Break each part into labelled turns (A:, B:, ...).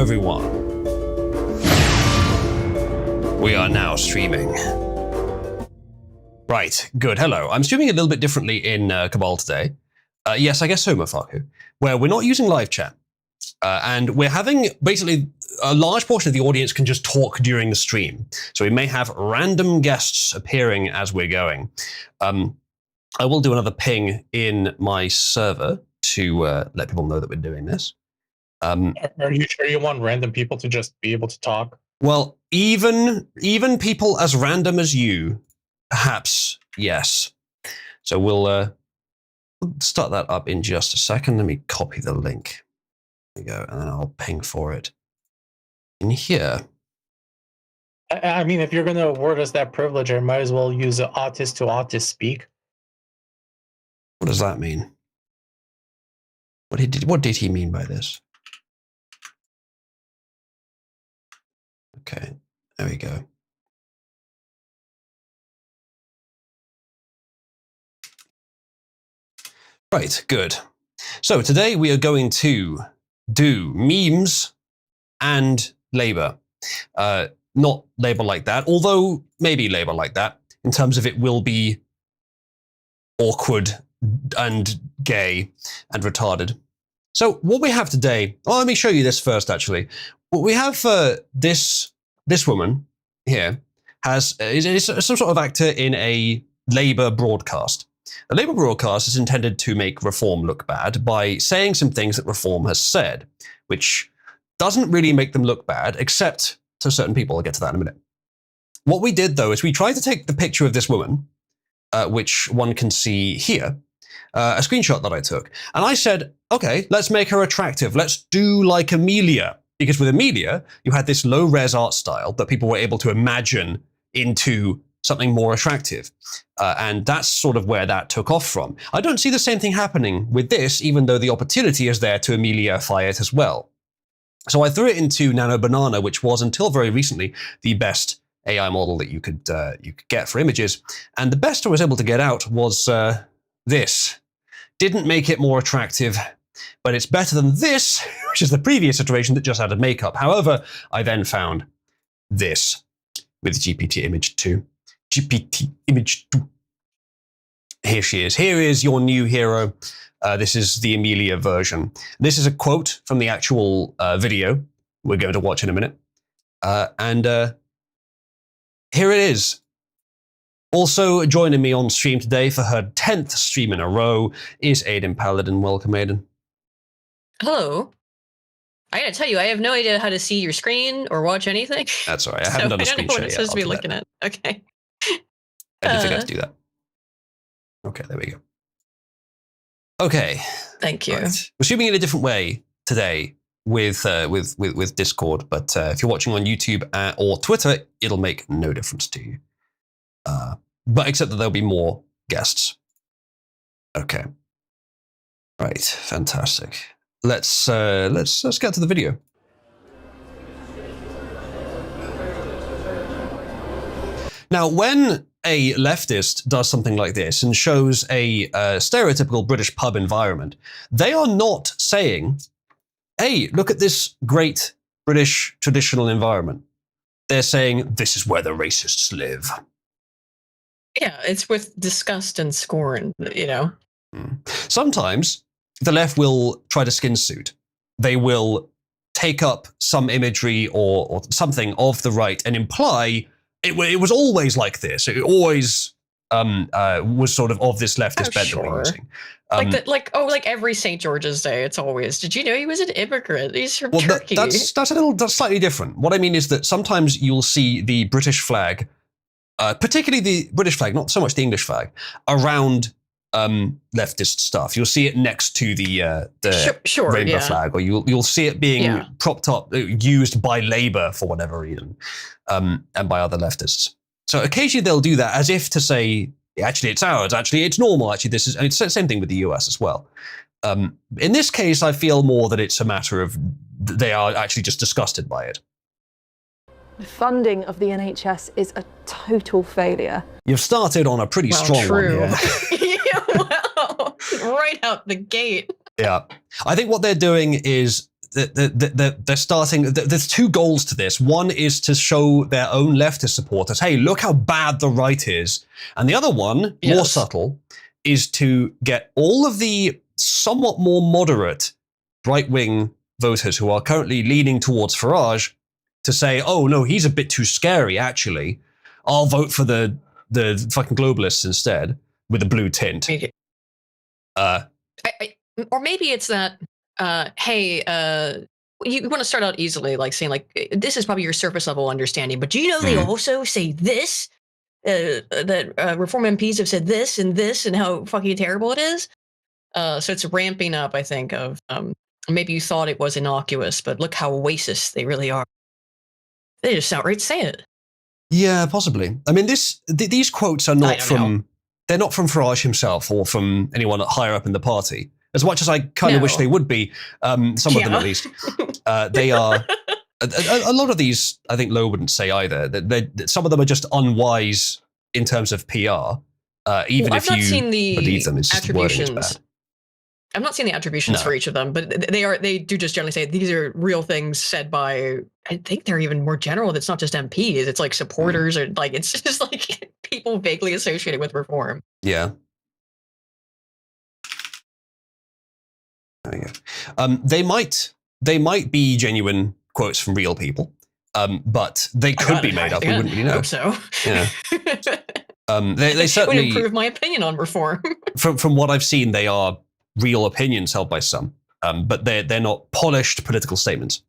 A: everyone. We are now streaming. Right, good. Hello. I'm streaming a little bit differently in Cabal today. Yes, I guess so, Mafaku. Where we're not using live chat. And we're having basically a large portion of the audience can just talk during the stream. So we may have random guests appearing as we're going. I will do another ping in my server to let people know that we're doing this.
B: Are you sure you want random people to just be able to talk?
A: Well, even people as random as you, perhaps, yes. So we'll start that up in just a second. Let me copy the link. There we go, and then I'll ping for it in here.
B: I mean, if you're going to award us that privilege, I might as well use artist to artist speak.
A: What does that mean? What did he mean by this? Okay, there we go. Right, good. So today we are going to do memes and labor. Not labor like that, although maybe labor like that, in terms of it will be awkward and gay and retarded. So what we have today, well, let me show you this first, actually. What we have this woman here is some sort of actor in a Labour broadcast. A Labour broadcast is intended to make Reform look bad by saying some things that Reform has said, which doesn't really make them look bad, except to certain people. I'll get to that in a minute. What we did, though, is we tried to take the picture of this woman, which one can see here, a screenshot that I took. And I said, okay, let's make her attractive. Let's do like Amelia. Because with Amelia, you had this low-res art style that people were able to imagine into something more attractive. And that's sort of where that took off from. I don't see the same thing happening with this, even though the opportunity is there to Amelia-fy it as well. So I threw it into Nano Banana, which was, until very recently, the best AI model that you could get for images. And the best I was able to get out was this. Didn't make it more attractive, but it's better than this, which is the previous iteration that just added makeup. However, I then found this with GPT Image 2. GPT Image 2. Here she is. Here is your new hero. This is the Amelia version. This is a quote from the actual video we're going to watch in a minute. And here it is. Also joining me on stream today for her 10th stream in a row is Aiden Paladin. Welcome, Aiden.
C: Hello. I gotta tell you, I have no idea how to see your screen or watch anything.
A: That's all right. I haven't done a screen share yet.
C: I don't know what it's supposed to be looking at. Okay.
A: I did forget to do that. Okay, there we go. Okay.
C: Thank you.
A: Right. We're streaming in a different way today with Discord, but if you're watching on YouTube or Twitter, it'll make no difference to you. But except that there'll be more guests. Okay. Right. Fantastic. Let's get to the video. Now, when a leftist does something like this and shows a stereotypical British pub environment, they are not saying, hey, look at this great British traditional environment. They're saying, this is where the racists live.
C: Yeah, it's with disgust and scorn, you know.
A: Sometimes the left will try to skin suit. They will take up some imagery or something of the right and imply it was always like this. It always was sort of this leftist bent that we're using.
C: Like every St. George's Day, it's always, did you know he was an immigrant? He's from Turkey.
A: That's slightly different. What I mean is that sometimes you'll see the British flag, particularly the British flag, not so much the English flag, around leftist stuff. You'll see it next to the rainbow flag, or you'll see it being propped up, used by Labour for whatever reason, and by other leftists. So occasionally they'll do that as if to say, actually it's ours, actually it's normal, actually this is, and it's the same thing with the US as well. In this case, I feel more that it's a matter of they are actually just disgusted by it.
D: The funding of the NHS is a total failure.
A: You've started on a pretty strong one here.
C: Yeah, well, right out the gate.
A: Yeah. I think what they're doing is they're starting. There's two goals to this. One is to show their own leftist supporters, hey, look how bad the right is, and the other one, more
C: Yes.
A: subtle, is to get all of the somewhat more moderate right-wing voters who are currently leaning towards Farage to say, oh no, he's a bit too scary. Actually, I'll vote for the fucking globalists instead with a blue tint.
C: Or maybe it's that, hey, you want to start out easily, like saying, like, this is probably your surface level understanding, but do you know they also say this? That reform MPs have said this and how fucking terrible it is. So it's ramping up, I think, of maybe you thought it was innocuous, but look how oasis they really are. They just outright say it.
A: Yeah, possibly. I mean, these quotes are not they're not from Farage himself or from anyone higher up in the party. As much as I kind of wish they would be, some of them at least, they are. A lot of these, I think, Lowe wouldn't say either. That some of them are just unwise in terms of PR. Even if you believe them, it's just the wording is bad.
C: I've not seen the attributions for each of them, but they do just generally say these are real things said by, I think they're even more general. It's not just MPs. It's like supporters or like, it's just like people vaguely associated with reform.
A: Yeah. There you go. They might be genuine quotes from real people, but they could be made up. We wouldn't really know.
C: I hope so.
A: Yeah. They certainly
C: would improve my opinion on reform.
A: From what I've seen, they are real opinions held by some, but they're not polished political statements.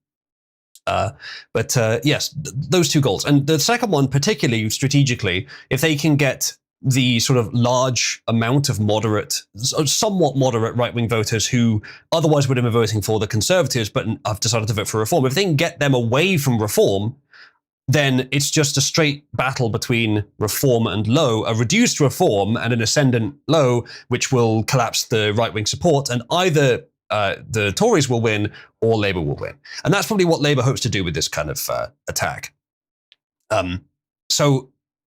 A: But yes, those two goals. And the second one, particularly strategically, if they can get the sort of large amount of moderate, somewhat moderate right-wing voters who otherwise would have been voting for the Conservatives but have decided to vote for Reform, if they can get them away from Reform, then it's just a straight battle between Reform and Lowe, a reduced Reform and an ascendant Lowe, which will collapse the right-wing support, and either the Tories will win or Labour will win. And that's probably what Labour hopes to do with this kind of attack. So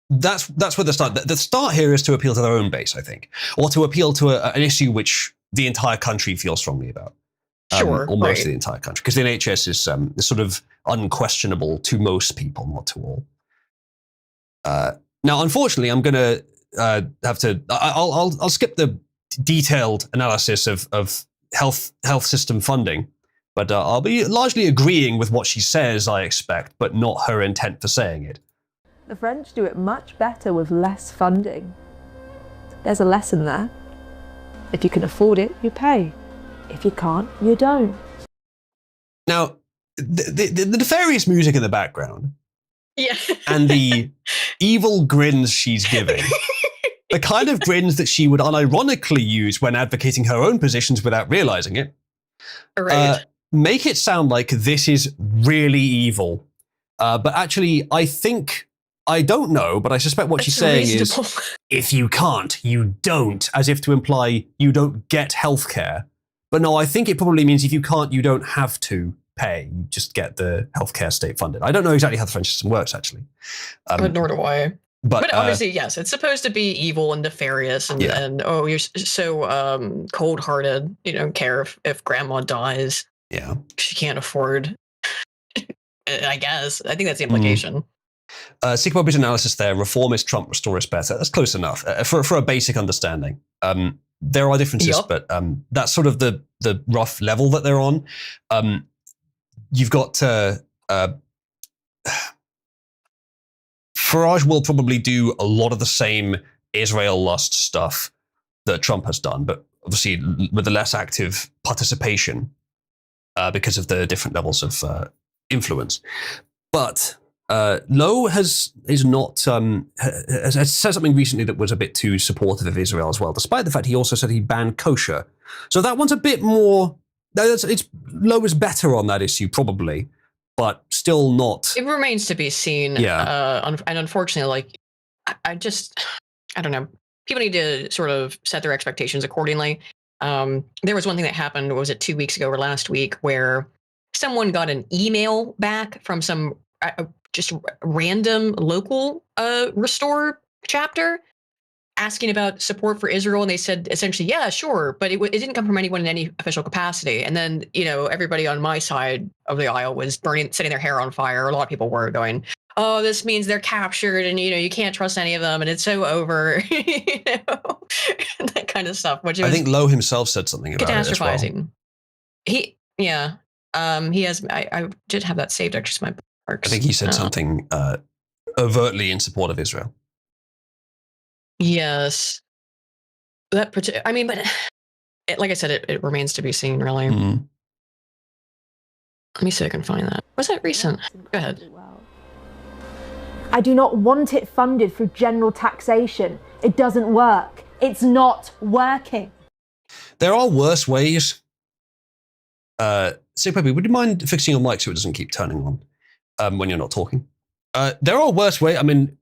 A: that's where the start. The start here is to appeal to their own base, I think, or to appeal to an issue which the entire country feels strongly about.
C: Sure,
A: or most of the entire country, because the NHS is sort of unquestionable to most people, not to all. Now, unfortunately, I'm going to have to. I'll skip the detailed analysis of health system funding, but I'll be largely agreeing with what she says. I expect, but not her intent for saying it.
D: The French do it much better with less funding. There's a lesson there. If you can afford it, you pay. If you can't, you don't.
A: Now, the nefarious music in the background, and the evil grins she's giving, the kind of grins that she would unironically use when advocating her own positions without realizing it, make it sound like this is really evil. But actually, I don't know, but I suspect what she's saying is, if you can't, you don't, as if to imply you don't get healthcare. But no, I think it probably means if you can't, you don't have to pay. You just get the healthcare state funded. I don't know exactly how the French system works, actually.
C: Nor do I.
A: But
C: obviously, yes, it's supposed to be evil and nefarious, and oh, you're so cold-hearted. You don't care if grandma dies.
A: Yeah,
C: she can't afford. I guess I think that's the implication.
A: Sick Bobby's analysis there: reform is Trump, restore is better. That's close enough for a basic understanding. There are differences, but that's sort of the rough level that they're on. You've got Farage will probably do a lot of the same Israel lust stuff that Trump has done, but obviously with a less active participation because of the different levels of influence. But Lowe has said something recently that was a bit too supportive of Israel as well, despite the fact he also said he banned kosher. So that one's a bit more. Lowe is better on that issue probably, but still not.
C: It remains to be seen. Yeah. And unfortunately, like I don't know. People need to sort of set their expectations accordingly. There was one thing that happened. Was it 2 weeks ago or last week where someone got an email back from some just random local restore chapter asking about support for Israel, and they said essentially, yeah, sure, but it didn't come from anyone in any official capacity. And then, everybody on my side of the aisle was setting their hair on fire. A lot of people were going, oh, this means they're captured, and you can't trust any of them, and it's so over, that kind of stuff. Which
A: I think Lowe himself said something about it as well.
C: catastrophizing. He has. I did have that saved actually. My bookmarks.
A: I think he said something overtly in support of Israel.
C: Yes, but like I said, it remains to be seen, really.
A: Mm.
C: Let me see if I can find that. Was that recent? Go ahead.
D: I do not want it funded through general taxation. It doesn't work. It's not working.
A: There are worse ways. So, Peppy, would you mind fixing your mic so it doesn't keep turning on when you're not talking? There are worse ways. I mean,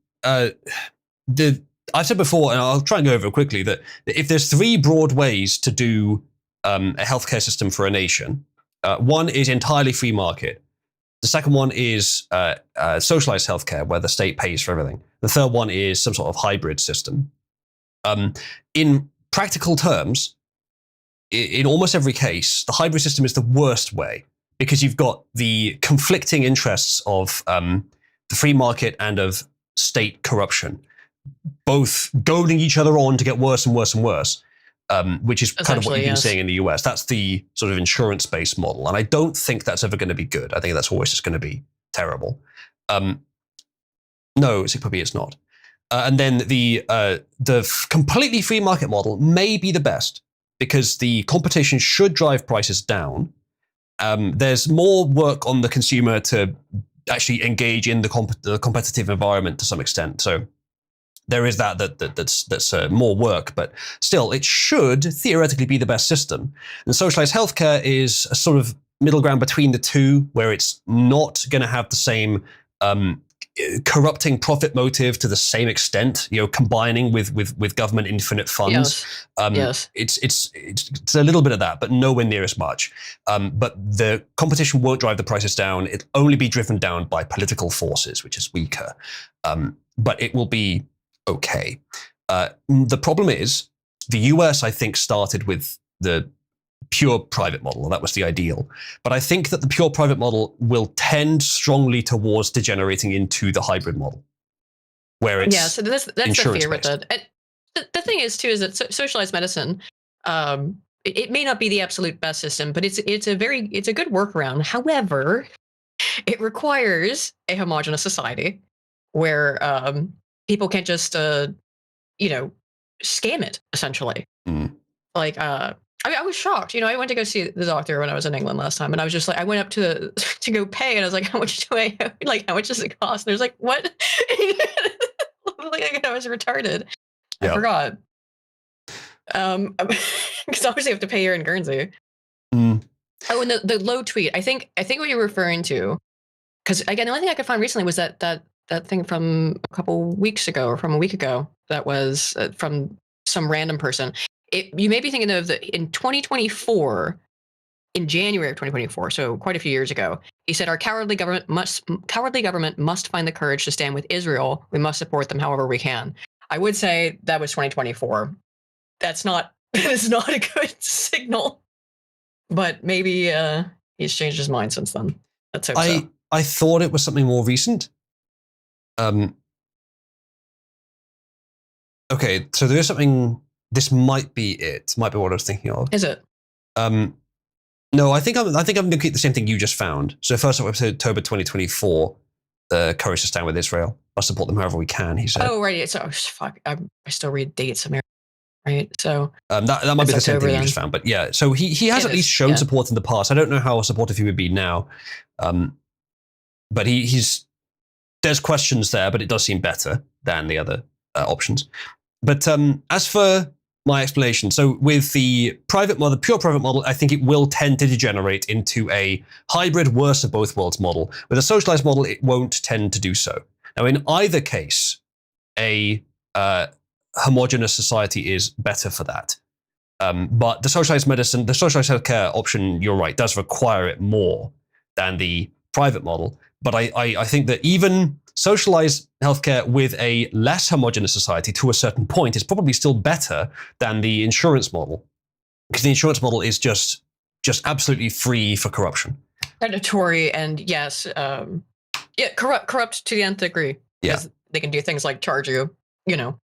A: I've said before, and I'll try and go over it quickly, that if there's three broad ways to do a healthcare system for a nation, one is entirely free market. The second one is socialized healthcare, where the state pays for everything. The third one is some sort of hybrid system. In practical terms, in almost every case, the hybrid system is the worst way because you've got the conflicting interests of the free market and of state corruption, both goading each other on to get worse and worse and worse, which is kind of what you've been seeing in the US. That's the sort of insurance-based model. And I don't think that's ever going to be good. I think that's always just going to be terrible. No, probably it's not. And then the completely free market model may be the best because the competition should drive prices down. There's more work on the consumer to actually engage in the competitive environment to some extent. So there is that's more work, but still, it should theoretically be the best system. And socialized healthcare is a sort of middle ground between the two, where it's not going to have the same corrupting profit motive to the same extent, combining with government infinite funds.
C: Yes.
A: It's a little bit of that, but nowhere near as much. But the competition won't drive the prices down. It'll only be driven down by political forces, which is weaker. But it will be okay. The problem is the US, I think, started with the pure private model, and that was the ideal. But I think that the pure private model will tend strongly towards degenerating into the hybrid model, where it's
C: so that's the fear with it. And the thing is, too, is that socialized medicine, it may not be the absolute best system, but it's a good workaround. However, it requires a homogenous society where people can't just scam it, essentially. Like I was shocked. I went to go see the doctor when I was in England last time, and I was just like, I went up to go pay, and I was like, how much do I owe? Like, how much does it cost? And there's like, what? Like I was retarded. I forgot. Because obviously I have to pay here in Guernsey. Oh, and the Lowe tweet. I think what you're referring to, because again, the only thing I could find recently was that thing from a couple weeks ago or from a week ago that was from some random person. You may be thinking of in 2024, in January of 2024, so quite a few years ago, he said, "Our cowardly government must find the courage to stand with Israel. We must support them however we can." I would say that was 2024. That is not a good signal, but maybe he's changed his mind since then. Let's hope so.
A: I thought it was something more recent. Okay, so there is something. This might be it. Might be what I was thinking of.
C: Is it?
A: No, I think I'm going to keep the same thing you just found. So 1st of October 2024, the courage to stand with Israel. I'll support them however we can. He said.
C: Oh right. So fuck. I still read dates, right? So
A: that might be the same thing you just found. But yeah, so he has at least shown support in the past. I don't know how supportive he would be now, but there's questions there, but it does seem better than the other options. But as for my explanation, so with the private model, pure private model, I think it will tend to degenerate into a hybrid worst of both worlds model. With a socialized model, it won't tend to do so. Now, in either case, a homogenous society is better for that. But the socialized healthcare option, you're right, does require it more than the private model. But I think that even socialized healthcare with a less homogenous society to a certain point is probably still better than the insurance model, because the insurance model is just absolutely free for corruption.
C: Predatory and yes, corrupt to the nth degree.
A: Yeah,
C: they can do things like charge you, $10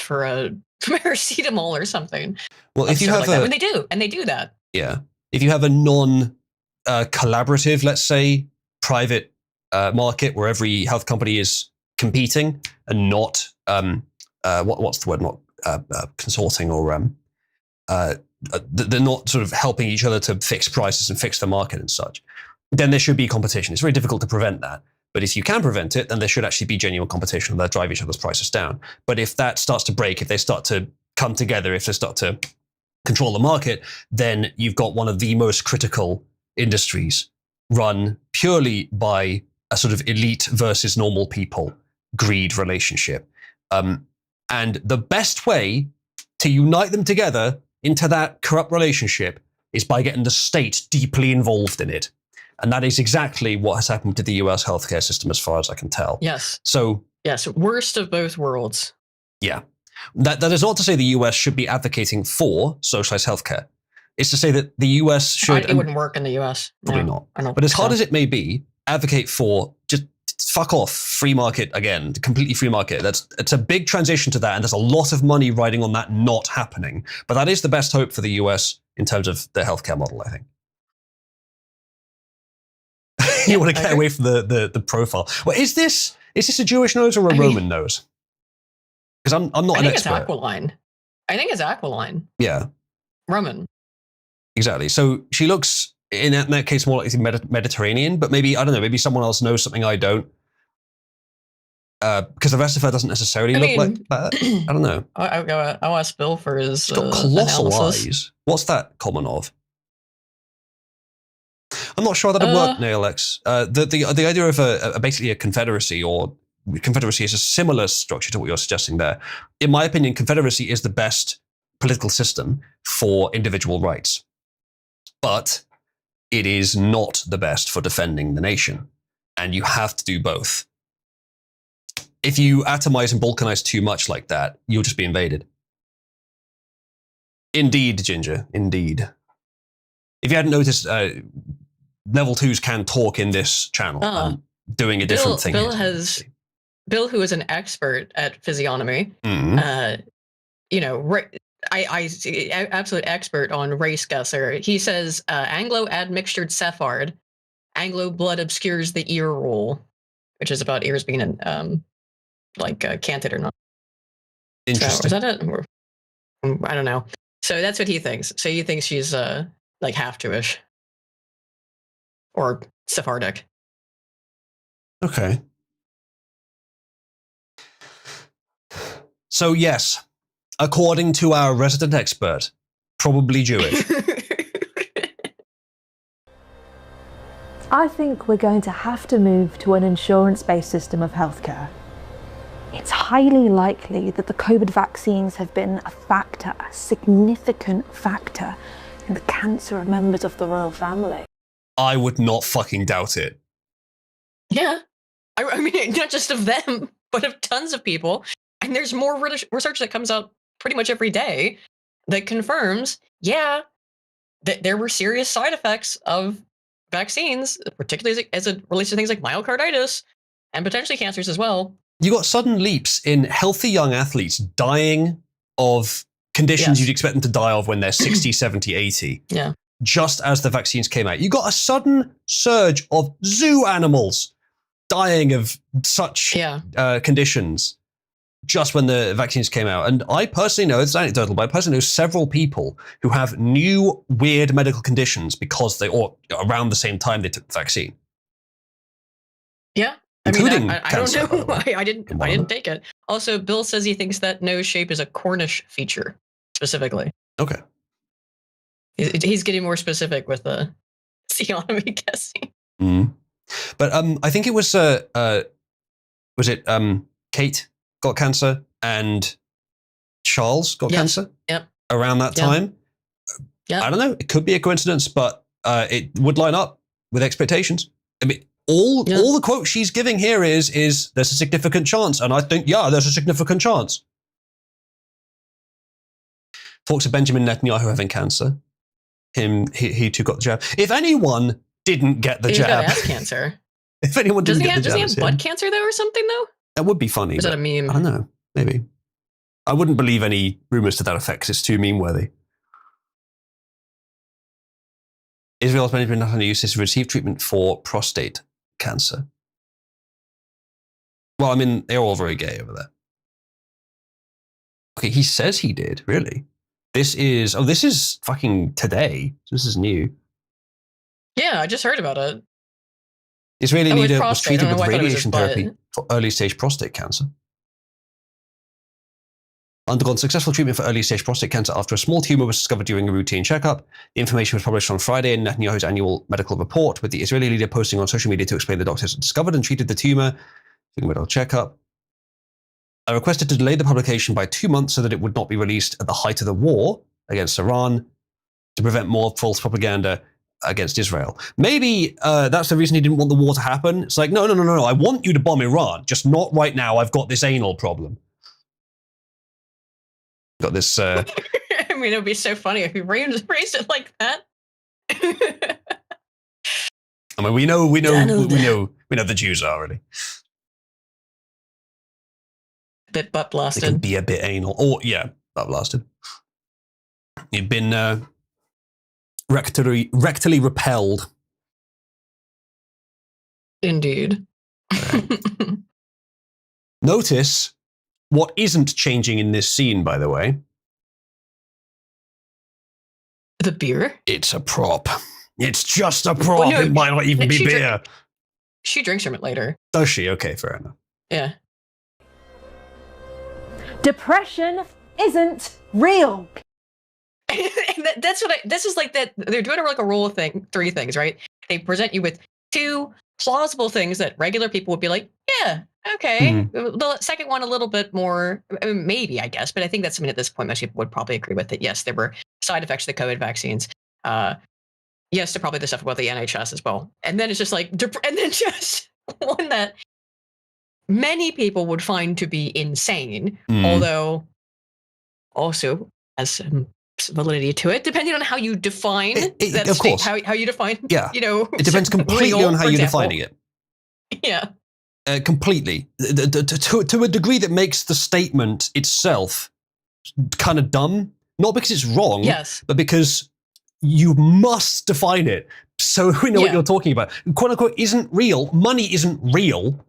C: for a paracetamol or something.
A: Well, if you have
C: and they do that.
A: Yeah, if you have a non-collaborative, let's say, private market where every health company is competing and not what's the word? Not consorting or they're not sort of helping each other to fix prices and fix the market and such, then there should be competition. It's very difficult to prevent that. But if you can prevent it, then there should actually be genuine competition that drive each other's prices down. But if that starts to break, if they start to come together, if they start to control the market, then you've got one of the most critical industries run purely by a sort of elite versus normal people greed relationship. And the best way to unite them together into that corrupt relationship is by getting the state deeply involved in it. And that is exactly what has happened to the US healthcare system, as far as I can tell.
C: Yes.
A: So,
C: yes, worst of both worlds.
A: Yeah. That is not to say the US should be advocating for socialized healthcare. It's to say that the US should...
C: It wouldn't work in the US.
A: Probably not. But as hard as it may be, advocate for just fuck off, free market again, completely free market. It's a big transition to that, and there's a lot of money riding on that not happening. But that is the best hope for the US in terms of the healthcare model, I think. You want to get away from the profile. Well, is this a Jewish nose or a Roman nose? Because I'm not an expert.
C: I think it's Aquiline.
A: Yeah.
C: Roman.
A: Exactly. So she looks, in that case, more like Mediterranean, but maybe, I don't know, maybe someone else knows something I don't. Because the rest of her doesn't necessarily look like that. I don't know.
C: I'll ask Bill for his
A: She's got colossal
C: analysis.
A: eyes. What's that common of? I'm not sure that'd work, Nail-X. The idea of basically a confederacy, or confederacy is a similar structure to what you're suggesting there. In my opinion, confederacy is the best political system for individual rights. But it is not the best for defending the nation. And you have to do both. If you atomize and balkanize too much like that, you'll just be invaded. Indeed, Ginger, indeed. If you hadn't noticed, level 2s can talk in this channel. I'm doing a different thing.
C: Bill, who is an expert at physiognomy, absolute expert on race guesser. He says Anglo admixtured Sephard, Anglo blood obscures the ear rule, which is about ears being canted or not.
A: Interesting.
C: So, is that it? I don't know. So that's what he thinks. So he thinks she's half Jewish or Sephardic.
A: Okay. So yes, according to our resident expert, probably Jewish.
D: I think we're going to have to move to an insurance-based system of healthcare. It's highly likely that the COVID vaccines have been a significant factor in the cancer of members of the royal family.
A: I would not fucking doubt it.
C: Yeah. I mean, not just of them, but of tons of people. And there's more research that comes out pretty much every day that confirms, that there were serious side effects of vaccines, particularly as it relates to things like myocarditis and potentially cancers as well.
A: You got sudden leaps in healthy young athletes dying of conditions you'd expect them to die of when they're 60, 70, 80.
C: Yeah.
A: Just as the vaccines came out. You got a sudden surge of zoo animals dying of such conditions just when the vaccines came out. And I personally know, it's anecdotal, but I personally know several people who have new weird medical conditions because or around the same time they took the vaccine.
C: Yeah.
A: Including
C: I
A: cancer,
C: don't know. I didn't take it. Also, Bill says he thinks that nose shape is a Cornish feature, specifically.
A: Okay.
C: He's getting more specific with the physiognomy guessing.
A: Mm. But I think it was Kate got cancer and Charles got cancer?
C: Yep.
A: Around that time?
C: Yeah.
A: I don't know. It could be a coincidence, but it would line up with expectations. I mean, all the quote she's giving here is there's a significant chance, and I think there's a significant chance. Talks of Benjamin Netanyahu having cancer. He too got the jab. If anyone didn't get the
C: He's
A: jab,
C: got ass cancer.
A: if anyone didn't get the jab,
C: Does he have butt cancer though, or something though?
A: That would be funny.
C: Or is that a meme?
A: I don't know. Maybe. I wouldn't believe any rumors to that effect because it's too meme-worthy. Israel's Benjamin Netanyahu says to receive treatment for prostate cancer. Well, I mean, they're all very gay over there. Okay, he says he did, really. This is fucking today. This is new.
C: Yeah, I just heard about it.
A: Israeli leader was
C: prostate.
A: treated with
C: I don't know why I thought it was
A: radiation
C: his butt.
A: therapy for early-stage prostate cancer. Undergone successful treatment for early-stage prostate cancer after a small tumor was discovered during a routine checkup. The information was published on Friday in Netanyahu's annual medical report, with the Israeli leader posting on social media to explain the doctors had discovered and treated the tumor during a medical checkup. I requested to delay the publication by 2 months so that it would not be released at the height of the war against Iran to prevent more false propaganda against Israel. Maybe that's the reason he didn't want the war to happen. It's like, no, I want you to bomb Iran, just not right now. I've got this anal problem. Got this.
C: I mean, it would be so funny if he raised it like that.
A: I mean, we know the Jews are already.
C: Bit butt
A: They can
C: blasted.
A: be a bit anal. Or, yeah, butt blasted. You've been rectally repelled.
C: Indeed.
A: Notice what isn't changing in this scene, by the way.
C: The beer?
A: It's a prop. It's just a prop.
C: Well, no,
A: it might not even be beer.
C: She drinks from it later.
A: Does she? Okay, fair enough.
C: Yeah.
D: Depression isn't real.
C: That's what this is like that. They're doing like a rule thing, 3 things, right? They present you with 2 plausible things that regular people would be like, yeah, okay. The second one, a little bit more, maybe, I guess, but I think that's something at this point most people would probably agree with, that yes, there were side effects of the COVID vaccines. Yes, to probably the stuff about the NHS as well. And then it's just like, and then just one that many people would find to be insane, although also has some validity to it, depending on how you define that
A: of
C: state,
A: course.
C: how you define,
A: it depends completely
C: real,
A: on how
C: for
A: you're
C: example.
A: defining it.
C: Yeah.
A: Completely. To a degree that makes the statement itself kind of dumb. Not because it's wrong,
C: Yes.
A: but because you must define it so we know what you're talking about. Quote unquote isn't real. Money isn't real.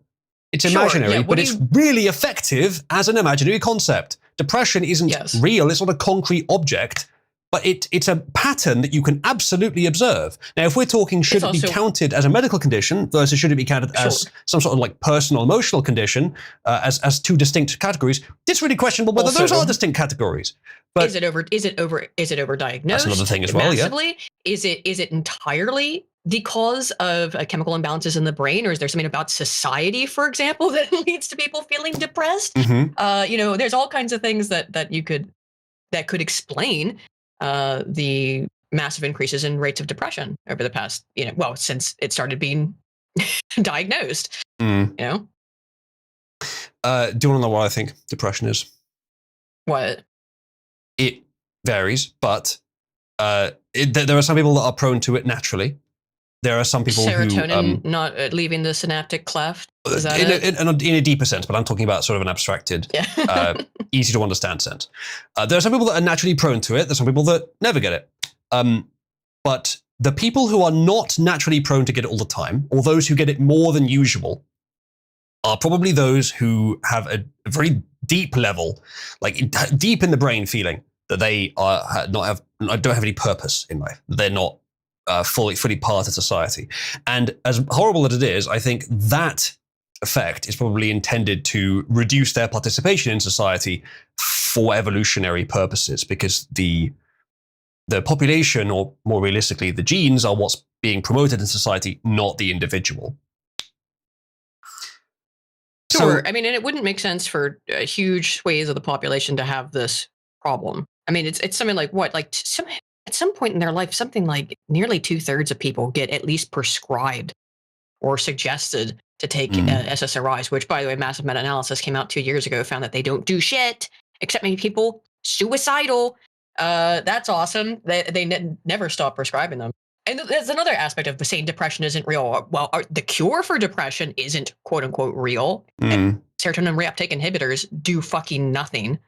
A: It's imaginary, but it's really effective as an imaginary concept. Depression isn't real. It's not a concrete object, but it's a pattern that you can absolutely observe. Now, if we're talking should it be counted as a medical condition versus should it be counted as some sort of like personal emotional condition, as 2 distinct categories, it's really questionable whether those are distinct categories. But
C: is it overdiagnosed?
A: That's another thing as well.
C: Massively? Yeah. Is it entirely the cause of chemical imbalances in the brain, or is there something about society, for example, that leads to people feeling depressed? There's all kinds of things that could explain the massive increases in rates of depression over the past, since it started being diagnosed.
A: Do you want to know what I think depression is?
C: What?
A: It varies, but there are some people that are prone to it naturally. There are some people
C: serotonin not leaving the synaptic cleft. Is that
A: in a deeper sense, but I'm talking about sort of an abstracted, easy to understand sense. There are some people that are naturally prone to it. There's some people that never get it. But the people who are not naturally prone to get it all the time, or those who get it more than usual, are probably those who have a very deep level, like deep in the brain feeling that they don't have any purpose in life. They're not fully part of society. And as horrible as it is, I think that effect is probably intended to reduce their participation in society for evolutionary purposes, because the population, or more realistically, the genes, are what's being promoted in society, not the individual.
C: Sure. I mean, and it wouldn't make sense for huge swathes of the population to have this problem. I mean, it's something like what? Like at some point in their life, something like nearly 2/3 of people get at least prescribed or suggested to take SSRIs, which, by the way, massive meta-analysis came out 2 years ago, found that they don't do shit except make people suicidal. That's awesome. They never stop prescribing them. And there's another aspect of saying depression isn't real. Well, the cure for depression isn't quote unquote real. And serotonin reuptake inhibitors do fucking nothing.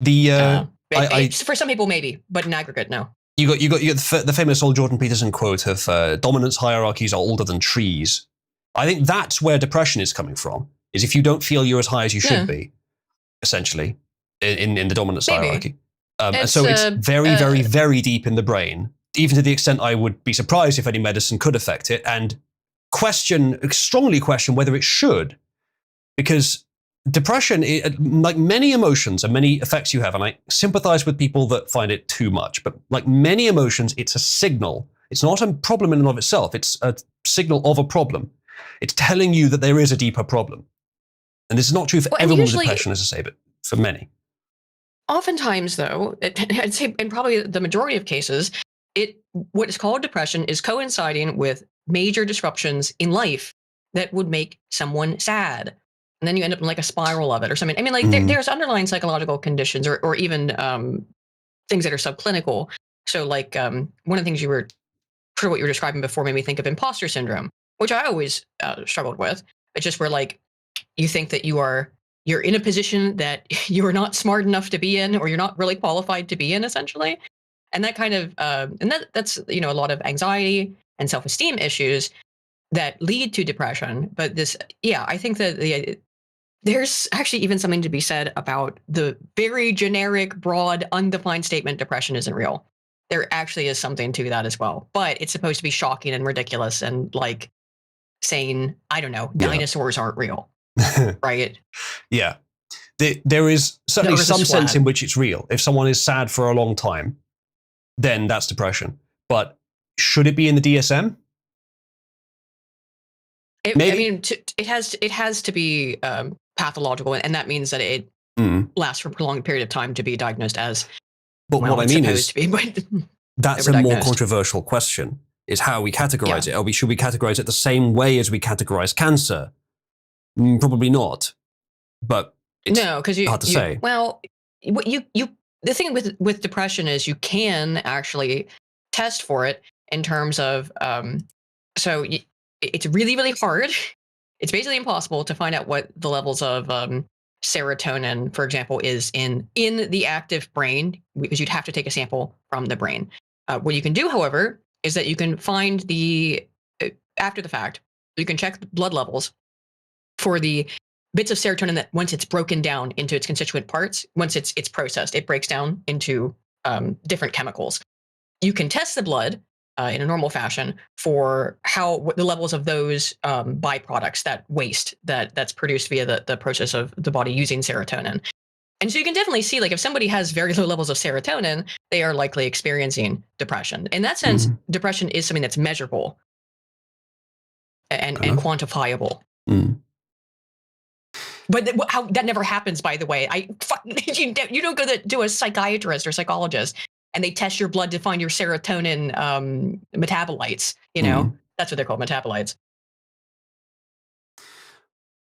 C: For some people, maybe, but in aggregate, no.
A: You got the famous old Jordan Peterson quote of dominance hierarchies are older than trees. I think that's where depression is coming from. Is if you don't feel you're as high as you should be, essentially, in the dominance hierarchy. And so it's very, very, very deep in the brain, even to the extent I would be surprised if any medicine could affect it, and strongly question whether it should, because depression, like many emotions and many effects you have, and I sympathize with people that find it too much, but like many emotions, it's a signal. It's not a problem in and of itself. It's a signal of a problem. It's telling you that there is a deeper problem. And this is not true for everyone with depression, as I say, but for many.
C: Oftentimes, though, I'd say in probably the majority of cases, what is called depression is coinciding with major disruptions in life that would make someone sad. And then you end up in like a spiral of it or something. I mean, like there's underlying psychological conditions or even things that are subclinical. So like one of the things what you were describing before made me think of imposter syndrome, which I always struggled with. It's just where like you think that you're in a position that you're not smart enough to be in, or you're not really qualified to be in, essentially. And that kind of that's a lot of anxiety and self-esteem issues that lead to depression. But I think that there's actually even something to be said about the very generic, broad, undefined statement, depression isn't real. There actually is something to that as well. But it's supposed to be shocking and ridiculous and like saying, I don't know, dinosaurs aren't real, right?
A: Yeah. There is certainly some sense in which it's real. If someone is sad for a long time, then that's depression. But should it be in the DSM?
C: It has to be pathological, and that means that it lasts for a prolonged period of time to be diagnosed as.
A: But what I mean is,
C: but
A: that's a more controversial question, is how we categorize it. Should we categorize it the same way as we categorize cancer? Probably not. But it's hard to say.
C: Well, the thing with depression is you can actually test for it in terms of, it's really, really hard. It's basically impossible to find out what the levels of serotonin, for example, is in the active brain, because you'd have to take a sample from the brain. What you can do, however, is that you can find after the fact, you can check blood levels for the bits of serotonin that once it's broken down into its constituent parts, once it's processed, it breaks down into different chemicals. You can test the blood in a normal fashion for what the levels of those byproducts, that waste that's produced via the process of the body using serotonin. And so you can definitely see, like, if somebody has very low levels of serotonin, they are likely experiencing depression. In that sense, depression is something that's measurable and quantifiable. But that never happens, by the way. You don't go to a psychiatrist or psychologist and they test your blood to find your serotonin metabolites. That's what they're called, metabolites.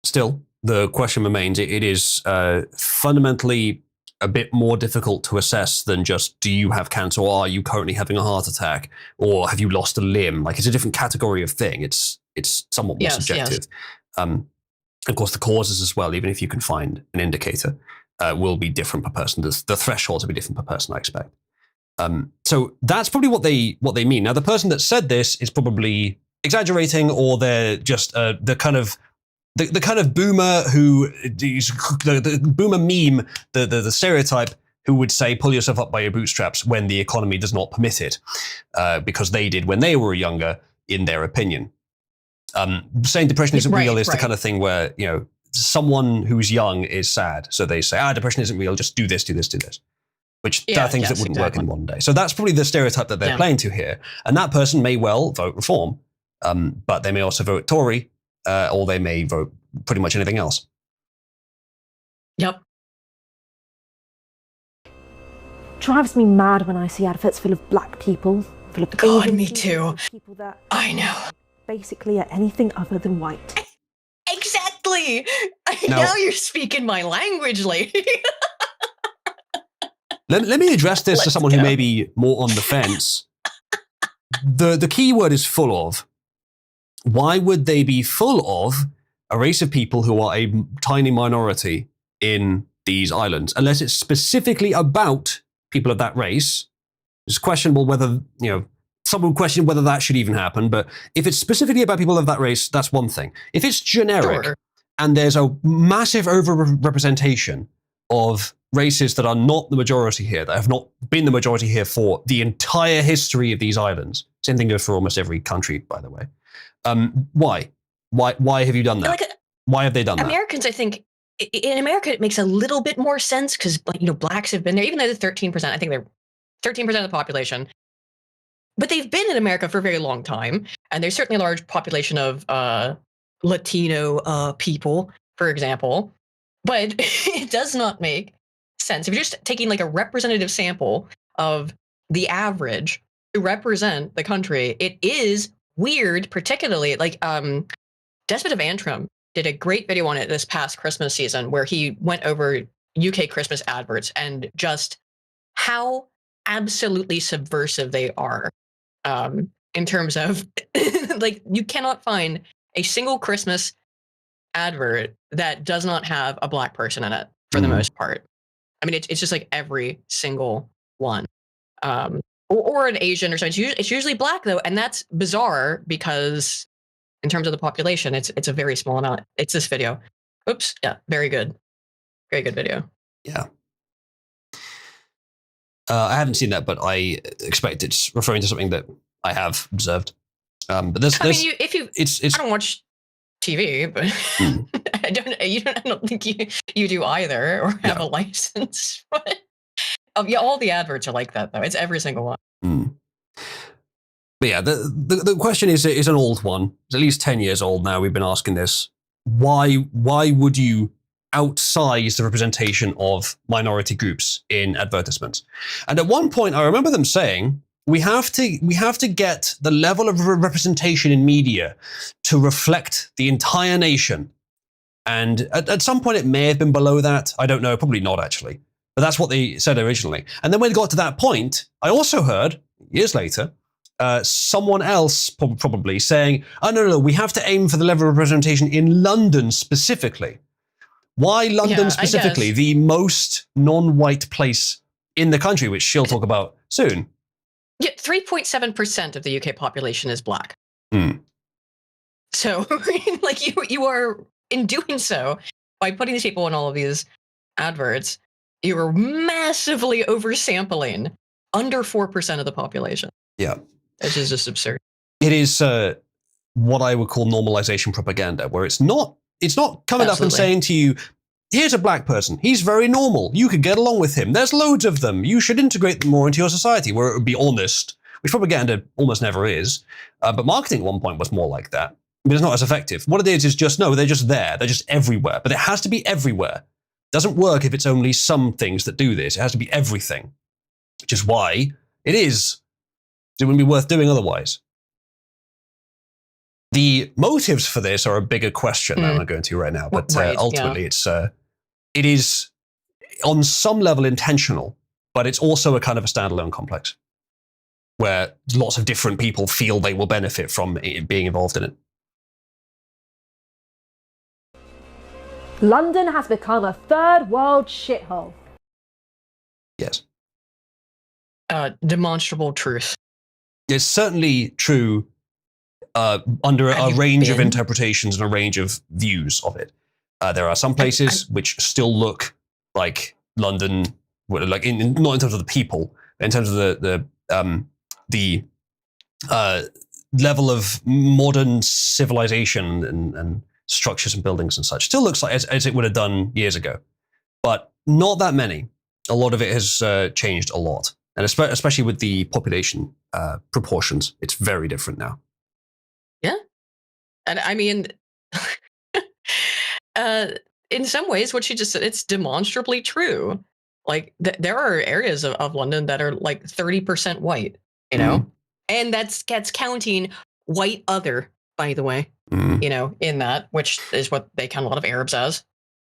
A: Still, the question remains, it is fundamentally a bit more difficult to assess than just, do you have cancer, or are you currently having a heart attack, or have you lost a limb? Like, it's a different category of thing. It's somewhat more subjective. Yes. Of course, the causes as well, even if you can find an indicator, will be different per person. The thresholds will be different per person, I expect. So that's probably what they mean. Now, the person that said this is probably exaggerating, or they're just the kind of boomer who the boomer meme, the stereotype who would say, pull yourself up by your bootstraps when the economy does not permit it, because they did when they were younger, in their opinion. Saying depression isn't real is the kind of thing where, someone who's young is sad. So they say, depression isn't real, just do this, do this, do this. Which there are things that wouldn't work in one day. So that's probably the stereotype that they're playing to here. And that person may well vote Reform, but they may also vote Tory, or they may vote pretty much anything else.
C: Yep.
D: Drives me mad when I see adverts full of black people, full of
C: God, me too.
D: People that
C: I know.
D: basically are anything other than white.
C: Exactly.
A: Now-
C: Now you're speaking my language, lady.
A: Let me address this to
C: Let's
A: someone who
C: go.
A: may be more on the fence. The key word is full of. Why would they be full of a race of people who are a tiny minority in these islands? Unless it's specifically about people of that race. It's questionable whether, some would question whether that should even happen. But if it's specifically about people of that race, that's one thing. If it's generic
C: Sure.
A: and there's a massive overrepresentation of races that are not the majority here, that have not been the majority here for the entire history of these islands. Same thing goes for almost every country, by the way. Why? Why have you done that?
C: Like,
A: Why have they done that?
C: Americans, I think, in America, it makes a little bit more sense because, blacks have been there, even though they're 13%. I think they're 13% of the population. But they've been in America for a very long time. And there's certainly a large population of Latino people, for example. But it does not make sense. If you're just taking like a representative sample of the average to represent the country, it is weird, particularly like Desmond of Antrim did a great video on it this past Christmas season where he went over UK Christmas adverts and just how absolutely subversive they are in terms of like you cannot find a single Christmas advert that does not have a black person in it for the most part. I mean, it's just like every single one. Or an Asian or something. It's usually black though, and that's bizarre because in terms of the population, it's a very small amount. It's this video. Oops, yeah, very good video.
A: Yeah. I haven't seen that, but I expect it's referring to something that I have observed. But there's,
C: I mean,
A: it's
C: I don't watch TV, but I don't think you do either, or have a license. But yeah, all the adverts are like that though. It's every single one.
A: But yeah, the question is an old one. It's at least 10 years old now. We've been asking this. Why would you outsize the representation of minority groups in advertisements? And at one point, I remember them saying, we have to get the level of representation in media to reflect the entire nation. And at some point, it may have been below that. I don't know. Probably not, actually. But that's what they said originally. And then when it got to that point, I also heard, years later, someone else probably saying, oh, no, we have to aim for the level of representation in London specifically. Why London specifically? The most non-white place in the country, which she'll talk about soon.
C: Yeah, 3.7% of the UK population is black. So, like, you are, in doing so, by putting these people in all of these adverts, you are massively oversampling under 4% of the population.
A: Yeah.
C: Which is just absurd.
A: It is what I would call normalization propaganda, where it's not coming up and saying to you, here's a black person. He's very normal. You could get along with him. There's loads of them. You should integrate them more into your society, where it would be honest, which propaganda almost never is. But marketing at one point was more like that. But it's not as effective. What it is just, no, they're just there. They're just everywhere. But it has to be everywhere. It doesn't work if it's only some things that do this. It has to be everything, which is why it wouldn't be worth doing otherwise. The motives for this are a bigger question that I'm not going to right now, but ultimately it is on some level intentional, but it's also a kind of a standalone complex where lots of different people feel they will benefit from being involved in it.
D: London has become a third world shithole.
A: Yes.
C: Demonstrable truth.
A: It's certainly true under a range of interpretations and a range of views of it. There are some places which still look like London, like not in terms of the people, but in terms of the level of modern civilization and structures and buildings and such. Still looks like as it would have done years ago, but not that many. A lot of it has changed a lot. And especially with the population proportions, it's very different now.
C: Yeah. And I mean, in some ways, what she just said, it's demonstrably true. Like, there are areas of London that are like 30% white, you know? And that's counting white other by the way, in that, which is what they count a lot of Arabs as.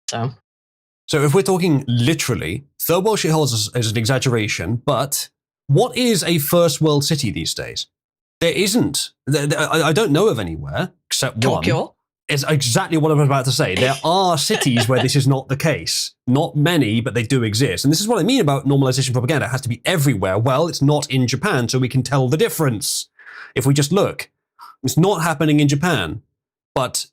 C: So
A: if we're talking literally, third world shitholes is an exaggeration, but what is a first world city these days? There isn't. I don't know of anywhere except
C: Tokyo.
A: one. It's exactly what I was about to say. There are cities where this is not the case. Not many, but they do exist. And this is what I mean about normalization propaganda. It has to be everywhere. Well, it's not in Japan, so we can tell the difference. If we just look, it's not happening in Japan. But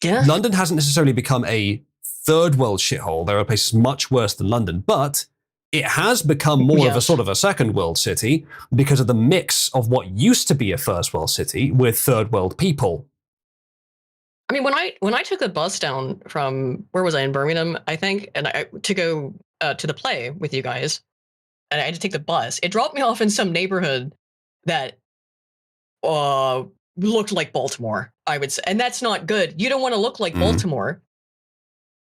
A: London hasn't necessarily become a third world shithole. There are places much worse than London, but it has become more of a sort of a second world city because of the mix of what used to be a first world city with third world people.
C: I mean, when I took the bus down from, where was I, in Birmingham, I think, and to go to the play with you guys, and I had to take the bus. It dropped me off in some neighborhood that looked like Baltimore, I would say, and that's not good. You don't want to look like Baltimore.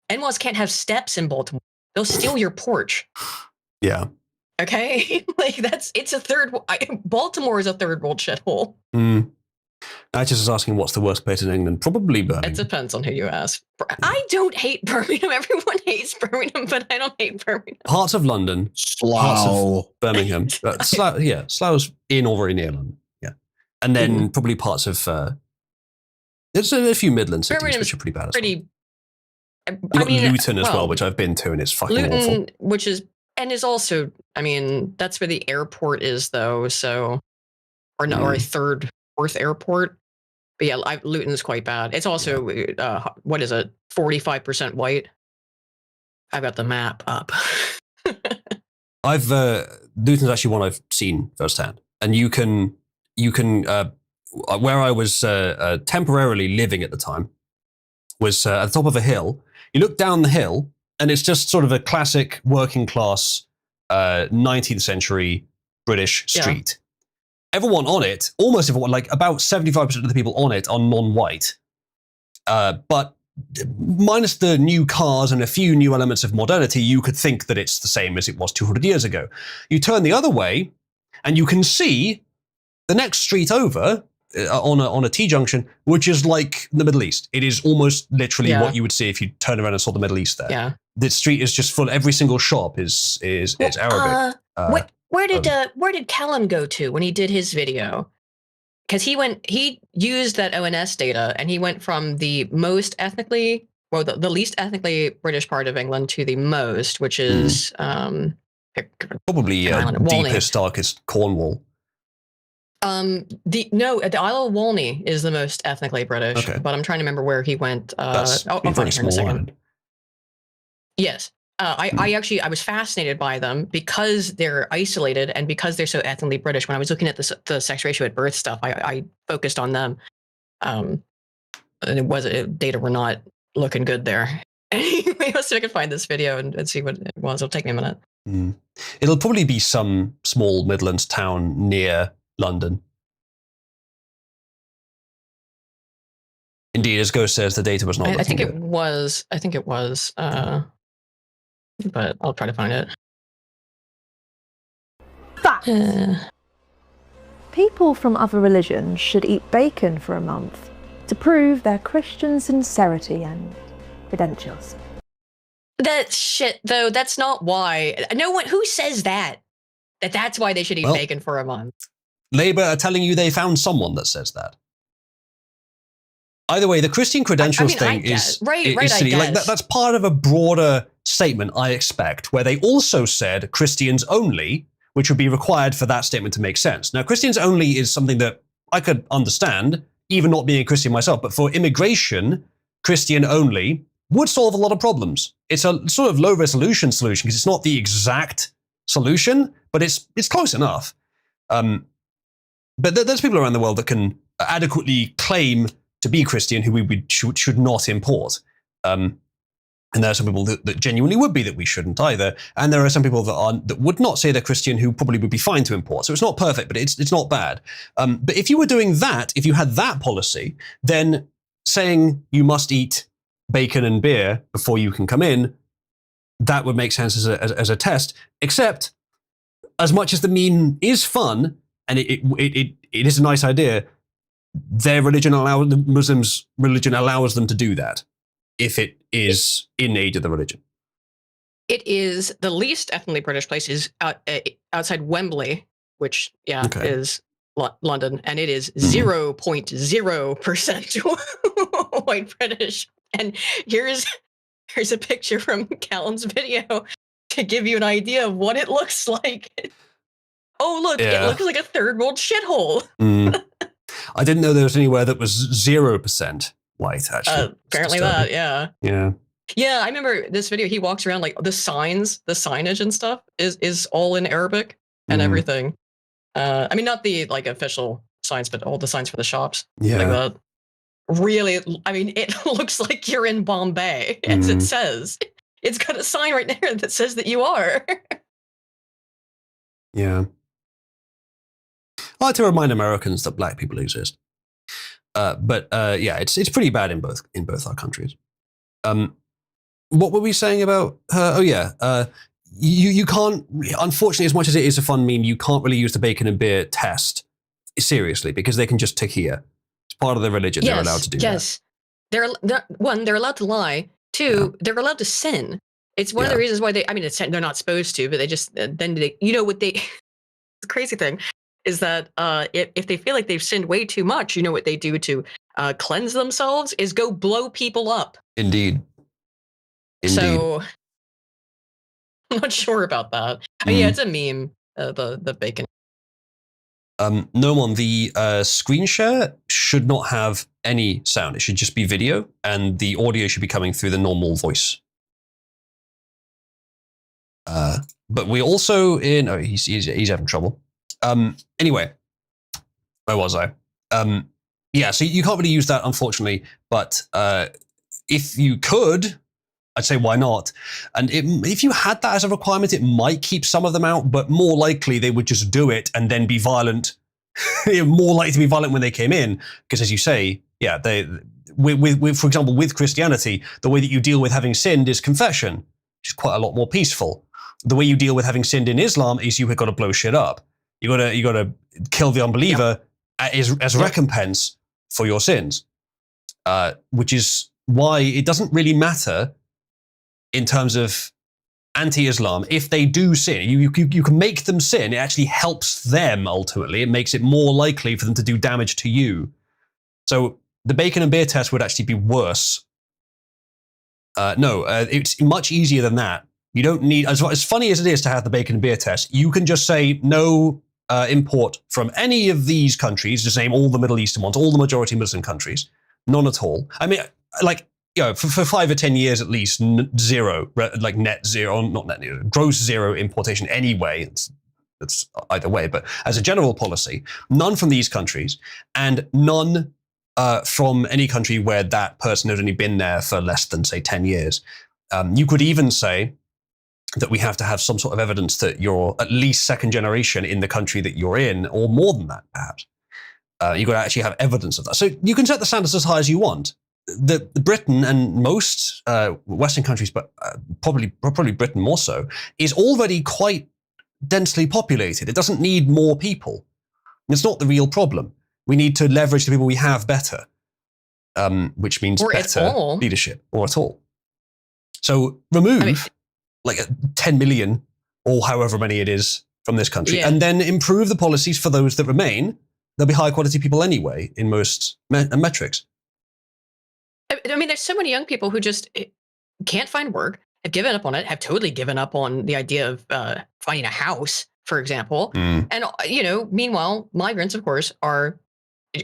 C: NWAS can't have steps in Baltimore. They'll steal your porch.
A: Yeah.
C: Okay, Baltimore is a third world shithole.
A: I just was asking what's the worst place in England. Probably Birmingham.
C: It depends on who you ask. I don't hate Birmingham. Everyone hates Birmingham, but I don't hate Birmingham.
A: Parts of London, parts of Birmingham. Slough's in or very near London. Yeah, and then probably parts of. There's a few Midland cities
C: Birmingham's
A: which are pretty bad.
C: Luton
A: as well, which I've been to, and it's fucking awful.
C: Which is also, I mean, that's where the airport is, though. So, or a fourth airport. But yeah, Luton's quite bad. It's also, what is it, 45% white? I've got the map up.
A: Luton's actually one I've seen firsthand, and you can where I was temporarily living at the time was at the top of a hill. You look down the hill, and it's just sort of a classic working class 19th century British street. Everyone on it, almost everyone, like about 75% of the people on it are non-white. But minus the new cars and a few new elements of modernity, you could think that it's the same as it was 200 years ago. You turn the other way, and you can see the next street over on a T-junction, which is like the Middle East. It is almost literally what you would see if you turn around and saw the Middle East there. Yeah. The street is just full. Every single shop is Arabic.
C: Where did Callum go to when he did his video? Because he used that ONS data, and he went from the most ethnically, well, the least ethnically British part of England to the most, which is
A: probably deepest, darkest Cornwall.
C: The Isle of Walney is the most ethnically British, but I'm trying to remember where he went. I'll find it here in a second. Island. Yes. I was fascinated by them because they're isolated and because they're so ethnically British. When I was looking at the sex ratio at birth stuff, I focused on them. And data were not looking good there. Anyway, let's see if I can find this video and see what it was. It'll take me a minute.
A: It'll probably be some small Midlands town near London. Indeed, as Ghost says, the data was not.
C: I think it was. But I'll try to find it.
D: Facts. People from other religions should eat bacon for a month to prove their Christian sincerity and credentials.
C: That shit, though, that's not why. No one who says that. That's why they should eat bacon for a month.
A: Labour are telling you they found someone that says that. Either way, the Christian credentials thing is silly. Like that's part of a broader statement, I expect, where they also said Christians only, which would be required for that statement to make sense. Now, Christians only is something that I could understand, even not being a Christian myself, but for immigration, Christian only would solve a lot of problems. It's a sort of low resolution solution because it's not the exact solution, but it's close enough. But there's people around the world that can adequately claim to be Christian who we should not import. And there are some people that genuinely would be that we shouldn't either. And there are some people that would not say they're Christian who probably would be fine to import. So it's not perfect, but it's not bad. But if you were doing that, if you had that policy, then saying you must eat bacon and beer before you can come in, that would make sense as a test. Except, as much as the meme is fun and it is a nice idea, their religion the Muslims' religion allows them to do that if it is in aid of the religion.
C: It is the least ethnically British place is outside Wembley, which is London, and it is 0.0% white British. And here's a picture from Callum's video to give you an idea of what it looks like. Oh, look, it looks like a third world shithole.
A: I didn't know there was anywhere that was 0% white, actually.
C: Apparently that, yeah.
A: Yeah.
C: Yeah, I remember this video. He walks around like the signage and stuff is all in Arabic and everything. I mean, not the like official signs, but all the signs for the shops.
A: Yeah.
C: Like that. Really, I mean, it looks like you're in Bombay, as it says. It's got a sign right there that says that you are.
A: Yeah. I like to remind Americans that black people exist. But it's pretty bad in both our countries. What were we saying about her? Oh yeah, you can't. Unfortunately, as much as it is a fun meme, you can't really use the bacon and beer test seriously because they can just tick here. It's part of their religion. They're allowed to do that.
C: Yes, they're allowed to lie. Two, they're allowed to sin. It's one of the reasons why they're not supposed to, but they just then they the crazy thing is that if they feel like they've sinned way too much, you know what they do to cleanse themselves is go blow people up.
A: Indeed.
C: So I'm not sure about that. Yeah, it's a meme. The bacon.
A: No, the screen share should not have any sound. It should just be video, and the audio should be coming through the normal voice. But we also in. Oh, he's having trouble. Anyway, where was I? So you can't really use that, unfortunately. But if you could, I'd say why not? And if you had that as a requirement, it might keep some of them out, but more likely they would just do it and then be violent. More likely to be violent when they came in, because as you say, with for example, with Christianity, the way that you deal with having sinned is confession, which is quite a lot more peaceful. The way you deal with having sinned in Islam is you have got to blow shit up. You got to kill the unbeliever as recompense for your sins, which is why it doesn't really matter in terms of anti-Islam. If they do sin, you can make them sin. It actually helps them ultimately. It makes it more likely for them to do damage to you. So the bacon and beer test would actually be worse. It's much easier than that. You don't need, as funny as it is to have the bacon and beer test, you can just say no import from any of these countries, just name all the Middle Eastern ones, all the majority Muslim countries, none at all. I mean, like, for 5 or 10 years at least, zero, like net zero, not net zero, gross zero importation anyway. It's either way, but as a general policy, none from these countries and none from any country where that person had only been there for less than, say, 10 years. You could even say that we have to have some sort of evidence that you're at least second generation in the country that you're in, or more than that, perhaps. You've got to actually have evidence of that. So you can set the standards as high as you want. The Britain and most Western countries, but probably Britain more so, is already quite densely populated. It doesn't need more people. It's not the real problem. We need to leverage the people we have better, which means better leadership, or at all. So remove like 10 million or however many it is from this country, and then improve the policies for those that remain. They'll be high quality people anyway in most metrics.
C: I mean, there's so many young people who just can't find work, have given up on it, have totally given up on the idea of finding a house, for example. And, meanwhile, migrants, of course, are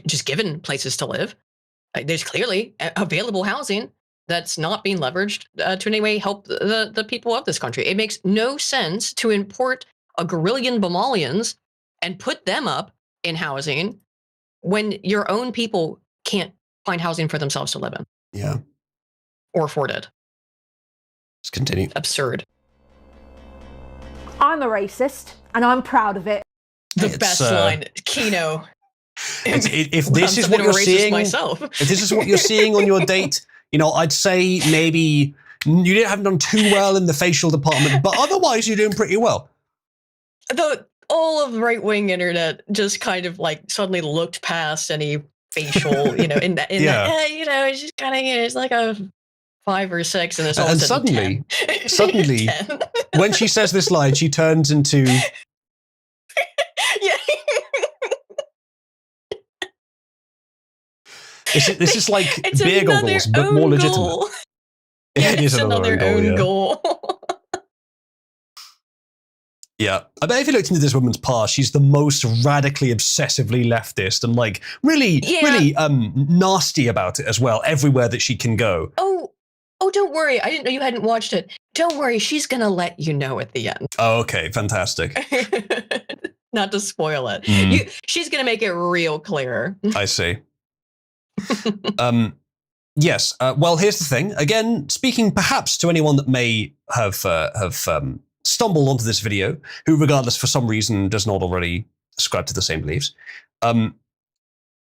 C: just given places to live. There's clearly available housing that's not being leveraged to in any way help the people of this country. It makes no sense to import a gazillion Somalians and put them up in housing when your own people can't find housing for themselves to live in.
A: Yeah.
C: Or afford it.
A: Let's continue.
C: Absurd.
D: I'm a racist, and I'm proud of it.
C: The best line, Kino.
A: If this is what you're seeing, if this is what you're seeing on your date, I'd say maybe you haven't done too well in the facial department, but otherwise you're doing pretty well.
C: All of the right-wing internet just kind of like suddenly looked past any facial, in that, it's just kind of, it's like a 5 or 6, and it's all
A: And
C: of a sudden
A: suddenly,
C: 10.
A: when she says this line, she turns into.
C: Yeah.
A: This is like
C: It's
A: beer
C: another
A: goggles, but
C: own
A: more legitimate.
C: goal. Yeah,
A: It is
C: it's another own goal.
A: Yeah, I bet if you looked into this woman's past, she's the most radically, obsessively leftist, and like really nasty about it as well. Everywhere that she can go.
C: Oh, don't worry. I didn't know you hadn't watched it. Don't worry. She's gonna let you know at the end.
A: Oh, okay, fantastic.
C: Not to spoil it.
A: Mm.
C: She's gonna make it real clear.
A: I see. Yes. Well, here's the thing. Again, speaking perhaps to anyone that may have stumbled onto this video, who, regardless, for some reason, does not already ascribe to the same beliefs.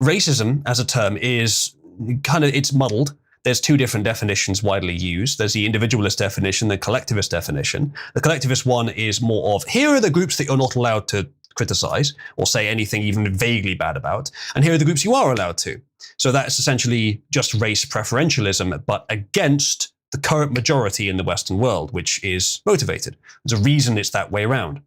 A: Racism as a term is it's muddled. There's 2 different definitions widely used. There's the individualist definition, the collectivist definition. The collectivist one is more of, here are the groups that you're not allowed to criticize or say anything even vaguely bad about, and here are the groups you are allowed to. So that's essentially just race preferentialism, but against the current majority in the Western world, which is motivated. There's a reason it's that way around.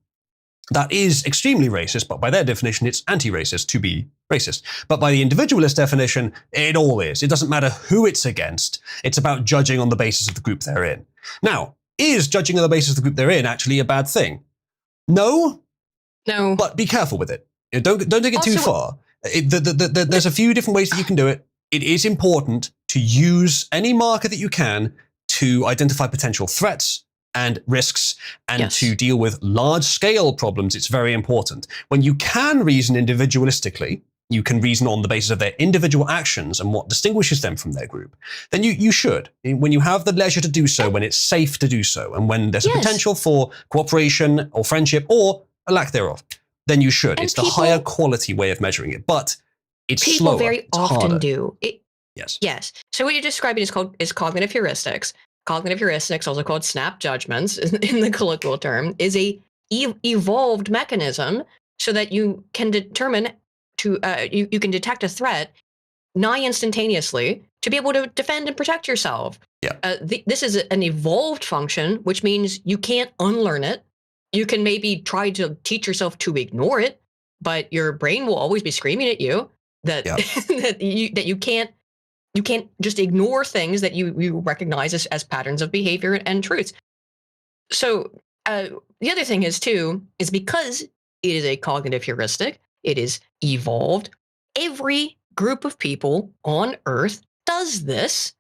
A: That is extremely racist, but by their definition, it's anti-racist to be racist. But by the individualist definition, it all is. It doesn't matter who it's against. It's about judging on the basis of the group they're in. Now, is judging on the basis of the group they're in actually a bad thing? No.
C: No.
A: But be careful with it. Don't take it too far. There's a few different ways that you can do it. It is important to use any marker that you can to identify potential threats and risks, and to deal with large-scale problems. It's very important. When you can reason individualistically, you can reason on the basis of their individual actions and what distinguishes them from their group, then you should. When you have the leisure to do so, when it's safe to do so, and when there's a potential for cooperation or friendship or a lack thereof, then you should. And it's the higher quality way of measuring it, but it's slower.
C: People very often do.
A: Yes.
C: So what you're describing is cognitive heuristics. Cognitive heuristics, also called snap judgments in the colloquial term, is a evolved mechanism so that you can determine you can detect a threat nigh instantaneously to be able to defend and protect yourself.
A: Yeah.
C: This is an evolved function, which means you can't unlearn it. You can maybe try to teach yourself to ignore it, but your brain will always be screaming at you that that you can't just ignore things that you recognize as patterns of behavior and truths. So the other thing is because it is a cognitive heuristic, it is evolved. Every group of people on Earth does this.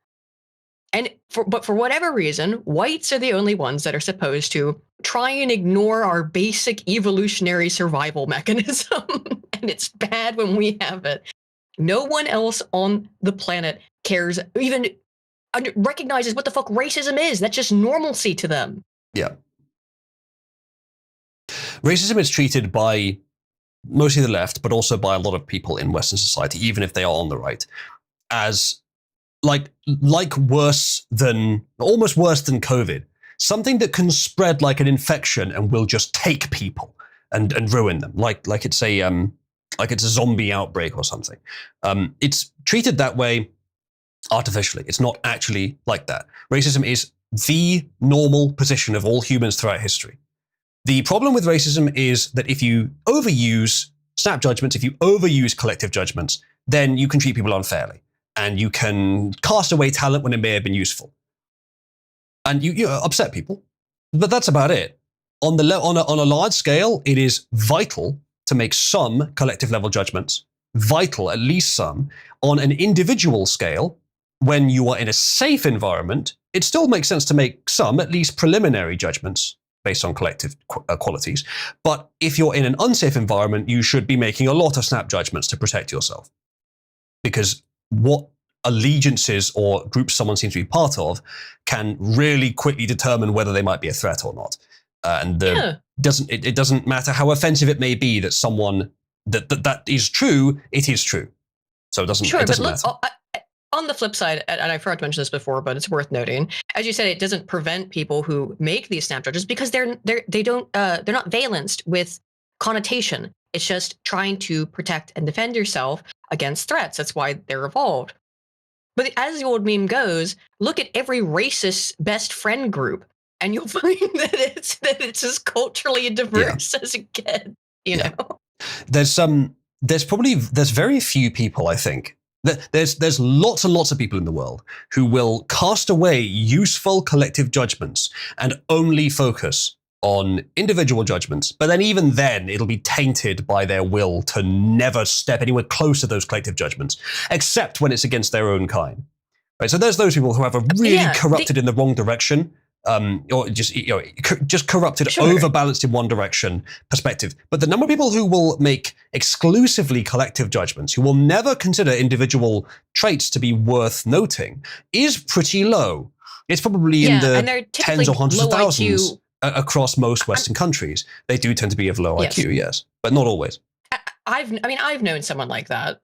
C: But for whatever reason, whites are the only ones that are supposed to try and ignore our basic evolutionary survival mechanism. And it's bad when we have it. No one else on the planet cares, even recognizes what the fuck racism is. That's just normalcy to them.
A: Yeah. Racism is treated by mostly the left, but also by a lot of people in Western society, even if they are on the right, as like almost worse than COVID. Something that can spread like an infection and will just take people and ruin them, like it's a zombie outbreak or something. It's treated that way artificially. It's not actually like that. Racism is the normal position of all humans throughout history. The problem with racism is that if you overuse snap judgments, if you overuse collective judgments, then you can treat people unfairly. And you can cast away talent when it may have been useful. And you upset people. But that's about it. On a large scale, it is vital to make some collective level judgments, vital, at least some. On an individual scale, when you are in a safe environment, it still makes sense to make some, at least preliminary judgments based on collective qualities. But if you're in an unsafe environment, you should be making a lot of snap judgments to protect yourself. Because what allegiances or groups someone seems to be part of can really quickly determine whether they might be a threat or not. It doesn't matter how offensive it may be that someone that is true. It is true. So it doesn't matter.
C: On the flip side, and I forgot to mention this before, but it's worth noting, as you said, it doesn't prevent people who make these snap judgments because they're not valenced with connotation. It's just trying to protect and defend yourself against threats. That's why they're evolved. But as the old meme goes, look at every racist best friend group, and you'll find that it's as culturally diverse as it gets. You know,
A: there's very few people, I think. There's lots and lots of people in the world who will cast away useful collective judgments and only focus on individual judgments. But then even then, it'll be tainted by their will to never step anywhere close to those collective judgments, except when it's against their own kind. Right? So there's those people who have a really corrupted in the wrong direction, or just corrupted, overbalanced in one direction perspective. But the number of people who will make exclusively collective judgments, who will never consider individual traits to be worth noting, is pretty low. It's probably in the tens or hundreds of thousands across most Western countries. They do tend to be of low IQ, yes, but not always.
C: I've known someone like that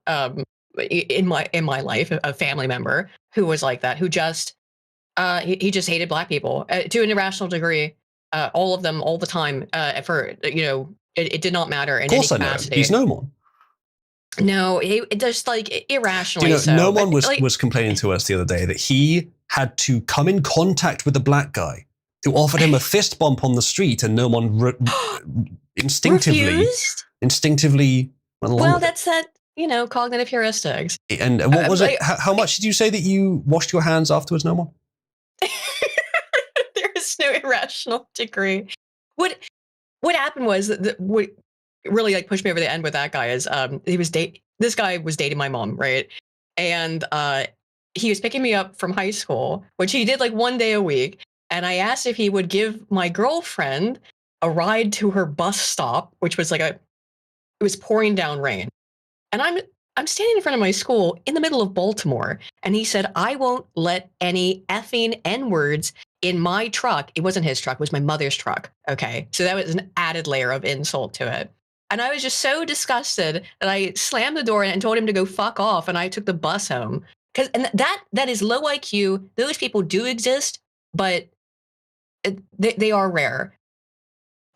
C: in my life, a family member who was like that, who just he just hated black people to an irrational degree, all of them, all the time. For it did not matter in any capacity.
A: He's no one.
C: No, it just like irrationally.
A: No one was complaining to us the other day that he had to come in contact with the black guy who offered him a fist bump on the street, and no one instinctively went along.
C: Well, that's that. Cognitive heuristics.
A: And what was it? How much did you say that you washed your hands afterwards, no one?
C: There is no irrational degree. What happened was that what really like pushed me over the end with that guy is this guy was dating my mom, right? And he was picking me up from high school, which he did like one day a week. And I asked if he would give my girlfriend a ride to her bus stop, which was it was pouring down rain. And I'm standing in front of my school in the middle of Baltimore. And he said, I won't let any effing N-words in my truck. It wasn't his truck, it was my mother's truck. Okay. So that was an added layer of insult to it. And I was just so disgusted that I slammed the door and told him to go fuck off. And I took the bus home. And that is low IQ. Those people do exist, but they are rare.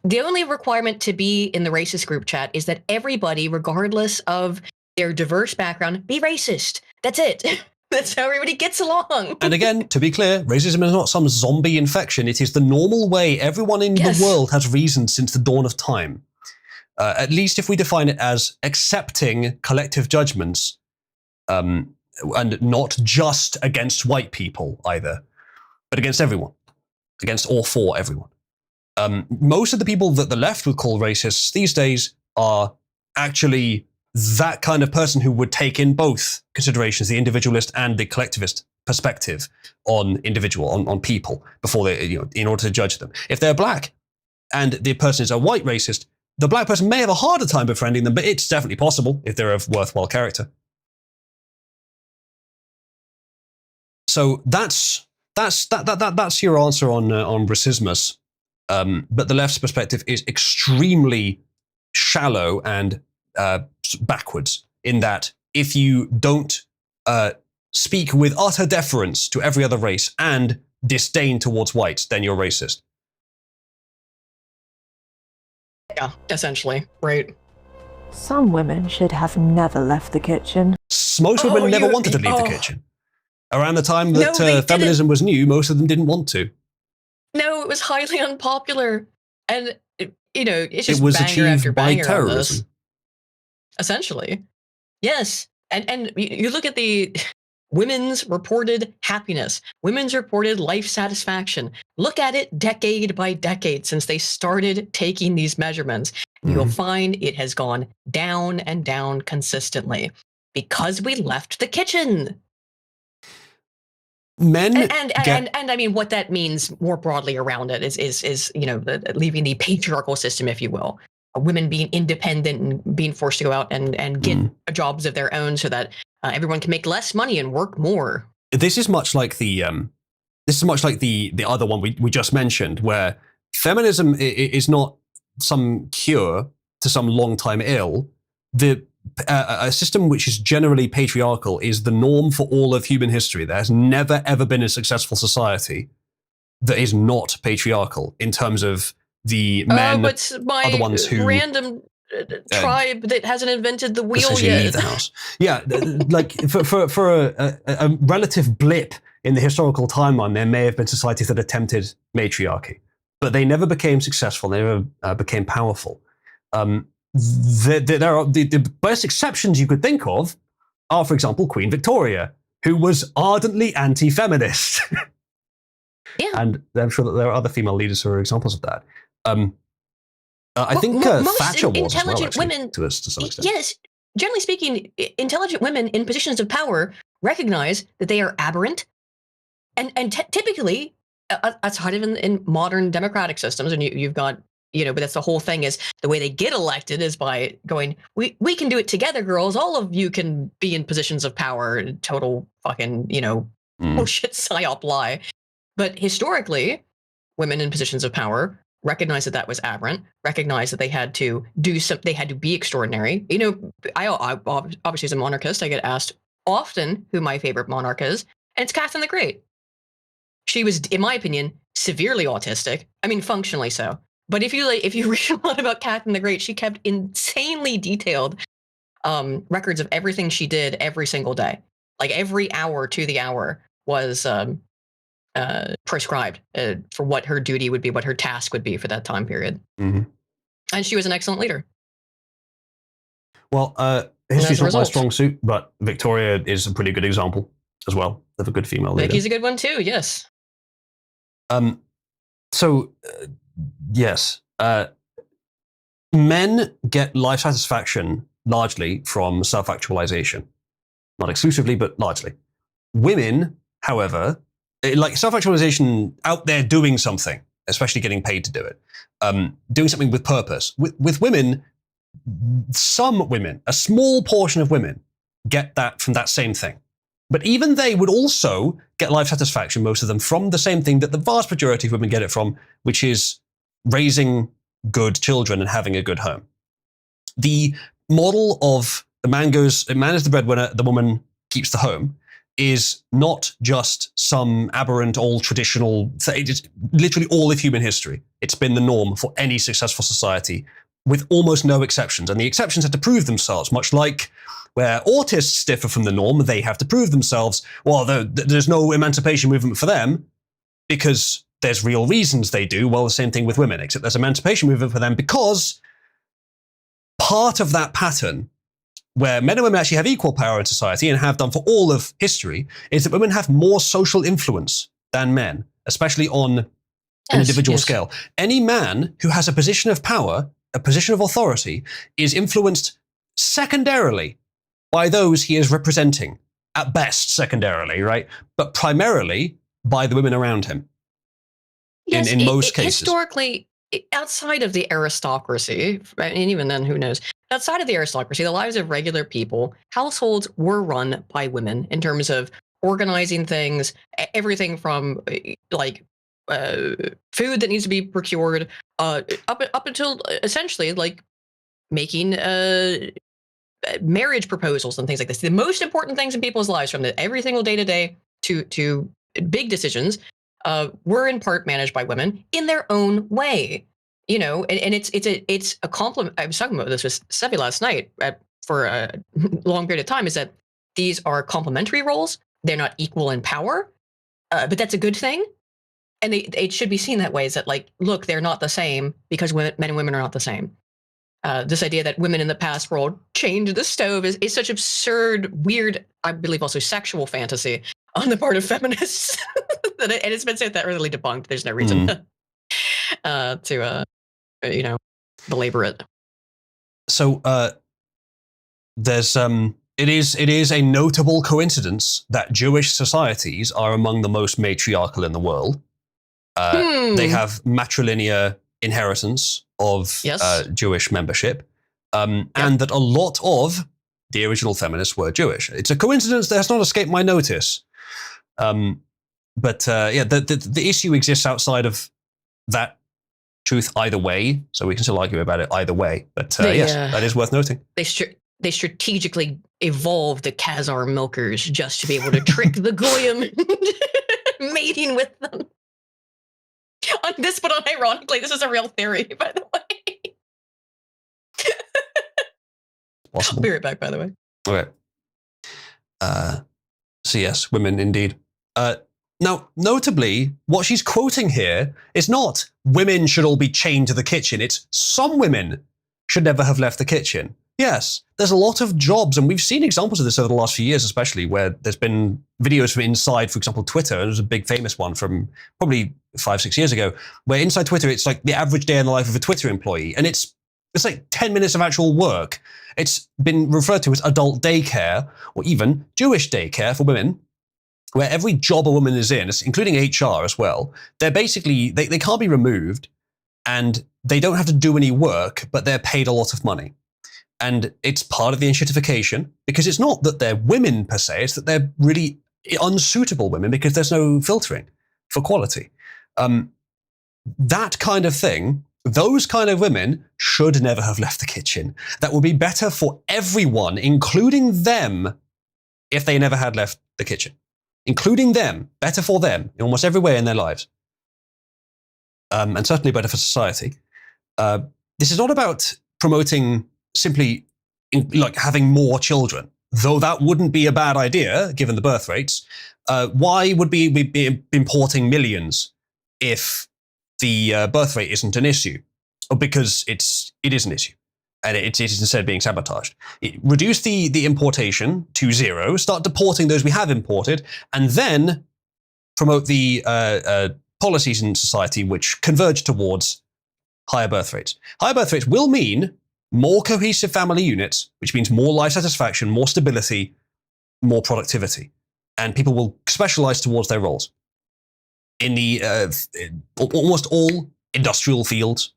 C: The only requirement to be in the racist group chat is that everybody, regardless of their diverse background, be racist. That's it. That's how everybody gets along.
A: And again, to be clear, racism is not some zombie infection. It is the normal way everyone in the world has reasoned since the dawn of time. At least if we define it as accepting collective judgments, and not just against white people either, but against everyone. Against or for everyone. Most of the people that the left would call racists these days are actually that kind of person who would take in both considerations, the individualist and the collectivist perspective on people before they, in order to judge them. If they're black and the person is a white racist, the black person may have a harder time befriending them, but it's definitely possible if they're of worthwhile character. So that's your answer on racismus. But the left's perspective is extremely shallow and backwards in that if you don't speak with utter deference to every other race and disdain towards whites, then you're racist.
C: Yeah, essentially, right.
D: Some women should have never left the kitchen.
A: Most women never wanted to leave the kitchen. Around the time that feminism was new, most of them didn't want to.
C: No, it was highly unpopular. And, it's just
A: it was
C: banger after
A: achieved by
C: banger
A: terrorism.
C: on this. Essentially. Yes. And you look at the women's reported happiness, women's reported life satisfaction. Look at it decade by decade since they started taking these measurements. Mm-hmm. You'll find it has gone down and down consistently because we left the kitchen.
A: Men
C: and I mean, what that means more broadly around it is leaving the patriarchal system, if you will, women being independent and being forced to go out and get jobs of their own so that everyone can make less money and work more.
A: This is much like the other one we just mentioned, where feminism is not some cure to some long time ill. A system which is generally patriarchal is the norm for all of human history. There has never, ever been a successful society that is not patriarchal in terms of the men
C: but
A: are the ones who...
C: random tribe that hasn't invented the wheel
A: Essentially
C: yet.
A: leave the house. Yeah, like for a relative blip in the historical timeline, there may have been societies that attempted matriarchy, but they never became successful. They never became powerful. There are the best exceptions you could think of are, for example, Queen Victoria, who was ardently anti-feminist.
C: Yeah.
A: And I'm sure that there are other female leaders who are examples of that. I think
C: Most
A: Thatcher was as well,
C: intelligent
A: actually,
C: women,
A: to some extent.
C: yes, generally speaking, intelligent women in positions of power recognize that they are aberrant, and typically, outside of in modern democratic systems, and you've got, but that's the whole thing, is the way they get elected is by going, we can do it together, girls. All of you can be in positions of power. Total fucking bullshit psyop lie. But historically, women in positions of power recognized that was aberrant, recognized that they had to do they had to be extraordinary. I obviously, as a monarchist, I get asked often who my favorite monarch is, and it's Catherine the Great. She was, in my opinion, severely autistic. I mean, functionally so. But if you read a lot about Catherine the Great, she kept insanely detailed records of everything she did every single day. Like every hour to the hour was prescribed for what her duty would be, what her task would be for that time period.
A: Mm-hmm.
C: And she was an excellent leader.
A: Well, history's not my strong suit, but Victoria is a pretty good example as well of a good female leader.
C: Vicky's a good one too, yes.
A: Yes. Men get life satisfaction largely from self-actualization. Not exclusively, but largely. Women, however, like self-actualization out there doing something, especially getting paid to do it, doing something with purpose. With women, some women, a small portion of women, get that from that same thing. But even they would also get life satisfaction, most of them, from the same thing that the vast majority of women get it from, which is raising good children and having a good home. The model of the man is the breadwinner, the woman keeps the home, is not just some aberrant old traditional thing. It's literally all of human history. It's been the norm for any successful society, with almost no exceptions. And the exceptions have to prove themselves, much like where autists differ from the norm, they have to prove themselves. Well, there's no emancipation movement for them because there's real reasons they do. Well, the same thing with women, except there's emancipation movement for them because part of that pattern where men and women actually have equal power in society and have done for all of history is that women have more social influence than men, especially on an individual scale. Any man who has a position of power, a position of authority, is influenced secondarily by those he is representing, at best secondarily, right? But primarily by the women around him.
C: Yes,
A: in most cases.
C: Historically, outside of the aristocracy, and even then, who knows? Outside of the aristocracy, the lives of regular people, households were run by women in terms of organizing things, everything from like food that needs to be procured, up until essentially like making marriage proposals and things like this. The most important things in people's lives, from every single day to day to big decisions, were in part managed by women in their own way. And it's a compliment. I was talking about this with Sevi last night for a long period of time, is that these are complementary roles. They're not equal in power, but that's a good thing. And it should be seen that way, is that, like, look, they're not the same because men and women are not the same. This idea that women in the past world changed the stove is such absurd, weird, I believe also sexual fantasy on the part of feminists. And it's been said that really debunked. There's no reason to belabor it.
A: So there's it is a notable coincidence that Jewish societies are among the most matriarchal in the world. They have matrilinear inheritance of Jewish membership, and that a lot of the original feminists were Jewish. It's a coincidence that has not escaped my notice. But the issue exists outside of that truth either way, so we can still argue about it either way. But yes, that is worth noting.
C: They strategically evolved the Khazar milkers just to be able to trick the Goyim mating with them. But unironically, this is a real theory, by the way.
A: possible.
C: I'll be right back, by the way.
A: Okay. So yes, women indeed. Now, notably, what she's quoting here is not women should all be chained to the kitchen. It's some women should never have left the kitchen. Yes, there's a lot of jobs, and we've seen examples of this over the last few years, especially where there's been videos from inside, for example, Twitter. And there's a big famous one from probably 5-6 years ago, where inside Twitter, it's like the average day in the life of a Twitter employee. And it's like 10 minutes of actual work. It's been referred to as adult daycare, or even Jewish daycare for women, where every job a woman is in, including HR as well, they're basically, they can't be removed, and they don't have to do any work, but they're paid a lot of money. And it's part of the enshittification, because it's not that they're women per se, it's that they're really unsuitable women because there's no filtering for quality. That kind of thing, those kind of women should never have left the kitchen. That would be better for everyone, including them, if they never had left the kitchen. Including them, better for them in almost every way in their lives. And certainly better for society. This is not about promoting simply like having more children, though that wouldn't be a bad idea given the birth rates. Why would we be importing millions if the birth rate isn't an issue? Or because it is an issue, and it is instead being sabotaged. Reduce the importation to zero, start deporting those we have imported, and then promote the policies in society which converge towards higher birth rates. Higher birth rates will mean more cohesive family units, which means more life satisfaction, more stability, more productivity. And people will specialize towards their roles. In the almost all industrial fields,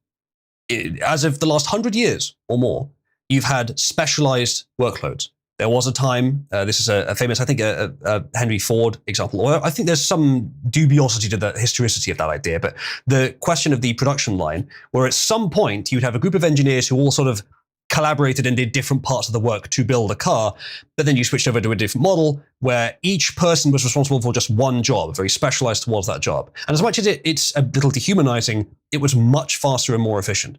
A: as of the last 100 years or more, you've had specialized workloads. There was a time, this is a famous, I think, a Henry Ford example, or I think there's some dubiosity to the historicity of that idea, but the question of the production line, where at some point you'd have a group of engineers who all sort of collaborated and did different parts of the work to build a car, but then you switched over to a different model where each person was responsible for just one job, very specialized towards that job. And as much as it's a little dehumanizing, it was much faster and more efficient.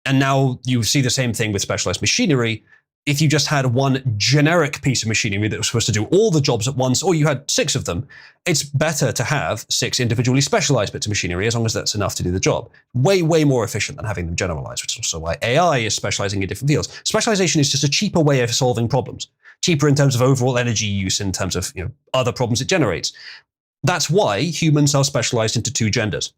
A: And now you see the same thing with specialized machinery. If you just had one generic piece of machinery that was supposed to do all the jobs at once, or you had 6 of them, it's better to have 6 individually specialized bits of machinery as long as that's enough to do the job. Way, way more efficient than having them generalized, which is also why AI is specializing in different fields. Specialization is just a cheaper way of solving problems. Cheaper in terms of overall energy use, in terms of other problems it generates. That's why humans are specialized into 2 genders.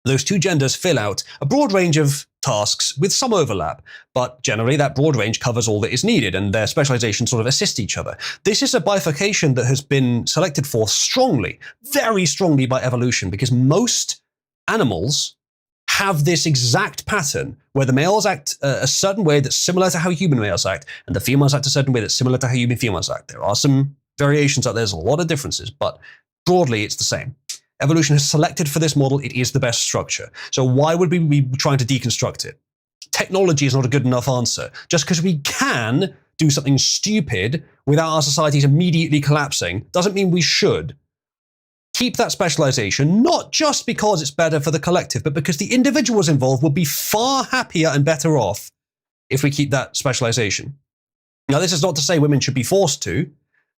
A: Those 2 genders fill out a broad range of tasks with some overlap, but generally that broad range covers all that is needed, and their specializations sort of assist each other. This is a bifurcation that has been selected for strongly, very strongly by evolution, because most animals have this exact pattern where the males act a certain way that's similar to how human males act, and the females act a certain way that's similar to how human females act. There are some variations out there, there's a lot of differences, but broadly it's the same. Evolution has selected for this model. It is the best structure. So why would we be trying to deconstruct it? Technology is not a good enough answer. Just because we can do something stupid without our societies immediately collapsing doesn't mean we should. Keep that specialization, not just because it's better for the collective, but because the individuals involved will be far happier and better off if we keep that specialization. Now, this is not to say women should be forced to.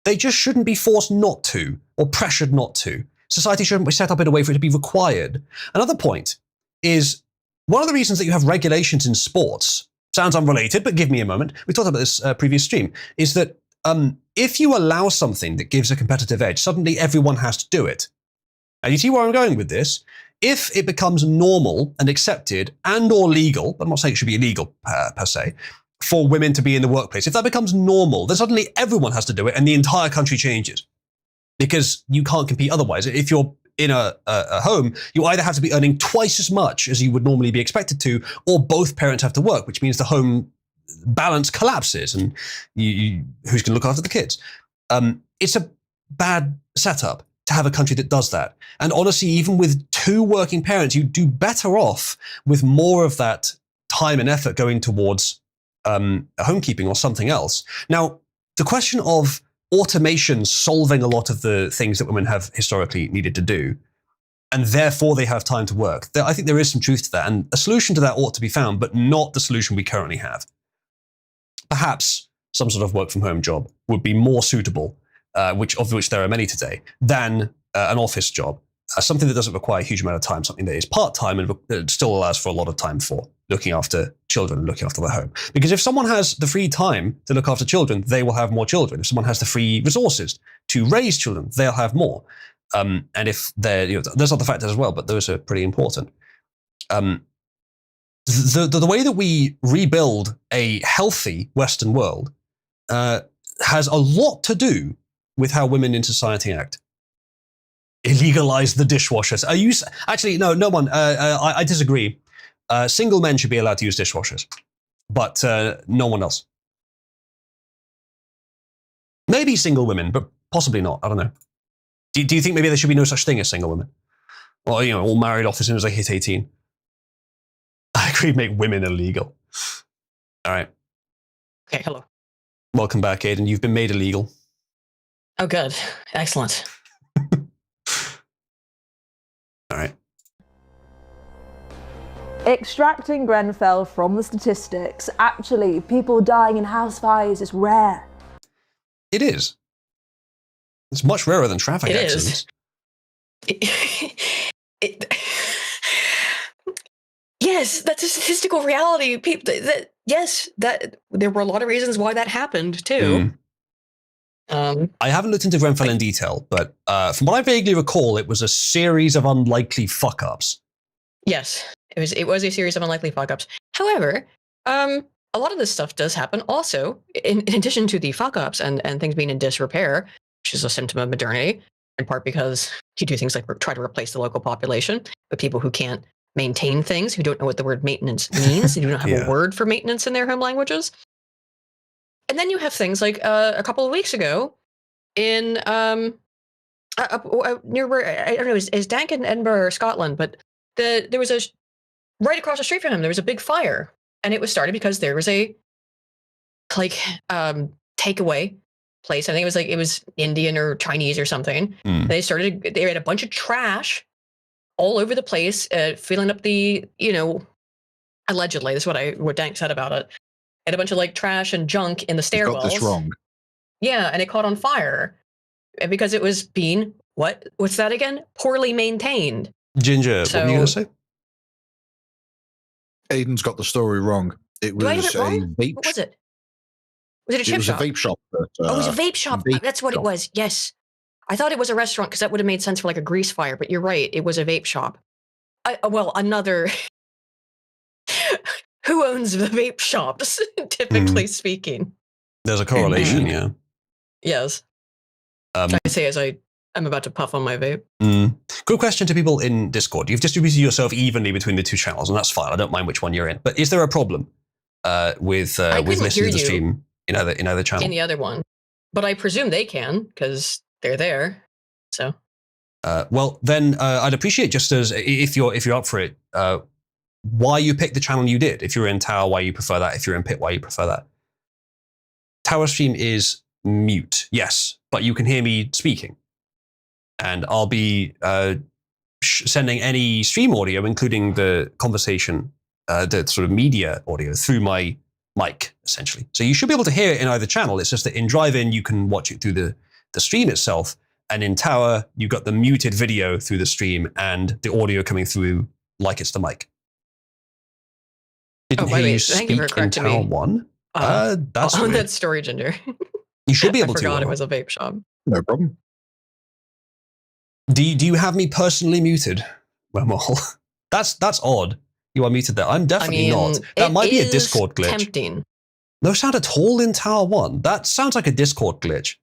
A: They just shouldn't be forced not to, or pressured not to. Society shouldn't be set up in a way for it to be required. Another point is, one of the reasons that you have regulations in sports, sounds unrelated, but give me a moment, we talked about this previous stream, is that if you allow something that gives a competitive edge, suddenly everyone has to do it. And you see where I'm going with this? If it becomes normal and accepted and or legal, but I'm not saying it should be illegal per se, for women to be in the workplace, if that becomes normal, then suddenly everyone has to do it and the entire country changes. Because you can't compete otherwise. If you're in a home, you either have to be earning twice as much as you would normally be expected to, or both parents have to work, which means the home balance collapses, and who's going to look after the kids? It's a bad setup to have a country that does that. And honestly, even with 2 working parents, you do better off with more of that time and effort going towards homekeeping or something else. Now, the question of automation solving a lot of the things that women have historically needed to do, and therefore they have time to work. I think there is some truth to that, and a solution to that ought to be found, but not the solution we currently have. perhaps some sort of work from home job would be more suitable, of which there are many today, than an office job. Something that doesn't require a huge amount of time, something that is part-time and that still allows for a lot of time for looking after children and looking after their home. Because if someone has the free time to look after children, they will have more children. If someone has the free resources to raise children, they'll have more. And if they're, there's other factors as well, but those are pretty important. The way that we rebuild a healthy Western world has a lot to do with how women in society act. Illegalize the dishwashers. Are you actually no one? I disagree. Single men should be allowed to use dishwashers, but no one else. Maybe single women, but possibly not. I don't know. Do you think maybe there should be no such thing as single women? Or all married off as soon as they hit 18? I agree. Make women illegal. All right.
C: Okay, hello.
A: Welcome back, Aiden. You've been made illegal.
C: Oh, good. Excellent.
A: All right.
D: Extracting Grenfell from the statistics, actually, people dying in house fires is rare.
A: It is. It's much rarer than traffic
C: It
A: accidents.
C: Yes, that's a statistical reality. People, that there were a lot of reasons why that happened too.
A: I haven't looked into Grenfell in detail, but from what I vaguely recall, it was a series of unlikely fuck-ups.
C: Yes, it was a series of unlikely fuck-ups. However, a lot of this stuff does happen also, in addition to the fuck-ups and things being in disrepair, which is a symptom of modernity, in part because you do things like try to replace the local population with people who can't maintain things, who don't know what the word maintenance means, who do not have a word for maintenance in their home languages. And then you have things like a couple of weeks ago in near where, I don't know, is Dank in Edinburgh or Scotland, but there was right across the street from him, there was a big fire. And it was started because there was a takeaway place. I think it was Indian or Chinese or something. They had a bunch of trash all over the place, filling up the, allegedly, this is what Dank said about it. Had a bunch of trash and junk in the stairwells.
E: You got this wrong.
C: Yeah, and it caught on fire because it was being what's that again? Poorly maintained.
A: Ginger, what were you going to say?
E: Aiden's got the story wrong. It was
C: Do I have it
E: a
C: wrong?
E: vape.
C: What was it? Was it a chip
E: It was
C: shop?
E: a vape shop.
C: It was a vape shop.
E: vape
C: That's what
E: shop.
C: it was. Yes. I thought it was a restaurant because that would have made sense for a grease fire, but you're right. It was a vape shop. Another. Who owns the vape shops, typically speaking?
A: There's a correlation, yeah.
C: Yes. I say as I'm about to puff on my vape.
A: Good question to people in Discord. You've distributed yourself evenly between the two channels, and that's fine. I don't mind which one you're in. But is there a problem with listening to the stream in either channel?
C: In the other one. But I presume they can, because they're there. So.
A: Well, then I'd appreciate just as if you're up for it, why you picked the channel you did. If you're in Tower, why you prefer that. If you're in Pit, why you prefer that. Tower stream is mute, yes, but you can hear me speaking. And I'll be sending any stream audio, including the conversation, the sort of media audio, through my mic, essentially. So you should be able to hear it in either channel. It's just that in Drive-In, you can watch it through the stream itself. And in Tower, you've got the muted video through the stream and the audio coming through like it's the mic. Didn't hear you speak in Tower 1. That's
C: on
A: weird.
C: that story, Ginger.
A: You should be able to.
C: I forgot it was a vape shop.
E: No problem.
A: Do you have me personally muted, Wormhole? That's odd. You are muted there. I'm definitely not. That might be a Discord glitch.
C: Tempting.
A: No sound at all in Tower 1. That sounds like a Discord glitch.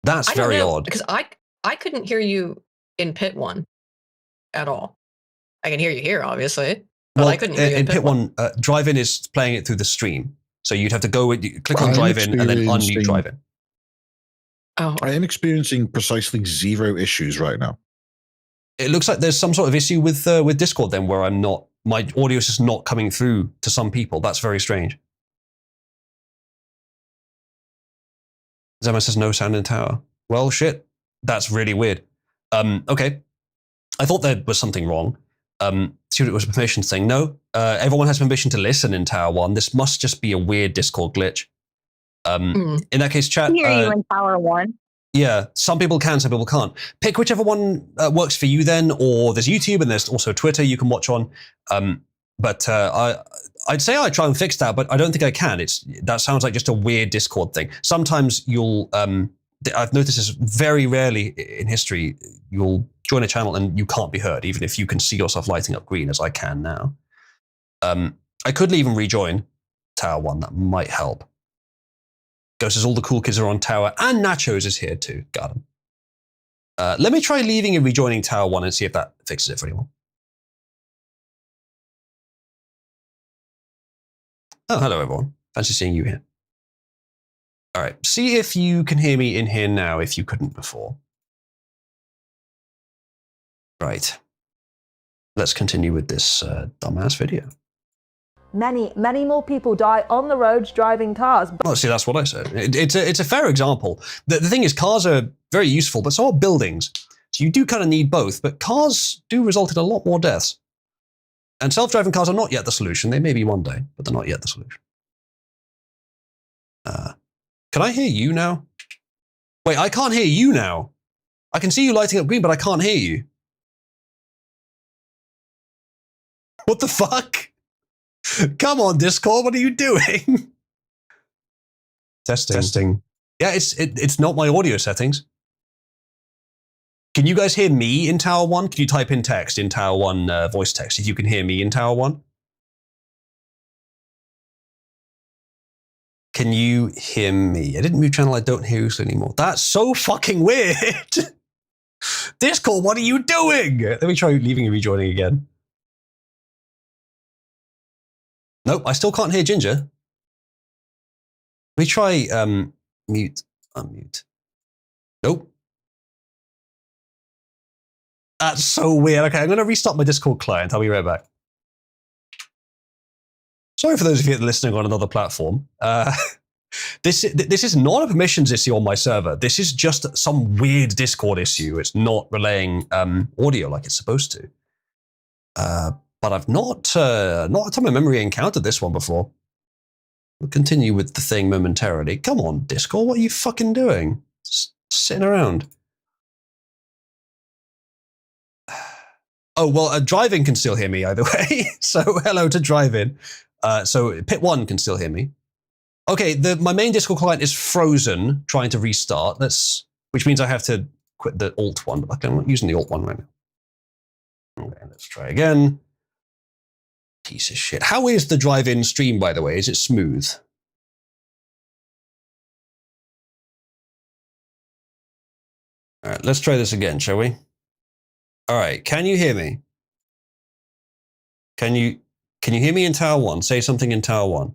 A: That's very odd.
C: Because I couldn't hear you in Pit 1 at all. I can hear you here, obviously. But I couldn't hear you in
A: Pit 1. Drive-In is playing it through the stream. So you'd have to go click on Drive-In and then unmute Drive-In.
C: Oh.
E: I am experiencing precisely 0 issues right now.
A: It looks like there's some sort of issue with Discord then, where my audio is just not coming through to some people. That's very strange. Zema says no sound in Tower. Well, shit. That's really weird. Okay. I thought there was something wrong. See what it was a permission thing. No, everyone has permission to listen in Tower 1. This must just be a weird Discord glitch. In that case, chat.
F: I hear you in Tower 1.
A: Yeah, some people can, some people can't. Pick whichever one works for you then, or there's YouTube and there's also Twitter you can watch on. But I'd say I try and fix that, but I don't think I can. That sounds like just a weird Discord thing. Sometimes you'll, I've noticed this very rarely in history, you'll join a channel and you can't be heard, even if you can see yourself lighting up green, as I can now. I could leave and rejoin Tower 1, that might help. Ghost says all the cool kids are on Tower, and Nachos is here too. Got him. Let me try leaving and rejoining Tower 1 and see if that fixes it for anyone. Oh, hello everyone. Fancy seeing you here. All right, see if you can hear me in here now if you couldn't before. Right. Let's continue with this dumbass video.
D: Many more people die on the roads driving cars.
A: Well, see, that's what I said. It's a fair example. The thing is, cars are very useful, but so are buildings. So you do kind of need both, but cars do result in a lot more deaths. And self-driving cars are not yet the solution. They may be one day, but they're not yet the solution. Can I hear you now? Wait, I can't hear you now. I can see you lighting up green, but I can't hear you. What the fuck? Come on, Discord, what are you doing? Testing. Yeah, it's not my audio settings. Can you guys hear me in Tower 1? Can you type in text in Tower 1 voice text if you can hear me in Tower 1? Can you hear me? I didn't move channel, I don't hear you anymore. That's so fucking weird. Discord, what are you doing? Let me try leaving and rejoining again. Nope, I still can't hear Ginger. Let me try mute, unmute. Nope. That's so weird. Okay, I'm going to restart my Discord client. I'll be right back. Sorry for those of you that are listening on another platform. This is not a permissions issue on my server. This is just some weird Discord issue. It's not relaying audio like it's supposed to. But I've not on my memory encountered this one before. We'll continue with the thing momentarily. Come on, Discord, what are you fucking doing? Just sitting around. Oh, well, driving can still hear me either way. So hello to driving. So pit 1 can still hear me. Okay, my main Discord client is frozen, trying to restart. Which means I have to quit the alt one, but I'm not using the alt one right now. Okay, let's try again. Piece of shit. How is the drive-in stream, by the way? Is it smooth? All right, let's try this again, shall we? All right, can you hear me? Can you hear me in Tower 1? Say something in Tower 1.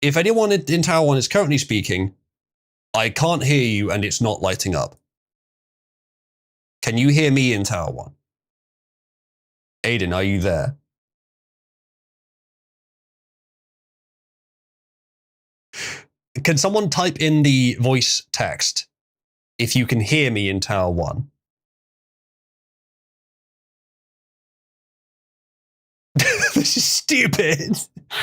A: If anyone in Tower 1 is currently speaking, I can't hear you and it's not lighting up. Can you hear me in Tower 1? Aiden, are you there? Can someone type in the voice text if you can hear me in Tower 1? This is stupid.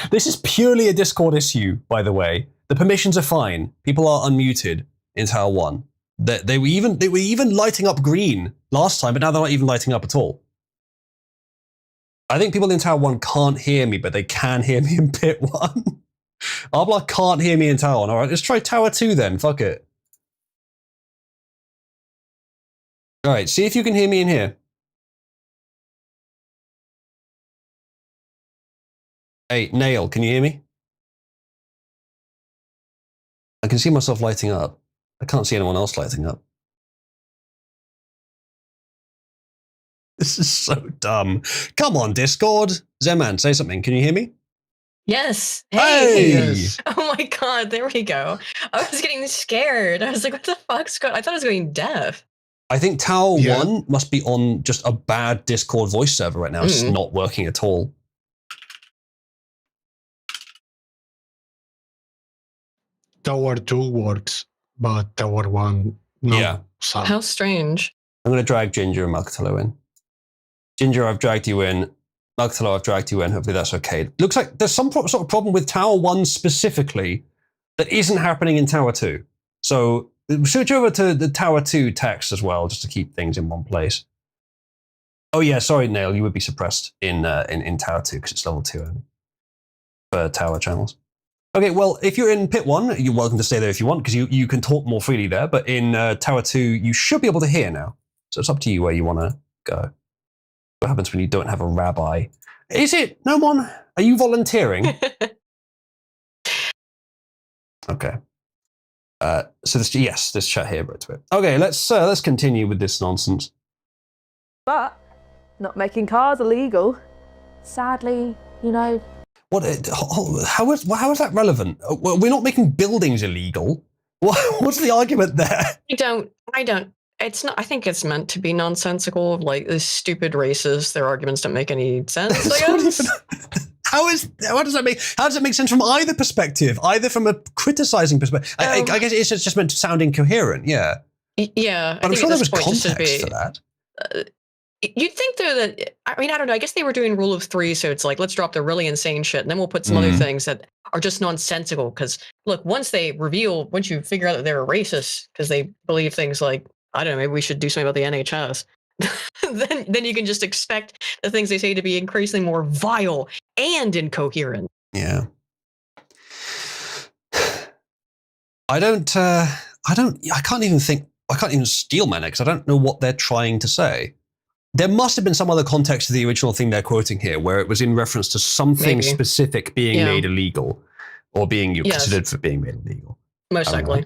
A: This is purely a Discord issue, by the way. The permissions are fine. People are unmuted in Tower 1. They were even lighting up green last time, but now they're not even lighting up at all. I think people in Tower 1 can't hear me, but they can hear me in Pit 1. Arbla can't hear me in Tower 1. All right, let's try Tower 2 then. Fuck it. All right, see if you can hear me in here. Hey, Nail, can you hear me? I can see myself lighting up. I can't see anyone else lighting up. This is so dumb. Come on, Discord. Zeman, say something. Can you hear me?
C: Yes.
A: Hey!
B: Yes.
C: Oh my god, there we go. I was getting scared. I was like, what the fuck's going on? I thought I was going deaf.
A: I think Tower 1 must be on just a bad Discord voice server right now. It's just not working at all.
B: Tower 2 works, but Tower 1
E: No.
A: Yeah.
E: Sad.
C: How strange.
A: I'm going to drag Ginger and Malcatello in. Ginger, I've dragged you in. Malcatello, I've dragged you in. Hopefully that's okay. Looks like there's some sort of problem with Tower 1 specifically that isn't happening in Tower 2. So switch over to the Tower 2 text as well, just to keep things in one place. Oh yeah, sorry, Nail, you would be suppressed in Tower 2 because it's level 2 only for Tower channels. Okay, well, if you're in Pit 1, you're welcome to stay there if you want, because you can talk more freely there, but in Tower 2, you should be able to hear now. So it's up to you where you want to go. What happens when you don't have a rabbi? Is it? No one? Are you volunteering? Okay. So this chat here, bro, to it. Okay, let's continue with this nonsense.
D: But not making cars illegal. Sadly, you know.
A: What? How is that relevant? We're not making buildings illegal. What's the argument there?
C: I don't. It's not. I think it's meant to be nonsensical. Like these stupid races, their arguments don't make any sense. I guess.
A: How does that make sense from either perspective? Either from a criticizing perspective. I guess it's just meant to sound incoherent. Yeah.
C: Yeah.
A: But I'm sure there was context
C: to
A: for that.
C: You'd think though that, I mean, I don't know. I guess they were doing rule of 3, so it's like, let's drop the really insane shit, and then we'll put some other things that are just nonsensical. Because look, once you figure out that they're a racist because they believe things like, I don't know, maybe we should do something about the NHS. then you can just expect the things they say to be increasingly more vile and incoherent.
A: Yeah. I can't even steal mana because I don't know what they're trying to say. There must have been some other context to the original thing they're quoting here, where it was in reference to something specific being made illegal, or being considered for being made illegal.
C: Most likely.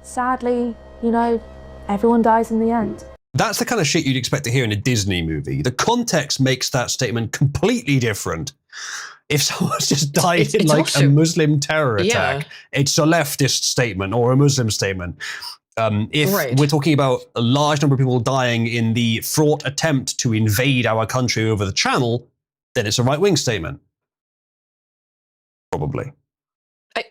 D: Sadly, you know, everyone dies in the end.
A: That's the kind of shit you'd expect to hear in a Disney movie. The context makes that statement completely different. If someone's just died in like a Muslim terror attack, it's a leftist statement or a Muslim statement. If we're talking about a large number of people dying in the fraught attempt to invade our country over the channel, then it's a right-wing statement. Probably.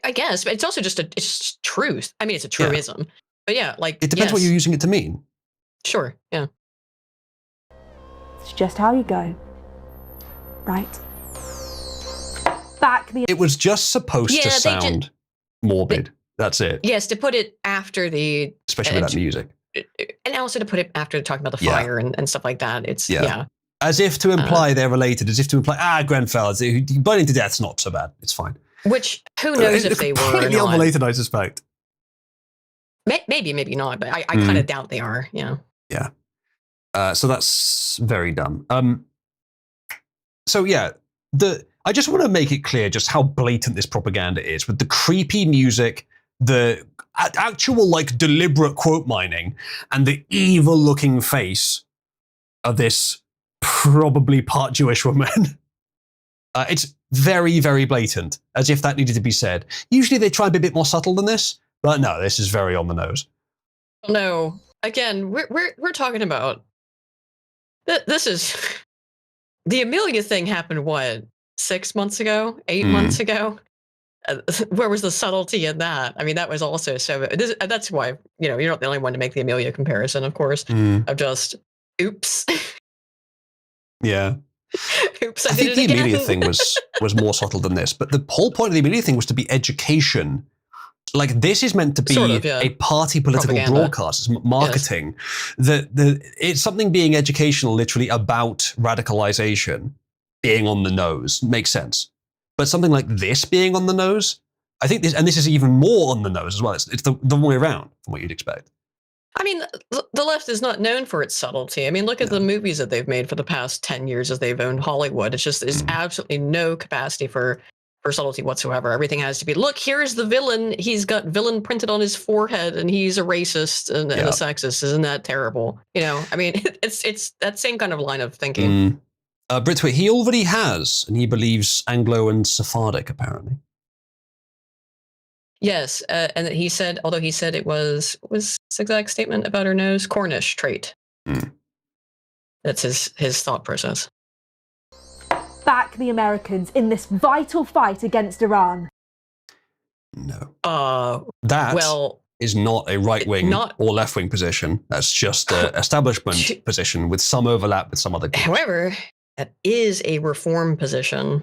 C: I guess, but it's also just it's truth. I mean, it's a truism. But yeah, like
A: it depends what you're using it to mean.
C: Sure, yeah.
D: It's just how you go. Right.
A: It was just supposed to sound morbid. That's it.
C: Yes, to put it after the...
A: Especially with that music.
C: And also to put it after talking about the fire and stuff like that. It's,
A: As if to imply they're related, as if to imply, Grenfell, burning to death's not so bad. It's fine.
C: Which, who knows if they were
A: completely
C: or not.
A: unrelated, I suspect.
C: Maybe, maybe not, but I kind of doubt they are, yeah.
A: Yeah. So that's very dumb. So yeah, I just want to make it clear just how blatant this propaganda is with the creepy music, the actual like deliberate quote mining, and the evil looking face of this probably part Jewish woman. It's very, very blatant, as if that needed to be said. Usually they try and be a bit more subtle than this, but no, this is very on the nose.
C: No, again, we're talking about this is the Amelia thing happened what, 6 months ago, 8 months ago. Where was the subtlety in that? I mean, that was also so. That's why you're not the only one to make the Amelia comparison, of course. Of just oops.
A: Yeah.
C: Oops,
A: I think the Amelia thing was more subtle than this, but the whole point of the Amelia thing was to be education. Like this is meant to be a party political broadcast, it's marketing. Yes. It's something being educational, literally about radicalization, being on the nose makes sense. But something like this being on the nose, I think this is even more on the nose as well. It's the wrong way around from what you'd expect.
C: I mean, the left is not known for its subtlety. I mean, look at the movies that they've made for the past 10 years as they've owned Hollywood. It's just there's absolutely no capacity for subtlety whatsoever. Everything has to be, look, here's the villain. He's got villain printed on his forehead, and he's a racist and a sexist. Isn't that terrible? I mean, it's that same kind of line of thinking.
A: Britwit, he already has, and he believes Anglo and Sephardic, apparently.
C: Yes, and he said, although he said it was this exact statement about her nose, Cornish trait. That's his thought process.
D: Back the Americans in this vital fight against Iran.
A: No.
C: Well,
A: is not a right-wing
C: Not-
A: or left-wing position. That's just an establishment position with some overlap with some other groups.
C: However, that is a reform position.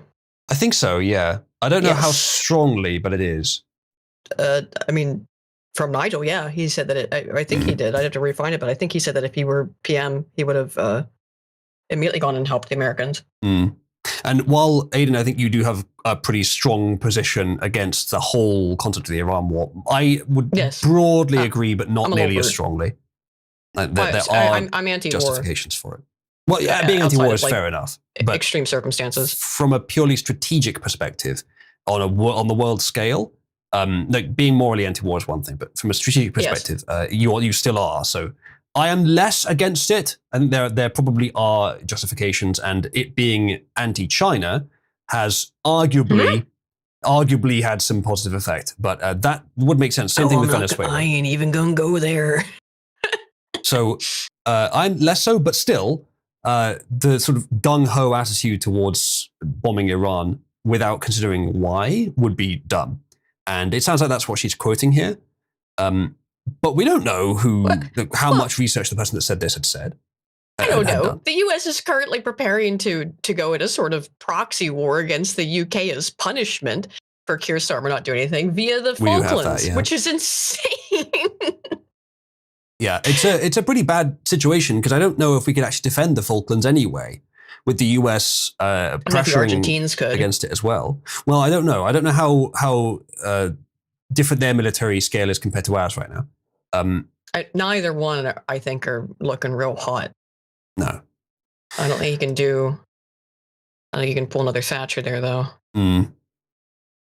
A: I think so, yeah. I don't know how
C: Yes.
A: strongly, but it is.
C: I mean, from Nigel, yeah, he said that I think he did. I'd have to refine it, but I think he said that if he were PM, he would have immediately gone and helped the Americans.
A: Mm. And while, Aidan, I think you do have a pretty strong position against the whole concept of the Iran war, I would broadly agree, but not nearly as strongly. There are
C: I'm anti-war.
A: justifications for it. Well, being anti-war is fair enough. But
C: extreme circumstances.
A: From a purely strategic perspective, on the world scale, like being morally anti-war is one thing, but from a strategic perspective, you still are. So I am less against it, and there probably are justifications, and it being anti-China has arguably had some positive effect, but that would make sense. Same thing with Venezuela.
C: I ain't even gonna go there.
A: So I'm less so, but still, the sort of gung-ho attitude towards bombing Iran without considering why would be dumb. And it sounds like that's what she's quoting here. But we don't know how much research the person that said this had said.
C: I don't know. The U.S. is currently preparing to go in a sort of proxy war against the U.K. as punishment for Keir Starmer not doing anything via the Falklands, which is insane.
A: Yeah, it's a pretty bad situation because I don't know if we could actually defend the Falklands anyway, with the US pressuring against it as well. Well, I don't know. I don't know how different their military scale is compared to ours right now.
C: Neither one, I think, are looking real hot.
A: No.
C: I don't think you can do... I think you can pull another Thatcher there, though.
A: Mm.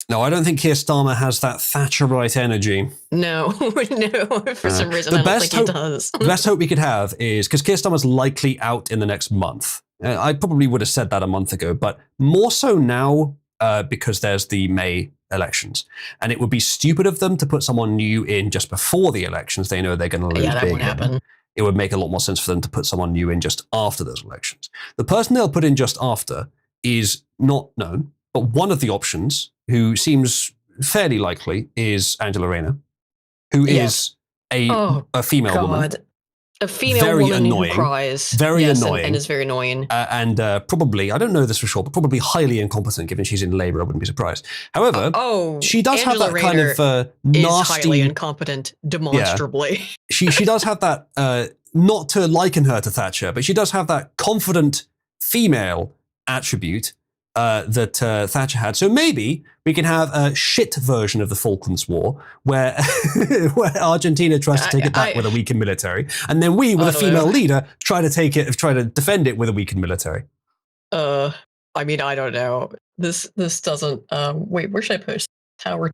A: No, I don't think Keir Starmer has that Thatcherite energy.
C: No, for some reason I don't think he does.
A: The best hope we could have is, because Keir Starmer's likely out in the next month. I probably would have said that a month ago, but more so now because there's the May elections. And it would be stupid of them to put someone new in just before the elections. They know they're going to lose big.
C: Yeah, that won't happen.
A: It would make a lot more sense for them to put someone new in just after those elections. The person they'll put in just after is not known, but one of the options, who seems fairly likely, is Angela Rayner, who is a female woman.
C: A female woman who cries.
A: Very annoying.
C: And is very annoying.
A: And probably, I don't know this for sure, but probably highly incompetent given she's in Labour. I wouldn't be surprised. However, she does
C: Angela
A: have that
C: Rayner
A: kind of nasty...
C: is highly incompetent, demonstrably.
A: Yeah. She does have that, not to liken her to Thatcher, but she does have that confident female attribute that Thatcher had. So maybe we can have a shit version of the Falklands War where Argentina tries to take it back with a weakened military, and then we, with a female leader, try to defend it with a weakened military.
C: I mean, I don't know. This doesn't. Wait, where should I post Tower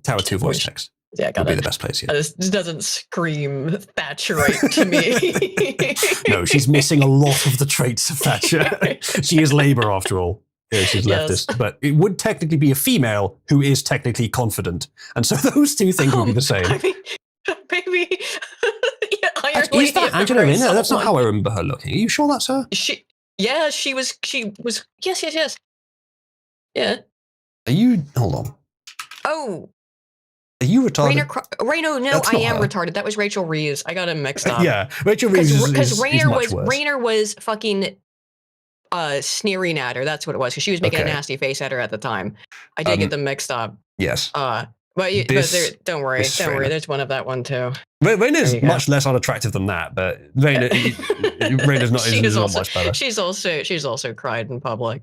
A: 2 voice text?
C: Yeah,
A: would be the best place. Yeah.
C: This doesn't scream Thatcherite to me.
A: No, she's missing a lot of the traits of Thatcher. She is Labour after all. Yeah, she's leftist, but it would technically be a female who is technically confident, and so those two things would be the same.
C: I mean, maybe.
A: Is that Angela Rayner? That's not how I remember her looking. Are you sure that's her?
C: She was. Yes. Yeah.
A: Are you? Hold on.
C: Oh.
A: Are you retarded?
C: Rayner, no, I am retarded. That was Rachel Reeves. I got him mixed up.
A: Yeah, Rachel Reeves
C: because
A: Rayner
C: Rayner was fucking sneering at her. That's what it was, because she was making a nasty face at her at the time. I did get them mixed up.
A: Yes.
C: But don't worry. There's one of that one too.
A: Rayner's much less unattractive than that, but Rayner's not. Not much better.
C: She's also cried in public.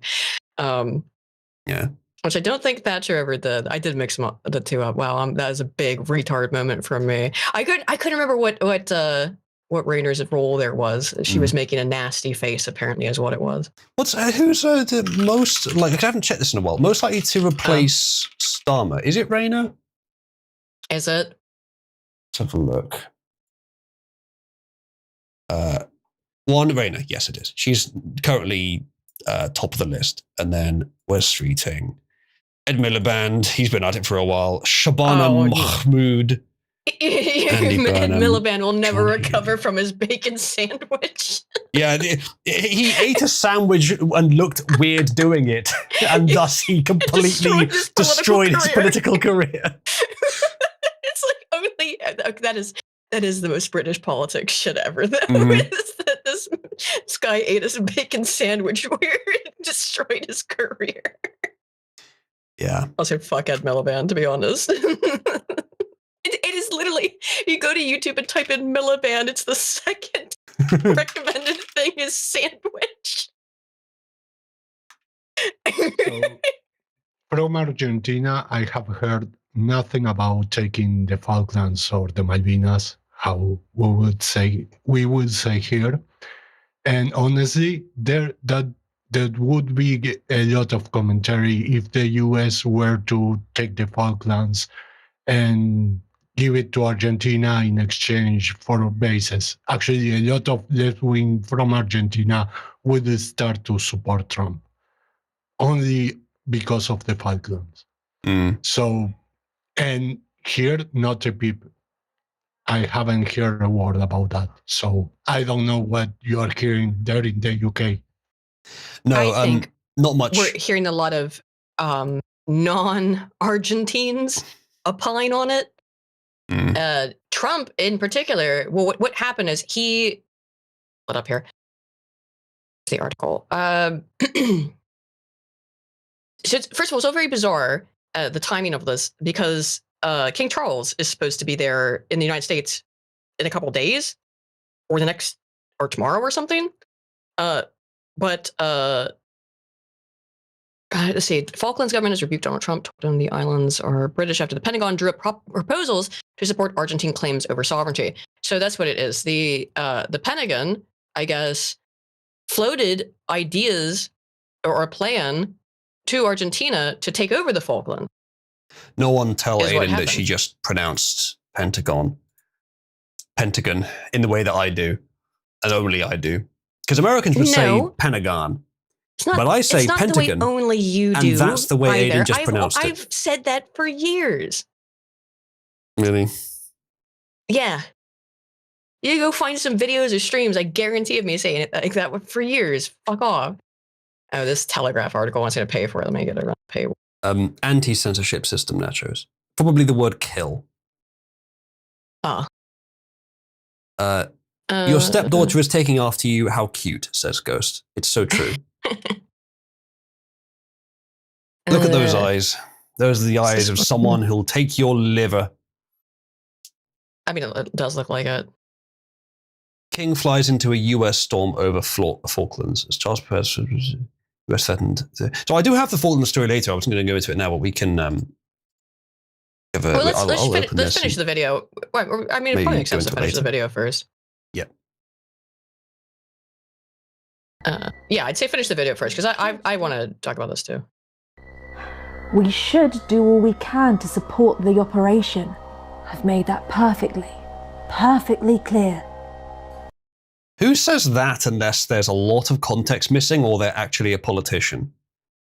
A: Yeah.
C: Which I don't think Thatcher ever did. I did mix the two up. Wow, that was a big retard moment from me. I couldn't remember what Rayner's role there was. She was making a nasty face, apparently, is what it was.
A: Who's the most, like, I haven't checked this in a while, most likely to replace Starmer? Is it Rayner?
C: Is it?
A: Let's have a look. Rayner, yes it is. She's currently top of the list. And then Wes Streeting, Ed Miliband, he's been at it for a while. Shabana Mahmood.
C: Ed Miliband will never recover from his bacon sandwich.
A: Yeah, he ate a sandwich and looked weird doing it, and thus he completely destroyed his political career.
C: It's like that is the most British politics shit ever, though.
A: Mhm.
C: Is that this guy ate his bacon sandwich weird and destroyed his career.
A: Yeah.
C: Also, fuck Ed Miliband, to be honest. It is literally, you go to YouTube and type in Miliband, it's the second recommended thing is sandwich.
F: So, from Argentina, I have heard nothing about taking the Falklands or the Malvinas, how we would say here. And honestly, that would be a lot of commentary if the US were to take the Falklands and give it to Argentina in exchange for bases. Actually, a lot of left wing from Argentina would start to support Trump only because of the Falklands.
A: Mm.
F: So, and here, not a peep. I haven't heard a word about that. So I don't know what you are hearing there in the UK.
A: No,
C: I think
A: not much.
C: we're hearing a lot of non-Argentines opine on it. Trump, in particular, well, what happened is he. Put up here. The article. So first of all, it's all very bizarre, the timing of this, because King Charles is supposed to be there in the United States in a couple of days, or tomorrow or something. But let's see. Falklands government has rebuked Donald Trump, told him the islands are British after the Pentagon drew up proposals to support Argentine claims over sovereignty. So that's what it is. The Pentagon, I guess, floated ideas or a plan to Argentina to take over the Falkland.
A: No one tell
C: Is what
A: Aiden that she
C: happened.
A: just pronounced Pentagon in the way that I do, and only I do. Because Americans would say
C: No.
A: Pentagon,
C: It's not,
A: but I say
C: it's not
A: Pentagon.
C: the way only you
A: and
C: do.
A: that's the way
C: either.
A: Aiden just pronounced it.
C: I've said that for years.
A: Really?
C: Yeah. You go find some videos or streams, I guarantee of me saying it like that for years. Fuck off. Oh, this Telegraph article wants me to pay for it. Let me get a pay.
A: Anti-censorship system, nachos. Probably the word kill.
C: Ah.
A: Your stepdaughter is taking after you. How cute, says Ghost. It's so true. Look at those eyes. Those are the eyes of someone who'll take your liver.
C: I mean, it does look like it.
A: King flies into a US storm over Falklands as Charles prepares for US threatened. So I do have the Falklands story later. I wasn't going to go into it now, but we can give a.
C: Well,
A: I'll
C: let's finish the video. Well, I mean, it
A: maybe
C: probably makes
A: go
C: sense to
A: into it
C: finish the
A: later.
C: video first.
A: Yep.
C: Yeah, I'd say finish the video first because I want to talk about this too.
D: We should do all we can to support the operation. I've made that perfectly clear.
A: Who says that unless there's a lot of context missing or they're actually a politician?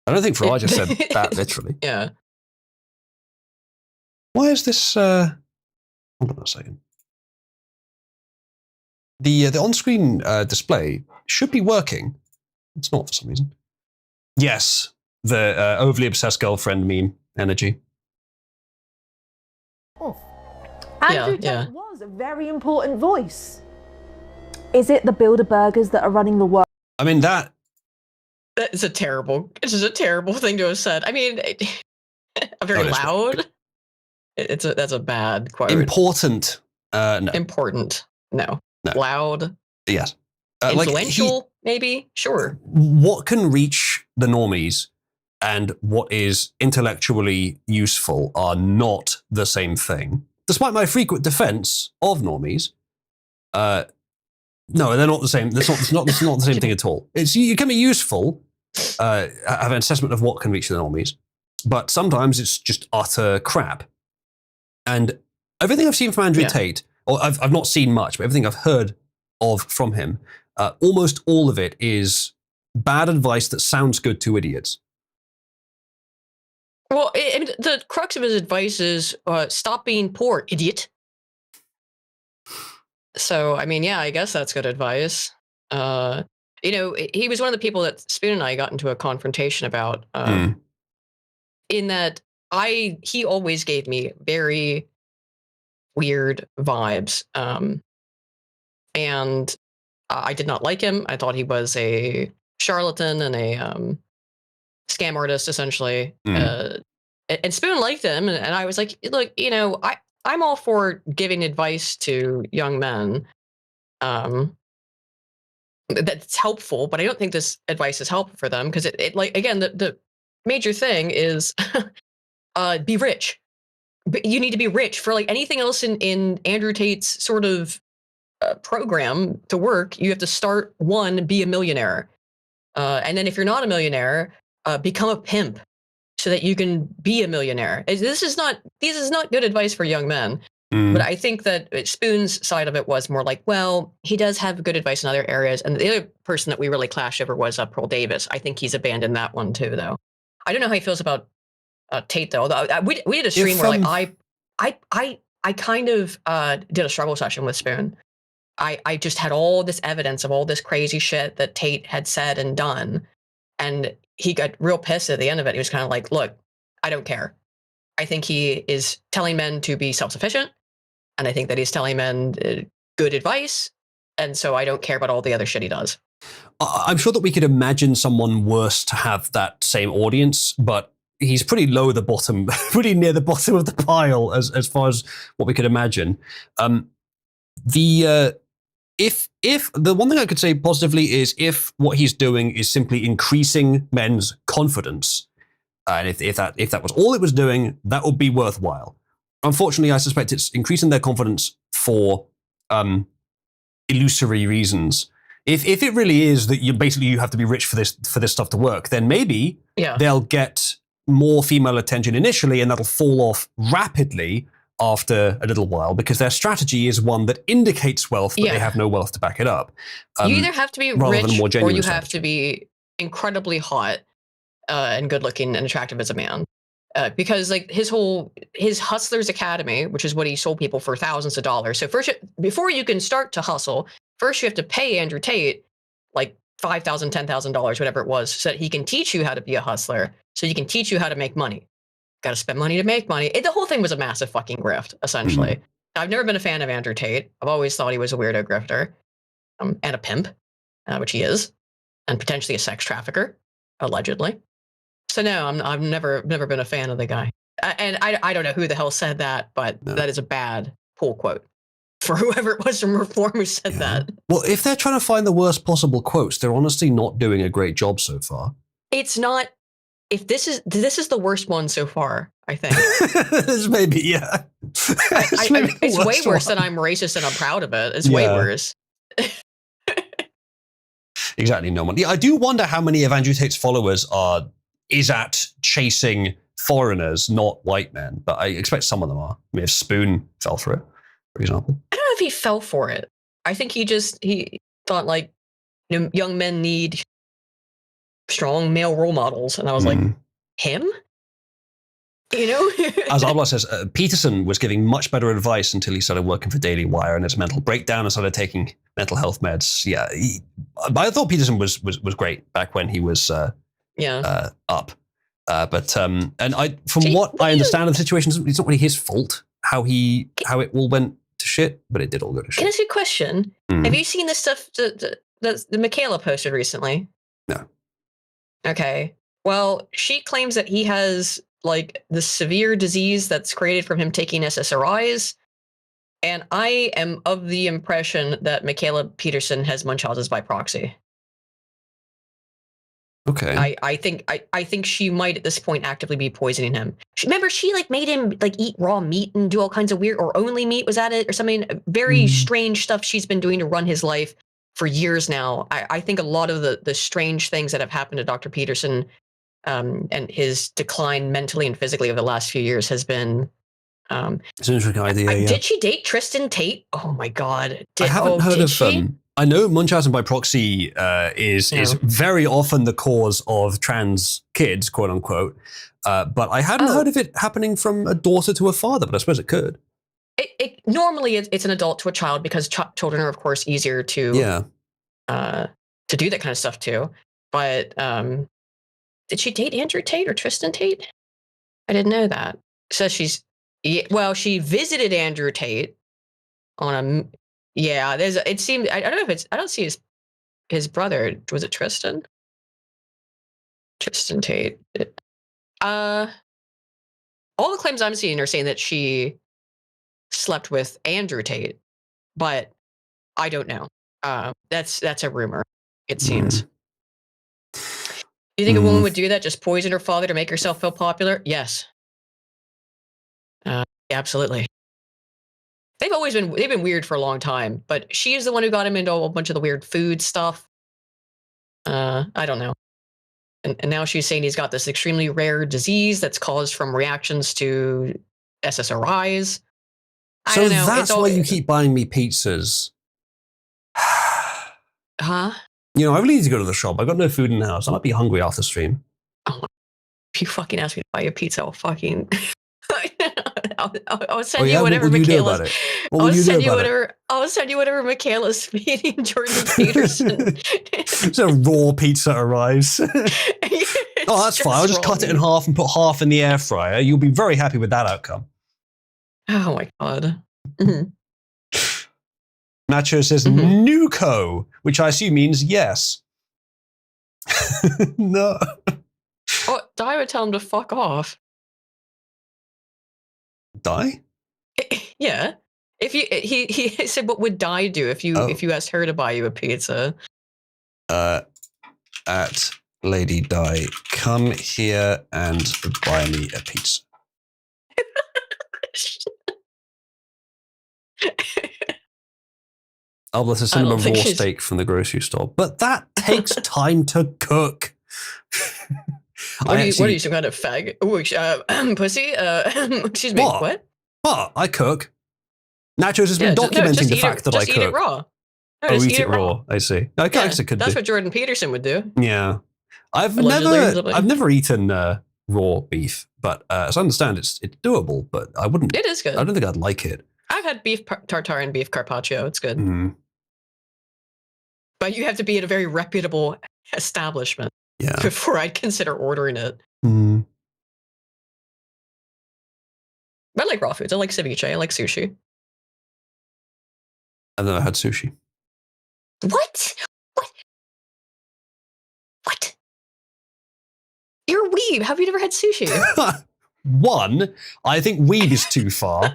A: I don't think Farage just said that literally.
C: Yeah.
A: Why is this? Hold on a second. The on-screen display should be working. It's not for some reason. Yes, the overly obsessed girlfriend meme energy.
D: Andrew Tate was a very important voice. Is it the Bilderbergers that are running the world?
A: I mean that.
C: It's a terrible thing to have said. I mean, very loud. That's a bad quote.
A: Important. No.
C: Important. No. Loud.
A: Yes.
C: Influential, maybe? Sure.
A: What can reach the normies and what is intellectually useful are not the same thing. Despite my frequent defense of normies, no, they're not the same. It's not the same thing at all. You can be useful, have an assessment of what can reach the normies, but sometimes it's just utter crap. And everything I've seen from Andrew Tate, or I've not seen much, but everything I've heard of from him, almost all of it is bad advice that sounds good to idiots.
C: Well, I mean, the crux of his advice is stop being poor, idiot. So, I mean, yeah, I guess that's good advice. You know, he was one of the people that Spoon and I got into a confrontation about. In that he always gave me very weird vibes. And I did not like him. I thought he was a charlatan and a scam artist, essentially. And Spoon liked him, and I was like, look, I'm all for giving advice to young men. That's helpful, but I don't think this advice is helpful for them because it like, again, the major thing is be rich. But you need to be rich for like anything else in Andrew Tate's sort of program to work. You have to start be a millionaire. And then if you're not a millionaire, become a pimp so that you can be a millionaire. This is not good advice for young men. But I think that Spoon's side of it was more like, well, he does have good advice in other areas. And the other person that we really clashed over was Pearl Davis. I think he's abandoned that one too, though. I don't know how he feels about Tate, though. We did a stream where like I kind of did a struggle session with Spoon. I just had all this evidence of all this crazy shit that Tate had said and done. And he got real pissed at the end of it. He was kind of like, look, I don't care. I think he is telling men to be self-sufficient. And I think that he's telling men good advice. And so I don't care about all the other shit he does.
A: I'm sure that we could imagine someone worse to have that same audience, but he's pretty low at the bottom, pretty near the bottom of the pile as far as what we could imagine. If the one thing I could say positively is if what he's doing is simply increasing men's confidence, and if that was all it was doing, that would be worthwhile. Unfortunately, I suspect it's increasing their confidence for illusory reasons. If it really is that you have to be rich for this stuff to work, then maybe they'll get more female attention initially, and that'll fall off rapidly after a little while because their strategy is one that indicates wealth, but they have no wealth to back it up.
C: You either have to be rich or you have to be incredibly hot and good looking and attractive as a man. Because like his Hustlers Academy, which is what he sold people for thousands of dollars. So first, before you can start to hustle, first you have to pay Andrew Tate like $5,000, $10,000, whatever it was, so that he can teach you how to be a hustler. So he can teach you how to make money. Got to spend money to make money. The whole thing was a massive fucking grift, essentially. Mm-hmm. I've never been a fan of Andrew Tate. I've always thought he was a weirdo grifter and a pimp, which he is, and potentially a sex trafficker, allegedly. So no, I've never been a fan of the guy. And I don't know who the hell said that, but that is a bad pull quote for whoever it was from Reform who said that.
A: Well, if they're trying to find the worst possible quotes, they're honestly not doing a great job so far.
C: It's not. If this is the worst one so far, I think.
A: This may be, yeah.
C: It's way worse than I'm racist and I'm proud of it. It's way worse.
A: Exactly, no one. Yeah, I do wonder how many of Andrew Tate's followers is at chasing foreigners, not white men. But I expect some of them are. I mean, if Spoon fell for it, for example.
C: I don't know if he fell for it. I think he thought like, young men need strong male role models, and I was like, him?
A: As Abla says, Peterson was giving much better advice until he started working for Daily Wire and his mental breakdown and started taking mental health meds. Yeah, I thought Peterson was great back when he was up. But what I understand of the situation, it's not really his fault how it all went to shit, but it did all go to shit.
C: Can I ask you a question? Have you seen this stuff that Michaela posted recently?
A: No.
C: Okay. Well, she claims that he has like the severe disease that's created from him taking SSRIs. And I am of the impression that Michaela Peterson has Munchausen's by proxy.
A: Okay.
C: I think she might at this point actively be poisoning him. Remember, she like made him like eat raw meat and do all kinds of weird, or only meat, was that it, or something very strange stuff she's been doing to run his life for years now. I think a lot of the strange things that have happened to Dr. Peterson and his decline mentally and physically over the last few years has been.
A: It's an interesting idea.
C: Did she date Tristan Tate? Oh my God!
A: I haven't heard of. I know Munchausen by proxy is very often the cause of trans kids, quote unquote. But I hadn't heard of it happening from a daughter to a father. But I suppose it could.
C: Normally it's an adult to a child because children are of course easier to do that kind of stuff too. But did she date Andrew Tate or Tristan Tate? I didn't know that. It says she's Yeah, well, she visited Andrew Tate on a. Yeah, there's. It seemed. I don't know if it's. I don't see his brother. Was it Tristan? Tristan Tate. All the claims I'm seeing are saying that she slept with Andrew Tate, but I don't know. That's a rumor. It seems. You think a woman would do that? Just poison her father to make herself feel popular? Yes. Absolutely. They've been weird for a long time, but she is the one who got him into a bunch of the weird food stuff. I don't know. And now she's saying he's got this extremely rare disease that's caused from reactions to SSRIs. I
A: So
C: don't know.
A: that's why you keep buying me pizzas.
C: Huh?
A: You know, I really need to go to the shop. I've got no food in the house. I might be hungry after stream.
C: Oh, if you fucking ask me to buy you a pizza, I'll fucking... I'll send you whatever Michaela's. I'll send you whatever Michaela's feeding Jordan Peterson.
A: So raw pizza arrives. Oh, that's fine. I'll just cut it in half and put half in the air fryer. You'll be very happy with that outcome.
C: Oh my god. Mm-hmm.
A: Nacho says Nuco, which I assume means yes. No.
C: Oh, I would tell him to fuck off.
A: Die?
C: Yeah. If you he said, what would Di do if you asked her to buy you a pizza?
A: At Lady Di, come here and buy me a pizza. I'll bless a cinnamon raw steak from the grocery store, but that takes time to cook.
C: What are you, some kind of fag? Ooh, pussy? Excuse me, what?
A: What? I cook. Nachos has been documenting the fact that I cook.
C: Just eat it raw.
A: No, eat it raw. I see. I guess it could
C: That's what Jordan Peterson would do.
A: Yeah. I've never eaten raw beef, but as I understand, it's doable, but I wouldn't.
C: It is good.
A: I don't think I'd like it.
C: I've had beef tartare and beef carpaccio. It's good. But you have to be at a very reputable establishment before I'd consider ordering it. I like raw foods. I like ceviche. I like sushi.
A: I've never had sushi.
C: What? What? You're a weeb. Have you never had sushi?
A: One, I think weeb is too far.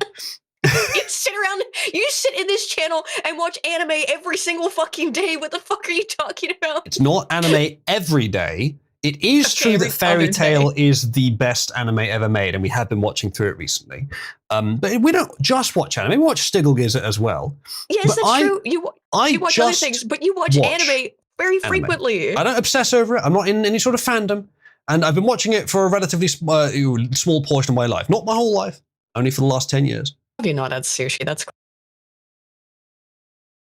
C: You sit in this channel and watch anime every single fucking day. What the fuck are you talking about?
A: It's not anime every day. It is true that Fairy Tail is the best anime ever made, and we have been watching through it recently. But we don't just watch anime. We watch Stigglegizzard as well.
C: Yes, that's true. You watch other things, but you watch anime very frequently.
A: I don't obsess over it. I'm not in any sort of fandom. And I've been watching it for a relatively small portion of my life. Not my whole life. Only for the last 10 years.
C: Have you not had sushi? That's cool.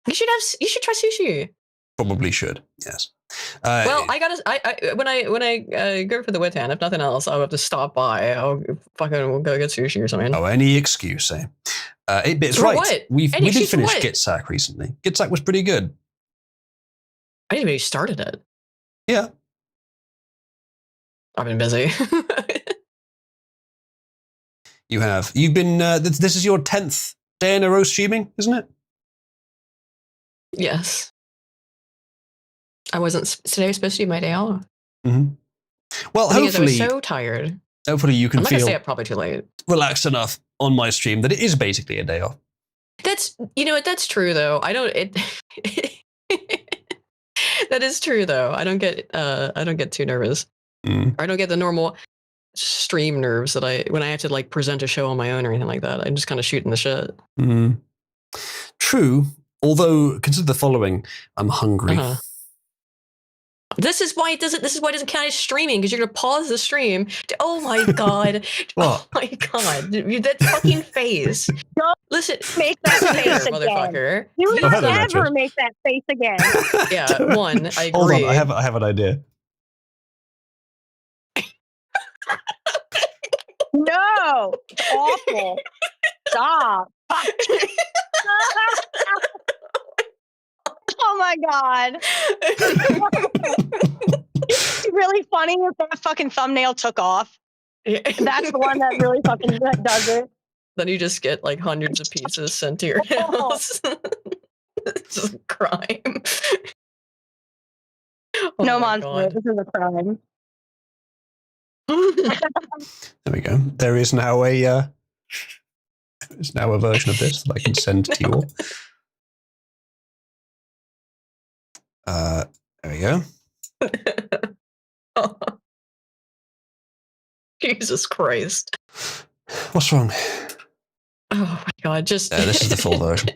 C: You should try sushi.
A: Probably should, yes.
C: Well, when I go for the weekend, if nothing else, I'll have to stop by. I'll fucking go get sushi or something.
A: Oh, any excuse, eh? It's right.
C: What?
A: We did finish Gitsack recently. Gitsack was pretty good.
C: I didn't even know you started it.
A: Yeah.
C: I've been busy.
A: You have. You've been. This is your 10th day in a row streaming, isn't it?
C: Yes. I wasn't. Today was supposed to be my day off.
A: Well, hopefully,
C: I was so tired.
A: Hopefully, you can
C: I'm not
A: feel
C: gonna stay up probably too late.
A: Relaxed enough on my stream that it is basically a day off.
C: That's that's true though. I don't. That is true though. I don't get too nervous. Or I don't get the normal stream nerves that when I have to like present a show on my own or anything like that. I'm just kind of shooting the shit.
A: True. Although consider the following: I'm hungry.
C: This is why it doesn't count as streaming, because you're gonna pause the stream. Oh my god!
A: What?
C: Oh my god! That fucking face.
G: Don't
C: listen.
G: Make that face again.
C: Motherfucker.
G: You don't ever make that face again.
C: Yeah. One. I agree.
A: Hold on. I have an idea.
G: No, it's awful. Stop. Oh my god. It's really funny if that fucking thumbnail took off.
C: Yeah.
G: That's the one that really fucking does it.
C: Then you just get like hundreds of pizzas sent to your house. It's just a crime. Oh
G: No
C: my
G: monster.
C: God.
G: This is a crime.
A: There we go. There is now a version of this that I can send to you all. There we go.
C: Oh. Jesus Christ.
A: What's wrong?
C: Oh my God. Just
A: This is the full version.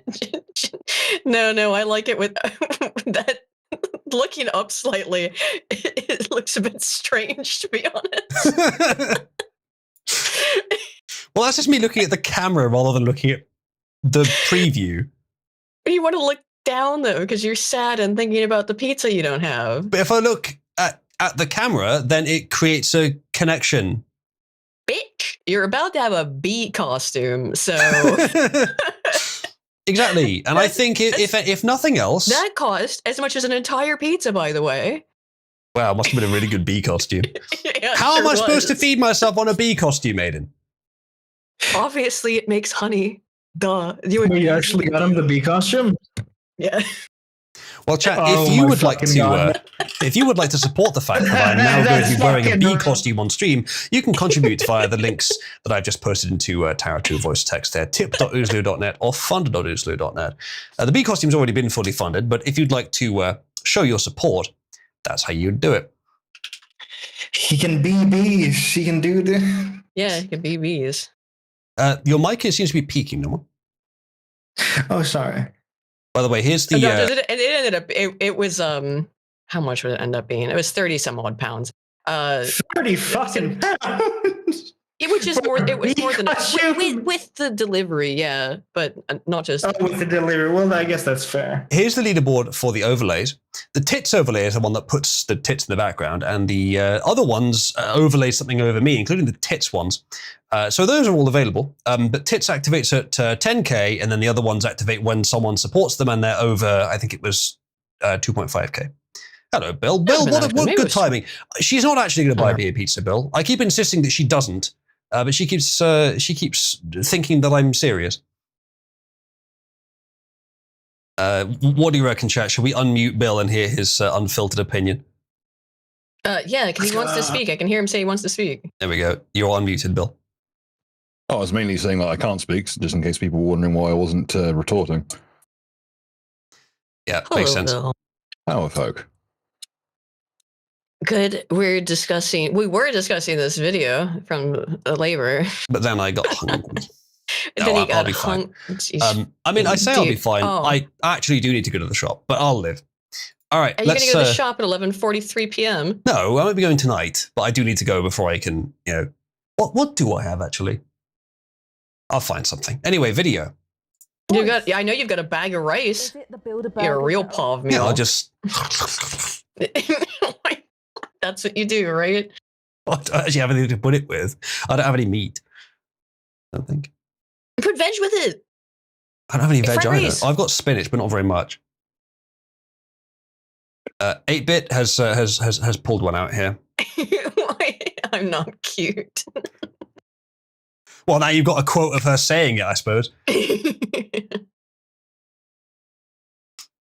C: No, I like it with that. Looking up slightly, it looks a bit strange, to be honest.
A: Well, that's just me looking at the camera rather than looking at the preview.
C: You want to look down though, because you're sad and thinking about the pizza you don't have.
A: But if I look at the camera, then it creates a connection.
C: Bitch, you're about to have a bee costume, so
A: Exactly. And I think if nothing else,
C: that cost as much as an entire pizza, by the way.
A: wow, must have been a really good bee costume.
C: Yeah,
A: How am
C: sure
A: I supposed to
C: was.
A: feed myself on a bee costume, Aiden?
C: Obviously, it makes honey. Duh. You would
H: You actually got him the bee costume?
C: Yeah.
A: Well, chat,
H: Oh
A: if you
H: my
A: would like
H: fucking
A: to,
H: God.
A: if you would like to support the fact that I'm now going to be
H: That's
A: wearing a
H: fucking
A: bee
H: real.
A: costume on stream, you can contribute via the links that I've just posted into Tarot 2 voice text there, tip.oozloo.net or fund.oozloo.net. The bee costume's already been fully funded, but if you'd like to show your support, that's how you'd do it.
H: He can be bees. She can do the.
C: Yeah, it could be bees.
A: Your mic seems to be peaking, no?
H: Oh, sorry.
A: By the way, here's the.
C: It ended up. It was how much would it end up being? It was 30 some odd pounds.
H: 30 fucking pounds.
C: Which is more. It was
H: Bee
C: more than
H: costume.
C: with the delivery, yeah, but not just.
H: Oh, with the delivery. Well, I guess that's fair.
A: Here's the leaderboard for the overlays. The tits overlay is the one that puts the tits in the background, and the other ones overlay something over me, including the tits ones. So those are all available. But tits activates at 10K, and then the other ones activate when someone supports them, and they're over, I think it was 2.5K. Hello, Bill. Bill, what good timing. She's not actually going to buy me a pizza, Bill. I keep insisting that she doesn't, but she keeps thinking that I'm serious. What do you reckon, chat? Should we unmute Bill and hear his unfiltered opinion?
C: Yeah, because he wants to speak. I can hear him say he wants to speak.
A: There we go. You're unmuted, Bill.
I: Oh, I was mainly saying that I can't speak, just in case people were wondering why I wasn't retorting.
A: Yeah,
C: Hello,
A: makes sense.
C: Bill.
I: How are folk?
C: Good. We were discussing this video from labor.
A: But then I got hungry.
C: Then
A: No,
C: he
A: I'll
C: got
A: be fine.
C: Jeez.
A: I mean, I say I'll be
C: Dude,
A: fine.
C: oh.
A: I actually do need to go to the shop, but I'll live. All right,
C: Are you going
A: let's.
C: to go to the shop at 11:43 p.m.?
A: No, I won't be going tonight, but I do need to go before I can. What do I have actually? I'll find something. Anyway, video.
C: You got. Yeah, I know you've got a bag of rice.
D: Is it the Builder
C: You're a
D: Burger
C: real
D: Bill?
C: pav
A: Yeah,
C: meal.
A: I'll just.
C: That's what you do, right?
A: I don't actually have anything to put it with. I don't have any meat. I don't think.
C: Put veg with it.
A: I don't have any
C: It's
A: veg
C: fried
A: either.
C: rice.
A: I've got spinach, but not very much. 8-bit has pulled one out here.
C: I'm not cute.
A: Well, now you've got a quote of her saying it, I suppose.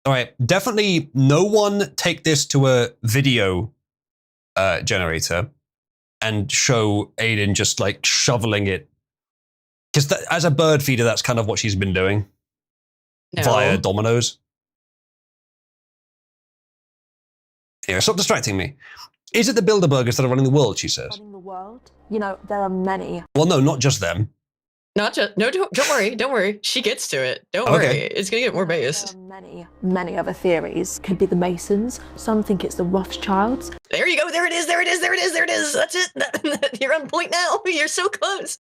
A: All right, definitely no one take this to a video generator and show Aiden just like shoveling it. Because as a bird feeder, that's kind of what she's been doing via dominoes. Here, stop distracting me. Is it the Bilderbergers that are running the world, she says?
D: Running the world? You know, there are many.
A: Well, no, not just them.
C: Not just no. Don't worry. Don't worry. She gets to it. Don't
A: Okay.
C: worry. It's gonna get more based.
D: There are many other theories. Could be the Masons. Some think it's the Rothschilds.
C: There you go. There it is. There it is. There it is. There it is. That's it. You're on point now. You're so close.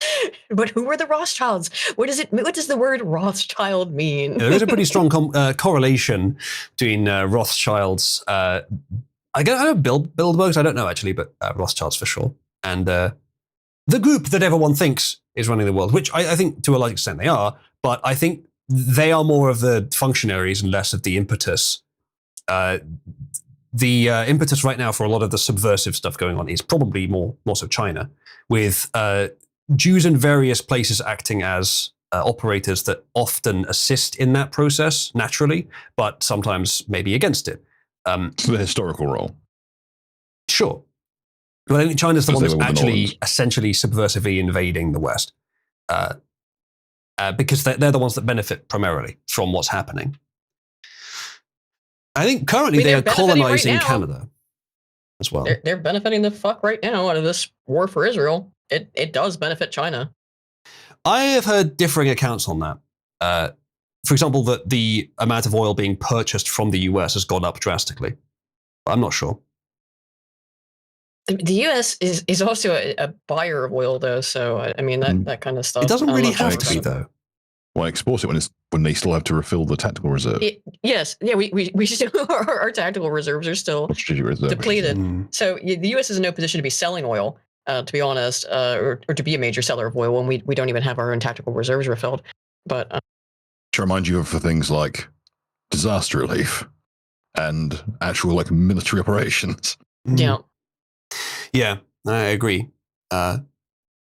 C: But who are the Rothschilds? What does the word Rothschild mean?
A: There is a pretty strong correlation between Rothschilds. I don't know Bilderbergs. I don't know actually, but Rothschilds for sure. And the group that everyone thinks is running the world, which I think to a large extent they are, but I think they are more of the functionaries and less of the impetus. The impetus right now for a lot of the subversive stuff going on is probably more so China, with Jews in various places acting as operators that often assist in that process naturally, but sometimes maybe against it.
I: So the historical role.
A: Sure. But I think China's the
I: Because
A: one
I: they
A: that's
I: were the
A: actually
I: Normans.
A: essentially subversively invading the West. Because they're the ones that benefit primarily from what's happening. I think currently they are
C: they're benefiting
A: colonizing
C: right now.
A: Canada as well.
C: They're benefiting the fuck right now out of this war for Israel. It does benefit China.
A: I have heard differing accounts on that. For example, that the amount of oil being purchased from the US has gone up drastically. I'm not sure.
C: The U.S. is also a buyer of oil, though. So I mean that kind of stuff.
A: It doesn't
C: I'm
A: really
C: not sure
A: have to be,
C: about it.
A: though.
I: Why export it when they still have to refill the tactical reserve?
C: Yes, yeah, we still our tactical reserves are still
I: Strategic reserve.
C: depleted.
A: Mm.
C: So the U.S. is in no position to be selling oil, to be honest, or to be a major seller of oil when we don't even have our own tactical reserves refilled. But
I: To remind you of for things like disaster relief and actual like military operations.
C: yeah,
A: Yeah, I agree.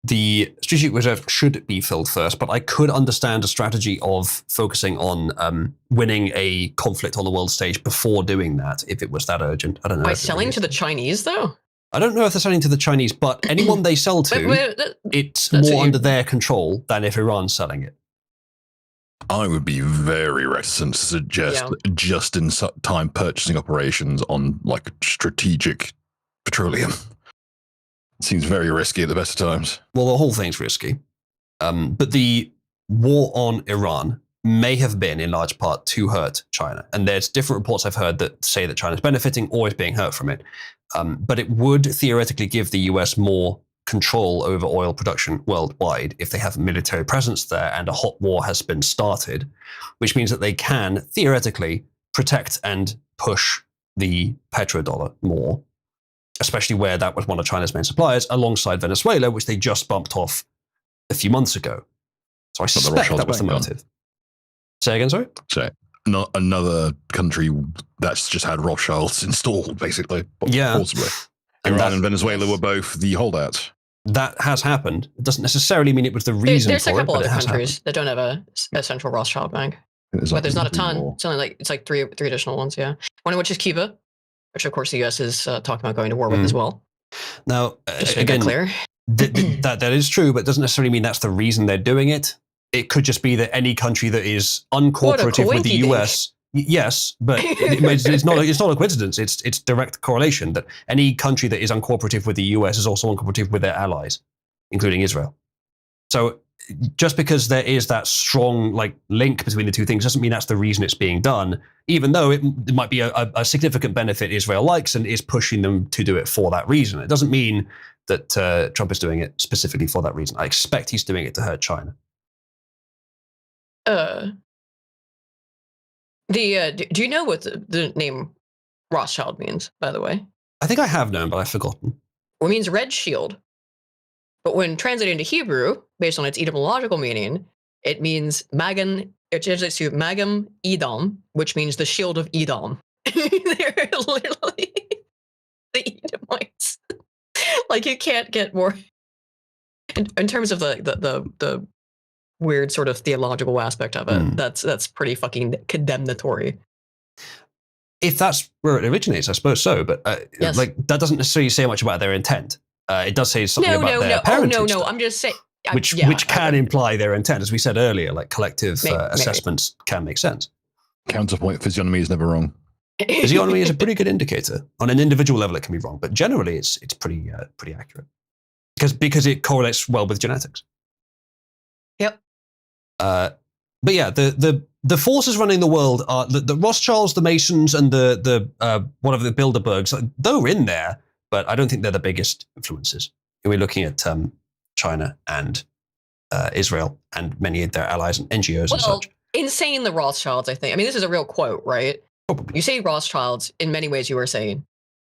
A: The strategic reserve should be filled first, but I could understand a strategy of focusing on winning a conflict on the world stage before doing that if it was that urgent. I don't know.
C: by
A: if it
C: selling
A: really
C: to
A: is.
C: the Chinese, though.
A: I don't know if they're selling to the Chinese, but anyone they sell to, it's
C: that's what
A: more
C: you-
A: under their control than if Iran's selling it.
I: I would be very reticent to suggest just in time purchasing operations on like strategic petroleum. It seems very risky at the best of times.
A: Well, the whole thing's risky. But the war on Iran may have been in large part to hurt China. And there's different reports I've heard that say that China's benefiting or is being hurt from it. But it would theoretically give the US more control over oil production worldwide if they have a military presence there and a hot war has been started, which means that they can theoretically protect and push the petrodollar more, especially where that was one of China's main suppliers alongside Venezuela, which they just bumped off a few months ago. So I suspect
I: Rothschilds
A: that was the
I: back
A: motive. Say again, sorry?
I: So not another country that's just had Rothschilds installed, basically.
A: Yeah.
I: Possibly.
A: And
I: Iran
A: that-
I: and Venezuela were both the holdouts.
A: That has happened. It doesn't necessarily mean it was the reason
C: There's
A: for
C: a couple
A: it, but
C: other
A: it has
C: countries that don't have a central Rothschild bank,
I: There's
C: but
I: like
C: there's not a ton.
I: more.
C: It's only it's like three additional ones. Yeah, one of which is Cuba, which of course the U.S. is talking about going to war with as well.
A: happened. Now,
C: Just to make that
A: again,
C: clear.
A: that is true, but it doesn't necessarily mean that's the reason they're doing it. It could just be that any country that is uncooperative with the
C: coinky-dink.
A: US, yes, but it's not a coincidence. It's direct correlation that any country that is uncooperative with the US is also uncooperative with their allies, including Israel. So just because there is that strong link between the two things doesn't mean that's the reason it's being done, even though it might be a significant benefit Israel likes and is pushing them to do it for that reason. It doesn't mean that Trump is doing it specifically for that reason. I expect he's doing it to hurt China.
C: Do you know what the name Rothschild means, by the way?
A: I think I have known, but I've forgotten.
C: Well, it means red shield. But when translated into Hebrew, based on its etymological meaning, it means it translates to Magam Edom, which means the shield of Edom. They're literally the Edomites. You can't get more in terms of the weird sort of theological aspect of it. That's pretty fucking condemnatory.
A: If that's where it originates, I suppose so. But
C: Yes.
A: that doesn't necessarily say much about their intent. It does say something about their
C: no. Oh,
A: parenting
C: no.
A: stuff,
C: I'm just saying.
A: which can imply their intent, as we said earlier. Collective
C: Maybe.
A: assessments can make sense.
I: Counterpoint physiognomy is never wrong.
A: Physiognomy is a pretty good indicator. On an individual level, it can be wrong, but generally, it's pretty accurate because it correlates well with genetics.
C: Yep.
A: But yeah, the forces running the world are the Rothschilds, the Masons, and the whatever the Bilderbergs. They're in there, but I don't think they're the biggest influences. We're looking at China and Israel and many of their allies and NGOs and such.
C: Insane the Rothschilds, I think. I mean, this is a real quote, right?
A: Probably.
C: You say Rothschilds, in many ways you are saying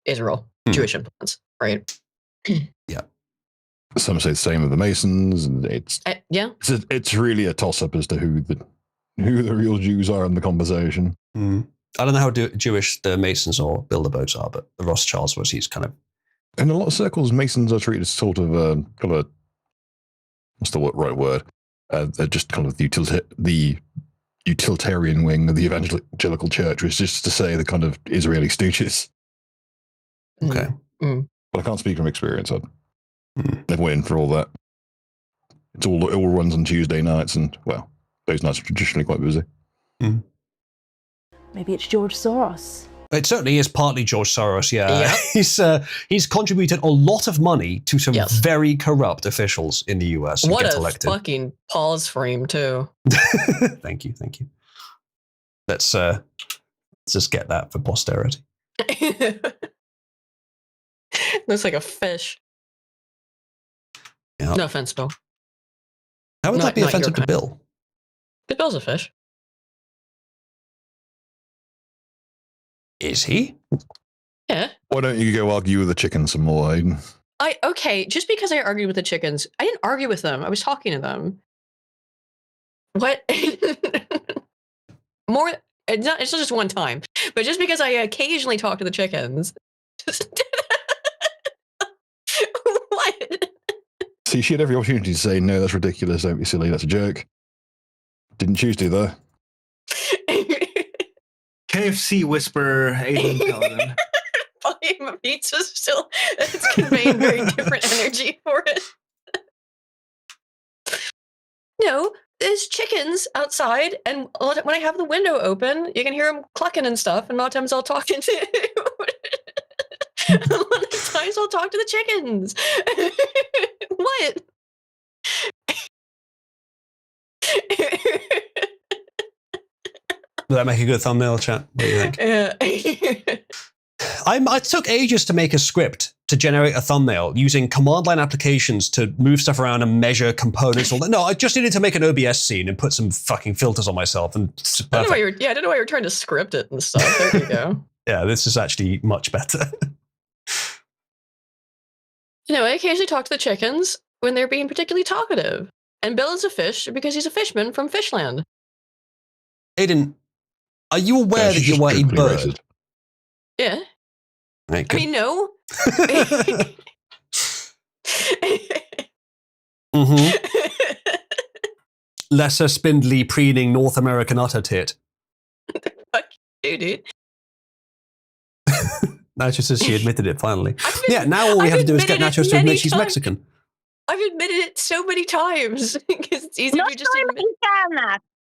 C: Israel, Jewish influence, right?
A: Yeah.
I: Some say the same of the Masons, and
C: Yeah.
I: it's really a toss-up as to who the real Jews are in the conversation.
A: I don't know how Jewish the Masons or Bilderbergs are, but the Rothschilds was he's kind of.
I: In a lot of circles, Masons are treated as sort of got a what's the right word? Just kind of the utilitarian wing of the evangelical church, was just to say the kind of Israeli stooges.
A: Okay.
I: But I can't speak from experience. I've never went in for all that. It all runs on Tuesday nights, and well, those nights are traditionally quite busy.
D: Maybe it's George Soros.
A: It certainly is partly George Soros, yeah.
C: Yep.
A: He's contributed a lot of money to some very corrupt officials in the US.
C: What
A: get
C: a
A: elected.
C: fucking pause frame, too.
A: Thank you. Let's just get that for posterity.
C: Looks like a fish.
A: Yep.
C: No offense, Bill.
A: How would that be
C: not
A: offensive to
C: your
A: Bill?
C: But Bill's a fish.
A: Is he?
C: Yeah.
I: Why don't you go argue with the chicken some more, Hayden?
C: Okay, just because I argued with the chickens, I didn't argue with them. I was talking to them. What? More? It's not just one time, but just because I occasionally talk to the chickens. What?
I: See, she had every opportunity to say, no, that's ridiculous, don't be silly, that's a joke. Didn't choose to, though.
J: KFC whisperer, Aiden Paladin.
C: Volume of pizza still, it's conveying very different energy for it. No, there's chickens outside, and when I have the window open, you can hear them clucking and stuff, and a lot of times I'll talk to a lot of times I'll talk to the chickens. What?
A: Will that make a good thumbnail, chat? What do you think? I took ages to make a script to generate a thumbnail using command line applications to move stuff around and measure components. All that. No, I just needed to make an OBS scene and put some fucking filters on myself. And
C: I don't know why you're trying to script it and stuff. There you go.
A: Yeah, this is actually much better.
C: I occasionally talk to the chickens when they're being particularly talkative. And Bill is a fish because he's a fishman from Fishland.
A: Aiden, are you aware that you are a bird?
I: Racist.
C: Yeah.
A: Right,
C: I mean, no.
A: Lesser spindly, preening North American utter tit.
C: Fuck you, dude.
A: Nacho says she admitted it finally. Now all we have to do is get Nachos to admit she's Mexican.
C: I've admitted it so many times because it's easy to just admit.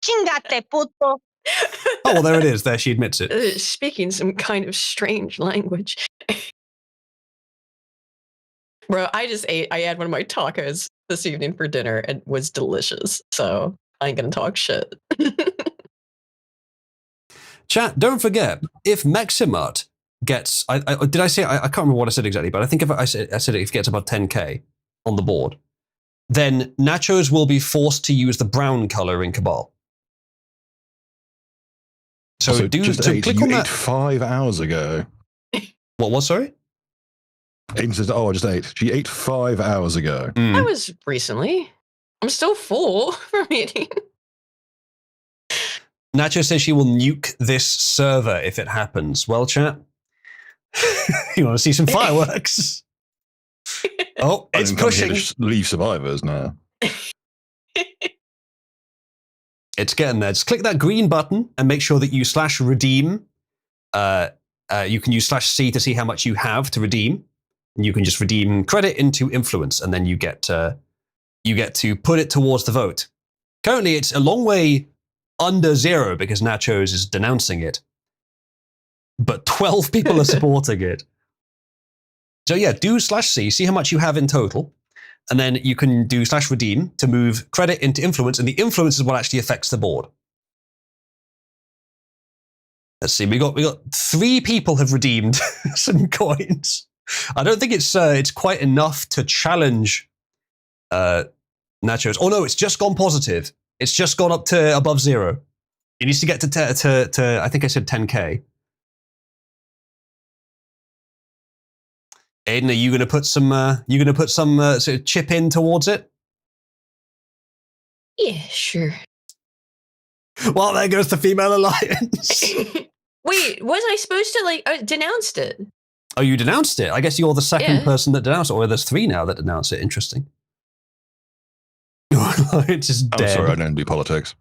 G: Chingate, puto.
A: Oh, well, there it is. There, she admits it.
C: Speaking some kind of strange language. Bro, I had one of my tacos this evening for dinner and it was delicious. So I ain't gonna talk shit.
A: Chat, don't forget, if Meximut gets, did I say, I can't remember what I said exactly, but I think if I said if it gets about 10k on the board, then Nachos will be forced to use the brown color in Cabal. So click on that.
I: 5 hours ago.
A: What was, sorry?
I: Aiden says, I just ate. She ate 5 hours ago.
C: That was recently. I'm still full from eating.
A: Nacho says she will nuke this server if it happens. Well, chat, you want to see some fireworks? Oh, it's pushing.
I: Leave survivors now.
A: It's getting there. Just click that green button and make sure that you /redeem. You can use /C to see how much you have to redeem. And you can just redeem credit into influence, and then you get to put it towards the vote. Currently, it's a long way under 0 because Nachos is denouncing it. But 12 people are supporting it. So yeah, do /C, see how much you have in total. And then you can do /redeem to move credit into influence, and the influence is what actually affects the board. Let's see, we got 3 people have redeemed some coins. I don't think it's quite enough to challenge Nachos. Oh no, it's just gone positive. It's just gone up to above 0. It needs to get to I think I said 10k. Aiden, are you going to put some sort of chip in towards it?
C: Yeah, sure.
A: Well, there goes the Female Alliance.
C: Wait, was I supposed to I denounced it?
A: Oh, you denounced it? I guess you're the second person that denounced it, or there's 3 now that denounce it. Interesting. it's just
I: I'm
A: dead.
I: sorry, I don't do politics.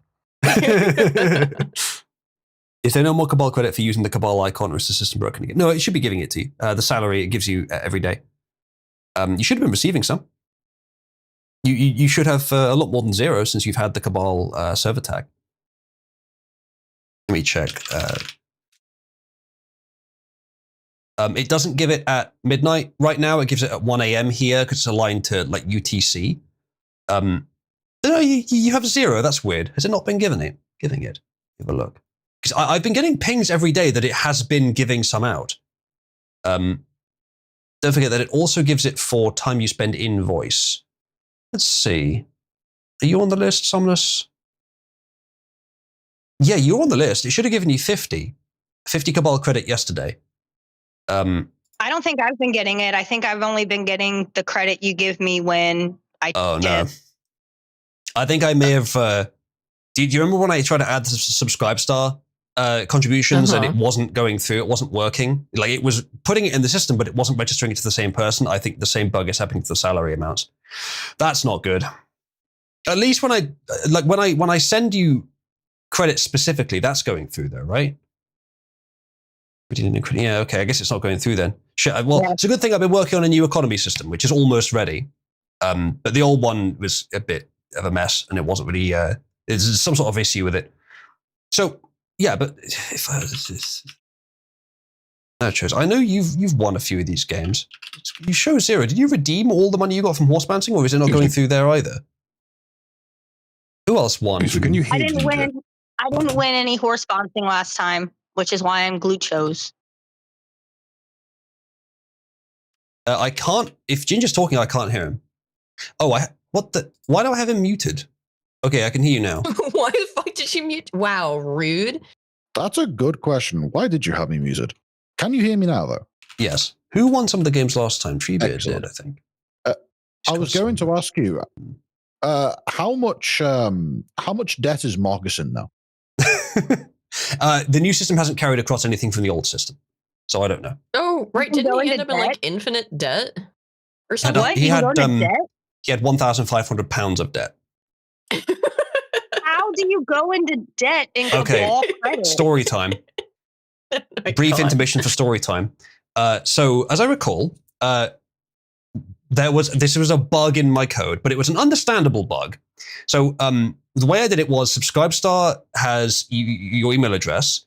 A: Is there no more Cabal credit for using the Cabal icon, or is the system broken again? No, it should be giving it to you. The salary it gives you every day. You should have been receiving some. You should have a lot more than 0 since you've had the Cabal server tag. Let me check. It doesn't give it at midnight right now. It gives it at 1 a.m. here because it's aligned to like UTC. No, you have 0. That's weird. Has it not been giving it? Have a look. Because I've been getting pings every day that it has been giving some out. Don't forget that it also gives it for time you spend in voice. Let's see. Are you on the list, Somnus? Yeah, you're on the list. It should have given you 50 Cabal credit yesterday.
G: I don't think I've been getting it. I think I've only been getting the credit you give me when I
A: Oh,
G: get.
A: no. I think I may have... do you remember when I tried to add the Subscribe Star contributions and it wasn't going through, it wasn't working? Like, it was putting it in the system, but it wasn't registering it to the same person. I think the same bug is happening to the salary amounts. That's not good. At least when I send you credit specifically, that's going through though, right? Yeah, okay, I guess it's not going through then. Shit, well, It's a good thing I've been working on a new economy system, which is almost ready. But the old one was a bit of a mess and it wasn't really, there's some sort of issue with it. So, yeah, but if I chose, I know you've won a few of these games. You show 0. Did you redeem all the money you got from horse bouncing, or is it not going through there either? Who else won?
I: Can you
G: I didn't win. I didn't win any horse bouncing last time, which is why I'm gluchos.
A: I can't. If Ginger's talking, I can't hear him. Oh, why do I have him muted? Okay, I can hear you now.
C: Why the fuck did you mute? Wow, rude.
E: That's a good question. Why did you have me muted? Can you hear me now, though?
A: Yes. Who won some of the games last time? Treebeard did, I think.
E: I was going to ask you, how much debt is Marcus in now?
A: The new system hasn't carried across anything from the old system, so I don't know.
C: Oh, right. Didn't he end up in like infinite debt or something?
G: What?
A: He had
G: debt?
A: he had £1,500 of debt.
G: How do you go into debt in Cabal credit?
A: Story time. Brief intermission for story time. So, as I recall, this was a bug in my code, but it was an understandable bug. So, the way I did it was Subscribestar has your email address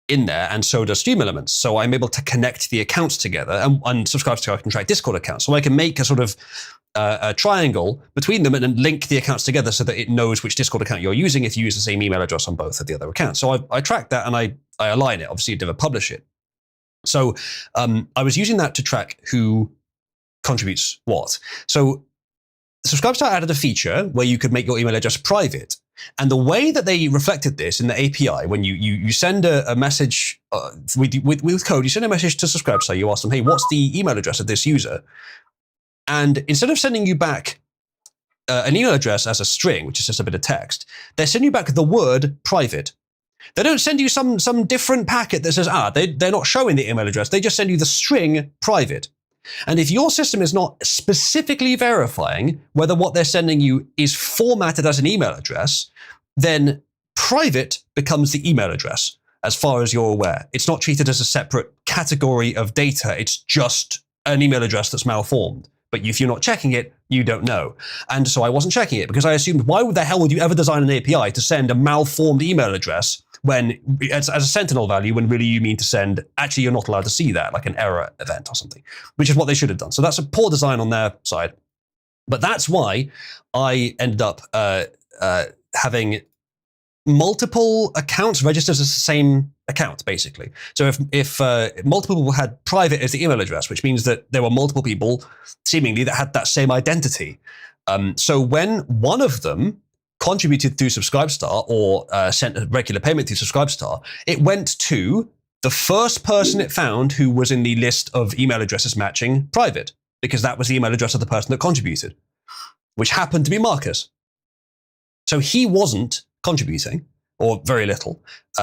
A: in there, and so does Stream Elements. So I'm able to connect the accounts together, and Subscribestar can track Discord accounts. So I can make a sort of a triangle between them and then link the accounts together so that it knows which Discord account you're using if you use the same email address on both of the other accounts. So I track that and I align it. Obviously, you never publish it. So I was using that to track who contributes what. So Subscribestar added a feature where you could make your email address private. And the way that they reflected this in the API, when you send a message with code, you send a message to Subscribestar, you ask them, hey, what's the email address of this user? And instead of sending you back an email address as a string, which is just a bit of text, they send you back the word private. They don't send you some different packet that says, they're not showing the email address. They just send you the string private. And if your system is not specifically verifying whether what they're sending you is formatted as an email address, then private becomes the email address, as far as you're aware. It's not treated as a separate category of data. It's just an email address that's malformed. But if you're not checking it, you don't know. And so I wasn't checking it because I assumed, why the hell would you ever design an API to send a malformed email address when as a sentinel value, when really you mean to send, actually you're not allowed to see that, like an error event or something, which is what they should have done. So that's a poor design on their side. But that's why I ended up having multiple accounts registered as the same account, basically. So if multiple people had private as the email address, which means that there were multiple people seemingly that had that same identity. So when one of them contributed through Subscribestar or sent a regular payment through Subscribestar, it went to the first person it found who was in the list of email addresses matching private, because that was the email address of the person that contributed, which happened to be Marcus. So he wasn't contributing, or very little,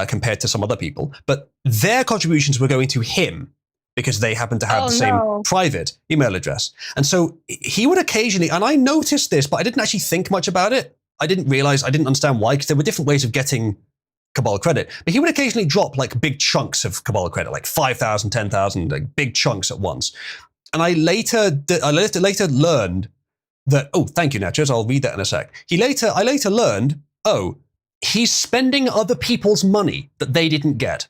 A: compared to some other people, but their contributions were going to him because they happened to have the same private email address. And so he would occasionally, and I noticed this, but I didn't actually think much about it. I didn't understand why, because there were different ways of getting Cabal credit. But he would occasionally drop like big chunks of Cabal credit, like 5,000, 10,000, like big chunks at once. And I later learned that, oh, thank you, Nachos, I'll read that in a sec. I later learned, oh, he's spending other people's money that they didn't get.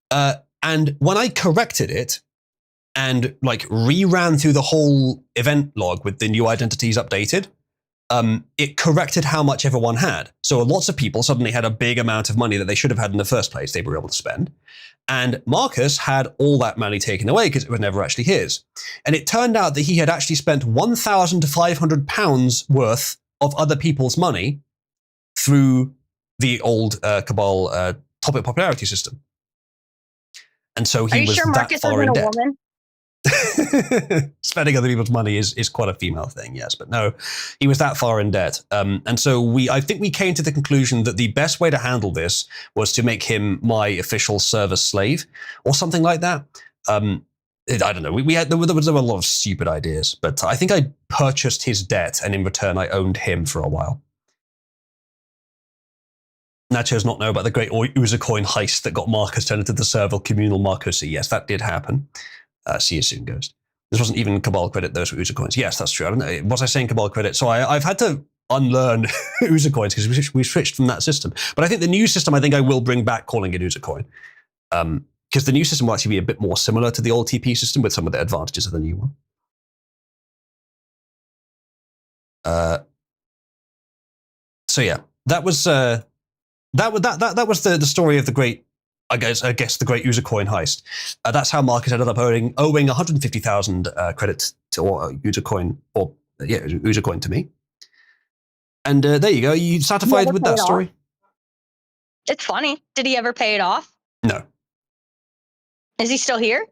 A: And when I corrected it and like reran through the whole event log with the new identities updated, it corrected how much everyone had. So lots of people suddenly had a big amount of money that they should have had in the first place they were able to spend. And Marcus had all that money taken away because it was never actually his. And it turned out that he had actually spent £1,500 worth of other people's money through the old Cabal topic popularity system. And so he was that far in debt.
G: Woman?
A: Spending other people's money is quite a female thing, yes, but no, he was that far in debt. And so I think we came to the conclusion that the best way to handle this was to make him my official service slave or something like that. I don't know. There were a lot of stupid ideas, but I think I purchased his debt, and in return, I owned him for a while. Nachos not know about the great Uzacoin heist that got Marcus turned into the Serval communal Marcosi. Yes, that did happen. See you soon, Ghost. This wasn't even Cabal credit, those were Uzacoins. Yes, that's true. I don't know. Was I saying Cabal credit? So I've had to unlearn Uzacoins because we switched from that system. But I think the new system, I think I will bring back calling it Uzacoin. Because the new system will actually be a bit more similar to the old TP system with some of the advantages of the new one. So yeah, that was the story of the great, I guess the great Uzacoin heist. That's how Marcus ended up owing 150,000 credit to Uzacoin, Uzacoin to me. And there you go. You satisfied with that story?
G: It's funny. Did he ever pay it off?
A: No.
G: Is he still here?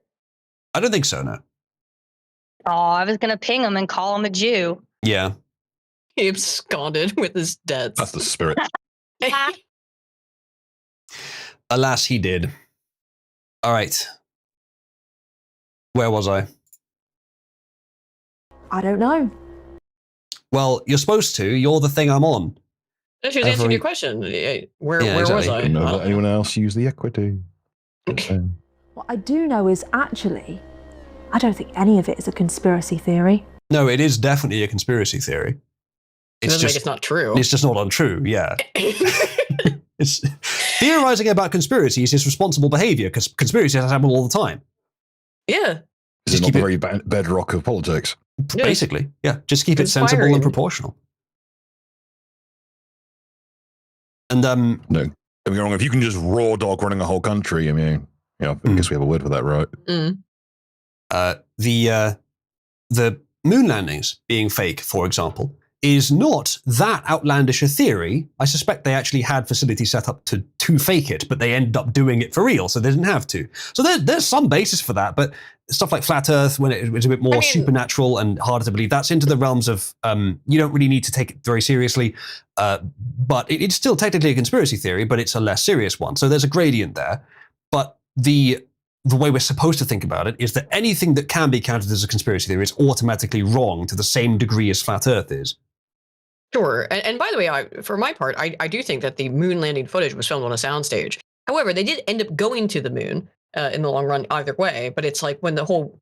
A: I don't think so, no.
G: Oh, I was gonna ping him and call him a Jew.
A: Yeah.
C: He absconded with his debts.
I: That's the spirit.
A: Alas, he did. All right. Where was I?
D: I don't know.
A: Well, you're supposed to. You're the thing I'm on.
C: She was answering your question. Where was I?
I: Let anyone else use the equity?
D: What I do know is actually, I don't think any of it is a conspiracy theory.
A: No, it is definitely a conspiracy theory.
C: It's not true.
A: It's just not untrue, yeah. It's theorizing about conspiracies is responsible behavior because conspiracies happen all the time.
C: Yeah.
I: Is it not the very bedrock of politics?
A: Basically, yeah. Just keep it sensible and proportional. And
I: no, don't get me wrong. If you can just raw dog running a whole country, I mean, I guess we have a word for that, right?
A: The moon landings being fake, for example, is not that outlandish a theory. I suspect they actually had facilities set up to fake it, but they ended up doing it for real, so they didn't have to. So there's some basis for that, but stuff like Flat Earth, when it was a bit more supernatural and harder to believe, that's into the realms of, you don't really need to take it very seriously, but it's still technically a conspiracy theory, but it's a less serious one. So there's a gradient there. But the way we're supposed to think about it is that anything that can be counted as a conspiracy theory is automatically wrong to the same degree as Flat Earth is.
C: Sure. And by the way, for my part, I do think that the moon landing footage was filmed on a soundstage. However, they did end up going to the moon in the long run either way. But it's like when a whole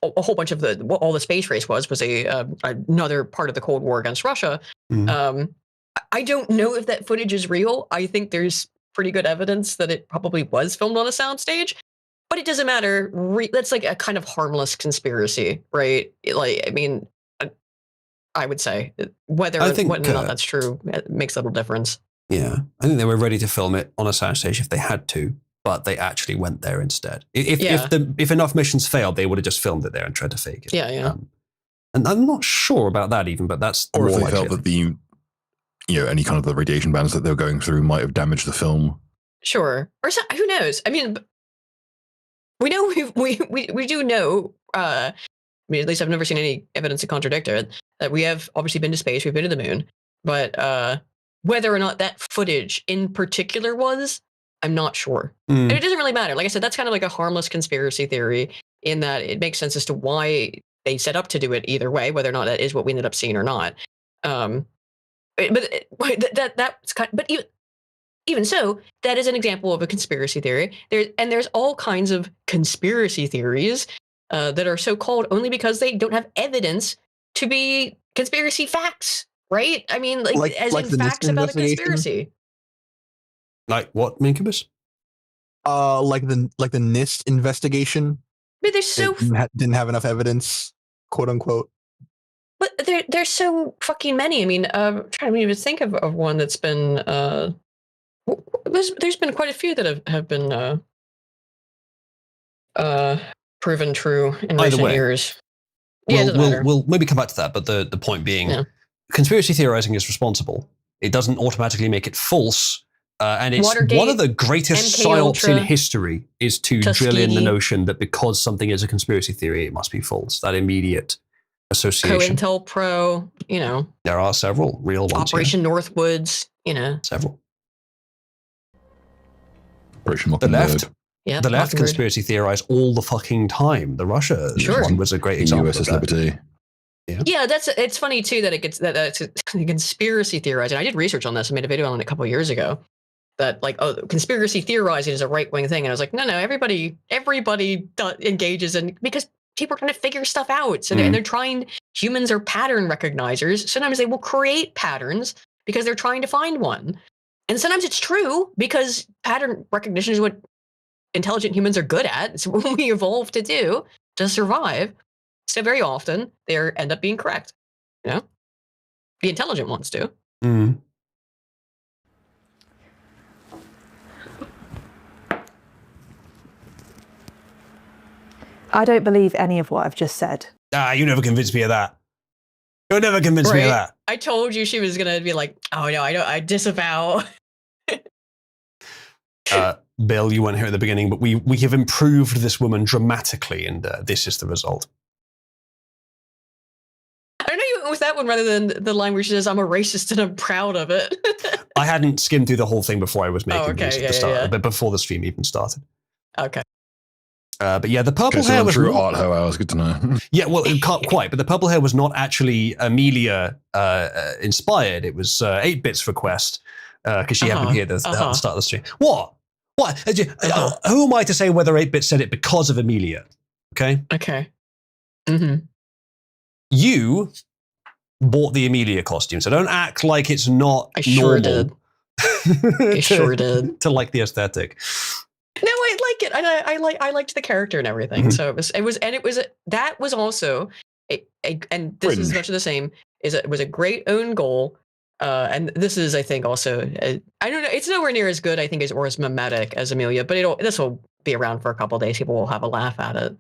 C: bunch of all the space race was another part of the Cold War against Russia. Mm-hmm. I don't know if that footage is real. I think there's pretty good evidence that it probably was filmed on a soundstage. But it doesn't matter. That's like a kind of harmless conspiracy, right? Like, I mean, I would say whether or not that's true, it makes a little difference.
A: Yeah, I think they were ready to film it on a soundstage if they had to, but they actually went there instead. If enough missions failed, they would have just filmed it there and tried to fake it.
C: Yeah.
A: And I'm not sure about that even, but that's
I: or if they felt that the any kind of the radiation bands that they were going through might have damaged the film.
C: Sure, or who knows? I mean, we know we do know. I mean, at least I've never seen any evidence to contradict it. That we have obviously been to space, we've been to the moon, but whether or not that footage in particular I'm not sure. And it doesn't really matter. Like I said, that's kind of like a harmless conspiracy theory in that it makes sense as to why they set up to do it either way, whether or not that is what we ended up seeing or not. That's kind. But even so, that is an example of a conspiracy theory. There's all kinds of conspiracy theories that are so called only because they don't have evidence to be conspiracy facts, right? I mean, as in facts about a conspiracy.
A: Like what, Mincubus?
K: Like the NIST investigation.
C: But there's so
K: didn't have enough evidence, quote unquote.
C: But there's so fucking many. I mean, I'm trying to even think of one that's been. There's been quite a few that have been proven true in recent years.
A: We'll maybe come back to that, but the point being, conspiracy theorizing is responsible. It doesn't automatically make it false. And it's
C: Watergate,
A: one of the greatest psyops in history is to drill in the
C: Tuskegee.
A: notion that because something is a conspiracy theory, it must be false. That immediate association.
C: COINTELPRO, you know.
A: There are several real ones.
C: Operation Northwoods, you know.
A: Several.
I: Operation
A: The left.
C: Yeah,
A: the left conspiracy theorize all the fucking time. The Russia one was a great example.
I: USS Liberty.
C: Yeah, it's funny too that it gets that's conspiracy theorizing. I did research on this. I made a video on it a couple of years ago. That conspiracy theorizing is a right wing thing, and I was like, no, everybody engages in because people are trying to figure stuff out. So they're trying. Humans are pattern recognizers. Sometimes they will create patterns because they're trying to find one, and sometimes it's true because pattern recognition is what intelligent humans are good at. It's what we evolved to do to survive. So very often they end up being correct. You know, the intelligent ones do.
A: Mm.
D: I don't believe any of what I've just said.
A: You never convinced me of that. You'll never convince me of that.
C: I told you she was gonna be like, oh no, I disavow.
A: Bill, you weren't here at the beginning, but we have improved this woman dramatically, and this is the result.
C: I know you went with that one rather than the line where she says, I'm a racist and I'm proud of it.
A: I hadn't skimmed through the whole thing before I was making these at the start, but before the stream even started.
C: Okay.
A: But yeah, the purple hair was
I: through art how I was good to know.
A: Yeah, well, it can't quite, but the purple hair was not actually Amelia inspired. It was 8-Bits for Quest because she happened here at the start of the stream. What? Who am I to say whether 8-Bit said it because of Amelia? Okay.
C: Okay. Mm-hmm.
A: You bought the Amelia costume, so don't act like it's not
C: I sure
A: normal.
C: did. I sure did.
A: To like the aesthetic.
C: No, I like it. I liked the character and everything. So that was also and this is much of the same. It was a great own goal. And this is, I think, also I don't know. It's nowhere near as good, I think, or as mimetic as Amelia, but this will be around for a couple of days. People will have a laugh at it.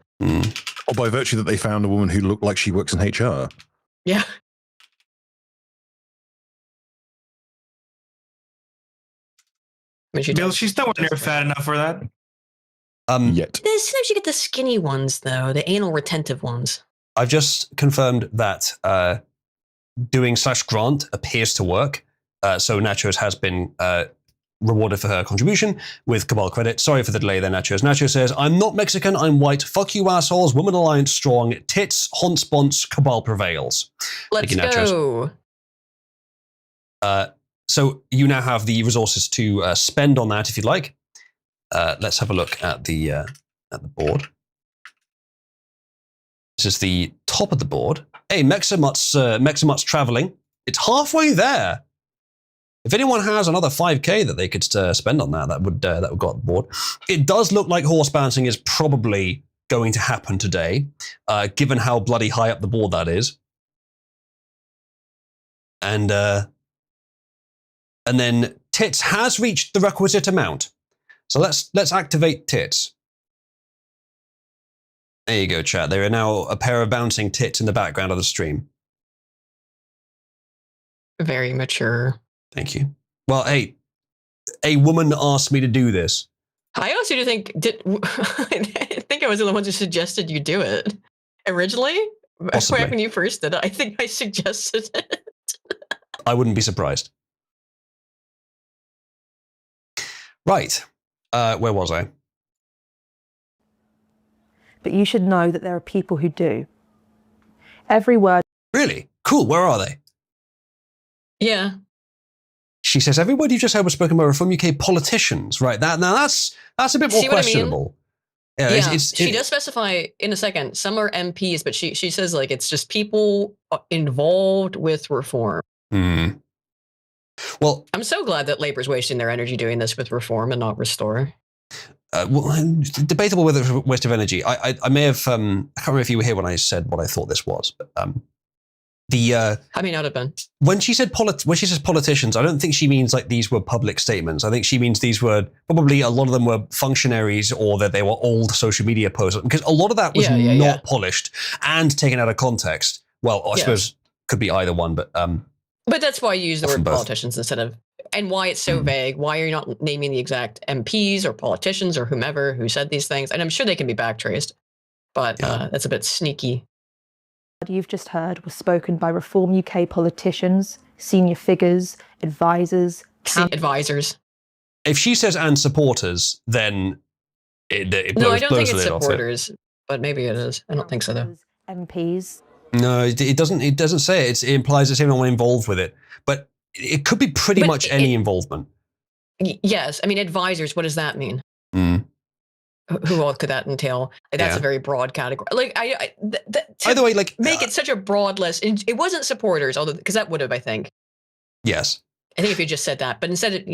I: Or by virtue that they found a woman who looked like she works in HR.
C: Yeah.
J: Bill, she's nowhere near fat enough for that.
I: Yet.
C: Sometimes you get the skinny ones, though, the anal retentive ones.
A: I've just confirmed that doing /grant appears to work. So Nachos has been rewarded for her contribution with Cabal credit. Sorry for the delay there, Nachos. Nacho says, I'm not Mexican, I'm white. Fuck you, assholes. Woman Alliance strong. Tits, honce bonce, Cabal prevails.
C: Let's go.
A: So you now have the resources to spend on that if you'd like. Let's have a look at the board. This is the top of the board. Hey, Mexamut's traveling. It's halfway there. If anyone has another 5k that they could spend on that would go on the board. It does look like horse bouncing is probably going to happen today, given how bloody high up the board that is. And then Tits has reached the requisite amount. So let's activate Tits. There you go, chat. There are now a pair of bouncing tits in the background of the stream.
C: Very mature.
A: Thank you. Well, hey, a woman asked me to do this.
C: I also do think I think I was the one who suggested you do it originally.
A: Possibly.
C: When you first did it, I think I suggested it.
A: I wouldn't be surprised. Right. Where was I?
D: But you should know that there are people who do. Every word.
A: Really? Cool. Where are they?
C: Yeah.
A: She says, every word you just heard was spoken by Reform UK politicians, right? That's a bit more
C: See what I mean?
A: questionable.
C: Yeah, she does specify in a second. Some are MPs, but she says like it's just people involved with reform.
A: Well,
C: I'm so glad that Labour's wasting their energy doing this with reform and not restore.
A: Well, debatable whether it's a waste of energy. I may have I can't remember if you were here when I said what I thought this was, but
C: I may not have been.
A: When she says politicians, I don't think she means like these were public statements. I think she means these were probably a lot of them were functionaries or that they were old social media posts, because a lot of that was not polished and taken out of context. Well, I suppose could be either one, but
C: that's why you use the word politicians instead of, and why it's so vague. Why are you not naming the exact MPs or politicians or whomever who said these things? And I'm sure they can be backtraced, but that's a bit sneaky.
D: What you've just heard was spoken by Reform UK politicians, senior figures, advisors.
C: Advisors.
A: If she says and supporters, then it blows,
C: no, I don't think it's
A: the lid off
C: supporters, but maybe it is. I don't think so though.
D: MPs.
A: No, it doesn't. It doesn't say it. It implies it's anyone involved with it, but it could be pretty much any involvement.
C: Yes, I mean advisors. What does that mean? Who all could that entail? Like, that's a very broad category. Like
A: either way, like
C: make it such a broad list. It wasn't supporters, although because that would have, I think.
A: Yes.
C: I think if you just said that, but instead,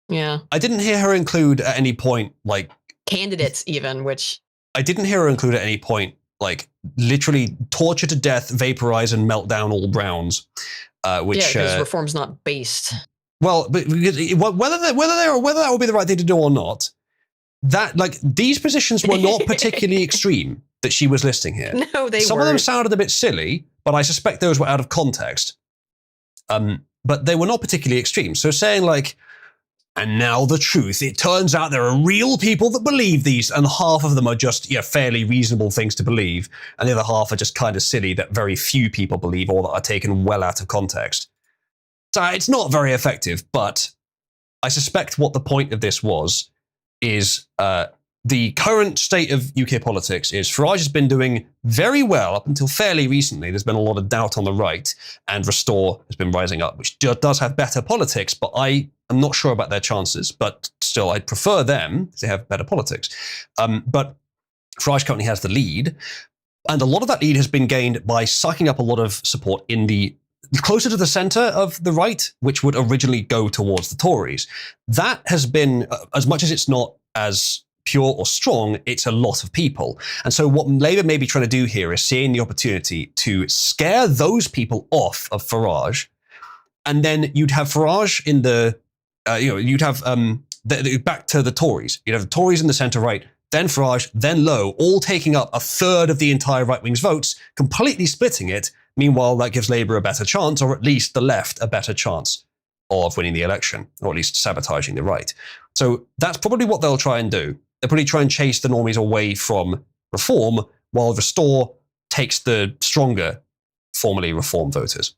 C: yeah.
A: I didn't hear her include at any point like
C: candidates, even, which
A: I didn't hear her include at any point like literally torture to death, vaporize, and melt down all Browns. Which
C: because reform's not based.
A: Well, but whether that would be the right thing to do or not. That like these positions were not particularly extreme that she was listing here.
C: No, they
A: Some
C: weren't.
A: of them sounded a bit silly, but I suspect those were out of context. But they were not particularly extreme. So saying like, and now the truth, it turns out there are real people that believe these, and half of them are just fairly reasonable things to believe, and the other half are just kind of silly that very few people believe or that are taken well out of context. So it's not very effective, but I suspect what the point of this was is the current state of UK politics is Farage has been doing very well up until fairly recently. There's been a lot of doubt on the right, and Restore has been rising up, which does have better politics, but I am not sure about their chances. But still, I'd prefer them because they have better politics. But Farage currently has the lead, and a lot of that lead has been gained by sucking up a lot of support in the closer to the centre of the right, which would originally go towards the Tories. That has been, as much as it's not as pure or strong, it's a lot of people. And so what Labour may be trying to do here is seeing the opportunity to scare those people off of Farage. And then you'd have Farage in the, you'd have back to the Tories. You'd have the Tories in the centre right, then Farage, then Lowe, all taking up a third of the entire right wing's votes, completely splitting it. Meanwhile, that gives Labour a better chance, or at least the left a better chance of winning the election, or at least sabotaging the right. So that's probably what they'll try and do. They'll probably try and chase the normies away from Reform, while Restore takes the stronger, formerly Reform voters.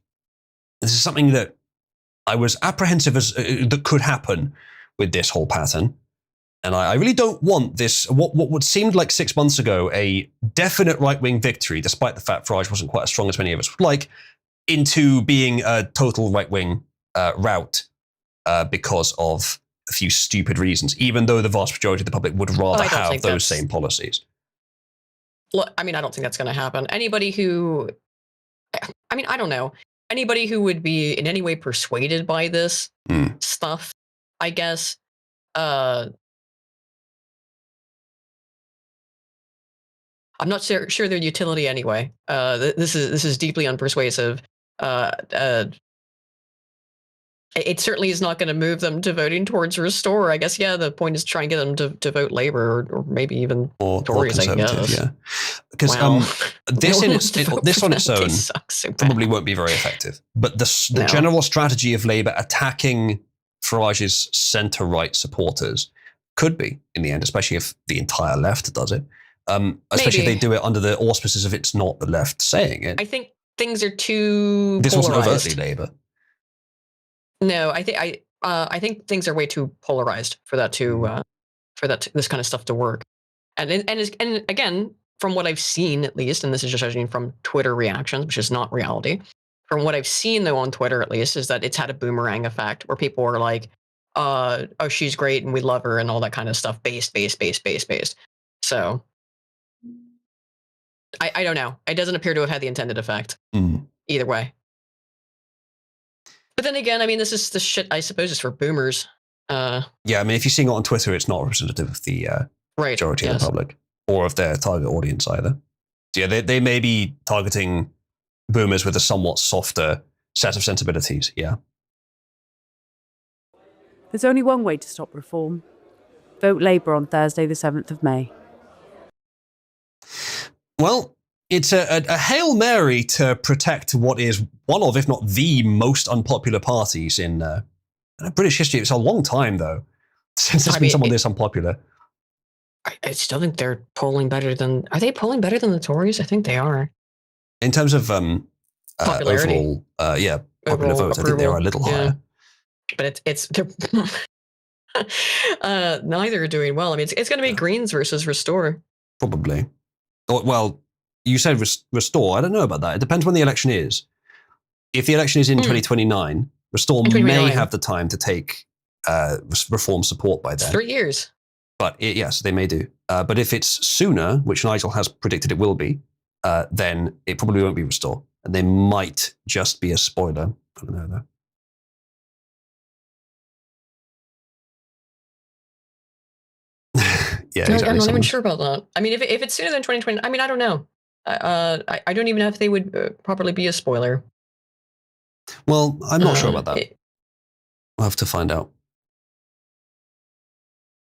A: This is something that I was apprehensive as that could happen with this whole pattern. And I really don't want this, what would seemed like 6 months ago, a definite right-wing victory, despite the fact Farage wasn't quite as strong as many of us would like, into being a total right-wing rout because of a few stupid reasons, even though the vast majority of the public would rather have those same policies.
C: Look, I mean, I don't think that's going to happen. Anybody who, I mean, I don't know. Anybody who would be in any way persuaded by this stuff, I guess, I'm not sure their utility anyway. This is deeply unpersuasive. It certainly is not going to move them to voting towards Restore. I guess, the point is to try and get them to vote Labour or maybe even Tories, I guess.
A: Yeah. Because this on its own probably won't be very effective. But the general strategy of Labour attacking Farage's centre-right supporters could be, in the end, especially if the entire left does it. Especially if they do it under the auspices of it's not the left saying it.
C: I think things are too
A: This
C: polarized.
A: wasn't overtly Labour.
C: No, I think things are way too polarized for that to this kind of stuff to work. And again, from what I've seen at least, and this is just judging from Twitter reactions, which is not reality, from what I've seen though on Twitter at least, is that it's had a boomerang effect where people are like, oh, she's great and we love her and all that kind of stuff. Based. So I don't know. It doesn't appear to have had the intended effect either way. But then again, I mean, this shit, I suppose, is for boomers.
A: Yeah, I mean, if you're seeing it on Twitter, it's not representative of the majority of the public or of their target audience either. So yeah, they may be targeting boomers with a somewhat softer set of sensibilities, yeah.
L: There's only one way to stop reform. Vote Labour on Thursday, the 7th of May.
A: Well, it's a Hail Mary to protect what is one of, if not the most unpopular parties in British history. It's a long time, though, since there's been someone this unpopular.
C: I still think they're polling better than... Are they polling better than the Tories? I think they are.
A: In terms of
C: popularity.
A: Overall, popular votes, I think they are a little higher.
C: But neither are doing well. I mean, it's going to be Greens versus Restore.
A: Probably. Well, you said Restore. I don't know about that. It depends when the election is. If the election is in 2029, Restore may have the time to take reform support by then.
C: It's 3 years.
A: But yes, they may do. But if it's sooner, which Nigel has predicted it will be, then it probably won't be Restore. And they might just be a spoiler. I don't know, though. Yeah, exactly.
C: I'm not even sure about that. I mean, if it's sooner than 2020, I mean, I don't know. I don't even know if they would properly be a spoiler.
A: Well, I'm not sure about that. We'll have to find out.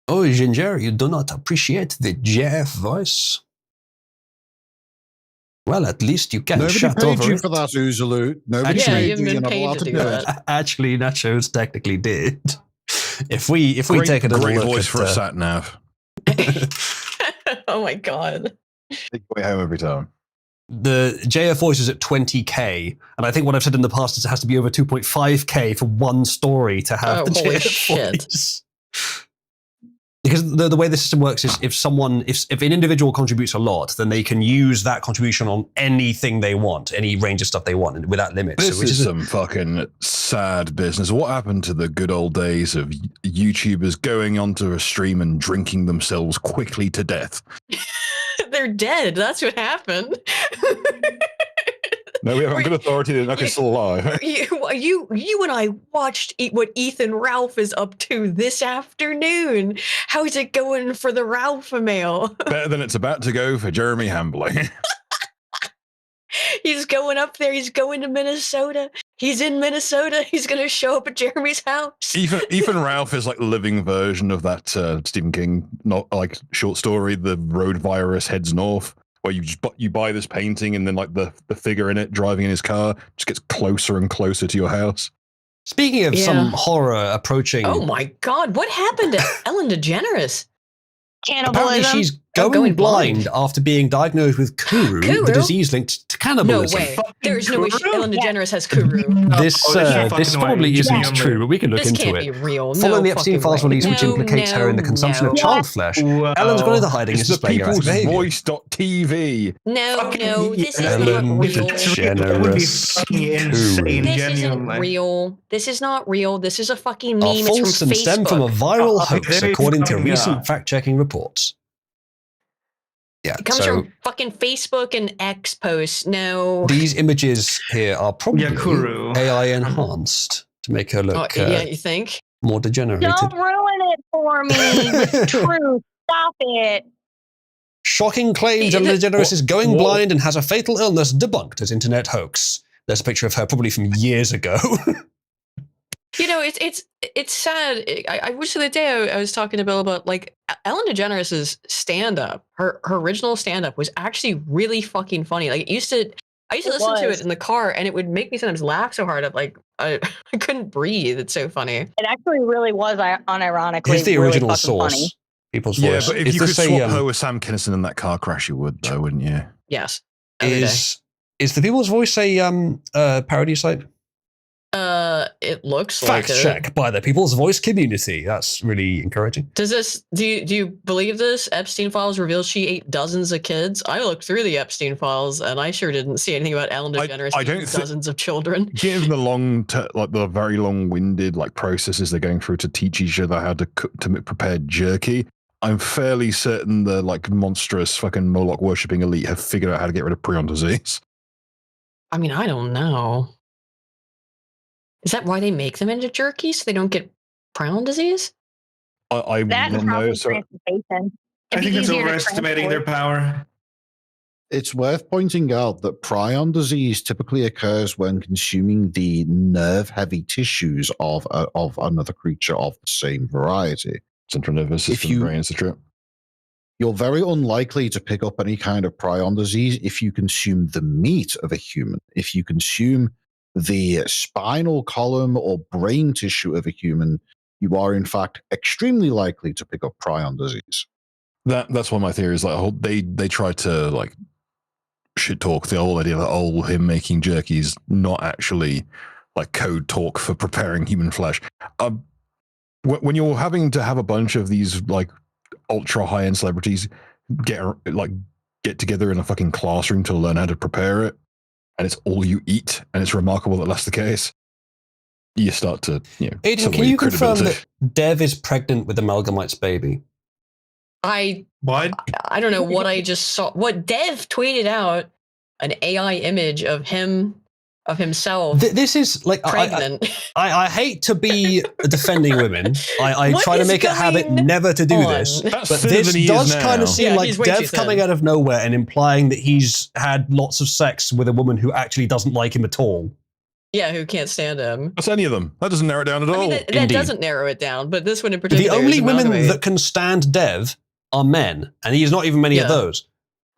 A: Oh, Ginger, you do not appreciate the JF voice? Well, at least you can shut over it.
E: Nobody paid you for that, Oozaloo. Nobody paid you. You're not allowed to do it.
A: Actually, Nachos technically did. If we take a
I: great
A: look
I: voice
A: at,
I: for a sat nav.
C: Oh my god!
M: Take way home every time.
A: The JF voice is at 20k, and I think what I've said in the past is it has to be over 2.5k for one story to have the JF voice. Because the way the system works is if an individual contributes a lot, then they can use that contribution on anything they want, any range of stuff they want, without limits.
I: This is some fucking sad business. What happened to the good old days of YouTubers going onto a stream and drinking themselves quickly to death?
C: They're dead. That's what happened.
M: No, we have good authority that Nuck is still alive.
C: You and I watched what Ethan Ralph is up to this afternoon. How's it going for the Ralph mail?
I: Better than it's about to go for Jeremy Hambly.
C: He's going up there. He's going to Minnesota. He's in Minnesota. He's going to show up at Jeremy's house.
I: Ethan Ralph is like the living version of that Stephen King short story, The Road Virus Heads North. Where you buy this painting and then like the figure in it driving in his car just gets closer and closer to your house.
A: Speaking of some horror approaching...
C: Oh my god, what happened to Ellen DeGeneres?
G: Cannibalism.
A: Apparently she's going blind after being diagnosed with Kuru, the disease linked to cannibalism.
C: No way. There's no way Ellen DeGeneres has Kuru.
A: This probably isn't true, but we can look into it.
C: This can't be real.
A: Following the Epstein Files release, which implicates her in the consumption of child flesh, Ellen's gone into hiding and displaying her behavior.
I: Voice.tv.
C: No, this is
A: Ellen
C: not real.
A: DeGeneres.
C: This isn't real. This is not real. This is a fucking meme.
A: Are false and stem from a viral hoax, according to recent fact-checking reports. Yeah,
C: it comes from fucking Facebook and X posts. No.
A: These images here are probably AI enhanced to make her look
C: you think?
A: More degenerated.
G: Don't ruin it for me. It's true. Stop it.
A: Shocking claims Ellen DeGeneres is going blind and has a fatal illness debunked as internet hoax. There's a picture of her probably from years ago.
C: You know, it's sad. I wish the other day I was talking to Bill about like Ellen DeGeneres' stand-up. Her original stand-up was actually really fucking funny. Like I used to listen to it in the car, and it would make me sometimes laugh so hard. I couldn't breathe. It's so funny.
G: It actually really was unironically.
A: Here's the original
G: really
A: source.
G: Funny.
A: People's voice.
I: But if you could swap her with Sam Kinison in that car crash, you would, though, wouldn't you?
C: Yes.
A: Is the People's Voice a parody site?
C: It looks like
A: Fact
C: it.
A: check by the People's Voice community. That's really encouraging.
C: Does this? Do you believe this? Epstein files revealed she ate dozens of kids. I looked through the Epstein files, and I sure didn't see anything about Ellen DeGeneres eating dozens of children.
I: Given the very long-winded processes they're going through to teach each other how to cook, to prepare jerky, I'm fairly certain the monstrous fucking Moloch worshipping elite have figured out how to get rid of prion disease.
C: I mean, I don't know. Is that why they make them into jerky so they don't get prion disease?
I: I
G: That
I: don't
G: and
I: know.
G: probably
I: So
G: transportation.
J: I think it's overestimating their power.
E: It's worth pointing out that prion disease typically occurs when consuming the nerve-heavy tissues of another creature of the same variety.
I: Central nervous system, brain, etc.
E: You're very unlikely to pick up any kind of prion disease if you consume the meat of a human. If you consume the spinal column or brain tissue of a human, you are in fact extremely likely to pick up prion disease.
I: That's one of my theories. They try to shit talk the whole idea that him making jerky is not actually code talk for preparing human flesh. When you're having to have a bunch of these ultra high end celebrities get together in a fucking classroom to learn how to prepare it, and it's all you eat, and it's remarkable that that's the case, you start to,
A: Aiden, can you confirm that Dev is pregnant with Amalgamite's baby?
C: I don't know what I just saw. What Dev tweeted out an AI image of himself.
A: This is
C: pregnant.
A: I hate to be defending women. I try to make it a habit never to do this. But this does kind of seem like Dev coming out of nowhere and implying that he's had lots of sex with a woman who actually doesn't like him at all.
C: Yeah, who can't stand him.
I: That's any of them. That doesn't narrow it down at all.
C: I mean, that doesn't narrow it down, but this one in particular.
A: The only women that can stand Dev are men, and he's not even many of those.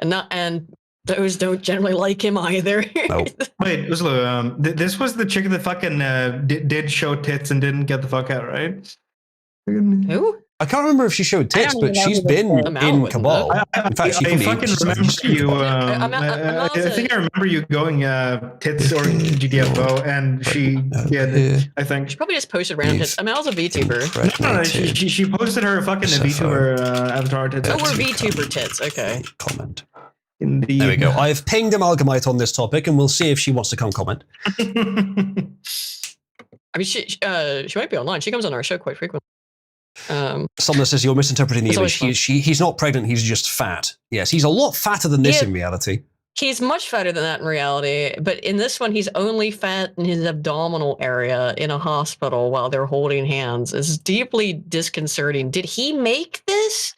C: And those don't generally like him either.
A: Nope.
J: Wait, Uslu, this was the chick that fucking did show tits and didn't get the fuck out, right?
C: Who?
A: I can't remember if she showed tits, but she's been in Cabal. In fact, she
J: I fucking remember you. I think I remember you going tits or GTFO, and she did. I think
C: she probably just posted random tits. Amal's a VTuber.
J: No, she posted her fucking VTuber avatar tits.
C: Oh, we're VTuber tits. Okay.
A: Comment.
J: Indeed.
A: There we go. I've pinged Amalgamite on this topic, and we'll see if she wants to come comment.
C: I mean, she might be online. She comes on our show quite frequently.
A: Someone says you're misinterpreting the image. He's not pregnant. He's just fat. Yes, he's a lot fatter than this in reality.
C: He's much fatter than that in reality. But in this one, he's only fat in his abdominal area in a hospital while they're holding hands. It's deeply disconcerting. Did he make this?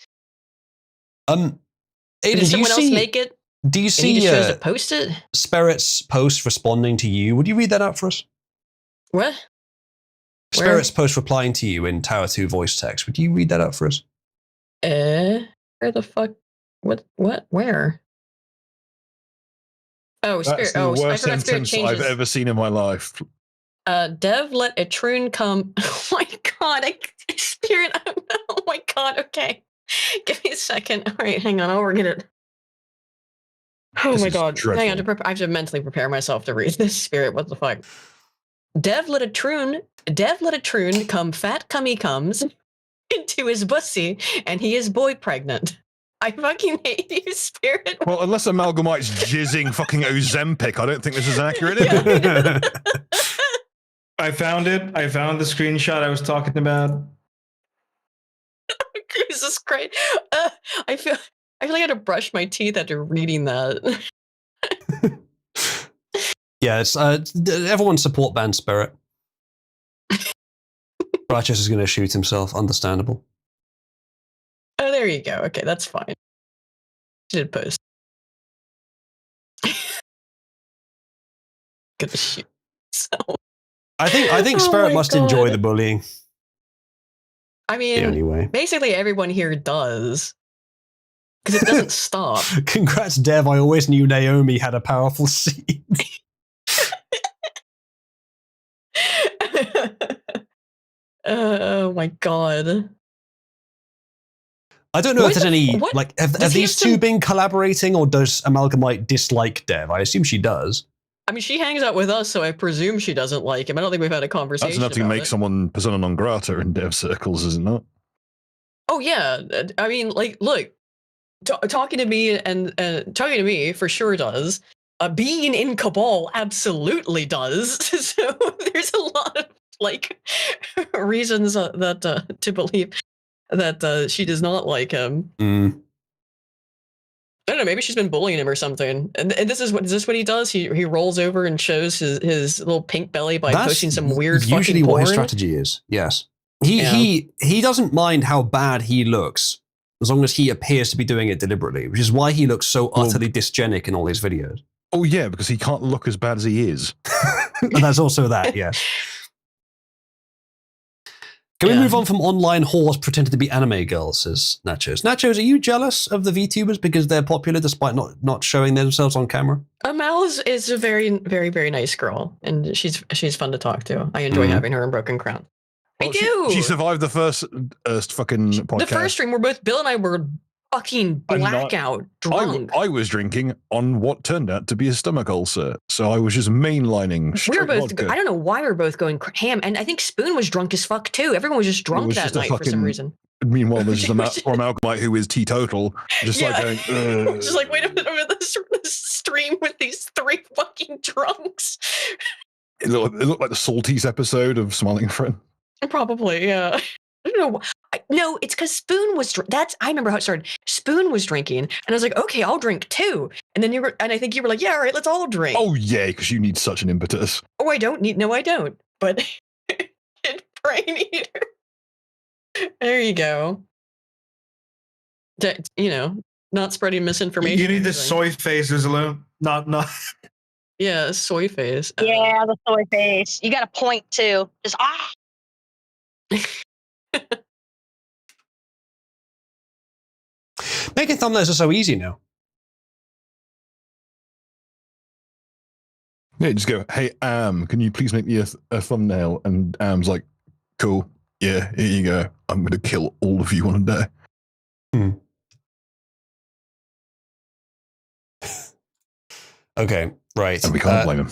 A: Aiden,
C: did someone else make it?
A: Do you see
C: he just chose to post it?
A: Spirit's post responding to you? Would you read that out for us?
C: What?
A: Spirit's post replying to you in Tower 2 voice text. Would you read that out for us?
C: Where the fuck? What? Where? Oh, Spirit.
I: That's the worst sentence I've ever seen in my life.
C: Dev let a troon come. Oh my god! Spirit. Oh my god. Okay, give me a second. All right, hang on. I'll get it. Oh my god! Hang on. I have to mentally prepare myself to read this. Spirit. What the fuck? Dev let a troon come fat cummy comes into his pussy, and he is boy pregnant. I fucking hate you, Spirit.
I: Well, unless Amalgamite's jizzing fucking Ozempic, I don't think this is accurate, is it?
J: I found it. I found the screenshot I was talking about.
C: Jesus Christ. I feel like I had to brush my teeth after reading that.
A: Yeah, it's everyone support Band Spirit. Righteous is going to shoot himself. Understandable.
C: Oh, there you go. Okay, that's fine. She did post. Gonna shoot. So.
A: I think Spirit must enjoy the bullying.
C: I mean,
A: anyway,
C: basically everyone here does. Because it doesn't stop.
A: Congrats, Dev. I always knew Naomi had a powerful seed.
C: Oh my god.
A: I don't know if there's any, have these two been collaborating, or does Amalgamite dislike Dev? I assume she does.
C: I mean, she hangs out with us, so I presume she doesn't like him. I don't think we've had a conversation.
I: That's enough to
C: about
I: make
C: it.
I: someone persona non grata in dev circles, is it not?
C: Oh yeah, I mean, like, look, talking to me and talking to me for sure does. Being in Cabal absolutely does. So there's a lot of like reasons that to believe that she does not like him. I don't know. Maybe she's been bullying him or something. And this is what he does. He rolls over and shows his little pink belly by posting some weird
A: usually
C: fucking
A: what his
C: porn.
A: strategy is. Yes, he doesn't mind how bad he looks as long as he appears to be doing it deliberately, which is why he looks so utterly dysgenic in all his videos.
I: Oh yeah, because he can't look as bad as he is.
A: And that's also that. Yes. Can we move on from online whores pretending to be anime girls, says Nachos. Nachos, are you jealous of the VTubers because they're popular despite not showing themselves on camera?
C: Mal is a very, very, very nice girl, and she's fun to talk to. I enjoy having her in Broken Crown.
I: Well,
C: I do.
I: She survived the first fucking podcast.
C: The first stream where both Bill and I were fucking blackout drunk.
I: I was drinking on what turned out to be a stomach ulcer, so I was just mainlining
C: We were
I: straight
C: both.
I: vodka.
C: I don't know why we were both going ham, and I think Spoon was drunk as fuck too. Everyone was just drunk that night for some reason.
I: Meanwhile, there's just poor Malcolmite who is teetotal, just like going.
C: Just like, wait a minute, this stream with these three fucking drunks.
I: It looked like the Salties episode of Smiling Friend.
C: Probably, yeah. I don't know. No, it's because Spoon was. I remember how it started. Spoon was drinking, and I was like, okay, I'll drink too. And then I think you were like, yeah, all right, let's all drink.
I: Oh yeah, because you need such an impetus.
C: Oh, I don't need. No, I don't. But brain eater. There you go. Not spreading misinformation.
J: You need the soy face, Ursula. Not.
C: Yeah, soy face.
G: Yeah, the soy face. You got a point too. Just
A: Making thumbnails are so easy now.
I: Yeah, just go, hey, can you please make me a thumbnail? And Am's like, cool. Yeah, here you go. I'm going to kill all of you on a day.
A: Okay, right.
I: And we can't blame him.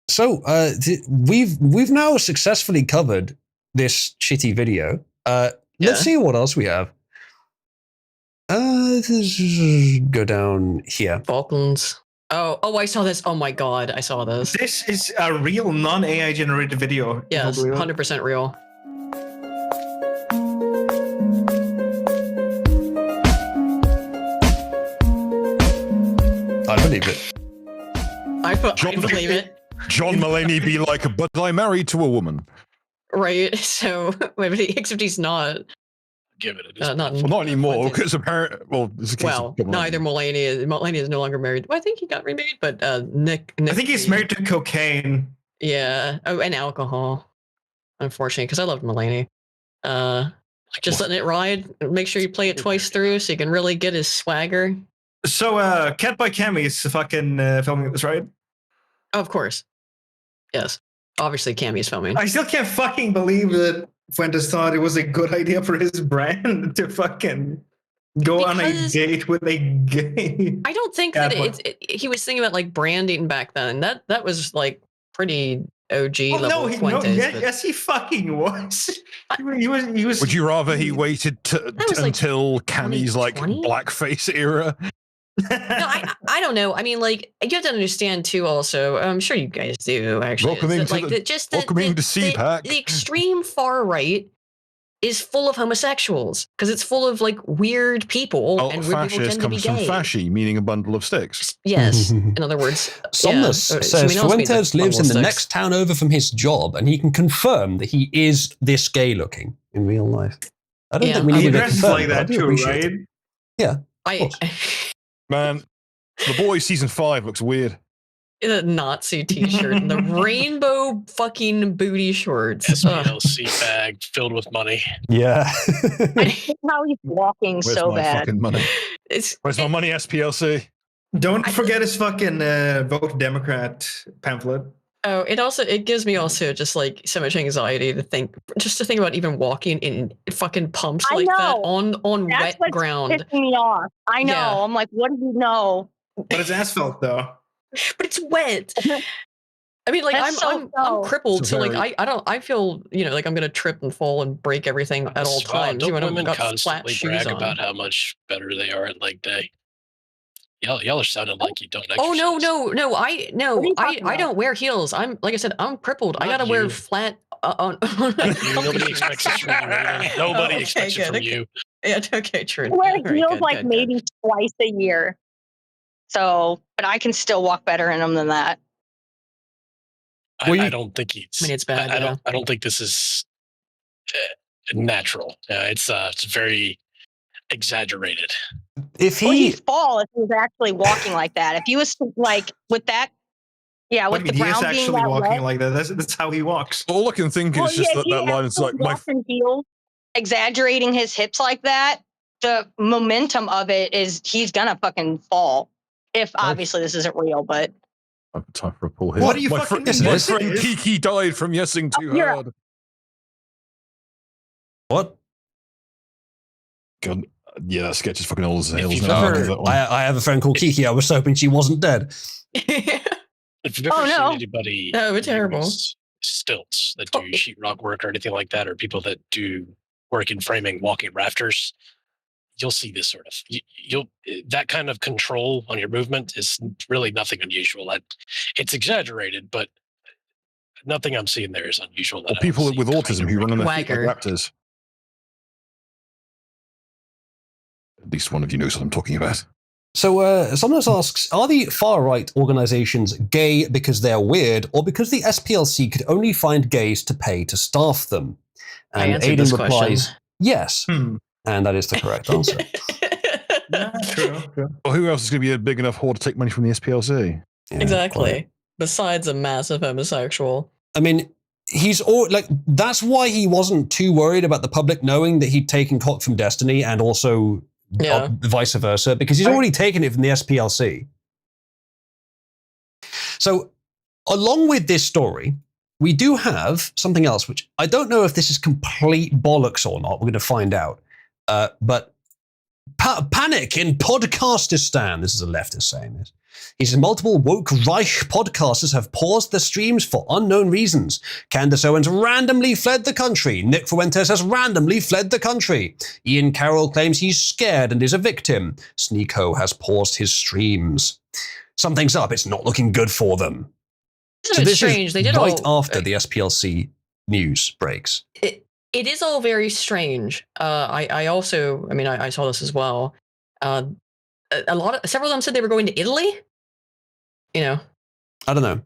A: So we've now successfully covered this shitty video. Let's see what else we have. Go down here.
C: Falcons. Oh, I saw this. Oh my god, I saw this.
J: This is a real non-AI generated video.
C: Yes, 100% real.
A: I believe it.
C: I believe it.
I: John Mulaney be like, but I married to a woman.
C: Right. So, except he's not.
N: Give it a
I: not anymore, because apparently,
C: neither Mulaney is no longer married. Well, I think he got remarried, but Nick.
J: I think he's married to cocaine.
C: Yeah. Oh, and alcohol. Unfortunately, because I loved Mulaney. Just letting it ride. Make sure you play it twice through so you can really get his swagger.
J: So, Cat by Cammy is fucking filming this, right?
C: Oh, of course. Yes. Obviously, Cammy's filming.
J: I still can't fucking believe that Fuentes thought it was a good idea for his brand to fucking go on a date with a gay.
C: I don't think that he was thinking about like branding back then. That was like pretty OG level Fuentes.
J: Yes, he fucking was. He was.
I: Would you rather he waited until Cammy's like blackface era?
C: No, I don't know. I mean, like, you have to understand too. Also, I'm sure you guys do. Actually,
I: welcoming to CPAC.
C: The extreme far right is full of homosexuals because it's full of like weird people, and weird people tend to be
I: comes from
C: gay.
I: fasci, meaning a bundle of sticks.
C: Yes, in other words,
A: Somnus says Fuentes lives in the next town over from his job, and he can confirm that he is this gay looking in real life. I don't think we need to confirm
J: like that too, right?
A: Yeah.
I: Man, The Boys season 5 looks weird.
C: The Nazi t-shirt and the rainbow fucking booty shorts.
N: SPLC bag filled with money.
A: Yeah.
G: I hate how he's walking
I: Where's
G: so
I: my
G: bad.
I: fucking money? Where's my money, SPLC?
J: Don't forget his fucking vote Democrat pamphlet.
C: Oh, it gives me also just like so much anxiety to think about even walking in fucking pumps like that on wet ground.
G: Pissing me off. I know.
C: Yeah.
G: I'm like, what do you know?
J: But it's asphalt though.
C: but it's wet. I mean, like I'm crippled, so like I feel like I'm gonna trip and fall and break everything at all times.
N: Don't
C: I've
N: women
C: got flat
N: constantly
C: shoes
N: brag
C: on.
N: about how much better they are at leg day? Y'all are sounding like you don't exercise.
C: Oh no! I don't wear heels. I'm like I said, I'm crippled. I gotta wear flat.
N: Nobody expects it from you. Nobody expects it from you.
C: Yeah. Okay. True.
G: I wear heels maybe twice a year. So, but I can still walk better in them than that.
N: I don't think he's.
C: I mean, it's bad.
N: I don't think this is natural. It's very exaggerated.
A: If
G: he'd fall if he was actually walking like that. If he was like with that, with the ground
J: he is
G: being
J: actually
G: that
J: walking
G: wet,
J: like that. That's how he walks.
I: All I can think is just that line is like my
G: in heels, exaggerating his hips like that. The momentum of it is he's gonna fucking fall. If obviously this isn't real, but
I: I have time for a pull here.
J: What are you
I: my
J: fucking
I: my friend Kiki died from yesing too hard.
A: What?
I: God, yeah, that sketch is fucking old as hell.
A: I have a friend called Kiki. I was hoping she wasn't dead.
N: If you've ever seen anybody
C: we're terrible.
N: use stilts that do sheetrock work or anything like that, or people that do work in framing walking rafters, you'll see this sort of that kind of control on your movement is really nothing unusual. It's exaggerated, but nothing I'm seeing there is unusual.
I: Or people with autism who run on their feet like raptors. At least one of you knows what I'm talking about.
A: So someone else asks, are the far-right organizations gay because they're weird or because the SPLC could only find gays to pay to staff them? And Aidan replies, yes. And that is the correct answer.
J: True.
I: Well, who else is going to be a big enough whore to take money from the SPLC?
A: Yeah,
C: exactly.
A: quite.
C: Besides a massive homosexual.
A: I mean, that's why he wasn't too worried about the public knowing that he'd taken cock from Destiny and also vice versa, because he's already taken it from the SPLC. So, along with this story, we do have something else, which I don't know if this is complete bollocks or not. We're going to find out. But panic in Podcastistan. This is a leftist saying this. He says multiple woke Reich podcasters have paused their streams for unknown reasons. Candace Owens randomly fled the country. Nick Fuentes has randomly fled the country. Ian Carroll claims he's scared and is a victim. Sneeko has paused his streams. Something's up. It's not looking good for them.
C: Isn't it strange? They did
A: right after the SPLC news breaks.
C: It is all very strange. I also, I mean, I saw this as well. Several of them said they were going to Italy. I
A: don't know.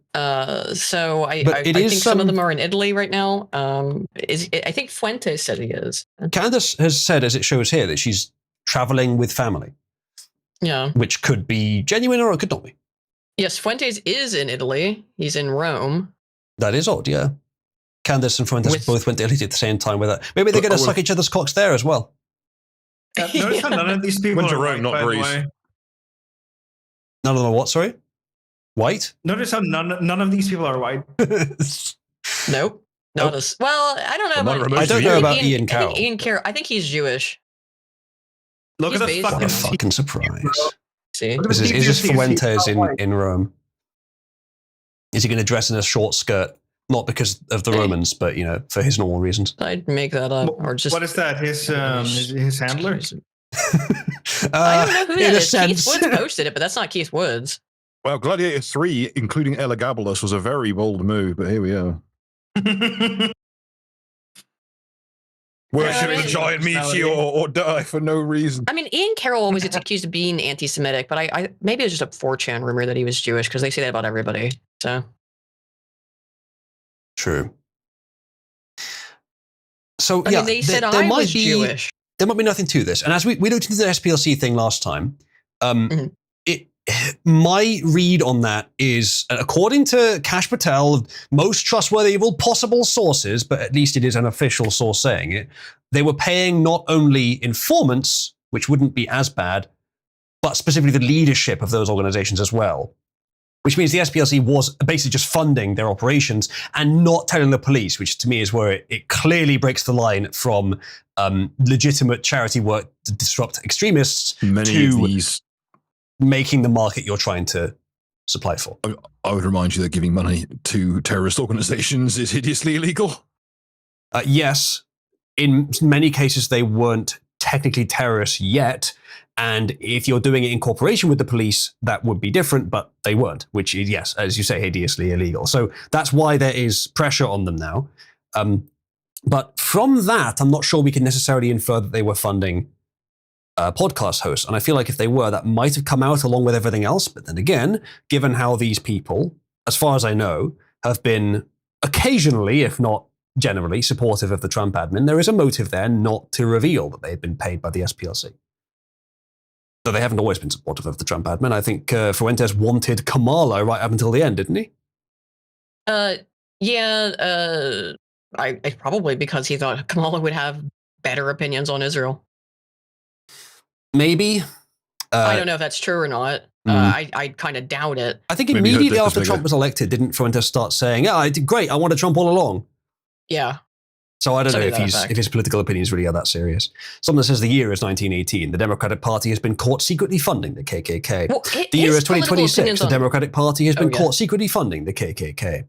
C: So I think some of them are in Italy right now. I think Fuentes said he is.
A: Candace has said, as it shows here, that she's traveling with family.
C: Yeah.
A: Which could be genuine or it could not be.
C: Yes, Fuentes is in Italy. He's in Rome.
A: That is odd, yeah. Candace and Fuentes both went to Italy at the same time with that. Maybe they're going to suck each other's cocks there as well.
J: Notice how none of these people
I: Went to
J: are
I: Rome,
J: white,
I: not
J: by the
I: Greece.
J: way.
A: None of them are what, sorry? White?
J: Notice how none of these people are white.
C: Nope. Not as well. I don't know about.
A: I don't know about Ian Carroll.
C: Ian Carroll. I think he's Jewish.
J: Look at the
A: What a fucking surprise.
C: See,
A: This is Fuentes in Rome. Is he going to dress in a short skirt? Not because of the Romans, but for his normal reasons.
C: I'd make that up, or just
J: what is that? His handler?
C: I don't know who that is. Keith Woods posted it, but that's not Keith Woods.
I: Well, Gladiator 3, including Elagabalus, was a very bold move, but here we are. Worship a giant meteor or die for no reason.
C: I mean, Ian Carroll always gets accused of being anti-Semitic, but I maybe it was just a 4chan rumor that he was Jewish, because they say that about everybody. So
A: true. So
C: I mean, they said I was Jewish.
A: There might be nothing to this, and as we looked into the SPLC thing last time, my read on that is, according to Kash Patel, most trustworthy of all possible sources, but at least it is an official source saying it, they were paying not only informants, which wouldn't be as bad, but specifically the leadership of those organizations as well. Which means the SPLC was basically just funding their operations and not telling the police, which to me is where it clearly breaks the line from legitimate charity work to disrupt extremists to making the market you're trying to supplied for.
I: I would remind you that giving money to terrorist organizations is hideously illegal.
A: Yes, in many cases they weren't technically terrorists yet, and if you're doing it in cooperation with the police, that would be different, but they weren't, which is, yes, as you say, hideously illegal. So that's why there is pressure on them now. But from that, I'm not sure we can necessarily infer that they were funding podcast hosts. And I feel like if they were, that might have come out along with everything else. But then again, given how these people, as far as I know, have been occasionally, if not generally, supportive of the Trump admin, there is a motive there not to reveal that they've been paid by the SPLC. So they haven't always been supportive of the Trump admin. I think Fuentes wanted Kamala right up until the end, didn't he?
C: Yeah, I probably because he thought Kamala would have better opinions on Israel.
A: Maybe.
C: I don't know if that's true or not. I kind of doubt it.
A: I think immediately after Trump was elected, didn't Fuentes start saying, "Yeah, I did great. I wanted Trump all along."
C: Yeah.
A: So I don't know if his political opinions really are that serious. Someone says the year is 1918. The Democratic Party has been caught secretly funding the KKK.
C: Well,
A: the year is 2026. The Democratic Party has been
C: yeah.
A: caught secretly funding the KKK.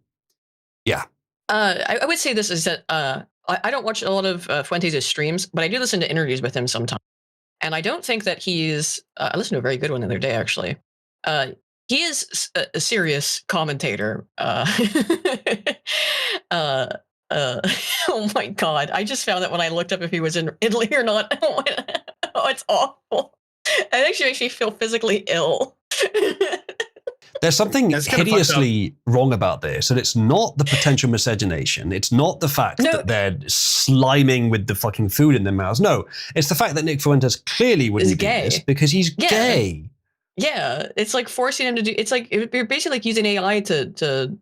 A: Yeah.
C: I would say this is that I don't watch a lot of Fuentes' streams, but I do listen to interviews with him sometimes. And I don't think that he's. I listened to a very good one the other day, actually. He is a serious commentator. Oh my God. I just found that when I looked up if he was in Italy or not. Oh, it's awful. It actually makes me feel physically ill.
A: There's something hideously wrong about this, and it's not the potential miscegenation. It's not the fact that they're sliming with the fucking food in their mouths. No, it's the fact that Nick Fuentes clearly wouldn't do this because he's gay.
C: Yeah, it's like forcing him to do. It's like you're basically like using AI to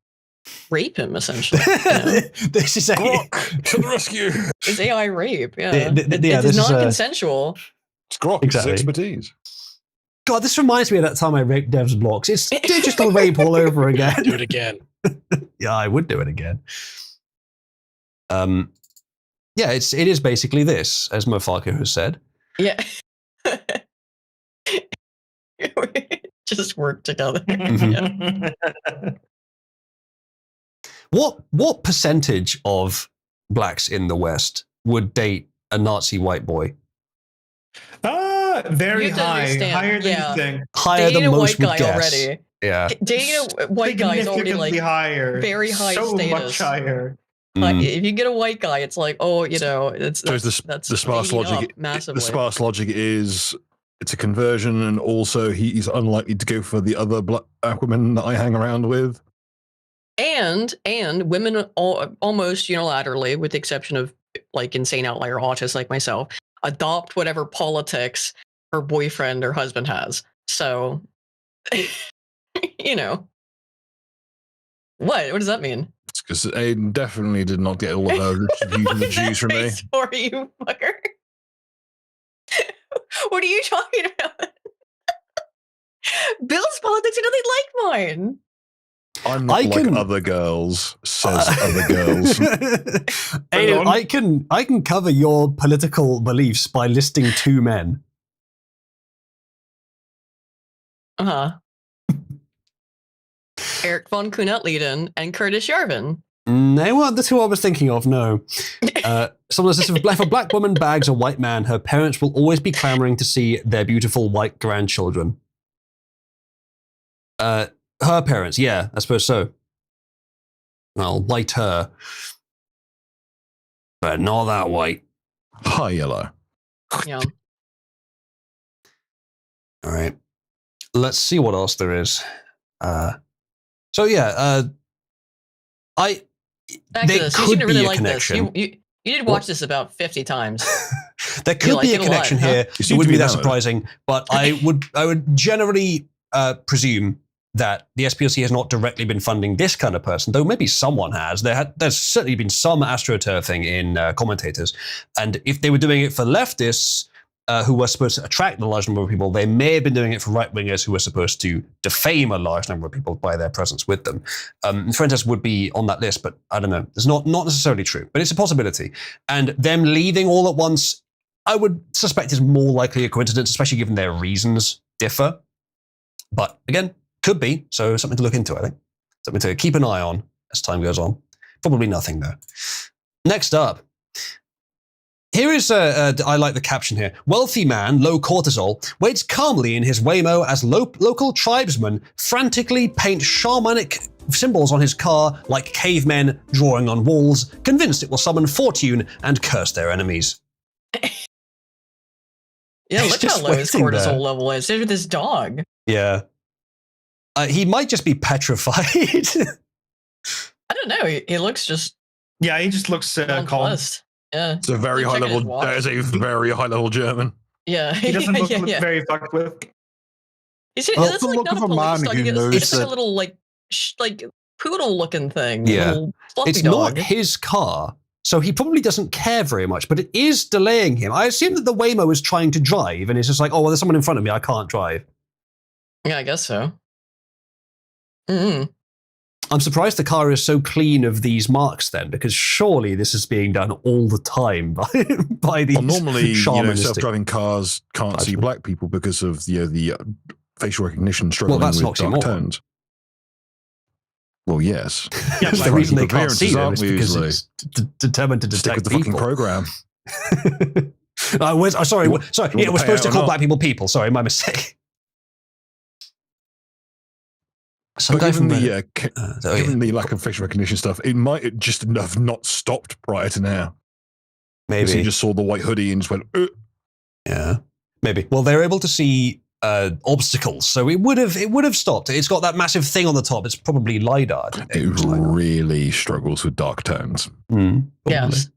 C: rape him, essentially. You know?
A: This is
I: to the rescue.
C: It's AI rape. Yeah,
A: yeah,
C: it's non-consensual.
I: It's Grok.
A: Exactly.
I: It's expertise.
A: God, this reminds me of that time I raped Dev's blocks. It's digital rape all over again.
N: Do it again.
A: Yeah, I would do it again. Yeah, it is basically this, as Mofako has said.
C: Yeah. Just work together.
A: Mm-hmm. Yeah. What percentage of blacks in the West would date a Nazi white boy?
J: Very high. Higher than you think.
A: Higher than most would guess.
C: Already.
A: Yeah.
C: Dating a white guy is already like
J: higher.
C: Very high
J: so
C: status.
J: Much higher.
C: If you get a white guy, it's like, oh, you know, that's
I: the sparse logic.
C: Massively.
I: The sparse logic is it's a conversion, and also he's unlikely to go for the other black women that I hang around with.
C: And women almost unilaterally, with the exception of like insane outlier autists like myself, adopt whatever politics her boyfriend or husband has. So, you know, what does that mean?
I: It's because Aiden definitely did not get all of her the Jews from me.
C: Sorry, you fucker. What are you talking about? Bill's politics are nothing like mine.
I: I'm not like other girls, says other girls.
A: Aiden, I can cover your political beliefs by listing two men.
C: Eric von Kuhn-Leiden and Curtis Yarvin.
A: They weren't the two I was thinking of, no. Someone says, if a black woman bags a white man, her parents will always be clamoring to see their beautiful white grandchildren. Her parents, yeah, I suppose so. Well, white her. But not that white.
I: Hi, yellow.
C: Yeah.
A: All right. Let's see what else there is. There could be a connection.
C: You did watch this about 50 times.
A: There could be a connection here. It wouldn't be that surprising, but I would generally presume that the SPLC has not directly been funding this kind of person, though maybe someone has. There's certainly been some astroturfing in commentators, and if they were doing it for leftists who were supposed to attract a large number of people, they may have been doing it for right-wingers who were supposed to defame a large number of people by their presence with them. Fuentes would be on that list, but I don't know. It's not necessarily true, but it's a possibility. And them leaving all at once, I would suspect is more likely a coincidence, especially given their reasons differ. But again, Could be. So something to look into, I think. Something to keep an eye on as time goes on. Probably nothing, though. Next up. Here is, I like the caption here. Wealthy man, low cortisol, waits calmly in his Waymo as local tribesmen frantically paint shamanic symbols on his car like cavemen drawing on walls, convinced it will summon fortune and curse their enemies.
C: Yeah,
A: He's
C: look how
A: just
C: low his
A: waiting
C: cortisol
A: there.
C: level is. There's this dog.
A: Yeah. He might just be petrified.
C: I don't know. He looks just
J: Yeah, he just looks calm.
C: nonplussed. Yeah.
I: It's a very high level. That is a very high level German.
C: Yeah.
J: He doesn't look
C: yeah.
J: very fucked with.
C: He's,
K: Well,
C: that's
K: the
C: like
K: look
C: not
K: of a man
C: police dog.
K: who
C: It's
K: knows
C: just like a
K: that-
C: little like poodle looking thing.
A: Yeah.
C: Little fluffy
A: It's
C: dog.
A: not his car, so he probably doesn't care very much, but it is delaying him. I assume that the Waymo is trying to drive, and it's just like, oh, well, there's someone in front of me, I can't drive.
C: Yeah, I guess so. Mm-hmm.
A: I'm surprised the car is so clean of these marks then, because surely this is being done all the time by these
I: Well, normally,
A: shamanistic-
I: self-driving cars can't see black people because of the facial recognition struggling
A: that's
I: with
A: an
I: dark
A: oxymoron.
I: tones. Well, yes.
A: That's the reason they can't see them,
I: Aren't
A: is
I: we
A: because
I: usually?
A: it's determined to
I: Stick
A: detect
I: with the
A: people.
I: fucking program.
A: Sorry,
I: want
A: yeah, we're
I: to pay
A: supposed to
I: out or
A: call
I: not?
A: black people. Sorry, my mistake. Some
I: But
A: guy
I: given
A: from
I: given the lack of facial recognition stuff, it might just have not stopped prior to now.
A: Maybe
I: he just saw the white hoodie and just went,
A: Yeah, maybe. Well, they're able to see obstacles, so it would have stopped. It's got that massive thing on the top. It's probably lidar.
I: It really struggles with dark tones.
C: Yes.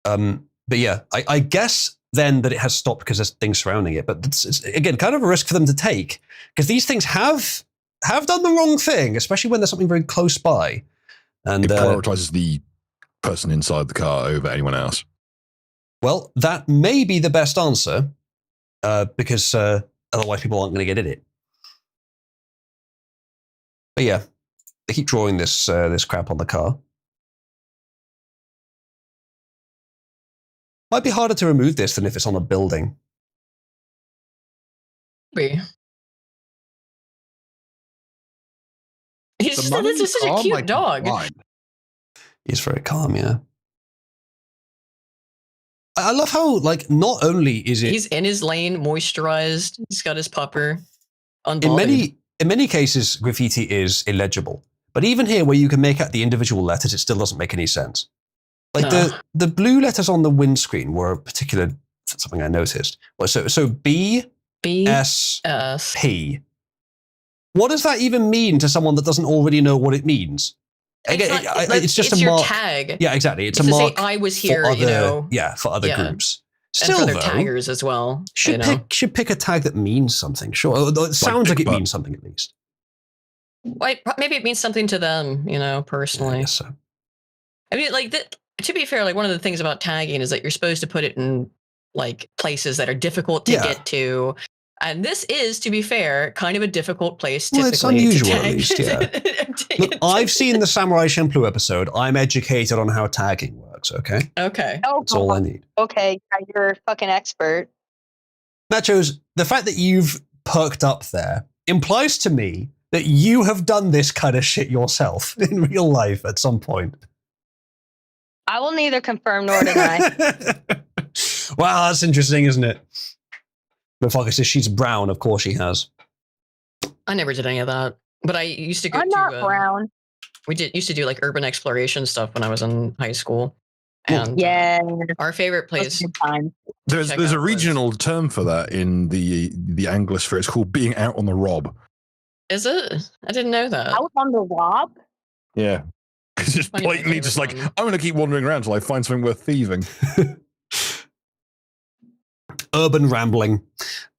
A: But yeah, I guess then that it has stopped because there's things surrounding it. But it's again kind of a risk for them to take because these things have done the wrong thing, especially when there's something very close by. And
I: it prioritizes the person inside the car over anyone else.
A: Well, that may be the best answer because otherwise people aren't going to get in it. But yeah, they keep drawing this crap on the car. Might be harder to remove this than if it's on a building.
C: Maybe. He's just, this is such a cute dog.
A: He's very calm, yeah. I love how, like, not only is it...
C: He's in his lane, moisturized. He's got his pupper.
A: In many cases, graffiti is illegible. But even here, where you can make out the individual letters, it still doesn't make any sense. Like the blue letters on the windscreen were a particular something I noticed. Well, so B S P. What does that even mean to someone that doesn't already know what it means? It's just a
C: your
A: mark.
C: tag.
A: Yeah, exactly. It's
C: to
A: a mark.
C: Say, I was here.
A: For other,
C: yeah,
A: for other groups.
C: And
A: Still,
C: for their
A: though,
C: taggers as well.
A: Should pick a tag that means something. Sure, it sounds like it means something at least.
C: Maybe it means something to them, personally.
A: I guess so.
C: I mean, to be fair, one of the things about tagging is that you're supposed to put it in places that are difficult to get to. And this is, to be fair, kind of a difficult place typically.
A: Well, it's unusual
C: to tag.
A: at least, yeah. Look, I've seen the Samurai Champloo episode. I'm educated on how tagging works, okay?
C: Okay.
A: That's all I need.
G: Okay, you're a fucking expert.
A: Nachos, the fact that you've perked up there implies to me that you have done this kind of shit yourself in real life at some point.
G: I will neither confirm nor deny.
A: Wow, that's interesting, isn't it? But Fucker says she's brown. Of course she has.
C: I never did any of that, but I used to go.
G: I'm not brown.
C: We used to do urban exploration stuff when I was in high school, and our favorite place.
I: There's a regional term for that in the Anglosphere. It's called being out on the rob.
C: Is it? I didn't know that.
G: Out on the rob?
I: Yeah. It's just blatantly just I'm going to keep wandering around until I find something worth thieving.
A: Urban rambling.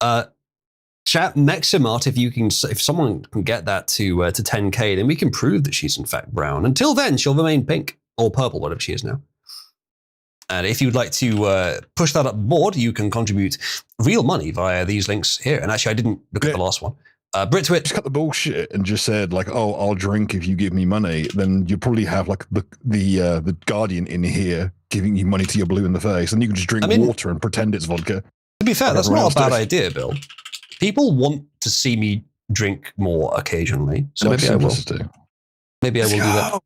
A: Chat Meximart, if someone can get that to 10k, then we can prove that she's in fact brown. Until then, she'll remain pink or purple, whatever she is now. And if you'd like to push that up board, you can contribute real money via these links here. And actually, I didn't look at the last one. Britwit
I: just cut the bullshit and just said oh, I'll drink if you give me money. Then you probably have the Guardian in here giving you money till you're blue in the face, and you can just drink water and pretend it's vodka.
A: To be fair, that's not a bad idea, Bill. People want to see me drink more occasionally. So
I: Like
A: maybe I will.
I: simplicity.
A: Maybe I will do that.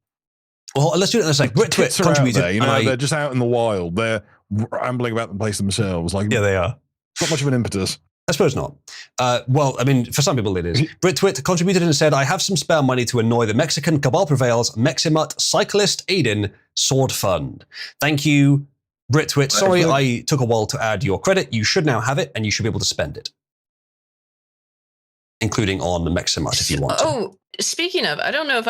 A: Well, let's do it in a sec.
I: The
A: BritTwit
I: tits are out
A: contributed.
I: there, you know, they're just out in the wild. They're rambling about the place themselves. Like,
A: yeah, they are.
I: Not much of an impetus.
A: I suppose not. Well, I mean, for some people it is. BritTwit contributed and said, I have some spare money to annoy the Mexican Cabal Prevails, Meximut, Cyclist, Aiden, Sword Fund. Thank you, BritTwit. Sorry, I took a while to add your credit. You should now have it, and you should be able to spend it. Including on the Meximut if you want to.
C: Oh, speaking of, I don't know if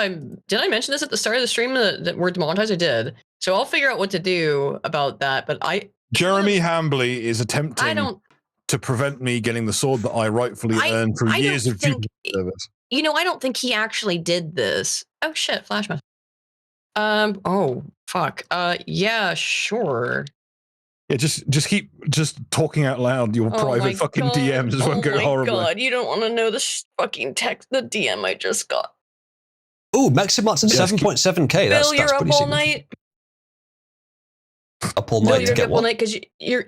C: did I mention this at the start of the stream that we're demonetized? I did. So I'll figure out what to do about that, but
I: Jeremy Hambley is attempting to prevent me getting the sword that I rightfully earned through years of duty service.
C: You know, I don't think he actually did this. Oh shit, flash message. Oh fuck. Yeah, sure.
I: Yeah, just keep talking out loud. Your private fucking DMs just won't go horribly.
C: Oh my god, you don't want to know the fucking text, the DM I just got.
A: Oh, Meximut's at 7.7k. That's
C: Bill, you're up
A: pretty
C: all
A: significant.
C: night.
A: Up all night to get
C: up all
A: what?
C: night because you're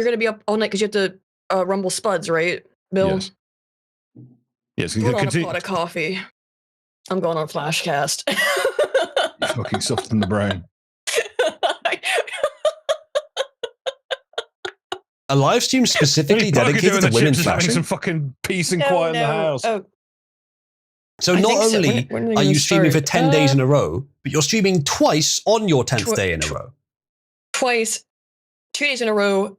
C: gonna be up all night because you have to rumble spuds, right, Bill?
I: Yes.
C: Put on a pot of coffee. I'm going on Flashcast.
I: You fucking soften the brain.
A: A live stream specifically dedicated to women flashing?
I: Some fucking peace and quiet in the house.
A: So not only are you streaming for 10 days in a row, but you're streaming twice on your 10th day in a row.
C: Twice, 2 days in a row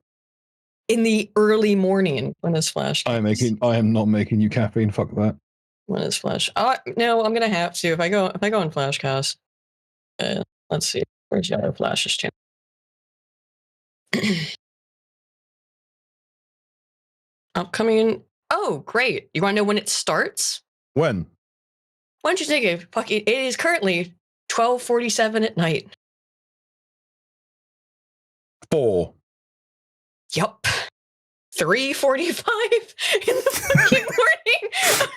C: in the early morning when it's flash.
I: I am not making you caffeine. Fuck that.
C: When it's flash. No, I'm gonna have to if I go on Flashcast. Let's see. Where's Yellow Flash's channel? Upcoming. Oh, great. You want to know when it starts?
I: When?
C: Why don't you take a fucking... It is currently 12:47 at night.
I: 4.
C: Yup. 3:45 in the fucking morning.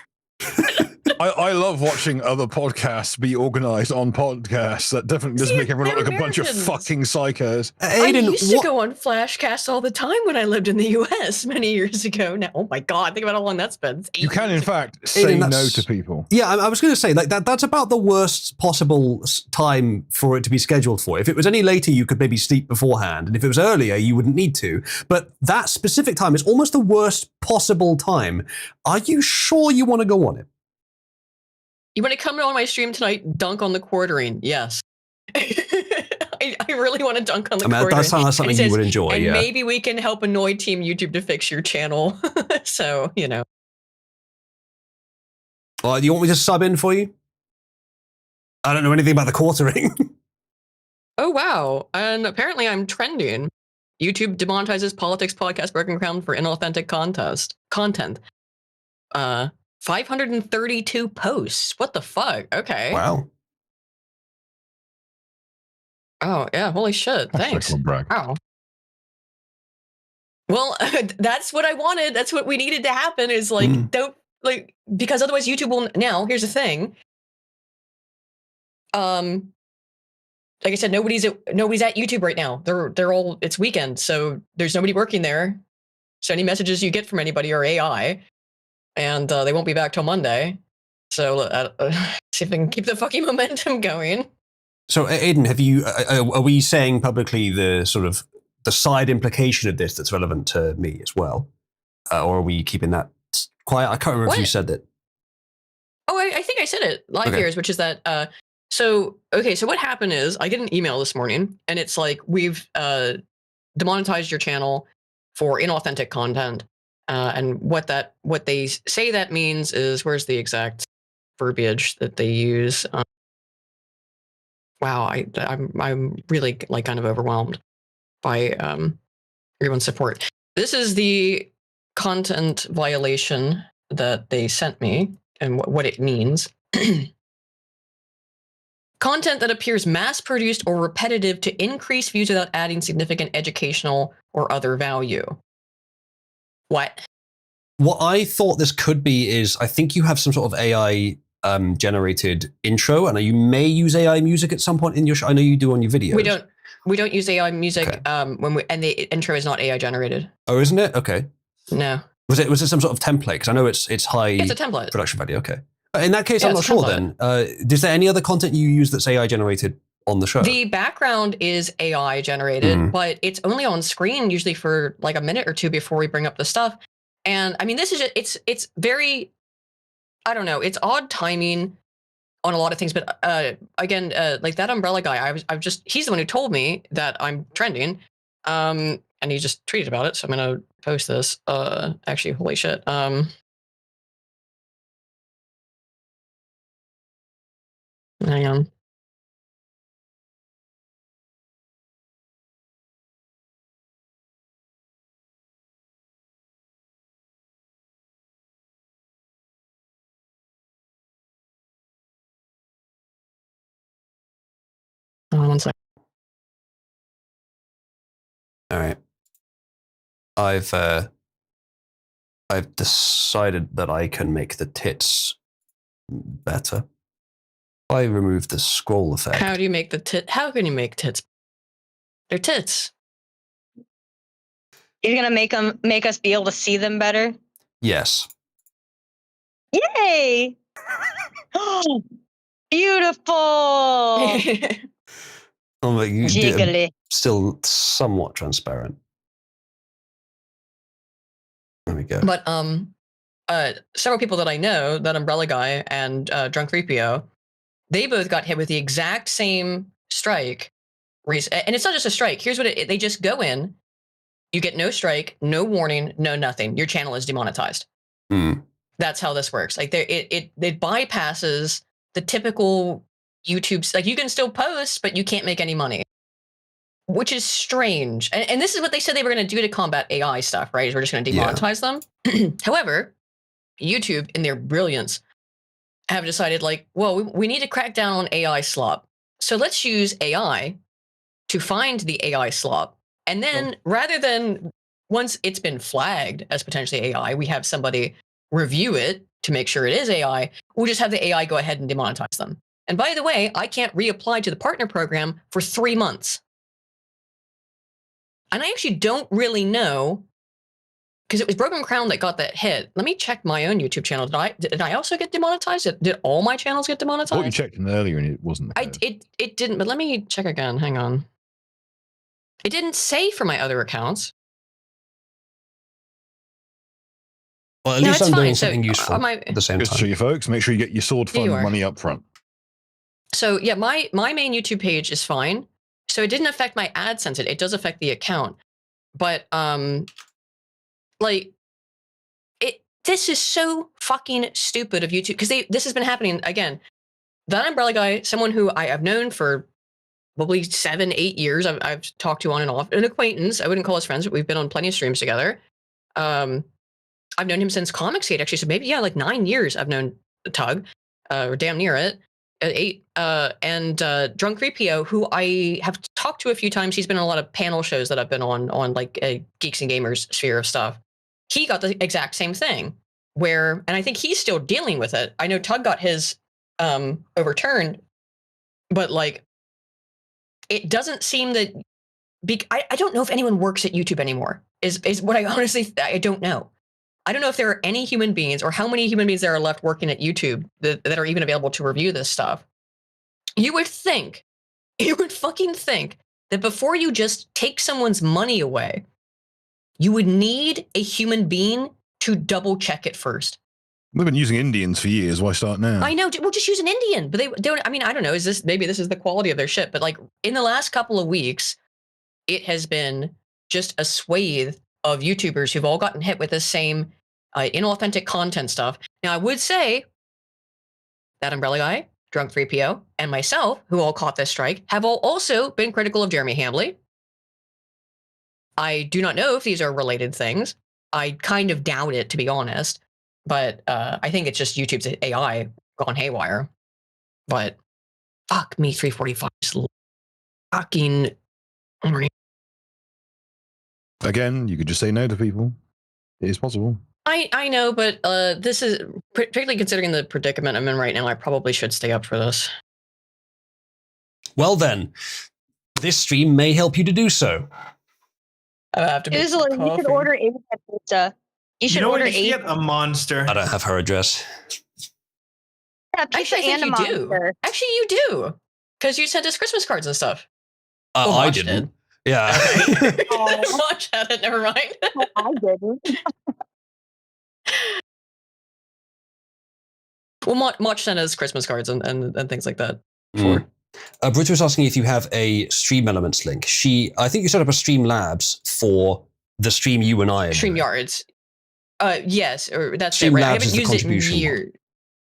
I: I love watching other podcasts be organized on podcasts. That definitely doesn't make everyone look like a bunch of fucking psychos.
C: I used to go on Flashcast all the time when I lived in the US many years ago. Now, oh my god, think about how long that's been.
I: You can, in fact, say
A: Aiden,
I: no to people.
A: Yeah, I was going to say, like that's about the worst possible time for it to be scheduled for. If it was any later, you could maybe sleep beforehand. And if it was earlier, you wouldn't need to. But that specific time is almost the worst possible time. Are you sure you want to go on it?
C: You want to come on my stream tonight, dunk on the quartering? Yes. I really want to dunk on the quartering.
A: That sounds like something you would enjoy,
C: and
A: yeah.
C: maybe we can help annoy Team YouTube to fix your channel. So, you know.
A: Do you want me to sub in for you? I don't know anything about the quartering.
C: Oh, wow. And apparently I'm trending. YouTube demonetizes politics podcast broken ground for inauthentic content. 532 posts. What the fuck? Okay.
A: Wow.
C: Oh, yeah. Holy shit. Thanks. Wow. Well, that's what I wanted. That's what we needed to happen is like, don't like, because otherwise YouTube will now, here's the thing. Like I said, nobody's at YouTube right now. They're all, it's weekend. So there's nobody working there. So any messages you get from anybody are AI. And they won't be back till Monday. So see if I can keep the fucking momentum going.
A: So, Aiden, have you? Are we saying publicly the sort of the side implication of this that's relevant to me as well, or are we keeping that quiet? I can't remember if you said that.
C: Oh, I think I said it live here, which is that. So what happened is I get an email this morning, and it's like we've demonetized your channel for inauthentic content. And what they say that means is, where's the exact verbiage that they use? Wow, I'm really like kind of overwhelmed by everyone's support. This is the content violation that they sent me and what it means. Content that appears mass-produced or repetitive to increase views without adding significant educational or other value. What
A: I thought this could be is I think you have some sort of AI generated intro, and you may use AI music at some point in your show. I know you do on your videos.
C: We don't use AI music and the intro is not AI generated.
A: Oh, isn't it? Okay.
C: No.
A: Was it some sort of template? Because I know it's high
C: It's a template.
A: production value. Okay. In that case,
C: Yeah,
A: I'm not
C: it's a
A: sure
C: template.
A: then. Is there any other content you use that's AI generated on the show?
C: The background is AI generated,
A: Mhm.
C: but it's only on screen usually for like a minute or two before we bring up the stuff. And I mean, this is just, it's very, I don't know, it's odd timing on a lot of things. But again, like that umbrella guy, he's the one who told me that I'm trending. And he just tweeted about it. So I'm going to post this. Actually, holy shit. Hang on. One second.
A: All right. I've decided that I can make the tits better. I remove the scroll effect.
C: How do you make the tit? How can you make tits? They're tits.
G: He's gonna make us be able to see them better.
A: Yes.
G: Yay! Beautiful.
A: Oh, but you did
G: Jiggly.
A: still somewhat transparent. There we go.
C: But several people that I know, that umbrella guy and Drunk 3PO, they both got hit with the exact same strike. And it's not just a strike. Here's what they just go in. You get no strike, no warning, no nothing. Your channel is demonetized. That's how this works. Like it bypasses the typical YouTube. Like you can still post, but you can't make any money, which is strange. And this is what they said they were going to do to combat AI stuff, right? Is we're just going to demonetize them. However, YouTube, in their brilliance, have decided like, well, we need to crack down on AI slop. So let's use AI to find the AI slop. And then rather than once it's been flagged as potentially AI, we have somebody review it to make sure it is AI. We'll just have the AI go ahead and demonetize them. And by the way, I can't reapply to the partner program for 3 months. And I actually don't really know, because it was Broken Crown that got that hit. Let me check my own YouTube channel. Did I also get demonetized? Did all my channels get
M: I thought you
C: demonetized?
M: checked in earlier and it wasn't.
C: It didn't, but let me check again. Hang on. It didn't say for my other accounts.
A: Well, at
C: No,
A: least
C: it's
A: I'm doing
C: fine. So,
A: something useful at the same
M: Just to show
A: time.
M: you folks, make sure you get your sword
C: Here
M: fund
C: you are.
M: money up front.
C: So yeah, my main YouTube page is fine. So it didn't affect my AdSense. It does affect the account. But like this is so fucking stupid of YouTube, because this has been happening again. That umbrella guy, someone who I have known for probably 7, 8 years, I've talked to on and off, an acquaintance. I wouldn't call us friends, but we've been on plenty of streams together. I've known him since Comicsgate, actually. So maybe, yeah, like 9 years I've known Tug, or damn near it. 8. And Drunk 3PO, who I have talked to a few times. He's been on a lot of panel shows that I've been on like a Geeks and Gamers sphere of stuff. He got the exact same thing, and I think he's still dealing with it. I know Tug got his overturned, but like, it doesn't seem that. I don't know if anyone works at YouTube anymore. Is what I honestly, I don't know. I don't know if there are any human beings, or how many human beings there are left working at YouTube that are even available to review this stuff. You would fucking think that before you just take someone's money away, you would need a human being to double check it first.
M: We've been using Indians for years. Why start now?
C: I know. We'll just use an Indian, but they don't. I mean, I don't know. Maybe this is the quality of their shit, but like in the last couple of weeks, it has been just a swathe of YouTubers who've all gotten hit with the same inauthentic content stuff. Now, I would say that umbrella guy, Drunk 3PO, and myself, who all caught this strike, have all also been critical of Jeremy Hambley. I do not know if these are related things. I kind of doubt it, to be honest. But I think it's just YouTube's AI gone haywire. But fuck me, 345 is fucking.
I: Again, you could just say no to people. It is possible.
C: I know, but this is, particularly considering the predicament I'm in right now, I probably should stay up for this.
A: Well then, this stream may help you to do so.
C: I have to make
G: You could order Apex pizza. You should
J: know what?
G: order
J: You should
G: 8.
J: get a monster.
A: I don't have her address.
G: Yeah, pizza
C: Actually, I
G: and a
C: think you do.
G: monster.
C: Actually, you do. Because you sent us Christmas cards and stuff.
A: I
C: Watch
A: didn't.
C: did.
A: Yeah.
C: Okay. Watch had it. Never mind.
G: I didn't.
C: Well, Watch sent us Christmas cards and things like that.
A: Mm. Bruce was asking if you have a Stream Elements link. I think you set up a Stream Labs for the stream you and I are doing.
C: StreamYards. Yes, or that's
A: Stream
C: it, right? I
A: Labs
C: haven't
A: is the
C: used it in
A: contribution
C: years.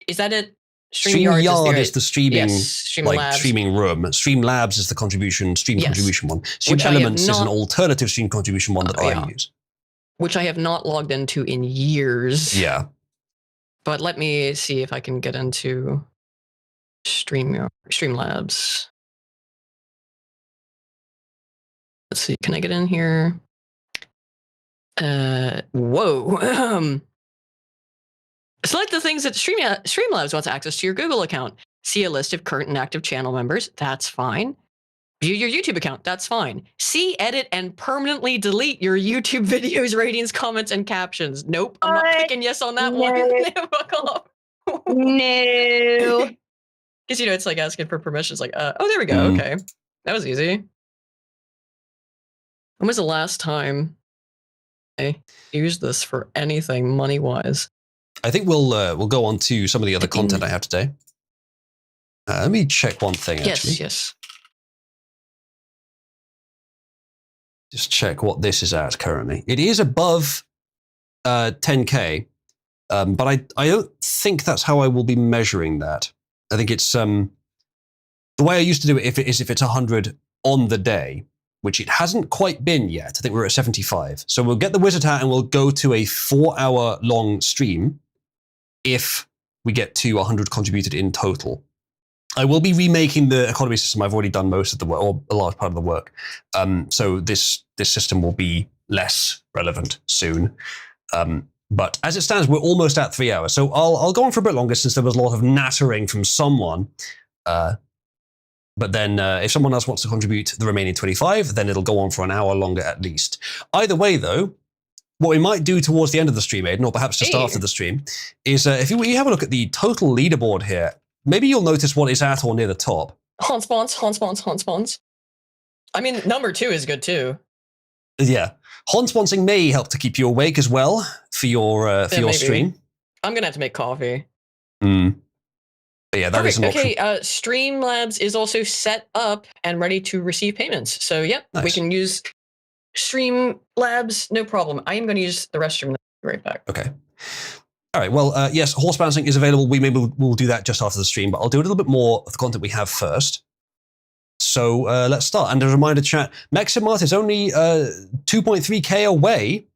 C: Is that it?
A: StreamYard is the streaming,
C: Streamlabs.
A: streaming room. Streamlabs is the contribution one. Stream
C: Which I have
A: Elements is an
C: not-
A: alternative stream contribution one that I use.
C: Which I have not logged into in years.
A: Yeah.
C: But let me see if I can get into Streamlabs. Let's see, can I get in here? Whoa. Select the things that Streamlabs wants access to your Google account. See a list of current and active channel members. That's fine. View your YouTube account. That's fine. See, edit, and permanently delete your YouTube videos, ratings, comments, and captions. Nope, I'm not clicking yes on that one. Fuck off.
G: No.
C: Because, it's like asking for permissions. Like, oh, there we go. Okay. That was easy. When was the last time I used this for anything money-wise?
A: I think we'll go on to some of the other content I have today. Let me check one thing, actually.
C: Yes.
A: Just check what this is at currently. It is above 10K, but I don't think that's how I will be measuring that. I think it's the way I used to do it if it's 100 on the day, which it hasn't quite been yet. I think we're at 75. So we'll get the wizard hat and we'll go to a 4-hour long stream if we get to 100 contributed in total. I will be remaking the economy system. I've already done most of the work, or a large part of the work. So this system will be less relevant soon. But as it stands, we're almost at 3 hours. So I'll go on for a bit longer since there was a lot of nattering from someone. But then if someone else wants to contribute the remaining 25, then it'll go on for an hour longer at least. Either way, though, what we might do towards the end of the stream, Aiden, or perhaps just after the stream, is if you have a look at the total leaderboard here, maybe you'll notice what is at or near the top.
C: Honspawns. I mean, number 2 is good too.
A: Yeah. Honsponsing may help to keep you awake as well for your stream.
C: I'm going to have to make coffee.
A: But yeah, that is an option.
C: Okay, Streamlabs is also set up and ready to receive payments. So, yep, we can use Streamlabs, no problem. I am going to use the restroom. Right back.
A: Okay. All right. Well, yes, horse bouncing is available. We'll do that just after the stream, but I'll do a little bit more of the content we have first. So let's start. And a reminder, chat, Maximart is only 2.3k away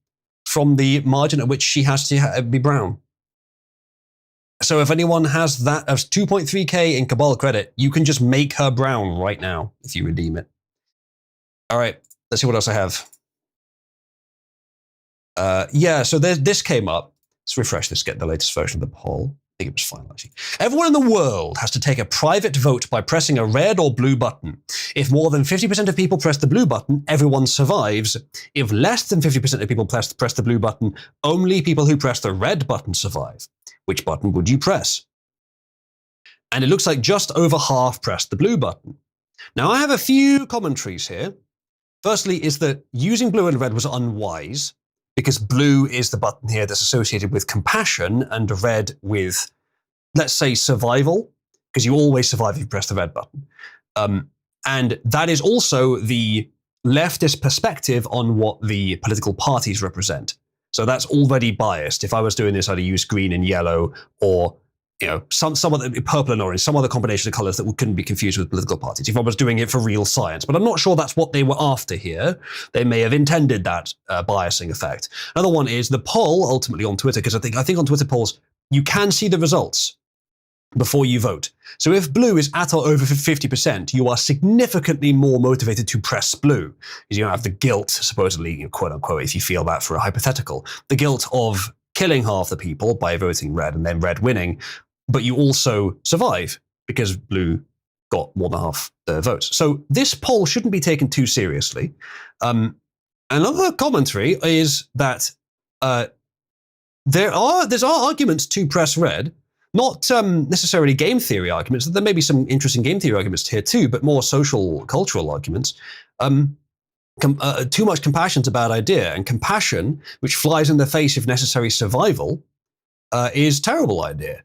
A: from the margin at which she has to be brown. So if anyone has that as 2.3k in Cabal credit, you can just make her brown right now if you redeem it. All right. Let's see what else I have. Yeah, so this came up. Let's refresh this, get the latest version of the poll. I think it was fine, actually. Everyone in the world has to take a private vote by pressing a red or blue button. If more than 50% of people press the blue button, everyone survives. If less than 50% of people press the blue button, only people who press the red button survive. Which button would you press? And it looks like just over half pressed the blue button. Now, I have a few commentaries here. Firstly, is that using blue and red was unwise, because blue is the button here that's associated with compassion and red with, let's say, survival, because you always survive if you press the red button. And that is also the leftist perspective on what the political parties represent. So that's already biased. If I was doing this, I'd use green and yellow, or some other purple and orange, some other combination of colors that couldn't be confused with political parties. If I was doing it for real science, but I'm not sure that's what they were after here. They may have intended that biasing effect. Another one is the poll ultimately on Twitter, because I think on Twitter polls you can see the results before you vote. So if blue is at or over 50%, you are significantly more motivated to press blue, because you don't have the guilt, supposedly, quote unquote, if you feel that for a hypothetical, the guilt of killing half the people by voting red and then red winning. But you also survive because blue got more than half the votes. So this poll shouldn't be taken too seriously. Another commentary is that There's arguments to press red, not necessarily game theory arguments. There may be some interesting game theory arguments here too, but more social, cultural arguments. Too much compassion's a bad idea, and compassion, which flies in the face of necessary survival, is a terrible idea.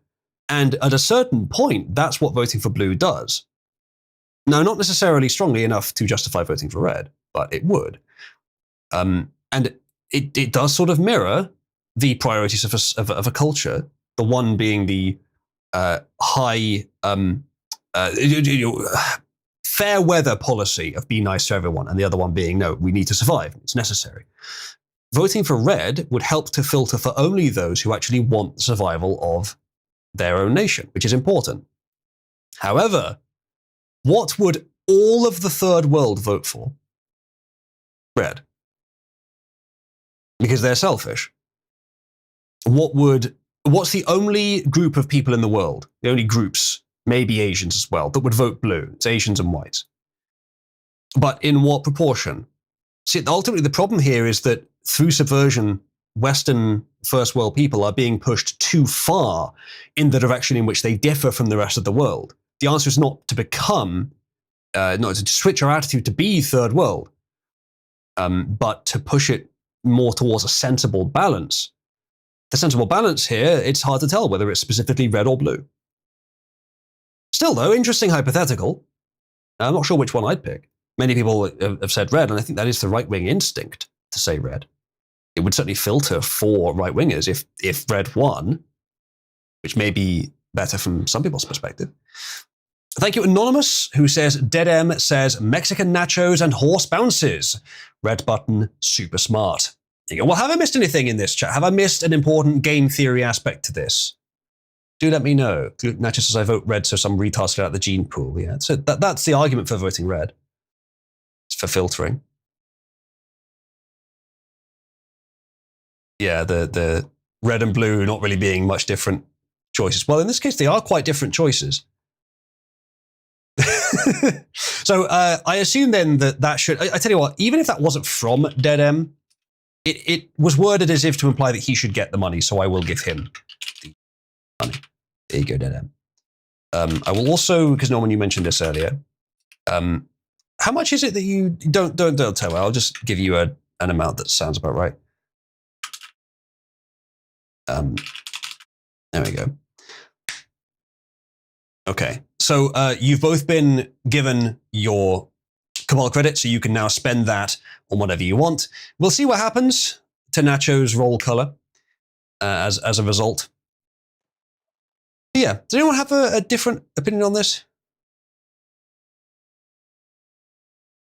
A: And at a certain point, that's what voting for blue does. Now, not necessarily strongly enough to justify voting for red, but it would. And it does sort of mirror the priorities of a culture, the one being the high fair weather policy of be nice to everyone, and the other one being, no, we need to survive. It's necessary. Voting for red would help to filter for only those who actually want the survival of their own nation, which is important. However, what would all of the third world vote for? Red. Because they're selfish. What's the only group of people in the world, the only groups, maybe Asians as well, that would vote blue? It's Asians and whites. But in what proportion? See, ultimately the problem here is that through subversion, Western first world people are being pushed too far in the direction in which they differ from the rest of the world. The answer is not to become, not to switch our attitude to be third world, but to push it more towards a sensible balance. The sensible balance here, it's hard to tell whether it's specifically red or blue. Still though, interesting hypothetical. I'm not sure which one I'd pick. Many people have said red, and I think that is the right-wing instinct to say red. It would certainly filter for right-wingers if red won, which may be better from some people's perspective. Thank you, Anonymous, who says, Dead M says, Mexican nachos and horse bounces. Red button, super smart. There you go. Well, have I missed anything in this chat? Have I missed an important game theory aspect to this? Do let me know. Nachos says, I vote red so some retards fill out the gene pool. Yeah, so that's the argument for voting red. It's for filtering. Yeah, the red and blue not really being much different choices. Well, in this case, they are quite different choices. So I assume then that should, I tell you what, even if that wasn't from Dead M, it was worded as if to imply that he should get the money, so I will give him the money. There you go, Dead M. I will also, because Norman, you mentioned this earlier, how much is it that you, don't tell me, I'll just give you an amount that sounds about right. There we go. Okay, so you've both been given your Cabal credit, so you can now spend that on whatever you want. We'll see what happens to Nacho's roll color as a result. Yeah, does anyone have a different opinion on this?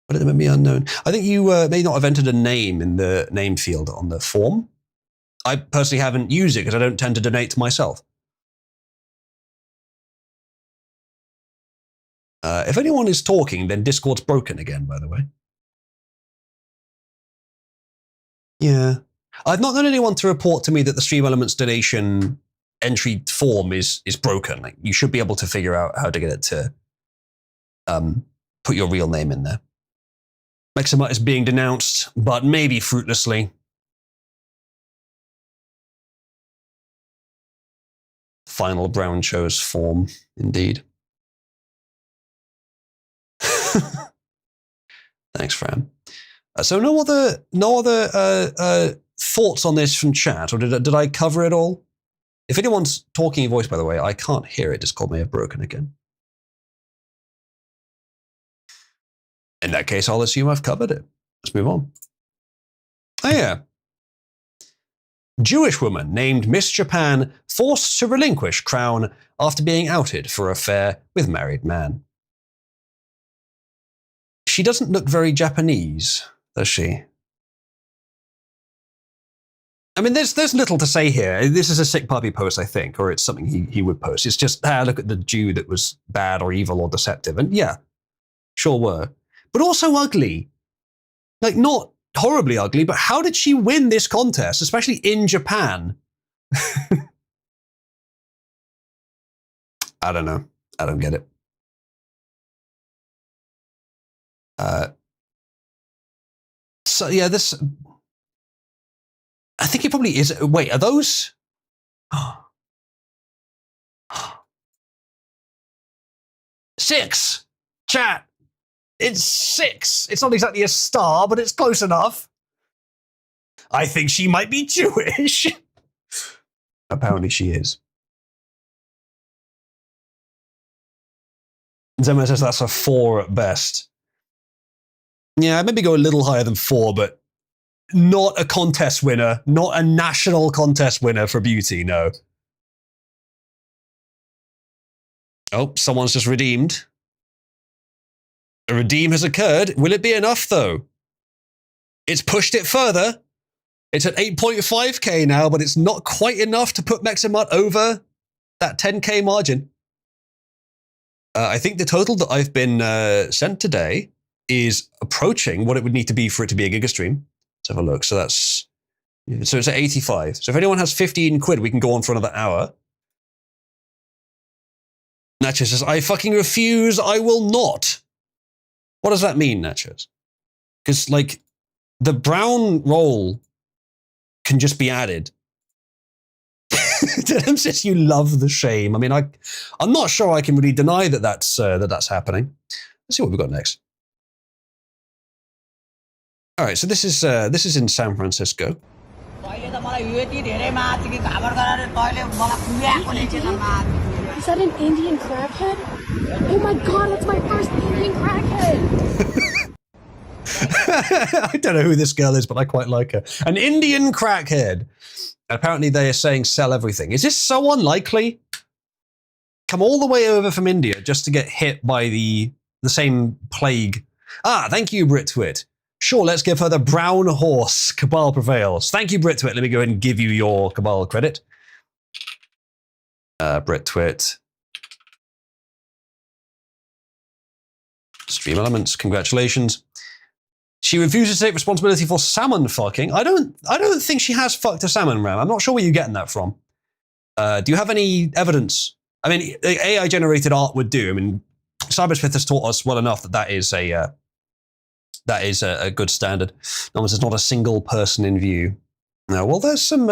A: But it may be unknown. I think you may not have entered a name in the name field on the form. I personally haven't used it because I don't tend to donate to myself. If anyone is talking, then Discord's broken again, by the way. Yeah. I've not known anyone to report to me that the Stream Elements donation entry form is broken. Like, you should be able to figure out how to get it to put your real name in there. Mexamut is being denounced, but maybe fruitlessly. Final Brown chose form, indeed. Thanks, Fran. So no other thoughts on this from chat, or did I cover it all? If anyone's talking in voice, by the way, I can't hear it. Discord may have broken again. In that case, I'll assume I've covered it. Let's move on. Oh yeah. Jewish woman named Miss Japan forced to relinquish crown after being outed for affair with married man. She doesn't look very Japanese, does she? I mean, there's little to say here. This is a sick puppy post, I think, or it's something he would post. It's just, look at the Jew that was bad or evil or deceptive. And yeah, sure were. But also ugly. Like, not horribly ugly, but how did she win this contest, especially in Japan? I don't know. I don't get it. So yeah, this, I think it probably is. Wait, are those Six! Chat! It's 6! It's not exactly a star, but it's close enough. I think she might be Jewish. Apparently she is. Zemma says that's a 4 at best. Yeah, I'd maybe go a little higher than 4, but not a contest winner. Not a national contest winner for beauty, no. Oh, someone's just redeemed. A redeem has occurred. Will it be enough, though? It's pushed it further. It's at 8.5k now, but it's not quite enough to put Meximut over that 10k margin. I think the total that I've been sent today is approaching what it would need to be for it to be a gigastream. Let's have a look. So it's at 85. So if anyone has 15 quid, we can go on for another hour. Natchez says, I fucking refuse. I will not. What does that mean, Natchez? Because, like, the brown roll can just be added. Tim says you love the shame. I mean, I'm not sure I can really deny that that's happening. Let's see what we've got next. All right, so this is in San Francisco.
O: Is that an Indian crackhead? Oh my god, that's my first Indian crackhead!
A: I don't know who this girl is, but I quite like her. An Indian crackhead. Apparently they are saying sell everything. Is this so unlikely? Come all the way over from India just to get hit by the same plague. Ah, thank you, Britwit. Sure, let's give her the brown horse. Cabal prevails. Thank you, Britwit. Let me go ahead and give you your Cabal credit. Britwit. Stream Elements, congratulations. She refuses to take responsibility for salmon fucking. I don't think she has fucked a salmon ram. I'm not sure where you're getting that from. Do you have any evidence? I mean, AI generated art would do. I mean, Cybersmith has taught us well enough that is a good standard. No, there's not a single person in view. No, well, there's some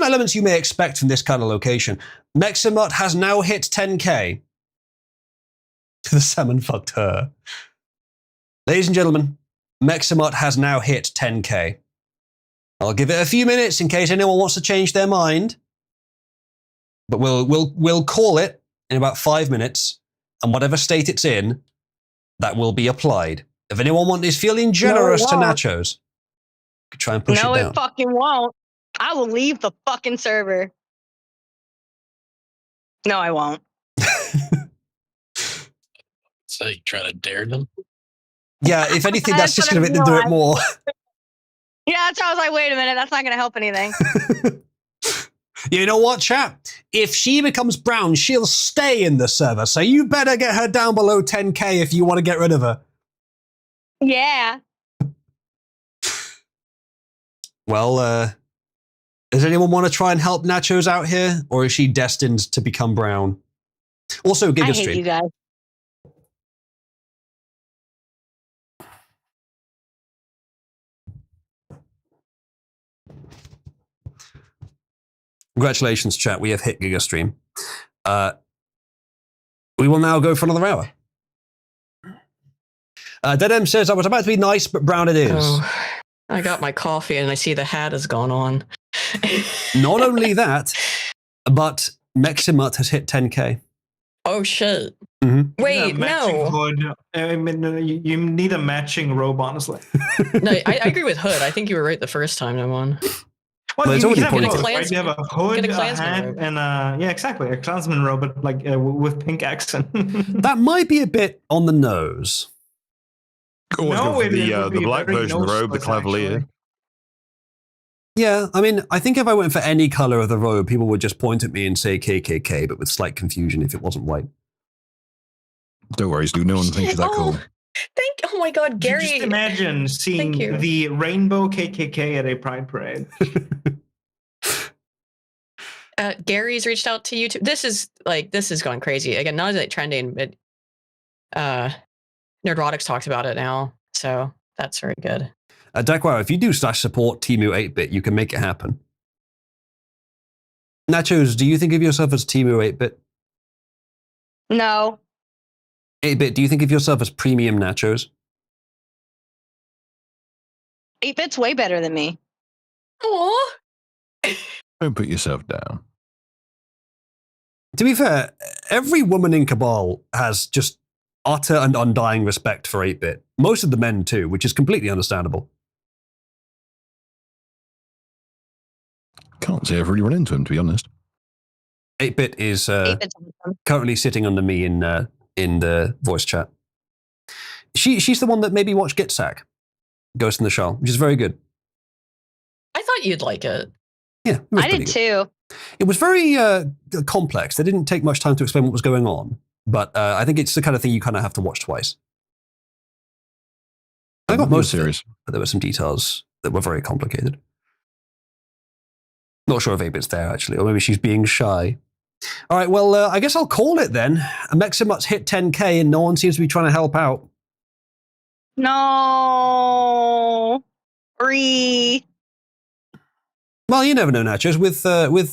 A: elements you may expect from this kind of location. Meximut has now hit 10k. The salmon fucked her. Ladies and gentlemen, Meximut has now hit 10k. I'll give it a few minutes in case anyone wants to change their mind. But we'll call it in about 5 minutes, and whatever state it's in, that will be applied. If anyone is feeling generous to nachos, could try and push it down.
G: No, it fucking won't. I will leave the fucking server. No, I won't.
N: So you trying to dare them?
A: Yeah, if anything, that's just going to make them do it more.
G: Yeah, that's why I was like, wait a minute, that's not going to help anything.
A: You know what, chat? If she becomes brown, she'll stay in the server. So you better get her down below 10k if you want to get rid of her.
G: Yeah.
A: Well, does anyone want to try and help Nachos out here? Or is she destined to become brown? Also, Gigastream.
G: I hate you guys.
A: Congratulations, chat. We have hit Gigastream. We will now go for another hour. Deadem says, I was about to be nice, but brown it is.
C: Oh, I got my coffee and I see the hat has gone on.
A: Not only that, but Meximut has hit 10k.
C: Oh, shit.
A: Mm-hmm.
C: Wait, no.
J: Hood. I mean, you need a matching robe, honestly.
C: No, I agree with Hood. I think you were right the first time, Noman.
J: Well,
A: it's
J: you
A: already
J: have
A: pointing
J: both,
A: to-
J: right? You have a hood,
C: Get a
J: a
C: Klansman
J: hat,
C: robe.
J: and yeah, exactly, a Klansman robe, but like with pink accent.
A: That might be a bit on the nose.
M: Always
J: No,
M: go for
J: it would
M: the
J: be
M: black
J: very
M: version of the robe, the
J: noseless,
M: clavalier.
J: actually.
A: Yeah, I mean, I think if I went for any color of the robe, people would just point at me and say KKK, but with slight confusion if it wasn't white.
M: Don't worry, Stu. No one thinks you're that cool.
C: Oh my God, Gary.
J: Just imagine seeing
C: you.
J: the rainbow KKK at a pride parade.
C: Gary's reached out to YouTube. This is going crazy. Again, not that trending, but Nerdrotics talked about it now. So that's very good.
A: Dakwa, if you do /support Temu 8-bit, you can make it happen. Nachos, do you think of yourself as Teemu 8-bit?
G: No.
A: 8-bit, do you think of yourself as premium nachos?
G: 8-bit's way better than me.
C: Aw.
I: Don't put yourself down.
A: To be fair, every woman in Cabal has just utter and undying respect for 8-bit. Most of the men too, which is completely understandable.
I: Can't say I've really run into him, to be honest.
A: 8-bit is
G: 8-bit's awesome.
A: currently sitting under me in the voice chat. She's the one that made me watch Gitsack, Ghost in the Shell, which is very good.
C: I thought you'd like it.
A: Yeah, it was
G: I
A: pretty
G: did
A: good.
G: too.
A: It was very complex. They didn't take much time to explain what was going on, but I think it's the kind of thing you kind of have to watch twice. I got most
I: series,
A: of it, but there were some details that were very complicated. Not sure if 8-bit's there actually, or maybe she's being shy. All right, well, I guess I'll call it then. Meximut's hit 10k and no one seems to be trying to help out.
G: No.
A: Well, you never know, Nachos. With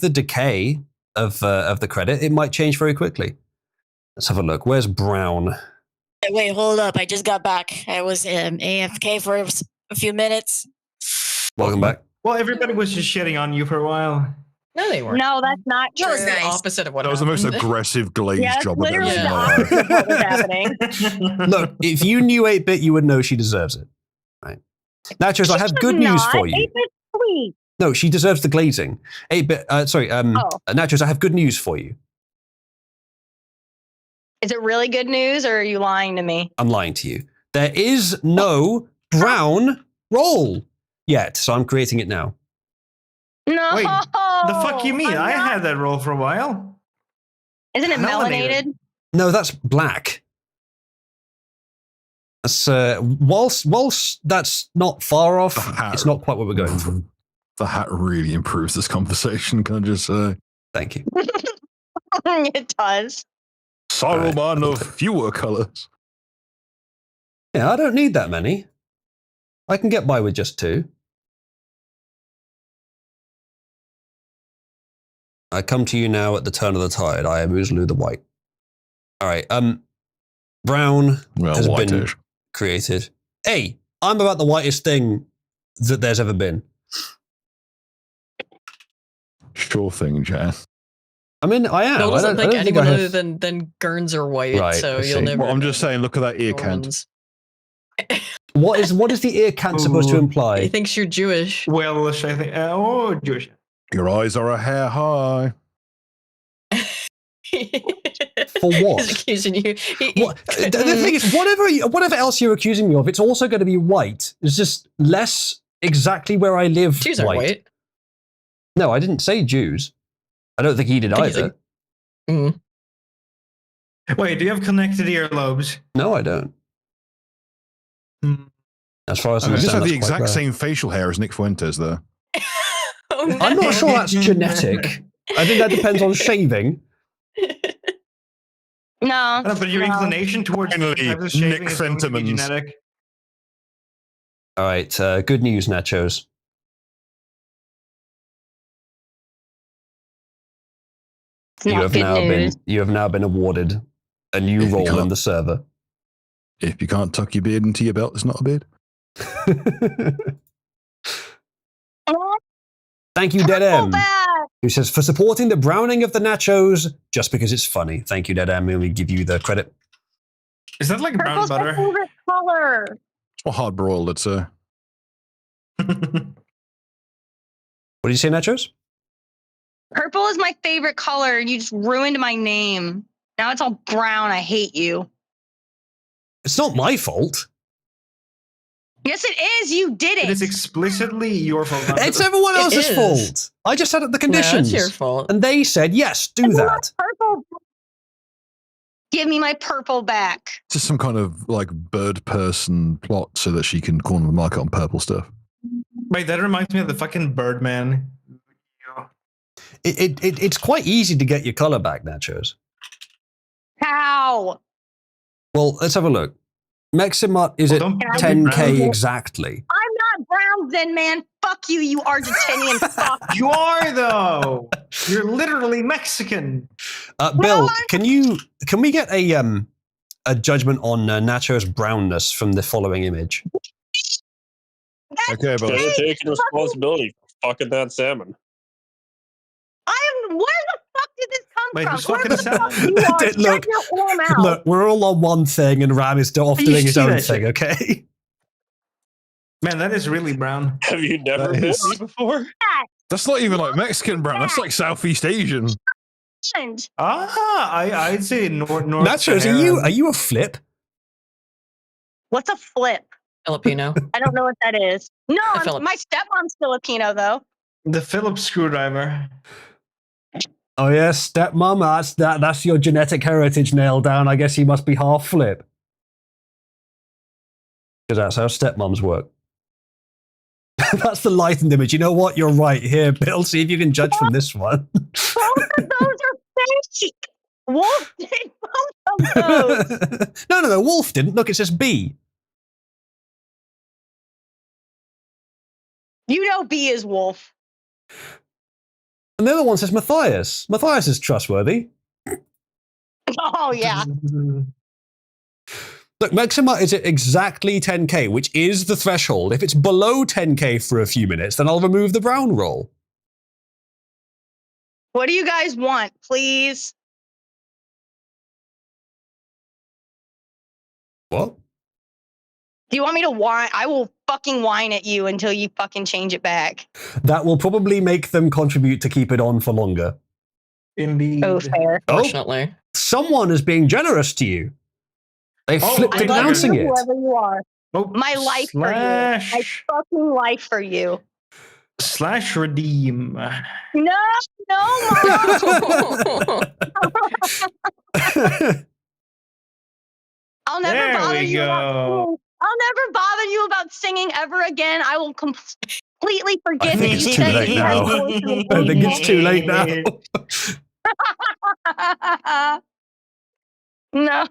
A: the decay of the credit, it might change very quickly. Let's have a look. Where's Brown?
P: Wait, hold up. I just got back. I was AFK for a few minutes.
A: Welcome back.
J: Well, everybody was just shitting on you for a while.
C: No, they weren't.
G: No, that's not true.
C: That was the opposite of what
I: That was the most
C: happened.
I: aggressive glaze
G: Yeah,
I: job I've ever
G: literally
I: seen in
G: the
I: my life.
G: opposite of what was happening.
A: Look, if you knew 8-bit, you would know she deserves it. Right. Nachos, I have good news for you.
G: 8-bit's sweet.
A: No, she deserves the glazing. 8-bit, Nachos, I have good news for you.
G: Is it really good news or are you lying to me?
A: I'm lying to you. There is no brown roll yet, so I'm creating it now.
G: No.
J: Wait, the fuck you mean?
G: I'm
J: I
G: not-
J: had that role for a while.
G: Isn't it melanated?
A: No, that's black. That's whilst that's not far off, it's not quite what we're going for.
I: The hat really improves this conversation, can I just say?
A: Thank you.
G: It does.
I: Saruman of fewer colors.
A: Yeah, I don't need that many. I can get by with just 2. I come to you now at the turn of the tide. I am Uzlu the White. All right. Brown has been
I: whitish.
A: created. Hey, I'm about the whitest thing that there's ever been.
I: Sure thing, Jan.
A: I mean, I am.
C: Bill
A: I
C: doesn't
A: don't
C: think
A: I
C: anyone
A: have...
C: other than Gurns are white,
A: Right,
C: so
A: I
C: you'll
A: see.
C: never.
I: Well, I'm just saying, look at that ear cant.
A: What is the ear cant supposed to
C: He
A: imply?
C: thinks you're Jewish.
J: Welsh, I think. Jewish.
I: Your eyes are a hair high.
A: For what?
C: He's accusing you.
A: The thing is, whatever else you're accusing me of, it's also going to be white. It's just less exactly where I live.
C: Jews are white.
A: No, I didn't say Jews. I don't think he did
C: I think
A: either.
J: Wait, do you have connected earlobes?
A: No, I don't. As far as I
I: You just
A: understand,
I: have the
A: that's quite
I: exact
A: rare.
I: same facial hair as Nick Fuentes, though.
A: I'm not sure that's genetic. I think that depends on shaving.
G: No.
J: But your inclination towards
I: Finally,
J: types of shaving
I: Nick
J: is going to be
I: Fentimans.
J: genetic.
A: All right, good news, Nachos.
G: It's not good news.
A: You have now been awarded a new
I: If you
A: role in
I: can't-
A: the server.
I: If you can't tuck your beard into your belt, it's not a beard.
A: Thank you, Dead M, who says, for supporting the browning of the nachos just because it's funny. Thank you, Dead M. Let me give you the credit.
J: Is that like brown
G: Purple's my
J: butter?
G: favorite color.
I: It's not hard broiled, it's
A: What did you say, Nachos?
G: Purple is my favorite color. You just ruined my name. Now it's all brown. I hate you.
A: It's not my fault.
G: Yes, it is. You did it.
J: It is explicitly your fault.
A: It's everyone else's fault. I just set up the conditions.
C: No, it's your fault.
A: And they said, yes, do that.
G: Purple. Give me my purple back.
I: just some kind of like bird person plot so that she can corner the market on purple stuff.
J: Wait, that reminds me of the fucking Birdman.
A: It's quite easy to get your color back, Nachos.
G: How?
A: Well, let's have a look. Meximut is at
J: don't be
A: 10k
J: brown.
A: exactly.
G: I'm not brown then, man. Fuck you, you Argentinian fuck.
J: You are though. You're literally Mexican.
A: Bill, can we get a judgment on Nacho's brownness from the following image?
I: Okay, but
Q: They're taking responsibility for fucking that salmon.
G: Where the fuck did this come
J: Wait,
G: from?
J: who's
G: Where
J: fucking
G: the
J: salmon?
G: fuck you are?
A: Look,
G: Shut your whole mouth.
A: Look, we're all on one thing, and Ram is off
J: You
A: doing his
J: see
A: own
J: that
A: thing.
J: shit.
A: Okay.
J: Man, that is really brown.
Q: Have you never
I: That
Q: been
I: is-
Q: me before?
I: That's not even like Mexican brown. That's like Southeast Asian.
J: I'd say North.
A: Nachos, are you a flip?
G: What's a flip?
C: Filipino.
G: I don't know what that is. No,
C: Philip.
G: my stepmom's Filipino though.
J: The Phillips screwdriver.
A: Oh yes, stepmom. That's your genetic heritage nailed down. I guess you must be half flip. Because that's how stepmoms work. That's the lightened image. You know what? You're right. Here, Bill, see if you can judge from this one.
G: Both of those are fake. Wolf did both of those.
A: No, Wolf didn't. Look, it says B.
G: You know B is Wolf.
A: And the other one says Matthias. Matthias is trustworthy.
G: Oh yeah.
A: Look, Maxima is at exactly 10k, which is the threshold. If it's below 10k for a few minutes, then I'll remove the brown roll.
G: What do you guys want, please?
A: What?
G: Do you want me to whine? I will fucking whine at you until you fucking change it back.
A: That will probably make them contribute to keep it on for longer.
J: Indeed.
G: Oh, fair.
C: Fortunately.
A: Someone is being generous to you. They flipped
G: I love
A: announcing
G: you,
A: it.
G: whoever you are.
J: Oh,
G: My life for you. My fucking life for you.
J: / redeem.
G: No, Mom. I'll never
J: There
G: bother
J: we
G: you.
J: go.
G: I'll never bother you about singing ever again. I will completely forget
A: I think
G: that you
A: it's too
G: said
A: late
G: you
A: now.
G: had voice of an
A: I think it's too late now.
G: No.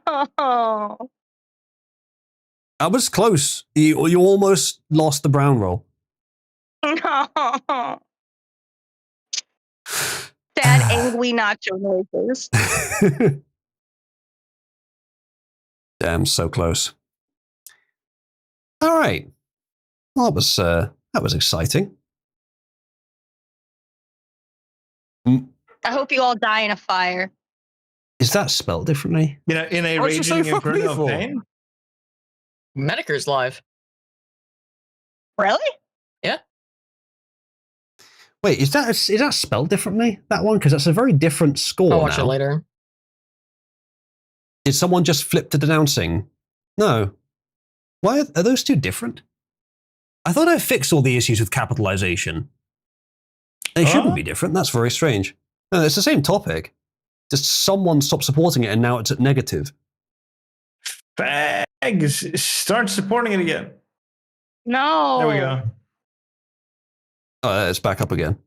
A: That was close. You almost lost the brown roll.
G: No. Sad, angry nacho noises.
A: Damn, so close. All right. Well, that was exciting.
G: I hope you all die in a fire.
A: Is that spelled differently?
J: You know, in a
A: What's it so
J: raging
A: fucking
J: inferno of
A: evil?
J: pain.
C: Medicare's live.
G: Really?
C: Yeah.
A: Wait, is that spelled differently? That one, because that's a very different score.
C: I'll watch
A: now.
C: it later.
A: Did someone just flip to denouncing? No. Why are those two different? I thought I fixed all the issues with capitalization. They shouldn't be different. That's very strange. No, it's the same topic. Just someone stopped supporting it and now it's at negative.
J: Fags, start supporting it again.
G: No.
J: There we go.
A: Oh, it's back up again.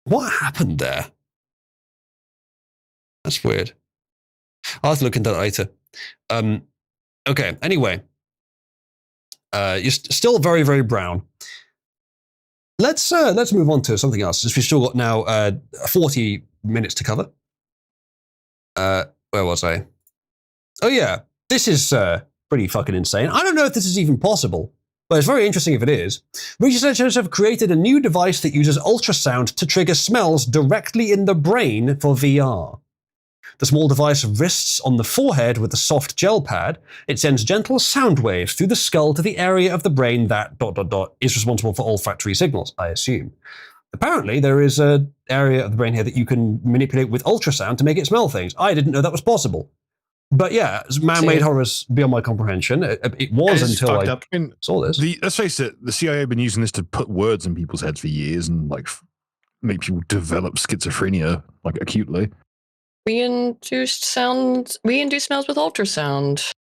A: What happened there? That's weird. I'll have to look into that later. Okay, anyway. You're still very, very brown. Let's move on to something else, since we've still got now 40 minutes to cover. Where was I? Oh yeah, this is pretty fucking insane. I don't know if this is even possible, but it's very interesting if it is. Researchers have created a new device that uses ultrasound to trigger smells directly in the brain for VR. The small device rests on the forehead with a soft gel pad. It sends gentle sound waves through the skull to the area of the brain that ... is responsible for olfactory signals, I assume. Apparently, there is an area of the brain here that you can manipulate with ultrasound to make it smell things. I didn't know that was possible. But yeah, man-made horrors beyond my comprehension. It was until I saw this.
I: Let's face it, the CIA have been using this to put words in people's heads for years and like make people develop schizophrenia like acutely.
C: We induced smells with ultrasound.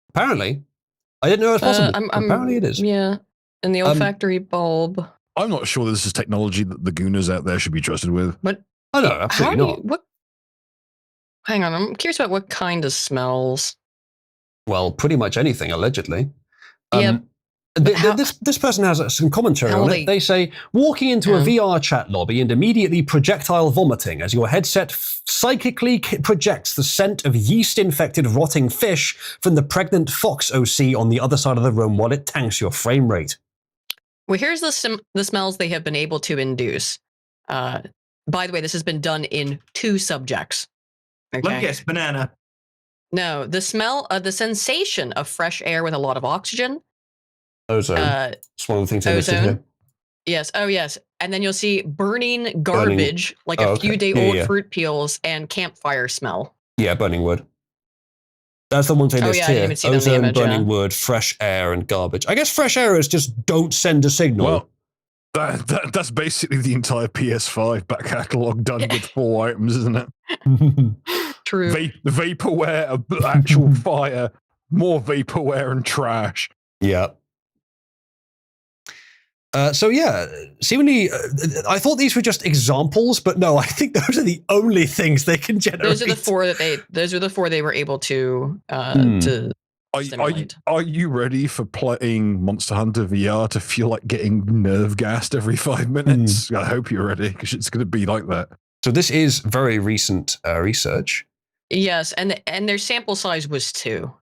A: Apparently. I didn't know it was possible. Apparently it is.
C: Yeah. In the olfactory bulb.
I: I'm not sure this is technology that the Gooners out there should be trusted with.
C: But
A: oh no, absolutely not.
C: Hang on, I'm curious about what kind of smells.
A: Well, pretty much anything, allegedly.
C: Yeah.
A: This person has some commentary on it. They say, walking into a VR chat lobby and immediately projectile vomiting as your headset psychically projects the scent of yeast-infected rotting fish from the pregnant fox OC on the other side of the room while it tanks your frame rate.
C: Well, here's the smells they have been able to induce. By the way, this has been done in 2 subjects. Okay?
J: Let me guess, banana.
C: No, the smell of the sensation of fresh air with a lot of oxygen.
A: Ozone. It's one of the things they listed here.
C: Yes. Oh, yes. And then you'll see burning garbage, like a few day old fruit peels, and campfire smell.
A: Yeah, burning wood. That's the ones they list here. Ozone, burning wood, fresh air, and garbage. I guess fresh air is just don't send a signal.
I: Well, that's basically the entire PS5 back catalogue done with 4 items, isn't it?
C: True.
I: Vaporware, actual fire, more vaporware, and trash.
A: Yeah. So yeah, seemingly, I thought these were just examples, but no, I think those are the only things they can generate.
C: Those are the 4 Those are the 4 they were able to stimulate.
I: Are you ready for playing Monster Hunter VR to feel like getting nerve gassed every 5 minutes? I hope you're ready, because it's going to be like that.
A: So this is very recent research.
C: Yes, and their sample size was 2.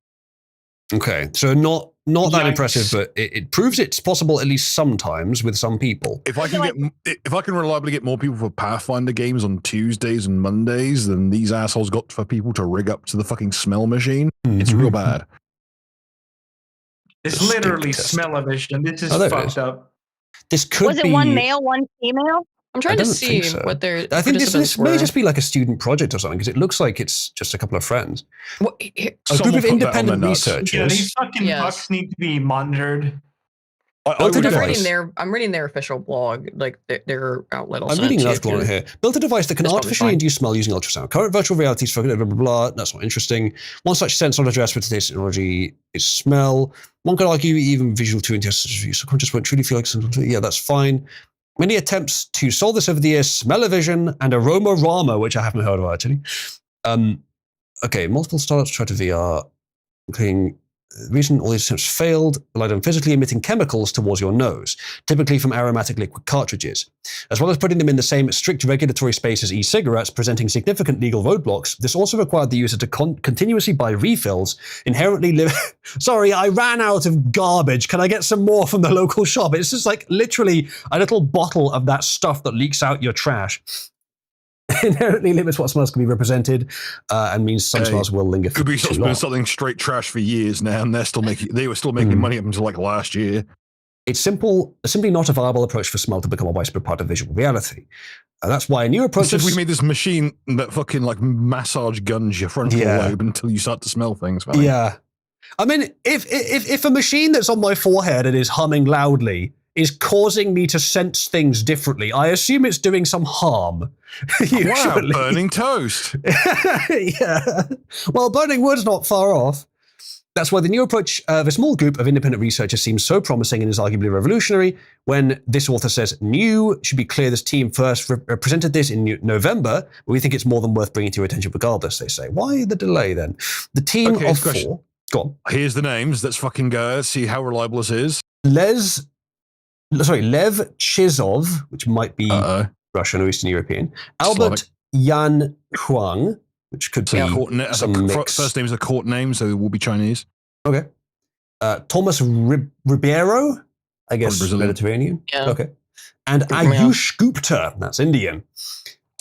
A: Okay, so not that impressive, but it proves it's possible at least sometimes with some people.
I: If I can reliably get more people for Pathfinder games on Tuesdays and Mondays than these assholes got for people to rig up to the fucking smell machine, it's real bad.
J: It's literally smell-o-vision. This is fucked up.
A: This could
G: Was it 1 male, 1 female?
C: I'm trying to see what their
A: I think this may just be like a student project or something, because it looks like it's just a couple of friends. A group of independent researchers.
J: Yeah, these fucking bugs need to be monitored.
C: I'm reading their official blog, like their outlet.
A: I'm reading an article on here. Built a device that can artificially induce smell using ultrasound. Current virtual realities for blah, blah, blah, blah. That's not interesting. One such sense not addressed with today's technology is smell. One could argue even visual too intense use. Subconscious won't truly feel like something. Yeah, that's fine. Many attempts to solve this over the years, smell-o-vision and aroma-rama, which I haven't heard of actually. Okay, multiple startups tried to VR, including reason all these attempts failed, relied on physically emitting chemicals towards your nose, typically from aromatic liquid cartridges. As well as putting them in the same strict regulatory space as e-cigarettes, presenting significant legal roadblocks, this also required the user to continuously buy refills, inherently Sorry, I ran out of garbage. Can I get some more from the local shop? It's just like literally a little bottle of that stuff that leaks out your trash. Inherently limits what smells can be represented, and means some smells will linger for too long.
I: Been something straight trash for years now, and they were still making money up until like last year.
A: It's simply not a viable approach for smell to become a widespread part of visual reality. And that's why a new approach
I: we made this machine that fucking like massage guns your frontal lobe until you start to smell things. Right?
A: Yeah. I mean, if a machine that's on my forehead and is humming loudly is causing me to sense things differently, I assume it's doing some harm.
I: Wow, burning toast.
A: Yeah. Well, burning wood's not far off. That's why the new approach of a small group of independent researchers seems so promising and is arguably revolutionary. When this author says new, should be clear this team first presented this in November, but we think it's more than worth bringing to your attention regardless, they say. Why the delay then? The team of 4... Go on.
I: Here's the names. Let's fucking go. See how reliable this is.
A: Lev Chizov, which might be Russian or Eastern European. Albert Yan Huang, which could be some mix.
I: First name is a court name, so it will be Chinese.
A: Okay. Thomas Ribeiro, I guess Mediterranean.
C: Yeah.
A: Okay. And Ayush Gupta, that's Indian.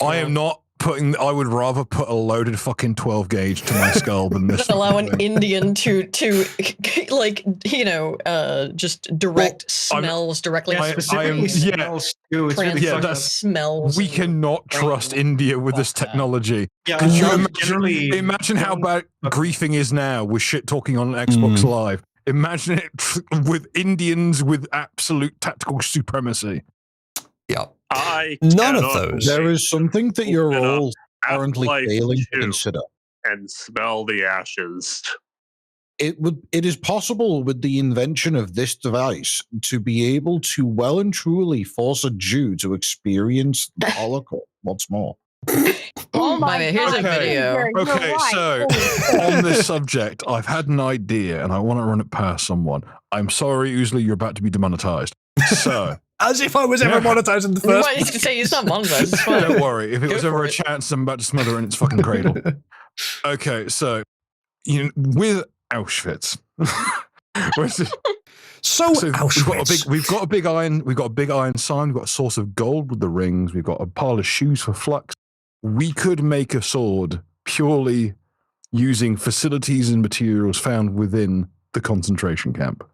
I: I am not putting. I would rather put a loaded fucking 12 gauge to my skull than this.
C: Allow an Indian to like just direct smells directly. Smells.
I: We cannot trust India with this technology.
J: Yeah,
I: could you imagine how bad griefing is now with shit talking on Xbox Live? Imagine it with Indians with absolute tactical supremacy.
A: Yeah.
I: None
A: of those.
E: There is something that you're all currently failing to consider.
Q: And smell the ashes.
E: It is possible with the invention of this device to be able to well and truly force a Jew to experience the Holocaust once more.
G: Oh my
C: man, here's a
G: God,
C: video.
G: You're
I: Okay,
G: right.
I: so
G: Holy
I: on this subject, I've had an idea and I want to run it past someone. I'm sorry, Oozly, you're about to be demonetized. So,
A: as if I was ever monetized in the first
C: Why did you say it's not monetized? It's fine.
I: don't worry. If it
C: Go
I: was
C: for
I: ever a
C: it.
I: chance, I'm about to smother in its fucking cradle. Okay, so with Auschwitz.
A: So Auschwitz.
I: We've got a big iron sign, we've got a source of gold with the rings, we've got a pile of shoes for Flux. We could make a sword purely using facilities and materials found within the concentration camp.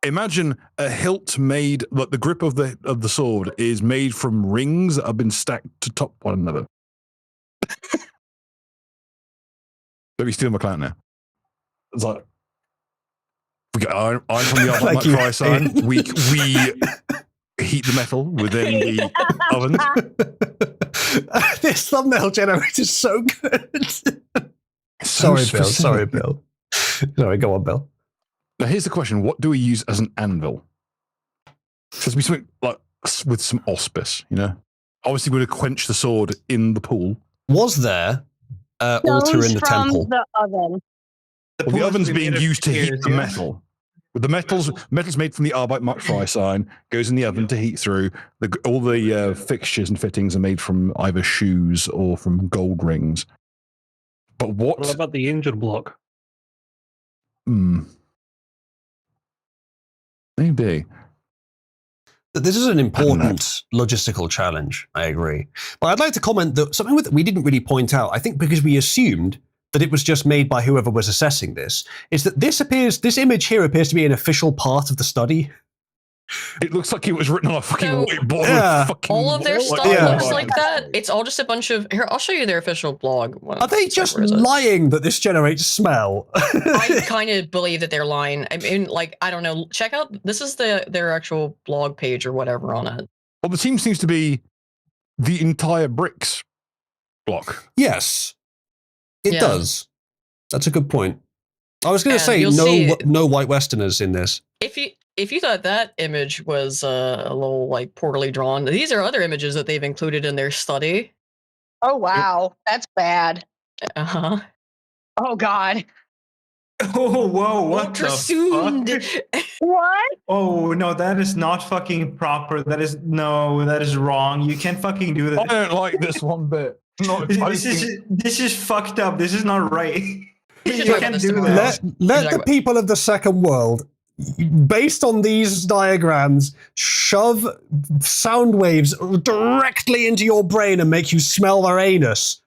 I: Imagine a hilt made, like the grip of the sword is made from rings that have been stacked to top one another. Let me steal my clout now. It's like we get iron from the oven, like fry iron. We heat the metal within the oven.
A: This thumbnail generator is so good. Sorry, Bill. Sorry, Bill. Sorry, go on, Bill.
I: Now, here's the question: what do we use as an anvil? So it's be something like with some auspice, you know. Obviously, we're going to quench the sword in the pool.
A: Was there altar in the
G: from
A: temple?
G: the oven.
I: The oven's being used to heat the metal. With the metal's made from the Arbeit Macht Fry sign, goes in the oven to heat through. All the fixtures and fittings are made from either shoes or from gold rings. But what
R: about the engine block?
I: Maybe.
A: This is an important logistical challenge, I agree. But I'd like to comment that something that we didn't really point out, I think because we assumed that it was just made by whoever was assessing this, is that this image here appears to be an official part of the study.
I: It looks like it was written on a fucking whiteboard.
A: Yeah.
C: All of their stuff looks like that. It's all just a bunch of... Here, I'll show you their official blog.
A: Are they just lying that this generates smell?
C: I kind of believe that they're lying. I mean, like, I don't know. Check out... This is their actual blog page or whatever on it.
I: Well, the team seems to be the entire bricks block.
A: Yes. It does. That's a good point. I was going to
C: And
A: say no white Westerners in this.
C: If you thought that image was a little like poorly drawn, these are other images that they've included in their study.
G: Oh wow, that's bad.
C: Uh-huh.
G: Oh God.
J: Oh whoa, what the fuck?
G: What?
J: Oh no, that is not fucking proper. That is wrong. You can't fucking do that.
I: I don't like this one bit.
J: This is fucked up. This is not right. You can't do that.
A: Let the people of the second world, based on these diagrams, shove sound waves directly into your brain and make you smell their anus.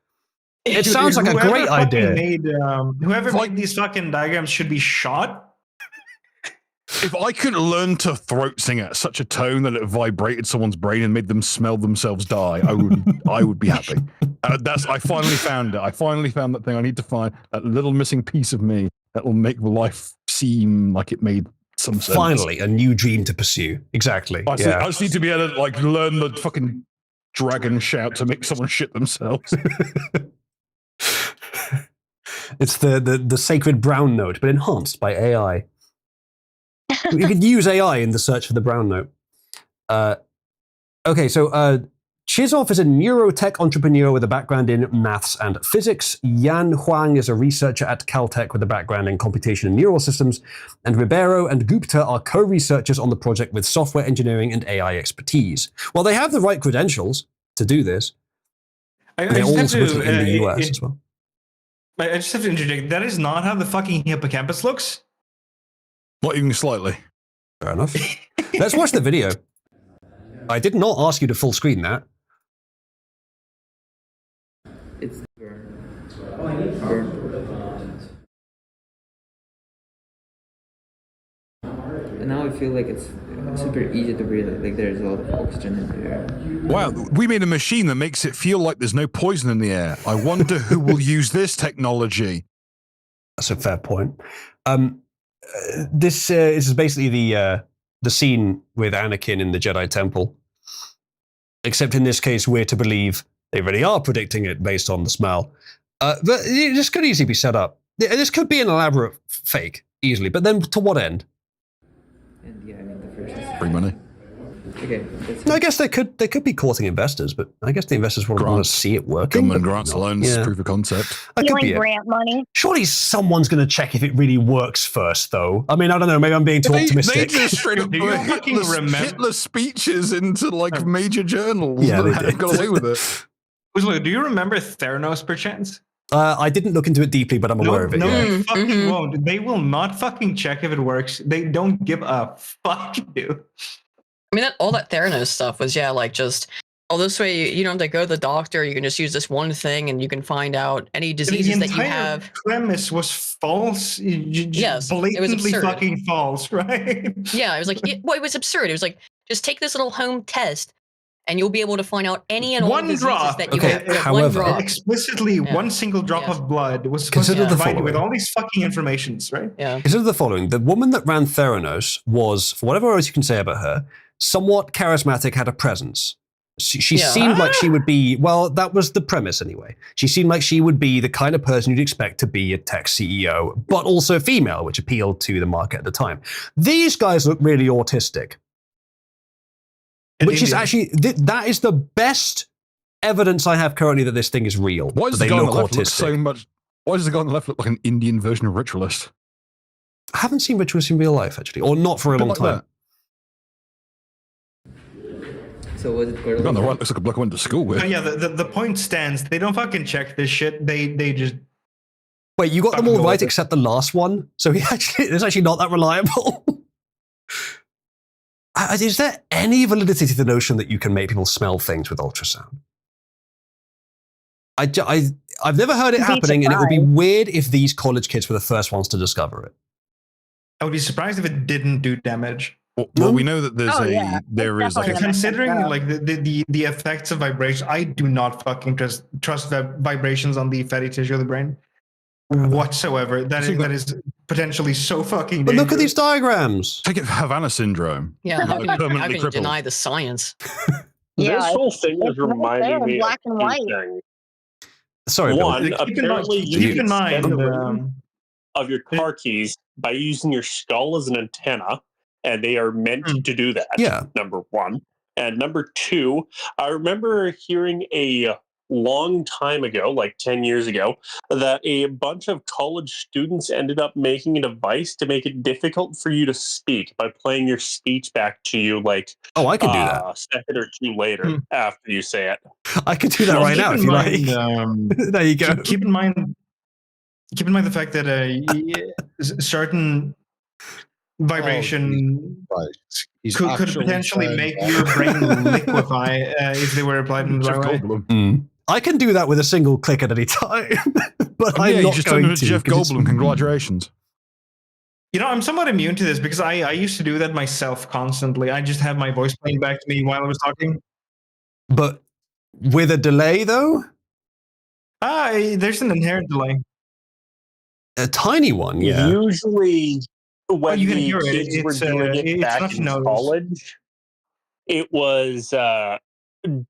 A: It sounds like a great idea.
J: Whoever made these fucking diagrams should be shot.
I: If I could learn to throat sing at such a tone that it vibrated someone's brain and made them smell themselves die, I would be happy. I finally found it. I finally found that thing. I need to find that little missing piece of me that will make life seem like it made some sense.
A: Finally, a new dream to pursue. Exactly.
I: I just need to be able to learn the fucking dragon shout to make someone shit themselves.
A: It's the sacred brown note, but enhanced by AI. You could use AI in the search for the brown note. Okay, so Chizov is a neurotech entrepreneur with a background in maths and physics. Yan Huang is a researcher at Caltech with a background in computation and neural systems. And Ribeiro and Gupta are co-researchers on the project with software engineering and AI expertise. Well, they have the right credentials to do this. They're all supposedly in the US as well.
J: I just have to interject. That is not how the fucking hippocampus looks.
I: Not even slightly.
A: Fair enough. Let's watch the video. I did not ask you to full screen that.
S: It's and now I feel like it's super easy to breathe. Like there's a lot of oxygen in the air.
I: Wow, we made a machine that makes it feel like there's no poison in the air. I wonder who will use this technology.
A: That's a fair point. This is basically the scene with Anakin in the Jedi Temple. Except in this case, we're to believe they really are predicting it based on the smell. But this could easily be set up. This could be an elaborate fake, easily. But then to what end?
S: And yeah, I mean the first is
I: free money.
S: Okay.
A: No, I guess they could be courting investors, but I guess the investors want to see it working.
I: Government grants alone is proof of concept.
A: That could be
G: Stealing
A: it.
G: grant money.
A: Surely someone's going to check if it really works first, though. I mean, I don't know. Maybe I'm being too optimistic.
I: They just straight up
Q: Do you
I: put
Q: fucking
I: Hitler speeches into like major journals.
A: Yeah, they
I: and
A: did.
I: got away with it.
J: Uzlu, do you remember Theranos, perchance?
A: I didn't look into it deeply, but I'm aware of it.
J: No,
A: Yeah.
J: they fucking won't. They will not fucking check if it works. They don't give a fuck, dude.
C: I mean, all that Theranos stuff was, like just, this way you don't have to go to the doctor. You can just use this one thing and you can find out any diseases that you have.
J: The premise was false.
C: Yes, it was
J: Blatantly
C: absurd.
J: fucking false, right?
C: Yeah, it was like, it was absurd. It was like, just take this little home test and you'll be able to find out any and all
J: One
C: diseases
J: drop.
C: that you
A: Okay,
C: have.
A: however-
C: one drop.
J: Explicitly, one single drop of blood was supposed
A: Consider
J: to
A: the
J: provide you
A: following.
J: with all these fucking informations, right?
C: Yeah.
A: Consider the following. The woman that ran Theranos was, for whatever else you can say about her, somewhat charismatic, had a presence. She seemed like she would be, well, that was the premise anyway. She seemed like she would be the kind of person you'd expect to be a tech CEO, but also female, which appealed to the market at the time. These guys look really autistic. Which is actually, that is the best evidence I have currently that this thing is real.
I: Why does
A: that
I: the
A: they
I: guy on
A: look
I: the left look
A: autistic.
I: so much? Why does the guy on the left look like an Indian version of Ritualist?
A: I haven't seen Ritualist in real life, actually, or not for a long
I: like
A: time.
S: So was it
I: The guy on the right looks like a bloke I went to school with.
J: Oh, yeah, the point stands. They don't fucking check this shit. They just.
A: Wait, you got them
J: Fucking
A: all
J: go
A: right
J: with it.
A: except the last one? So he actually, it's actually not that reliable. Is there any validity to the notion that you can make people smell things with ultrasound? I've never heard it
J: You'd be
A: happening, and it would be
J: surprised.
A: weird if these college kids were the first ones to discover it.
J: I would be surprised if it didn't do damage.
I: Well, we know that there's
J: Oh,
I: there is like a
J: Considering like the effects of vibration, I do not fucking trust vibrations on the fatty tissue of the brain whatsoever. That is potentially so fucking.
A: But look at
J: dangerous.
A: these diagrams.
I: Take it for Havana syndrome.
C: Yeah, how can, how
I: Permanently
C: can you
I: crippled.
C: deny the science?
G: Yeah,
Q: This whole thing is
G: it's right there
Q: reminding
G: in
Q: me
G: black
Q: of
G: and
Q: two
G: white.
Q: things.
A: Sorry,
Q: One,
J: Keep in mind-
Q: apparently you
J: keep
Q: can
J: in mind,
Q: extend the range of your car keys by using your skull as an antenna, and they are meant to do that.
A: Yeah.
Q: Number one. And number two, I remember hearing a long time ago, like 10 years ago, that a bunch of college students ended up making a device to make it difficult for you to speak by playing your speech back to you like
A: I could do that.
Q: a second or two later after you say it.
A: I could do that
J: Well,
A: right
J: keep
A: now
J: in
A: if you
J: mind,
A: like. There you go.
J: Keep in mind the fact that certain vibration
E: He's
J: could
E: actually
J: potentially
E: saying
J: make
E: that.
J: your brain liquefy if they were applied in the right way.
A: I can do that with a single click at any time, but
I: Oh,
A: I'm
I: yeah, you
A: not
I: just
A: going
I: turned
A: to.
I: into Jeff
A: 'cause it's-
I: Goldblum. Congratulations.
J: You know, I'm somewhat immune to this because I used to do that myself constantly. I just had my voice playing back to me while I was talking.
A: But with a delay, though?
J: There's an inherent delay.
A: A tiny one, yeah.
Q: Usually, when
J: you can
Q: the
J: hear it.
Q: kids were
J: It's,
Q: doing it
J: it's
Q: back
J: enough
Q: in
J: noise.
Q: college, it was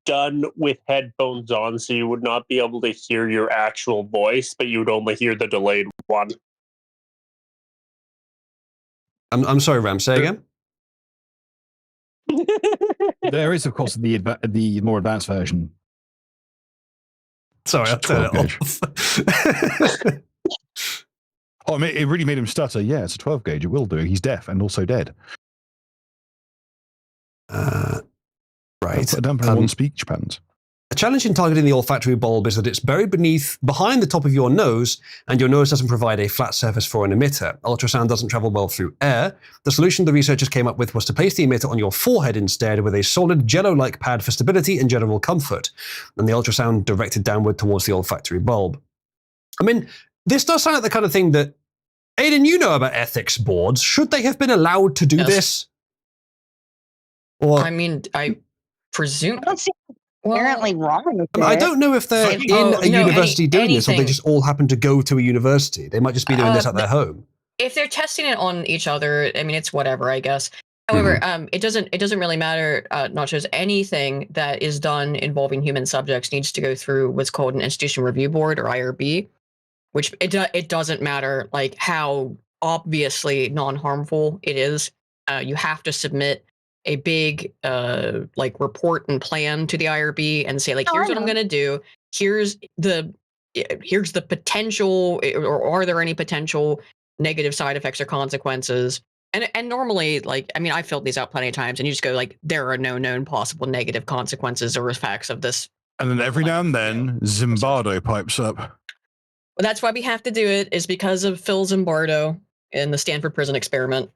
Q: done with headphones on, so you would not be able to hear your actual voice, but you would only hear the delayed one.
A: I'm sorry, Ram, say again?
M: There is, of course, the more advanced version.
A: Sorry, I'll turn it off.
I: Oh, I mean, it really made him stutter. Yeah, it's a 12 gauge. It will do. He's deaf and also dead.
A: Right.
I: Put a damper on one speech patterns.
A: A challenge in targeting the olfactory bulb is that it's buried behind the top of your nose, and your nose doesn't provide a flat surface for an emitter. Ultrasound doesn't travel well through air. The solution the researchers came up with was to place the emitter on your forehead instead, with a solid jello-like pad for stability and general comfort, and the ultrasound directed downward towards the olfactory bulb. I mean, this does sound like the kind of thing that, Aidan, you know about ethics boards. Should they have been allowed to do this? Or
C: I mean, I presume.
G: I don't see inherently wrong with
A: I
G: it.
A: don't know if they're in a university doing this, or they just all happen to go to a university. They might just be doing this at their home.
C: If they're testing it on each other, I mean, it's whatever, I guess. However, it doesn't really matter. Nachos, anything that is done involving human subjects needs to go through what's called an institution review board, or IRB, which it doesn't matter like how obviously non-harmful it is. You have to submit a big like report and plan to the IRB and say like, here's what I'm going to do. Here's the potential, or are there any potential negative side effects or consequences? And normally, like, I mean, I've filled these out plenty of times, and you just go like, there are no known possible negative consequences or effects of this.
M: And then every now and then, Zimbardo pipes up.
C: Well, that's why we have to do it, is because of Phil Zimbardo in the Stanford prison experiment.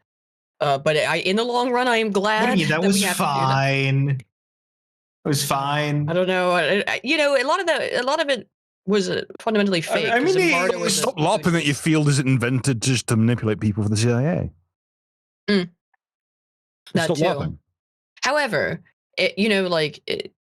C: But in the long run, I am glad
J: that
C: we
J: was
C: have
J: fine.
C: To do that.
J: It was fine.
C: I don't know. A lot of it was fundamentally fake.
M: I mean,
C: Zimbardo was
M: stop LARPing that your field is invented just to manipulate people for the CIA.
C: That
M: Stop
C: too.
M: LARPing.
C: However,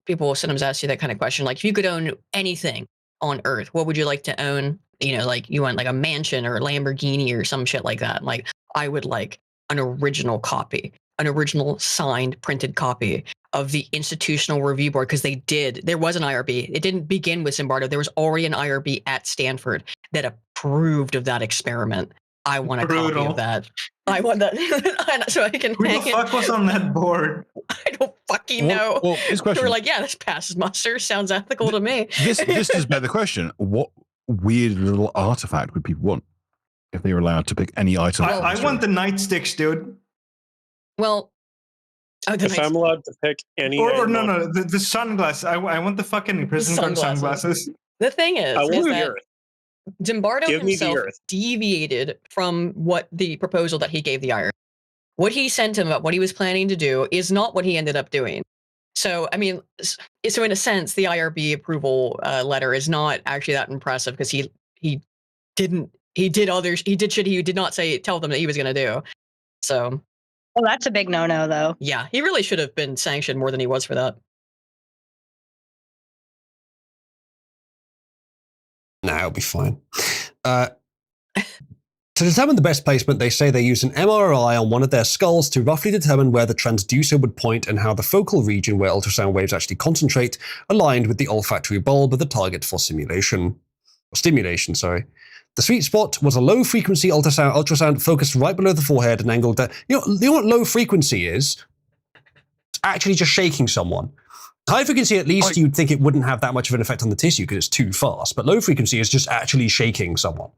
C: people sometimes ask you that kind of question, like, if you could own anything on Earth, what would you like to own? Like you want like a mansion or a Lamborghini or some shit like that. Like, I would like an original copy, an original signed printed copy of the Institutional Review Board, because there was an IRB. It didn't begin with Zimbardo. There was already an IRB at Stanford that approved of that experiment. I want a copy of that. I want that so I can
J: Who
C: hang
J: the fuck was on that board?
C: I don't fucking know.
M: Well, his question.
C: They were like, yeah, this passes muster. Sounds ethical to me.
M: This is better the question. What weird little artifact would people want if they were allowed to pick any item?
J: I want the nightsticks, dude.
C: Well,
Q: if I'm allowed to pick any,
J: or no, the sunglasses. I want the fucking prison guard sunglasses.
C: The thing is that Zimbardo himself deviated from what the proposal that he gave the IRB. What he sent him about what he was planning to do is not what he ended up doing. So, I mean, so in a sense, the IRB approval letter is not actually that impressive, because he did shit he did not tell them that he was going to do. So,
G: well, that's a big no-no, though.
C: Yeah, he really should have been sanctioned more than he was for that.
A: Nah, it'll be fine. To determine the best placement, they say they use an MRI on one of their skulls to roughly determine where the transducer would point and how the focal region where ultrasound waves actually concentrate aligned with the olfactory bulb of the target for stimulation. The sweet spot was a low-frequency ultrasound focused right below the forehead and angled down. You know what low frequency is? It's actually just shaking someone. High frequency, at least you'd think it wouldn't have that much of an effect on the tissue because it's too fast, but low frequency is just actually shaking someone.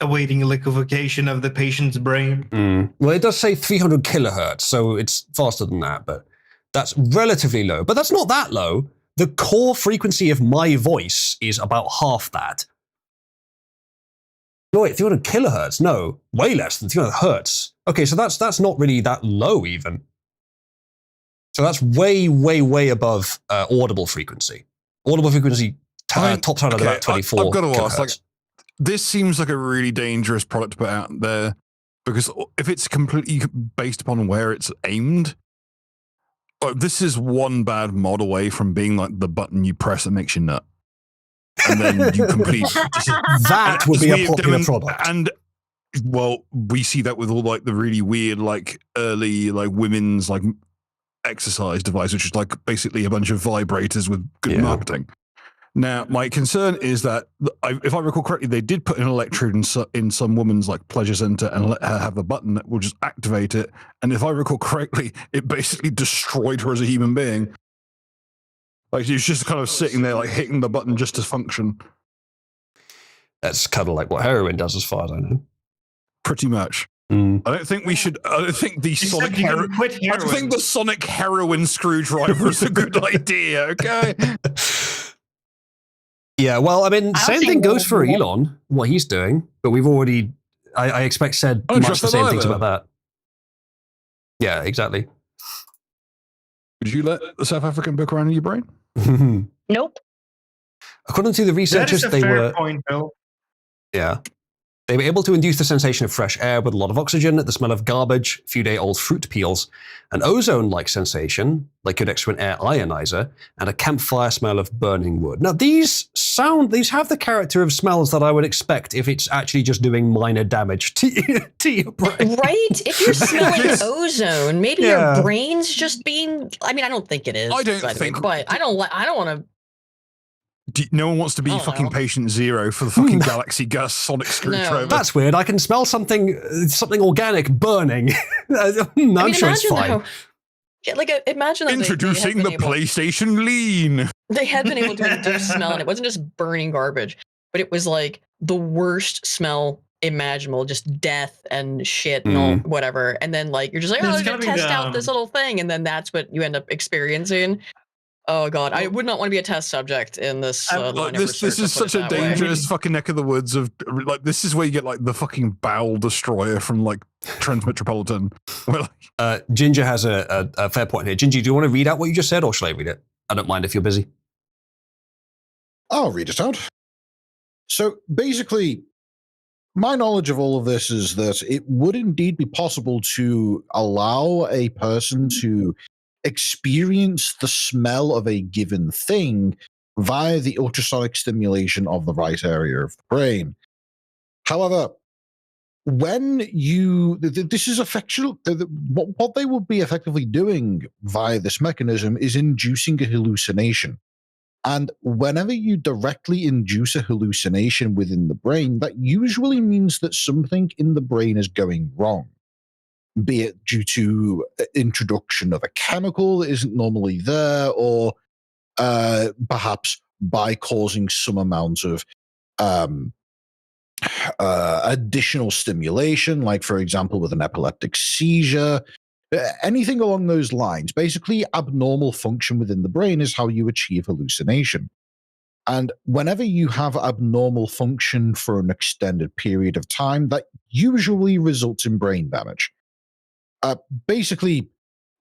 J: Awaiting liquefaction of the patient's brain.
A: Well, it does say 300 kilohertz, so it's faster than that, but that's relatively low. But that's not that low. The core frequency of my voice is about half that. No, wait, 300 kilohertz? No, way less than 300 hertz. Okay, so that's not really that low even. So that's way, way, way above audible frequency. Audible frequency tops out at about 24
M: I've got to
A: kilohertz.
M: ask, like, this seems like a really dangerous product to put out there, because if it's completely based upon where it's aimed, this is one bad mod away from being like the button you press that makes you nut. And then you complete...
A: that would be a popular product.
M: And, well, we see that with all like the really weird, like early, like women's like exercise device, which is like basically a bunch of vibrators with good marketing. Now, my concern is that, if I recall correctly, they did put an electrode in some woman's like pleasure center and let her have the button that will just activate it. And if I recall correctly, it basically destroyed her as a human being. Like, she was just kind of sitting there, like hitting the button just to function.
A: That's kind of like what heroin does, as far as I know.
M: Pretty much. I don't think we should. I don't think the sonic heroin. I don't think the sonic heroin screwdriver is a good idea. Okay.
A: Yeah, well, I mean, same thing goes for Elon, what he's doing, but we've already, I expect, said much the same things about that. Yeah, exactly.
M: Would you let the South African book around in your brain?
G: Nope.
A: According to the researchers,
J: that is a fair point, Bill.
A: Yeah. They were able to induce the sensation of fresh air with a lot of oxygen, the smell of garbage, few-day-old fruit peels, an ozone-like sensation, like you'd extra an air ionizer, and a campfire smell of burning wood. Now, these have the character of smells that I would expect if it's actually just doing minor damage to your brain.
C: Right? If you're smelling ozone, maybe your brain's just being... I mean, I don't think it is.
M: I don't think...
C: But I don't want to...
M: No one wants to be fucking patient zero for the fucking Galaxy Gus sonic screwdriver.
A: That's weird. I can smell something organic burning. I'm sure it's fine.
C: Yeah, like imagine that
M: Introducing the PlayStation Lean.
C: They had been able to reduce smell, and it wasn't just burning garbage, but it was like the worst smell imaginable, just death and shit and all whatever. And then like you're just like, oh, I'm gonna test out this little thing, and then that's what you end up experiencing. Oh god, I would not want to be a test subject in this line of research.
M: This is such a dangerous fucking neck of the woods of like. This is where you get like the fucking bowel destroyer from like Transmetropolitan.
A: Ginger has a fair point here. Ginger, do you want to read out what you just said, or shall I read it? I don't mind if you're busy.
E: I'll read it out. So basically, my knowledge of all of this is that it would indeed be possible to allow a person to experience the smell of a given thing via the ultrasonic stimulation of the right area of the brain. However, when you, this is effectual, what they would be effectively doing via this mechanism is inducing a hallucination. And whenever you directly induce a hallucination within the brain, that usually means that something in the brain is going wrong, be it due to introduction of a chemical that isn't normally there, or perhaps by causing some amount of additional stimulation, like, for example, with an epileptic seizure, anything along those lines. Basically, abnormal function within the brain is how you achieve hallucination. And whenever you have abnormal function for an extended period of time, that usually results in brain damage. Basically,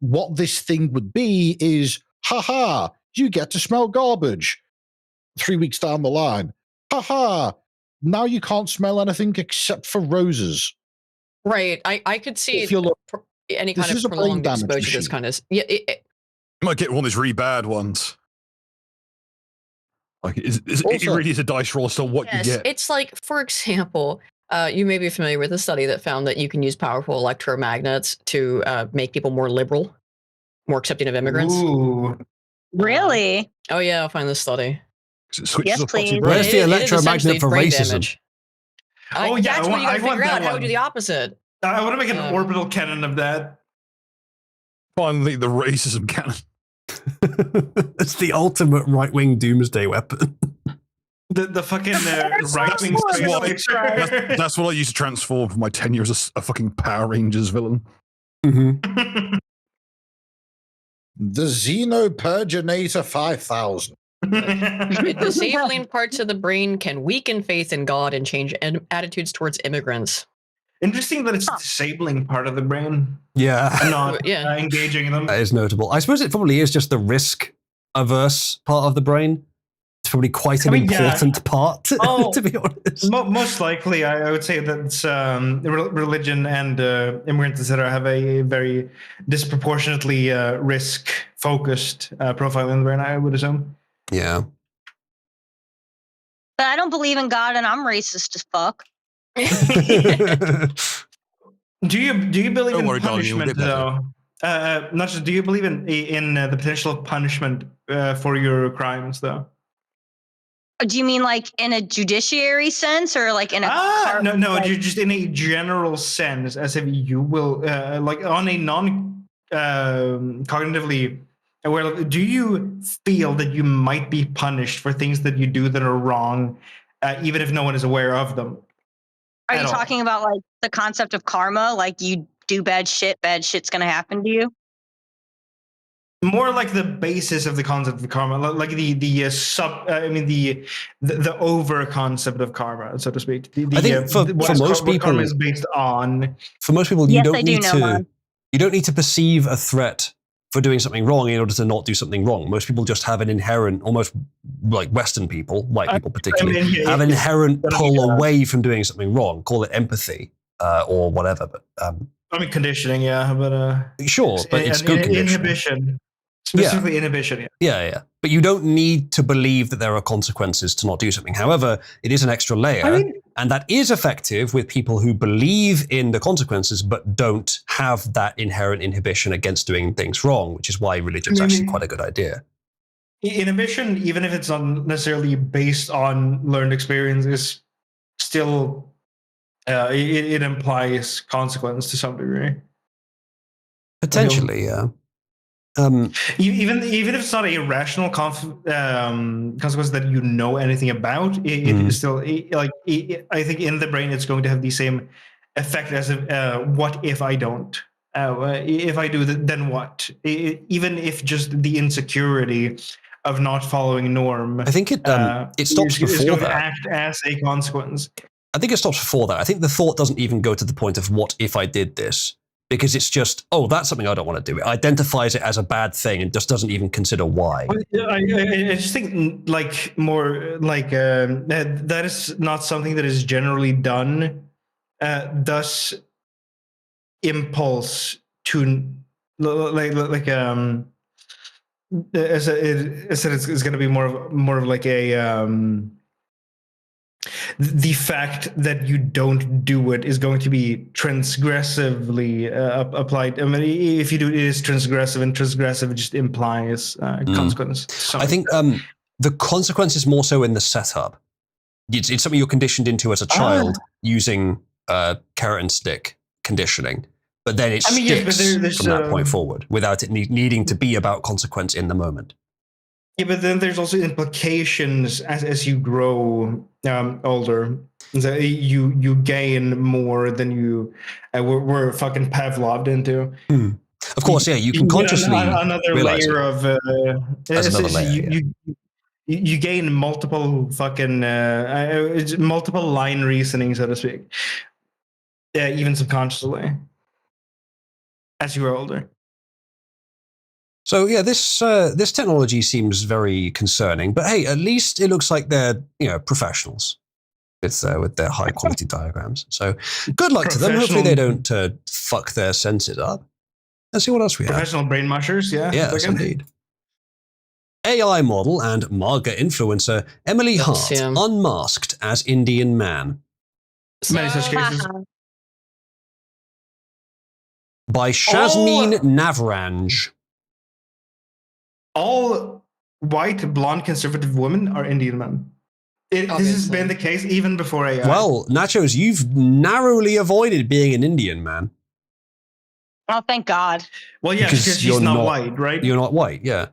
E: what this thing would be is, haha, you get to smell garbage 3 weeks down the line. Haha, now you can't smell anything except for roses.
C: Right. I could see any kind of prolonged exposure to this kind of... Yeah,
M: you might get one of those really bad ones. Like, it really is a dice roll, so what you get.
C: It's like, for example... you may be familiar with a study that found that you can use powerful electromagnets to make people more liberal, more accepting of immigrants.
J: Ooh.
G: Really?
C: Oh yeah, I'll find this study.
G: Yes, please.
A: Where's the electromagnet for racism?
J: Oh yeah,
C: that's what you got to figure out. How we do the opposite.
J: I want to make an orbital cannon of that.
M: Finally, the racism cannon.
A: It's the ultimate right-wing doomsday weapon.
J: The fucking right-wing space.
M: That's what I used to transform for my tenure as a fucking Power Rangers villain.
E: The Xenopurginator 5000.
C: Disabling parts of the brain can weaken faith in God and change attitudes towards immigrants.
J: Interesting that it's disabling part of the brain.
A: Yeah.
J: And not engaging them.
A: That is notable. I suppose it probably is just the risk-averse part of the brain. It's probably quite an important part, to be honest.
J: Most likely, I would say that religion and immigrants, etc., have a very disproportionately risk-focused profile in the brain, I would assume.
A: Yeah.
G: But I don't believe in God, and I'm racist as fuck.
J: Do you believe in punishment, though? Not just. Do you believe in the potential of punishment for your crimes, though?
G: Do you mean like in a judiciary sense, or like in a
J: no, just in a general sense, as if you will like on a non cognitively aware level, do you feel that you might be punished for things that you do that are wrong, even if no one is aware of them?
G: Are you talking about like the concept of karma? Like you do bad shit's gonna happen to you?
J: More like the basis of the concept of karma, like the over concept of karma, so to speak.
A: I think for most people,
J: karma is based on.
A: For most people, you don't need to perceive a threat for doing something wrong in order to not do something wrong. Most people just have an inherent, almost like Western people, white people particularly, have an inherent pull away from doing something wrong. Call it empathy or whatever. But
J: I mean, conditioning, yeah, but
A: sure, but it's good conditioning.
J: Inhibition. Specifically inhibition,
A: yeah. But you don't need to believe that there are consequences to not do something. However, it is an extra layer, and that is effective with people who believe in the consequences but don't have that inherent inhibition against doing things wrong, which is why religion is actually quite a good idea.
J: Inhibition, even if it's not necessarily based on learned experience, is still it implies consequence to some degree.
A: Potentially, yeah.
J: Even if it's not a rational consequence that you know anything about, it is still I think in the brain it's going to have the same effect as what if I don't? If I do, then what? Even if just the insecurity of not following norm,
A: I think it stops
J: is
A: before
J: going to
A: that.
J: act as a consequence.
A: I think it stops before that. I think the thought doesn't even go to the point of what if I did this, because it's just, oh, that's something I don't want to do. It identifies it as a bad thing and just doesn't even consider why.
J: I just think like more like that is not something that is generally done. Thus, impulse to as I said, it's going to be more of like a the fact that you don't do it is going to be transgressively applied. I mean, if you do it, it is transgressive, and transgressive just implies consequence. So
A: I think the consequence is more so in the setup. It's something you're conditioned into as a child using carrot and stick conditioning, but then it sticks from that point forward without it needing to be about consequence in the moment.
J: Yeah, but then there's also implications as you grow older. So you gain more than you were fucking Pavloved into.
A: Of course, yeah, you can consciously
J: another
A: realize
J: layer
A: it.
J: of
A: as another layer.
J: You gain multiple fucking multiple line reasoning, so to speak. Yeah, even subconsciously, as you grow older.
A: So yeah, this technology seems very concerning, but hey, at least it looks like they're professionals with their high quality diagrams. So good luck to them. Hopefully they don't fuck their senses up. Let's see what else we have.
J: Professional brain mushers, yeah.
A: Yes, indeed. AI model and MAGA influencer Emily Hart unmasked as Indian man.
J: Many such cases.
A: By Shazmeen Navranj.
J: All white, blonde, conservative women are Indian men. This has been the case even before AI.
A: Well, Nachos, you've narrowly avoided being an Indian man.
G: Oh, thank God.
J: Well, yeah, because she's not white, right?
A: You're not white, yeah.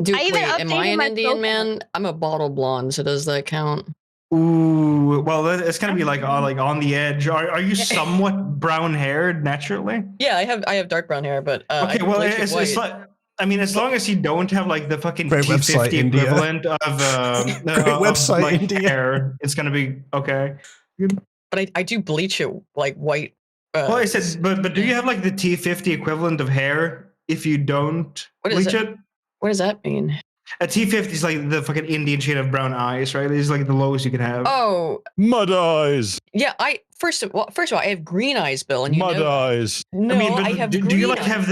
C: Dude, wait, am I an Indian man? I'm a bottle blonde, so does that count?
J: Ooh, well, it's gonna be like on the edge. Are you somewhat brown haired naturally?
C: Yeah, I have dark brown hair, but
J: okay. Well, it's like, I mean, as long as you don't have like the fucking T50 equivalent of
A: website
J: like
A: India.
J: hair, it's gonna be okay.
C: But I do bleach it like white.
J: Well, I said, but do you have like the T50 equivalent of hair if you don't bleach it?
C: What does that mean?
J: A T50 is like the fucking Indian shade of brown eyes, right? It's like the lowest you can have.
C: Oh,
M: mud eyes.
C: Yeah, first of all, I have green eyes, Bill, and
M: mud eyes.
C: No, I have green
J: do you like
C: eyes.
J: have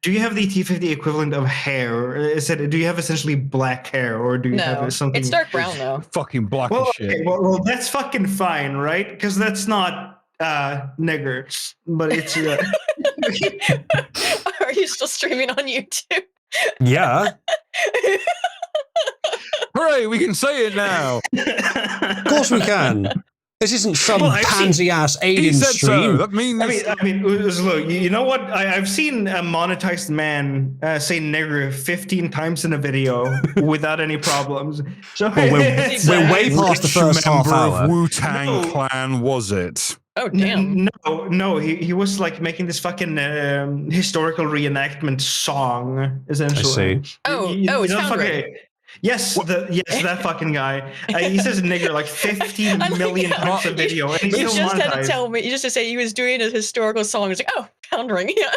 J: do you have the T50 equivalent of hair? Is it, do you have essentially black hair, or do you have something?
C: It's dark brown though.
M: Fucking black
J: well,
M: as shit.
J: Okay, well, that's fucking fine, right? Because that's not nigger, but it's.
C: Are you still streaming on YouTube?
A: Yeah.
M: Hooray, we can say it now.
A: Of course we can. This isn't some pansy-ass alien stream.
M: So. That means...
J: I mean, look, you know what? I've seen a monetized man say nigger 15 times in a video without any problems. So
A: well, we're way past the first half hour.
M: Of Wu-Tang Clan was it?
C: Oh, damn.
J: No, he was like making this fucking historical reenactment song, essentially.
A: I see.
C: It's Foundry.
J: Yes, that fucking guy. He says nigger like 15 million times a video, and he's
C: You
J: still
C: just had to
J: monetized.
C: tell me. You just had to say he was doing a historical song. It's like, oh, Foundering. Yeah.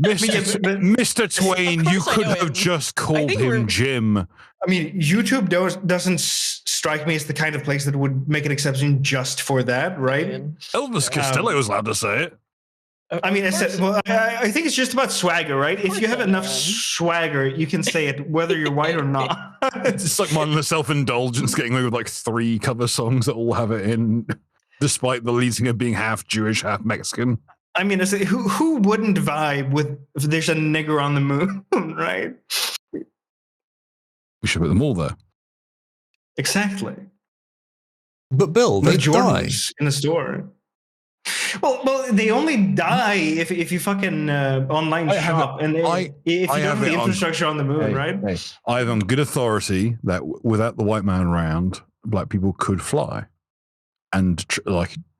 M: Mr. Twain, you could have just called him Jim.
J: I mean, YouTube doesn't strike me as the kind of place that would make an exception just for that, right?
M: Elvis Costello was allowed to say it.
J: I mean, I think it's just about swagger, right? If you have enough swagger, you can say it whether you're white or not.
M: It's like mindless self-indulgence, getting away with like 3 cover songs that all have it in, despite the lead singer being half Jewish, half Mexican.
J: I mean, who wouldn't vibe with if there's a nigger on the moon, right?
M: We should put them all there.
J: Exactly.
A: But Bill, they die
J: in the store. Well, they only die if you fucking online shop, and if you don't have the infrastructure on the moon, right?
M: Hey, I have on good authority that without the white man around, black people could fly and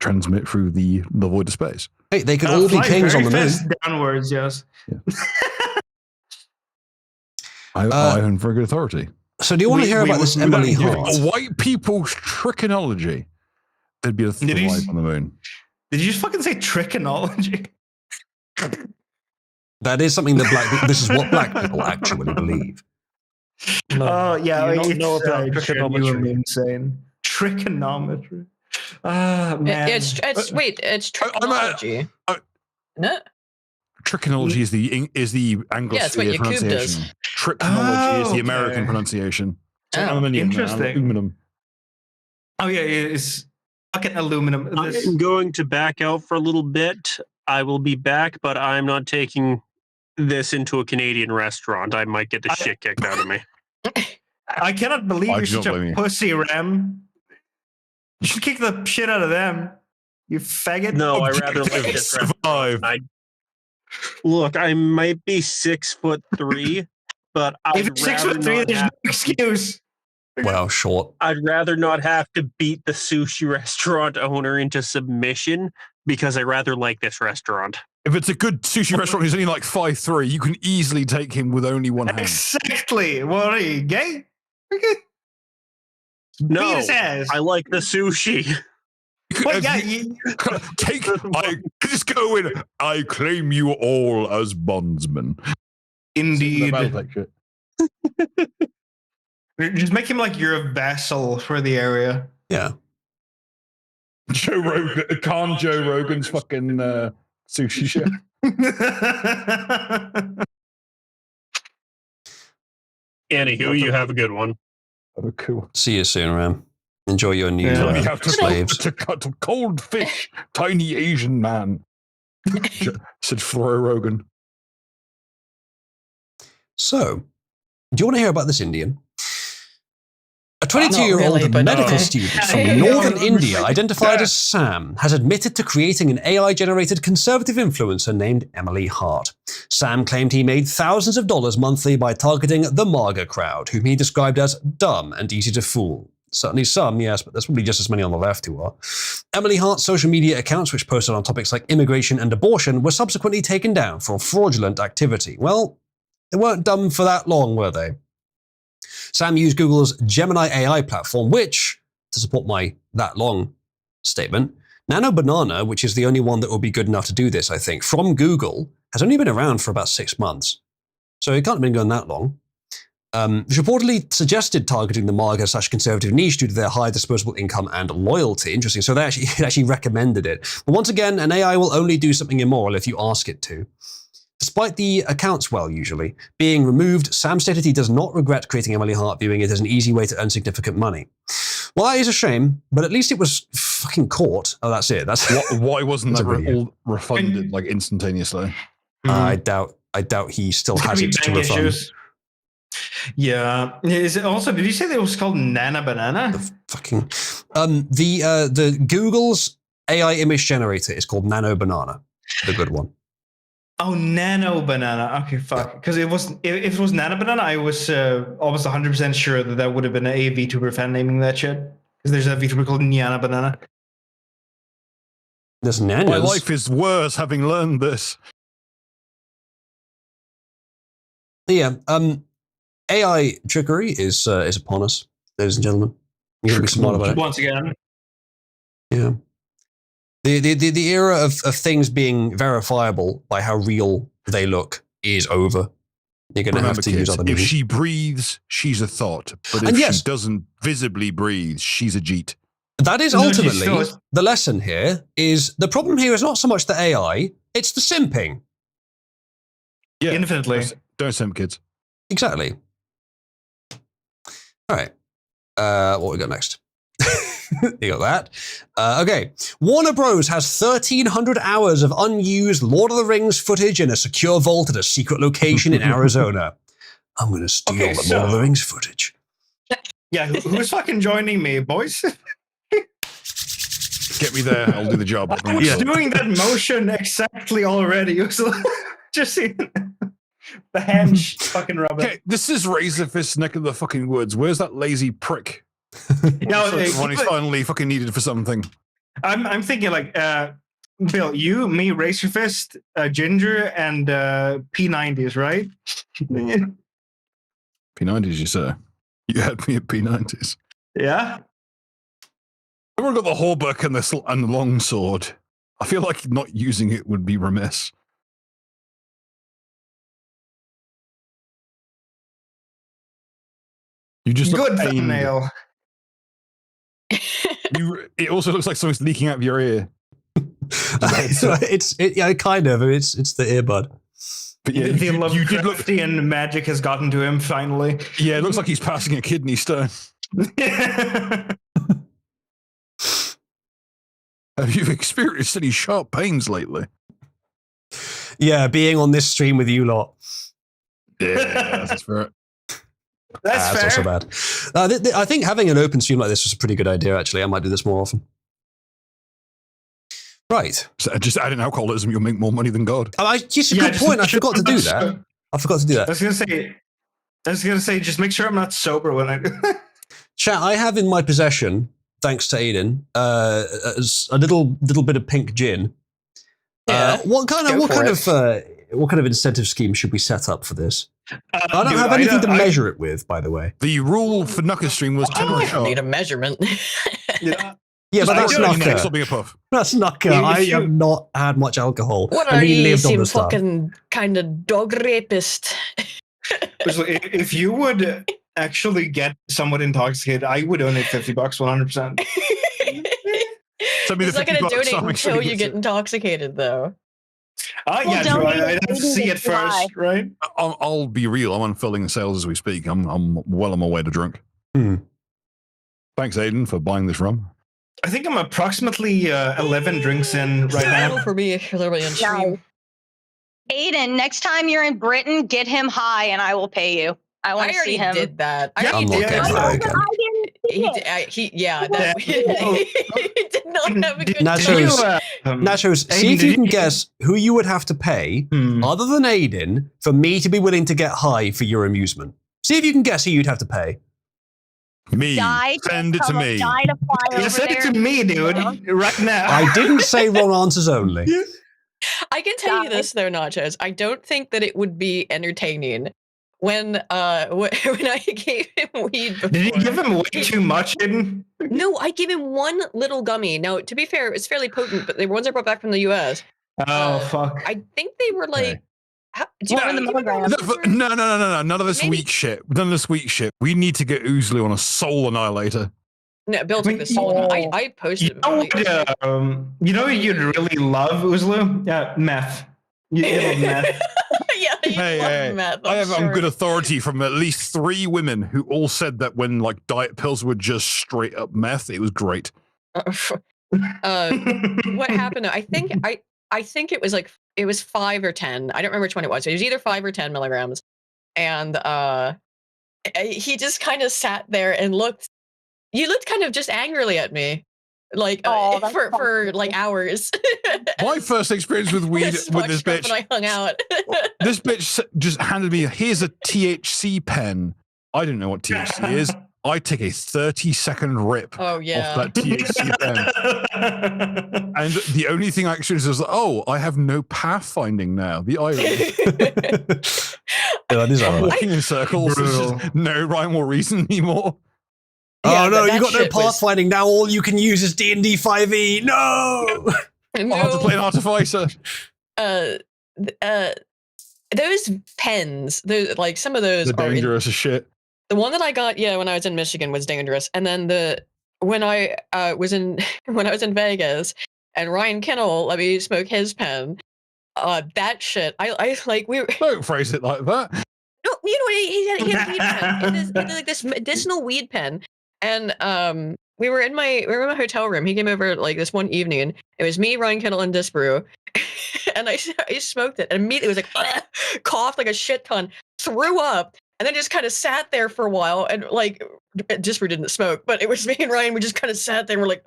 M: transmit through the void of space.
A: Hey, they could all be kings on the moon.
J: Downwards, yes.
M: Yeah. I have very good authority.
A: So, do you want to hear about this Emily Hart?
M: White people's trickonology. There'd be a life on the moon.
J: Did you just fucking say trickonology?
A: That is something that this is what black people actually believe.
J: Oh, yeah.
B: You don't know about
J: trigonometry. Insane. Trigonometry. Ah, man.
C: It's trigonometry. No.
M: Trigonometry is the Anglosphere pronunciation. Trigonometry is the American pronunciation.
J: Interesting. Oh yeah, it's fucking aluminum.
Q: I'm going to back out for a little bit. I will be back, but I'm not taking this into a Canadian restaurant. I might get the shit kicked out of me.
J: I cannot believe you're such a pussy, Rem. You should kick the shit out of them. You faggot.
Q: No, I rather live this survive. Look, I might be 6'3", but
J: if you're 6'3", there's no excuse.
A: Well, short.
Q: I'd rather not have to beat the sushi restaurant owner into submission because I rather like this restaurant.
M: If it's a good sushi restaurant, he's only like 5'3", you can easily take him with only one hand.
J: Exactly. What are you, gay?
Q: No, I like the sushi.
J: Well, yeah,
M: just go in. I claim you all as bondsmen.
J: Indeed. Just make him like you're a vassal for the area.
A: Yeah.
M: Joe Rogan's fucking sushi chef.
Q: Anywho, you have a good one.
M: Oh, cool.
A: See you soon, Ram. Enjoy your new slaves.
M: To cut cold fish, tiny Asian man. Said Flora Rogan.
A: So, do you want to hear about this Indian? A 22-year-old medical student from northern India, identified as Sam, has admitted to creating an AI-generated conservative influencer named Emily Hart. Sam claimed he made thousands of dollars monthly by targeting the MAGA crowd, whom he described as dumb and easy to fool. Certainly some, yes, but there's probably just as many on the left who are. Emily Hart's social media accounts, which posted on topics like immigration and abortion, were subsequently taken down for fraudulent activity. Well, they weren't dumb for that long, were they? Sam used Google's Gemini AI platform, which, to support my that long statement, Nano Banana, which is the only one that will be good enough to do this, I think, from Google, has only been around for about 6 months. So it can't have been going that long. Which reportedly suggested targeting the MAGA/conservative niche due to their high disposable income and loyalty. Interesting. So they actually recommended it. But once again, an AI will only do something immoral if you ask it to. Despite the accounts, usually, being removed, Sam stated he does not regret creating Emily Hart, viewing it as an easy way to earn significant money. Well, that is a shame, but at least it was fucking caught. Oh, that's it. That's
M: why wasn't that all refunded like instantaneously?
A: I doubt he still has it to refund.
J: Issues. Yeah. Is it also? Did you say that it was called Nana Banana?
A: The fucking the Google's AI image generator is called Nano Banana, the good one.
J: Oh, Nano Banana. Okay, fuck. Because it was if it was Nano Banana, I was almost 100% sure that would have been a VTuber fan naming that shit. Because there's a VTuber called Nana Banana.
A: There's nanas.
M: My life is worse having learned this.
A: Yeah. AI trickery is upon us, ladies and gentlemen. You gotta be smart about it.
J: Once again.
A: Yeah. The era of things being verifiable by how real they look is over. You're going to have to use other means.
M: If she breathes, she's a thought. But if she doesn't visibly breathe, she's a jeet.
A: That is ultimately the lesson here is the problem here is not so much the AI, it's the simping.
J: Yeah. Infinitely.
M: Don't simp, kids.
A: Exactly. All right. What we got next? You got that. Okay. Warner Bros. has 1,300 hours of unused Lord of the Rings footage in a secure vault at a secret location in Arizona. I'm going to steal the Lord of the Rings footage.
J: Yeah, who's fucking joining me, boys?
M: Get me there. I'll do the job.
J: I was doing that motion exactly already. It was just seeing the hand fucking rubbing.
M: Okay, this is Razor Fist neck of the fucking woods. Where's that lazy prick?
J: No,
M: When he's finally fucking needed for something. I'm
J: thinking like Bill, you, me, Razor Fist, Ginger, and P90s, right?
M: P90s, you say? You had me at P90s.
J: Yeah.
M: I've got the hauberk and the long sword. I feel like not using it would be remiss. You just
J: good thumbnail.
M: It also looks like something's leaking out of your ear.
A: Yeah, kind of. It's the earbud.
M: But yeah,
J: the Lovecraftian magic has gotten to him finally.
M: Yeah, it looks like he's passing a kidney stone. Have you experienced any sharp pains lately?
A: Yeah, being on this stream with you lot.
M: Yeah, that's fair.
J: That's fair.
A: Not so bad. I think having an open stream like this was a pretty good idea, actually. I might do this more often. Right.
M: So just adding alcoholism, you'll make more money than God.
A: Just a good point. I forgot to do that. I was
J: gonna say, just make sure I'm not sober when I do.
A: Chat, I have in my possession, thanks to Aiden, a little bit of pink gin.
C: Yeah.
A: What kind of incentive scheme should we set up for this? I don't have anything to measure it with, by the way.
M: The rule for Nucker Stream was 10
C: I don't need a measurement.
A: Yeah, but that's Nucker.
M: Stop being a puff.
A: That's Nucker. I have not had much alcohol.
C: What
A: and
C: are
A: he
C: you,
A: lived on
C: some
A: the stuff.
C: fucking kind of dog rapist?
J: If you would actually get somewhat intoxicated, I would donate $50, 100%.
C: He's not going to donate until you get intoxicated, though.
J: Yeah, Drew, I'd have to see it first, right?
M: I'll be real. I'm unfurling sales as we speak. I'm well on my way to drunk. Thanks, Aiden, for buying this rum.
J: I think I'm approximately 11 drinks in right now.
C: For me, literally on stream.
G: Aiden, next time you're in Britain, get him high, and I will pay you. I want to see him.
C: I already did that.
A: I'm not getting high again.
C: He did not have a good
A: Nachos, see if you can guess who you would have to pay, other than Aiden, for me to be willing to get high for your amusement. See if you can guess who you'd have to pay.
M: Me. Send it to me.
J: Send it to me, dude. Right now.
A: I didn't say wrong answers only.
C: I can tell you this, though, Nachos. I don't think that it would be entertaining. When I gave him weed before.
J: Did you give him way too much, Aiden?
C: No, I gave him one little gummy. Now, to be fair, it's fairly potent, but they were ones I brought back from the US.
J: Oh, fuck.
C: I think they were like...
G: Do you remember the milligrams?
M: No. None of this weak shit. None of this weak shit. We need to get Oozlu on a soul annihilator.
C: No, Bill took this. I posted it.
J: You know what you'd really love, Oozlu? Yeah, meth. You love meth.
C: Yeah, meth,
M: I have on good authority from at least 3 women who all said that when like diet pills were just straight up meth, it was great.
C: What happened? I think it was like it was 5 or 10. I don't remember which one it was. It was either 5 or 10 milligrams, and he just kind of sat there and looked. You looked kind of just angrily at me, like for like hours.
M: My first experience with weed with this bitch.
C: When I hung out.
M: This bitch just handed me, here's a THC pen. I don't know what THC is. I take a 30-second rip off that THC pen. And the only thing I experienced was, I have no pathfinding now. The irony.
A: That is
M: I'm walking in circles. There's just no rhyme or reason anymore.
A: Oh no, you got no pathfinding. Now all you can use is D&D 5e. No!
M: I'll have to play an artificer.
C: Those pens, like some of those
M: are dangerous as shit.
C: The one that I got, when I was in Michigan was dangerous. And then when I was in Vegas and Ryan Kinnell let me smoke his pen, that shit, I like we were.
M: Don't phrase it like that.
C: No, you know what? He had a weed pen. He had like this medicinal weed pen, and we were in my hotel room. He came over like this one evening. It was me, Ryan Kinnell, and Disbrew, and I smoked it, and immediately it was like coughed like a shit ton, threw up, and then just kind of sat there for a while, and like, Disper didn't smoke, but it was me and Ryan. We just kind of sat there. And we're like,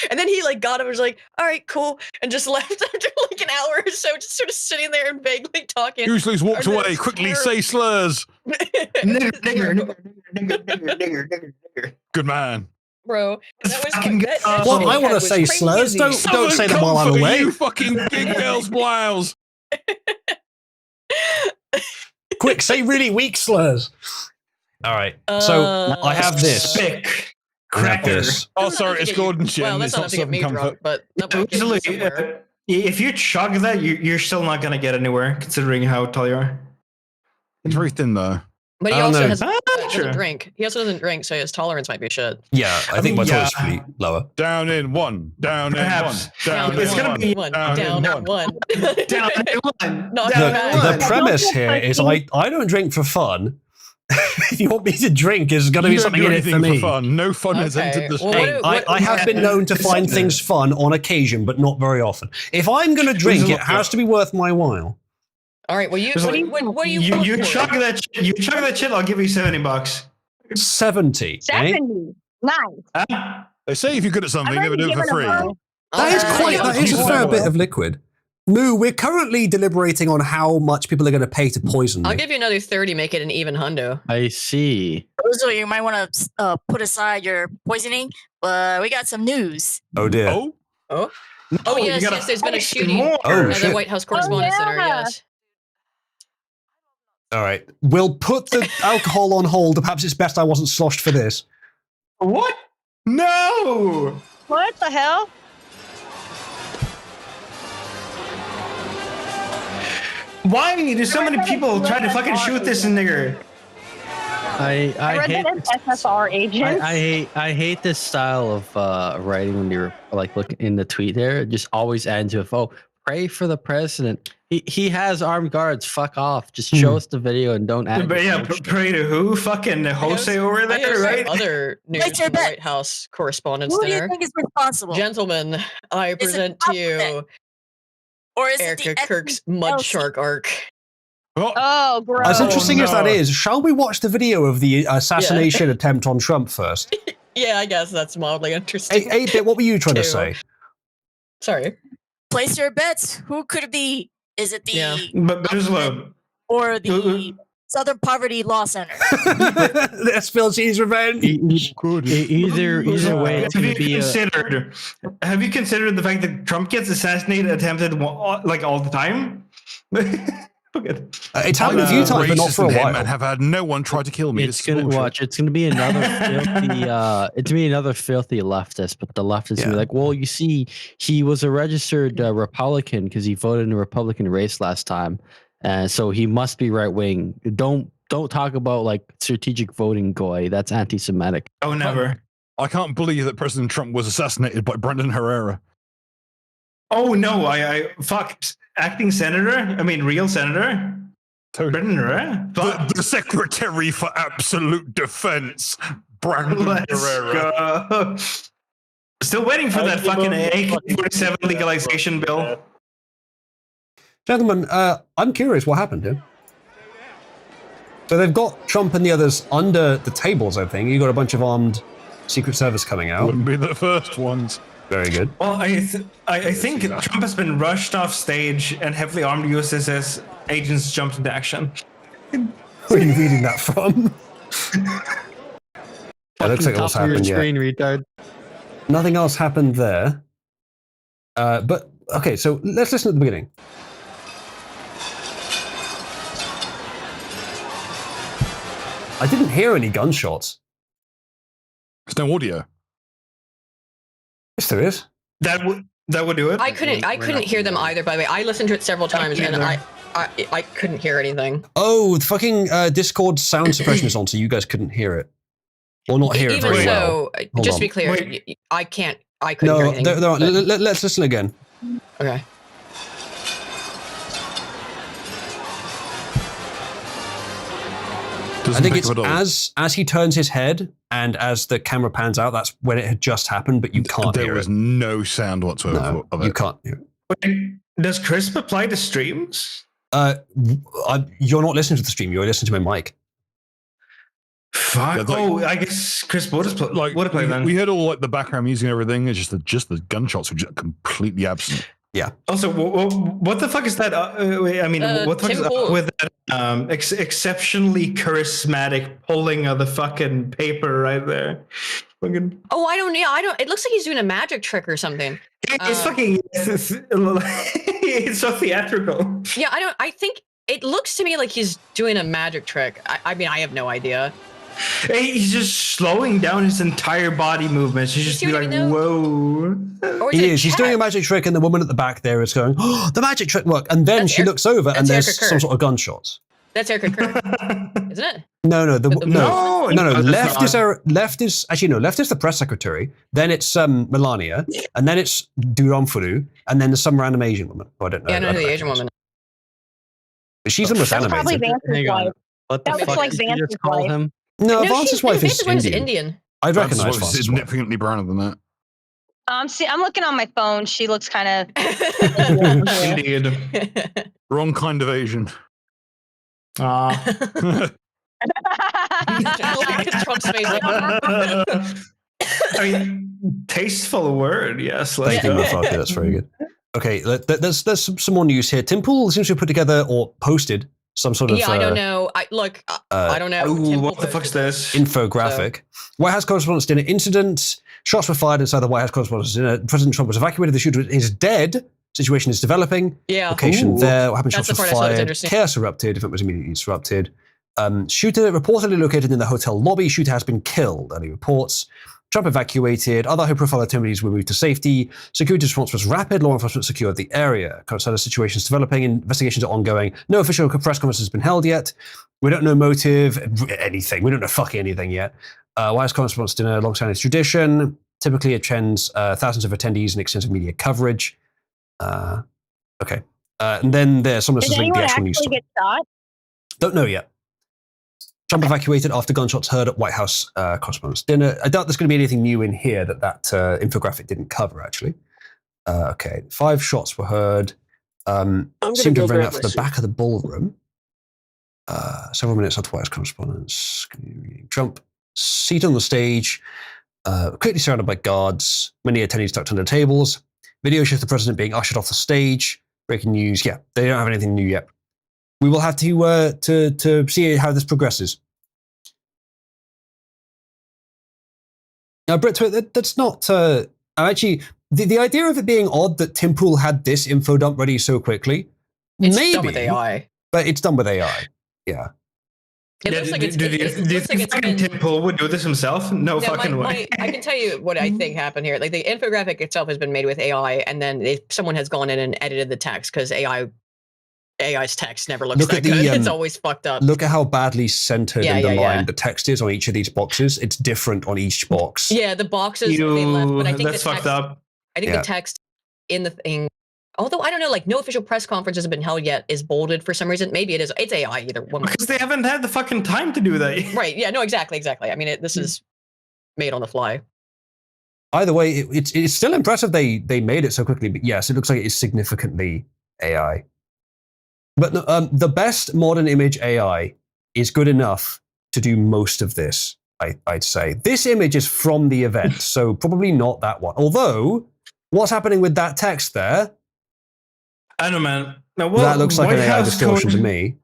C: and then he like got up and was like, "All right, cool," and just left after like an hour or so, just sort of sitting there and vaguely talking.
M: Usually's walked
C: And then
M: away. Quickly say slurs.
J: Nigger.
M: Good man.
C: Bro, that was
A: Well, I want to say slurs. Don't say them while I'm
M: Comfort
A: away.
M: You fucking big girls blouse.
A: Quick, say really weak slurs. All right. So I have this.
J: Spick.
A: I have this.
M: Oh, sorry, it's Gordon Chin.
C: Well, that's
M: It's
C: not
M: not
C: to get me
M: Southern
C: drunk,
M: Comfort.
C: but
J: Easily, if you chug that, you're still not gonna get anywhere, considering how tall you are.
M: It's very thin though.
C: But he
A: I don't
C: also
A: know.
C: doesn't drink. He also doesn't drink, so his tolerance might be shit.
A: Yeah, I think my tolerance is pretty lower.
M: Down in one. Down
J: Perhaps.
M: in one. Down
J: It's
M: in
J: gonna
M: one.
J: be
C: One,
M: Down
C: down,
M: in
C: one.
J: down in one.
C: Not
A: The premise here is I don't drink for fun. If you want me to drink, there's going to be
M: You don't
A: something
M: do
A: in it for
M: anything
A: me.
M: fun. No fun has
C: Okay,
M: entered the
C: well,
M: stream.
C: what-
A: I have been known to find things fun on occasion, but not very often. If I'm going to drink, it has to be worth my while.
C: All right. Well, what do you
J: You
C: look for?
J: chug that. You chug that shit. I'll give you $70.
A: 70. Eh?
G: 70. Nice.
M: They say if you're good at something, never do it for free.
A: That is a fair bit of liquid. Moo, we're currently deliberating on how much people are going to pay to poison
C: I'll
A: me.
C: give you another 30, make it an even hundo.
R: I see.
P: So you might want to put aside your poisoning, but we got some news.
A: Oh dear.
J: Oh.
C: Oh
J: you
C: yes,
J: gotta
C: yes. There's been a
J: poison
C: shooting
J: more.
A: Oh,
C: at the
A: shit.
C: White House Correspondents' Center.
G: yeah.
C: Yes.
A: All right. We'll put the alcohol on hold. Perhaps it's best I wasn't sloshed for this.
J: What? No.
G: What the hell?
J: Why do so many people try to fucking shoot this nigger?
R: I
G: read
R: hate
G: that it's SSR agents.
R: I hate this style of writing when you're like looking in the tweet there. It just always ends with, "Oh, pray for the president. He has armed guards. Fuck off. Just show us the video and don't add."
J: But yeah,
R: yourself."
J: pray to who? Fucking Jose over
C: I
J: there,
C: have some
J: right?
C: other news
P: Place your
C: from the
P: bet.
C: White House Correspondents'
P: Who do you
C: Dinner.
P: think is responsible?
C: Gentlemen, I
P: it
C: present to you
P: Alphabet? Or is
C: Erica
P: it the
C: Kirk's Mud
P: SLC?
C: Shark arc.
G: Oh, gross.
A: As interesting as that
J: no.
A: is, shall we watch the video of the assassination attempt on Trump first?
C: Yeah, I guess that's mildly interesting.
A: 8-bit, what were you trying to
C: Two.
A: say?
C: Sorry.
P: Place your bets. Who could it be? Is it the
C: Yeah.
J: But Bislow,
P: or the Southern Poverty Law Center?
A: Let's Phil C's revenge.
R: Either way, it's gonna be
J: have you considered the fact that Trump gets assassinated, attempted like all the time?
A: It's happened a few times, but not for a while.
M: And have had no one try to kill me.
R: It's gonna watch. It's gonna be another filthy. It's gonna be another filthy leftist. But the leftist gonna be like, well, you see, he was a registered Republican because he voted in a Republican race last time, and so he must be right wing. Don't talk about like strategic voting, goy. That's anti-Semitic.
J: Oh, never.
M: I can't believe that President Trump was assassinated by Brendan Herrera.
J: Oh no! I fuck acting senator. I mean, real senator. Brendan Herrera.
M: The Secretary for Absolute Defense, Brendan
J: Let's
M: Herrera.
J: go. Still waiting for that fucking AK-47 legalization bill.
A: Gentlemen, I'm curious what happened here. So they've got Trump and the others under the tables, I think. You got a bunch of armed Secret Service coming out.
M: Wouldn't be the first ones.
A: Very good.
J: Well, I think Trump has been rushed off stage and heavily armed USS agents jumped into action.
A: Where are you reading that from? It looks like what's happened yet.
R: Screen, retard.
A: Nothing else happened there. But, okay, so let's listen at the beginning. I didn't hear any gunshots.
M: There's no audio.
A: Yes, there is.
J: That would do it.
C: I couldn't hear them either. By the way, I listened to it several times and I couldn't hear anything.
A: Oh, the fucking Discord sound suppression is on, so you guys couldn't hear it. Or not hear it
C: Even
A: very
C: so,
A: well.
C: just to be clear, I couldn't hear anything.
A: No, let's listen again.
C: Okay.
A: I think it's as he turns his head and as the camera pans out, that's when it had just happened, but you can't hear it.
M: There was no sound whatsoever of it.
A: You can't hear it.
J: Wait, does Crisp apply to streams?
A: You're not listening to the stream. You're listening to my mic.
J: Fuck.
I: Yeah,
J: I guess Chris would have played then.
I: We heard all like the background music and everything. It's just the gunshots were just completely absent.
A: Yeah.
J: Also, what the fuck is that? I mean, what the fuck is up with that exceptionally charismatic pulling of the fucking paper right there? Fucking.
C: Oh, I don't. It looks like he's doing a magic trick or something.
J: It's fucking. It's so theatrical.
C: Yeah, I think it looks to me like he's doing a magic trick. I mean, I have no idea.
J: He's just slowing down his entire body movements. He's just be like, whoa.
A: He is. He's doing a magic trick, and the woman at the back there is going, "Oh, the magic trick worked!" And then she looks over, and there's some sort of gunshots.
C: That's Erica Kerr, isn't it?
A: No.
J: No.
A: Left is the press secretary. Then it's Melania, and then it's Duramfuru, and then there's some random Asian woman. I don't know.
C: Yeah, I know the Asian woman.
A: But she's the most
G: That's
A: animated.
G: probably Vance's wife.
R: What the
G: That looks
R: fuck
G: like
R: did you
G: Vance's
R: just call
G: wife.
R: him?
A: No, Vance's wife is
C: Vance's
A: Indian. I'd recognize
I: Vance's
A: Vance's wife.
I: significantly browner than that.
G: See, I'm looking on my phone. She looks kind of.
J: Indeed.
I: Wrong kind of Asian.
C: Trump's face.
J: I mean, tasteful word, yes.
A: Thank you, motherfucker. That's very good. Okay, there's some more news here. Tim Pool seems to have put together or posted some sort of.
C: Yeah, I don't know. I don't know.
J: Ooh, what the fuck's this?
A: Infographic. White House Correspondents' Dinner incident. Shots were fired inside the White House Correspondents' Dinner. President Trump was evacuated. The shooter is dead. Situation is developing.
C: Yeah.
A: Location there. What happened?
C: That's
A: Shots
C: the
A: were
C: part I thought was
A: fired.
C: interesting.
A: Chaos erupted. If it was immediately disrupted. Shooter reportedly located in the hotel lobby. Shooter has been killed. Early reports. Trump evacuated. Other high-profile attendees were moved to safety. Security response was rapid. Law enforcement secured the area. Current status situation is developing. Investigations are ongoing. No official press conference has been held yet. We don't know motive, anything. We don't know fucking anything yet. White House Correspondents' Dinner, long-standing tradition. Typically, it attends thousands of attendees and extensive media coverage. Okay. And then there's someone
G: Did
A: says link the
G: anyone
A: actual news
G: actually
A: story.
G: get shot?
A: Don't know yet. Trump evacuated after gunshots heard at White House Correspondents' Dinner. I doubt there's going to be anything new in here that infographic didn't cover, actually. Okay, 5 shots were heard. Seemed to have rang out from the back of the ballroom. Several minutes after White House Correspondents. Trump, seated on the stage, quickly surrounded by guards, many attendees tucked under tables. Video shows the president being ushered off the stage. Breaking news. Yeah, they don't have anything new yet. We will have to see how this progresses. Now, Britt, that's not actually the idea of it being odd that Tim Pool had this info dump ready so quickly.
C: It's
A: maybe
C: done with AI.
A: but it's done with AI. Yeah.
C: It looks like it's been.
J: Tim Pool would do this himself? No fucking way.
C: I can tell you what I think happened here. Like the infographic itself has been made with AI, and then someone has gone in and edited the text because AI's text never looks that good. It's always fucked up.
A: Look at how badly centered and aligned the text is on each of these boxes. It's different on each box.
C: Yeah, the boxes they left, but I think
J: that's
C: the text,
J: fucked up.
C: I think the text in the thing, although I don't know, like no official press conferences have been held yet, is bolded for some reason. Maybe it is. It's AI either one.
J: Because they haven't had the fucking time to do that.
C: Right. Yeah. No. Exactly. I mean, this is made on the fly.
A: Either way, it's still impressive they made it so quickly. But yes, it looks like it is significantly AI. But the best modern image AI is good enough to do most of this, I'd say. This image is from the event, so probably not that one. Although, what's happening with that text there?
J: I don't know, man. Now,
A: that looks like an AI distortion to me.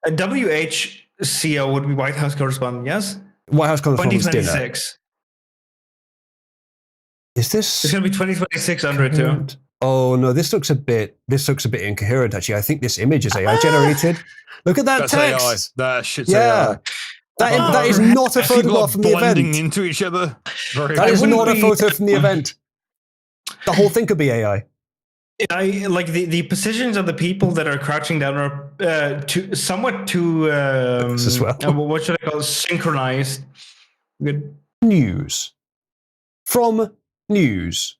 J: A WHCO would be White House Correspondent, yes?
A: White House Correspondent's Dinner.
J: 2026.
A: Is this?
J: It's going to be 2026 under it, too.
A: Oh no, this looks a bit incoherent. Actually, I think this image is AI generated. Look at that
I: That's
A: text.
I: AI. That shit's
A: AI. That is not a photograph from the event.
I: Blending into each other.
A: That is not a photo from the event. The whole thing could be AI.
J: I like the positions of the people that are crouching down are somewhat too
A: as well.
J: What should I call it? Synchronized. Good
A: news from news.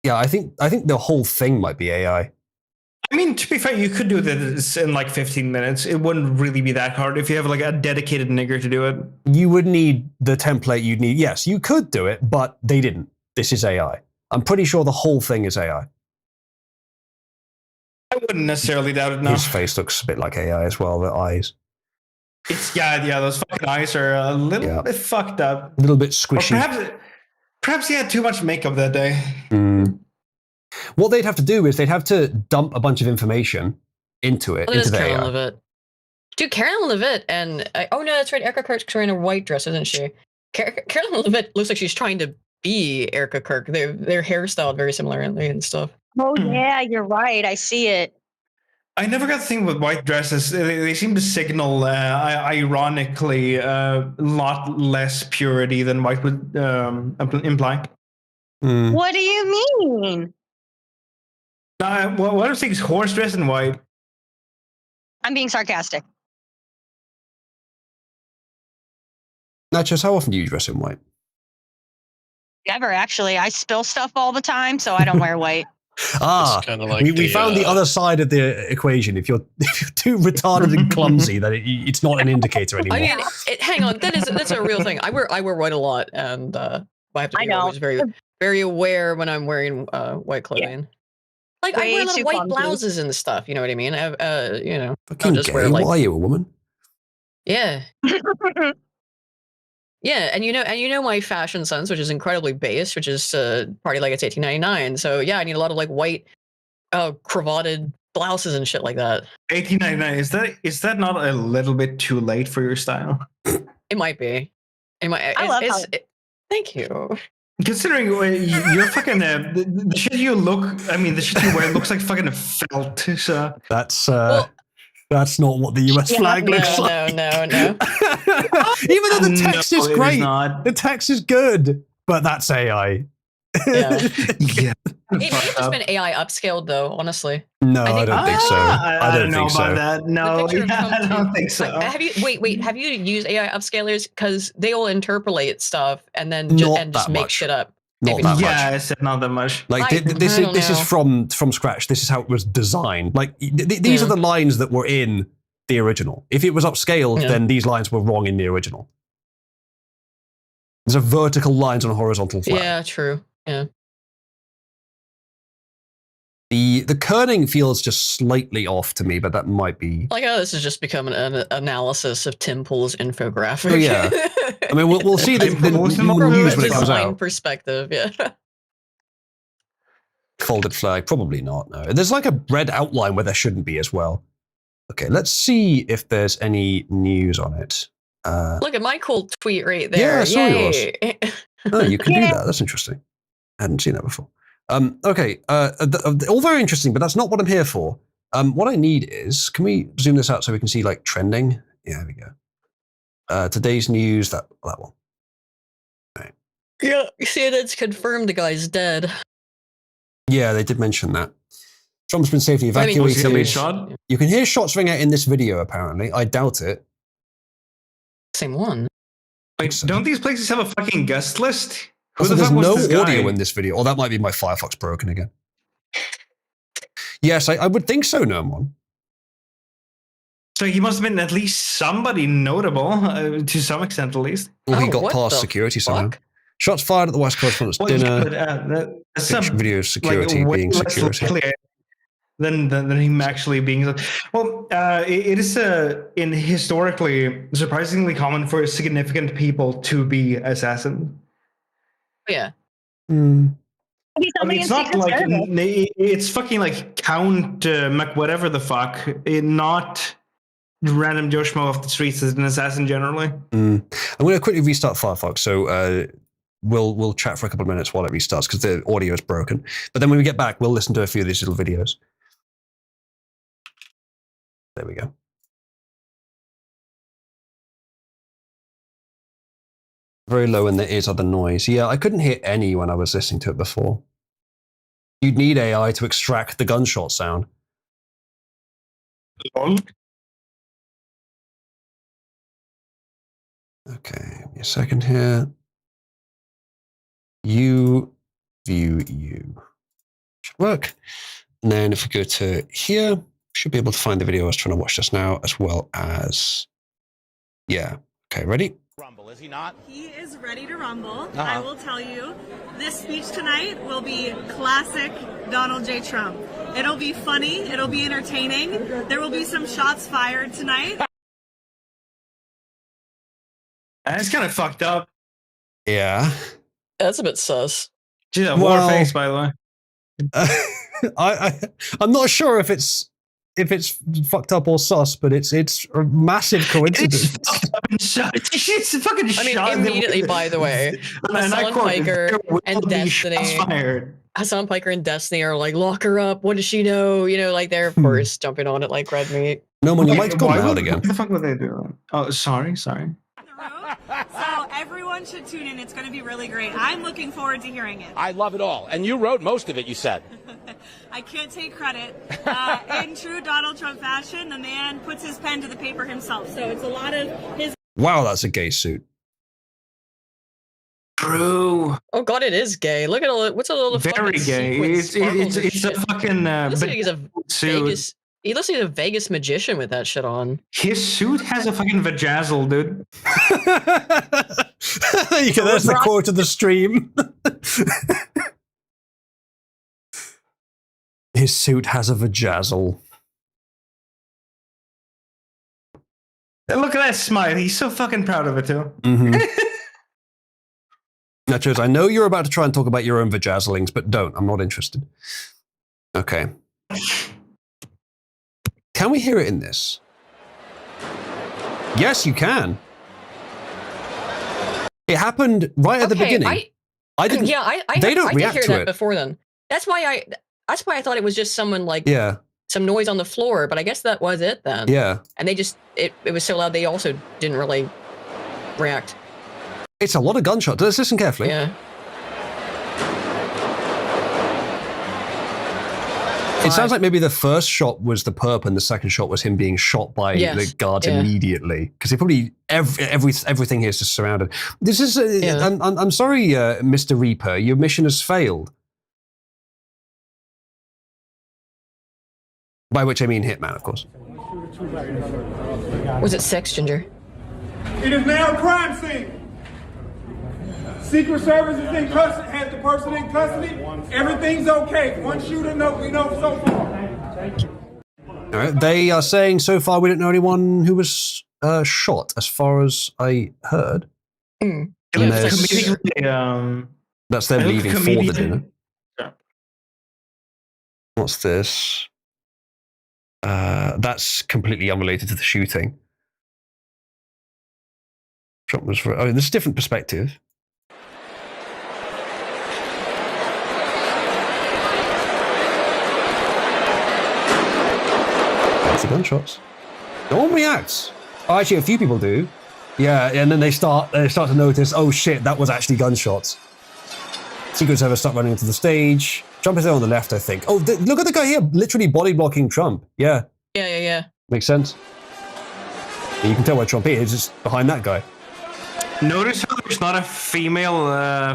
A: Yeah, I think the whole thing might be AI.
J: I mean, to be fair, you could do this in like 15 minutes. It wouldn't really be that hard if you have like a dedicated nigger to do it.
A: You would need the template. You'd need, yes, you could do it, but they didn't. This is AI. I'm pretty sure the whole thing is AI.
J: I wouldn't necessarily doubt it. No,
A: his face looks a bit like AI as well. The eyes.
J: It's yeah. Those fucking eyes are a little bit fucked up.
A: A little bit
J: Or
A: squishy.
J: perhaps he had too much makeup that day.
A: What they'd have to do is they'd have to dump a bunch of information into it, into the
C: Carolyn
A: AI.
C: Levitt. Dude, Carolyn Levitt and oh no, that's right. Erica Kirk's wearing a white dress, isn't she? Carolyn Levitt looks like she's trying to be Erica Kirk. Their hairstyle very similarly and stuff.
G: Oh yeah, you're right. I see it.
J: I never got the thing with white dresses. They seem to signal, ironically, a lot less purity than white would imply.
G: What do you mean?
J: What are things horse dress in white?
G: I'm being sarcastic.
A: Nachos, how often do you dress in white?
G: Never actually. I spill stuff all the time, so I don't wear white.
A: We found the other side of the equation. If you're too retarded and clumsy, then it's not an indicator anymore.
C: I mean, hang on, that's a real thing. I wear white a lot, and I have to be always very aware when I'm wearing white clothing. Yeah. Like I wear a lot of white blouses and stuff. You know what I mean? You know,
A: fucking just wear like. Why are you a woman?
C: Yeah. Yeah, and you know my fashion sense, which is incredibly base, which is party like it's 1899. So yeah, I need a lot of like white, cravated blouses and shit like that.
J: 1899 is that not a little bit too late for your style?
C: It might be. I love thank you.
J: Considering you're fucking the shit you look, I mean the shit you wear looks like fucking felt. So
A: that's not what the US flag looks like.
C: No.
A: Even though the text is great, the text is good, but that's AI.
C: Yeah.
J: Yeah.
C: It may have just been AI upscaled, though. Honestly.
A: No, I don't think so.
J: I don't think so. That. No, I don't think so.
C: Have you Have you used AI upscalers? Because they will interpolate stuff and then just make shit up.
A: Not that much.
J: Yeah, I said not that much.
A: Like this is from scratch. This is how it was designed. Like these are the lines that were in the original. If it was upscaled, then these lines were wrong in the original. There's a vertical lines on a horizontal flat.
C: Yeah, true. Yeah.
A: The kerning feels just slightly off to me, but that might be
C: like, oh, this has just become an analysis of Tim Pool's infographic.
A: Oh, yeah. I mean, we'll see the news when it comes out.
C: Perspective, yeah.
A: Folded flag, probably not. No, there's like a red outline where there shouldn't be as well. Okay, let's see if there's any news on it.
C: Look at my cool tweet right there.
A: Yeah, I saw yours. Oh, you can do
C: Yeah.
A: that. That's interesting. I hadn't seen that before. Okay, all very interesting, but that's not what I'm here for. What I need is, can we zoom this out so we can see like trending? Yeah, there we go. Today's news, that one. Right.
C: Yeah, CNN's confirmed the guy's dead.
A: Yeah, they did mention that. Trump's been safely evacuated. You can hear shots ring out in this video, apparently. I doubt it.
C: Same one.
J: Wait, don't these places have a fucking guest list? Who
A: Also,
J: the
A: there's
J: fuck was
A: no
J: this guy?
A: audio in this video. Oh, that might be my Firefox broken again. Yes, I would think so, Nermon.
J: So he must have been at least somebody notable, to some extent at least.
A: Well, he got past security somehow. Shots fired at the West Correspondent's dinner.
J: That's some
A: video security
J: way
A: being
J: less
A: security.
J: likely than him actually being. Well, it is historically surprisingly common for significant people to be assassinated.
C: Yeah.
J: I mean, it's not like it's fucking like Count Mac whatever the fuck, not random Joe Schmo off the streets as an assassin generally.
A: I'm going to quickly restart Firefox, so we'll chat for a couple of minutes while it restarts because the audio is broken. But then when we get back, we'll listen to a few of these little videos. There we go. Very low in the ears of the noise. Yeah, I couldn't hear any when I was listening to it before. You'd need AI to extract the gunshot sound. Okay, give me a second here. You view you. Should work. And then if we go to here, should be able to find the video I was trying to watch just now, as well as, yeah. Okay, ready?
T: is he not?
U: He is ready to rumble.
T: Uh-huh.
U: I will tell you, this speech tonight will be classic Donald J. Trump. It'll be funny. It'll be entertaining. There will be some shots fired tonight.
J: That's kind of fucked up.
A: Yeah.
C: That's a bit sus.
J: She's a war face, by the way.
A: I'm not sure if it's fucked up or sus, but it's a massive coincidence.
J: It's fucking
C: I mean,
J: shot.
C: immediately, by the way, Hassan Piker and Destiny.
J: Fired.
C: Hassan Piker and Destiny are like, lock her up. What does she know? You know, like they're of course jumping on it like red meat.
A: No, when your mic's gone out again.
J: What the fuck would they do? Oh, sorry.
U: So everyone should tune in. It's going to be really great. I'm looking forward to hearing it.
T: I love it all. And you wrote most of it, you said.
U: I can't take credit. In true Donald Trump fashion, the man puts his pen to the paper himself. So it's a lot of his.
A: Wow, that's a gay suit.
J: True.
C: Oh god, it is gay. Look at all. What's all the
J: Very
C: fucking
J: gay.
C: sequins,
J: It's
C: sparkles and
J: a
C: shit?
J: fucking.
C: He looks like he's a
J: suit.
C: Vegas. He looks like a Vegas magician with that shit on.
J: His suit has a fucking vajazzle, dude.
A: There you go. That's the quote of the stream. His suit has a vajazzle.
J: Look at that smile. He's so fucking proud of it too.
A: Mm-hmm. Nachos, I know you're about to try and talk about your own vajazzlings, but don't. I'm not interested. Okay. Can we hear it in this? Yes, you can. It happened right at the beginning. I didn't.
C: Yeah,
A: They don't
C: I did
A: react
C: hear
A: to
C: that
A: it.
C: before then. That's why I thought it was just someone like some noise on the floor, but I guess that was it then.
A: Yeah.
C: And they just it was so loud they also didn't really react.
A: It's a lot of gunshots. Let's listen carefully.
C: Yeah.
A: It sounds like maybe the first shot was the perp and the second shot was him being shot by the guards immediately. Because they probably everything here is just surrounded. This is I'm sorry, Mr. Reaper, your mission has failed. By which I mean Hitman, of course.
C: Was it sex, Ginger?
V: It is now a crime scene. Secret Service is in custody, has the person in custody. Everything's okay. One shooter, we know so far.
A: All right. They are saying so far we don't know anyone who was shot, as far as I heard. And that's them leaving for the dinner. What's this? That's completely unrelated to the shooting. Shot was for, this is a different perspective. The gunshots. No one reacts. Oh, actually, a few people do. Yeah, and then they start to notice. Oh shit, that was actually gunshots. Secret Service start running into the stage. Trump is there on the left, I think. Oh, look at the guy here, literally body blocking Trump. Yeah.
C: Yeah.
A: Makes sense. And you can tell where Trump is, just behind that guy.
J: Notice how there's not a female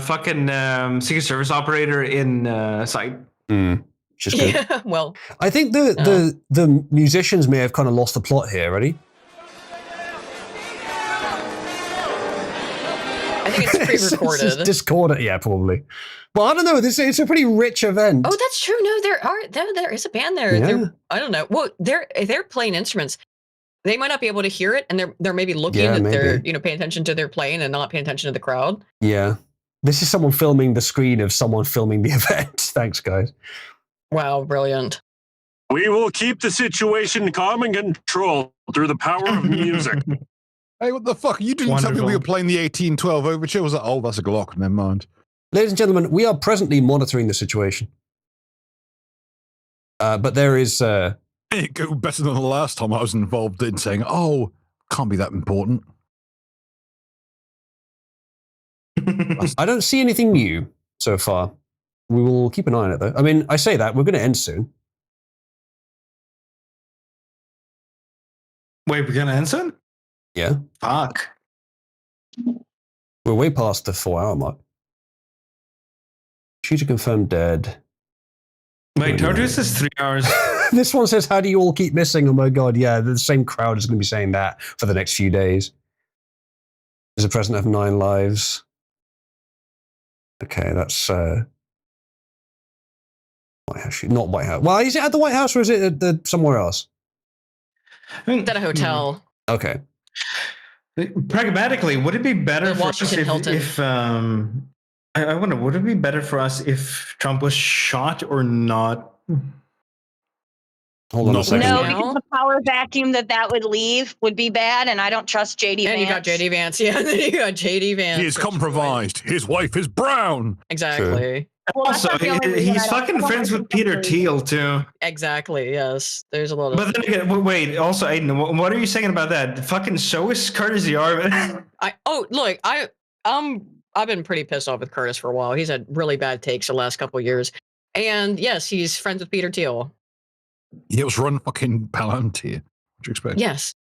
J: Secret Service operator in sight.
A: Which is good.
C: Yeah, well.
A: I think the musicians may have kind of lost the plot here. Ready?
C: I think it's pre-recorded.
A: It's discordant, yeah, probably. Well, I don't know. It's a pretty rich event.
C: Oh, that's true. No, there is a band there.
A: Yeah.
C: I don't know. Well, they're playing instruments. They might not be able to hear it, and they're maybe looking
A: Yeah,
C: at
A: maybe.
C: they're paying attention to their playing and not paying attention to the crowd.
A: Yeah. This is someone filming the screen of someone filming the event. Thanks, guys.
C: Wow, brilliant.
Q: We will keep the situation calm and control through the power of music.
M: Hey, what the fuck? You didn't tell me we were playing the 1812 overture. Was like, oh, that's a Glock. Never mind.
A: Ladies and gentlemen, we are presently monitoring the situation. But there is...
M: It go better than the last time I was involved in saying, oh, can't be that important.
A: I don't see anything new so far. We will keep an eye on it, though. I mean, I say that, we're going to end soon.
J: Wait, we're gonna end soon?
A: Yeah.
J: Fuck.
A: We're way past the 4-hour mark. Shooter confirmed dead.
J: Wait, Tartarus is 3 hours.
A: This one says, how do you all keep missing? Oh my god, yeah, the same crowd is going to be saying that for the next few days. Is the president of 9 lives? Okay, that's White House. Not White House. Well, is it at the White House or is it at somewhere else?
C: It's at a hotel.
A: Okay.
J: Pragmatically, would it be better for us
C: Washington Hilton.
J: if I wonder, would it be better for us if Trump was shot or not?
A: Hold on a second.
G: No, because the power vacuum that would leave would be bad, and I don't trust JD Vance.
C: And you got JD Vance. Yeah, then you got JD Vance.
M: He is compromised. His wife is brown.
C: Exactly.
J: Well, also, he's fucking friends with Peter Thiel too.
C: Exactly. Yes. There's a lot of.
J: But then again, wait. Also, Aiden, what are you saying about that? Fucking so is Curtis Yarvin.
C: I've been pretty pissed off with Curtis for a while. He's had really bad takes the last couple of years, and yes, he's friends with Peter Thiel.
M: He was run fucking Palantir. What do you expect?
C: Yes.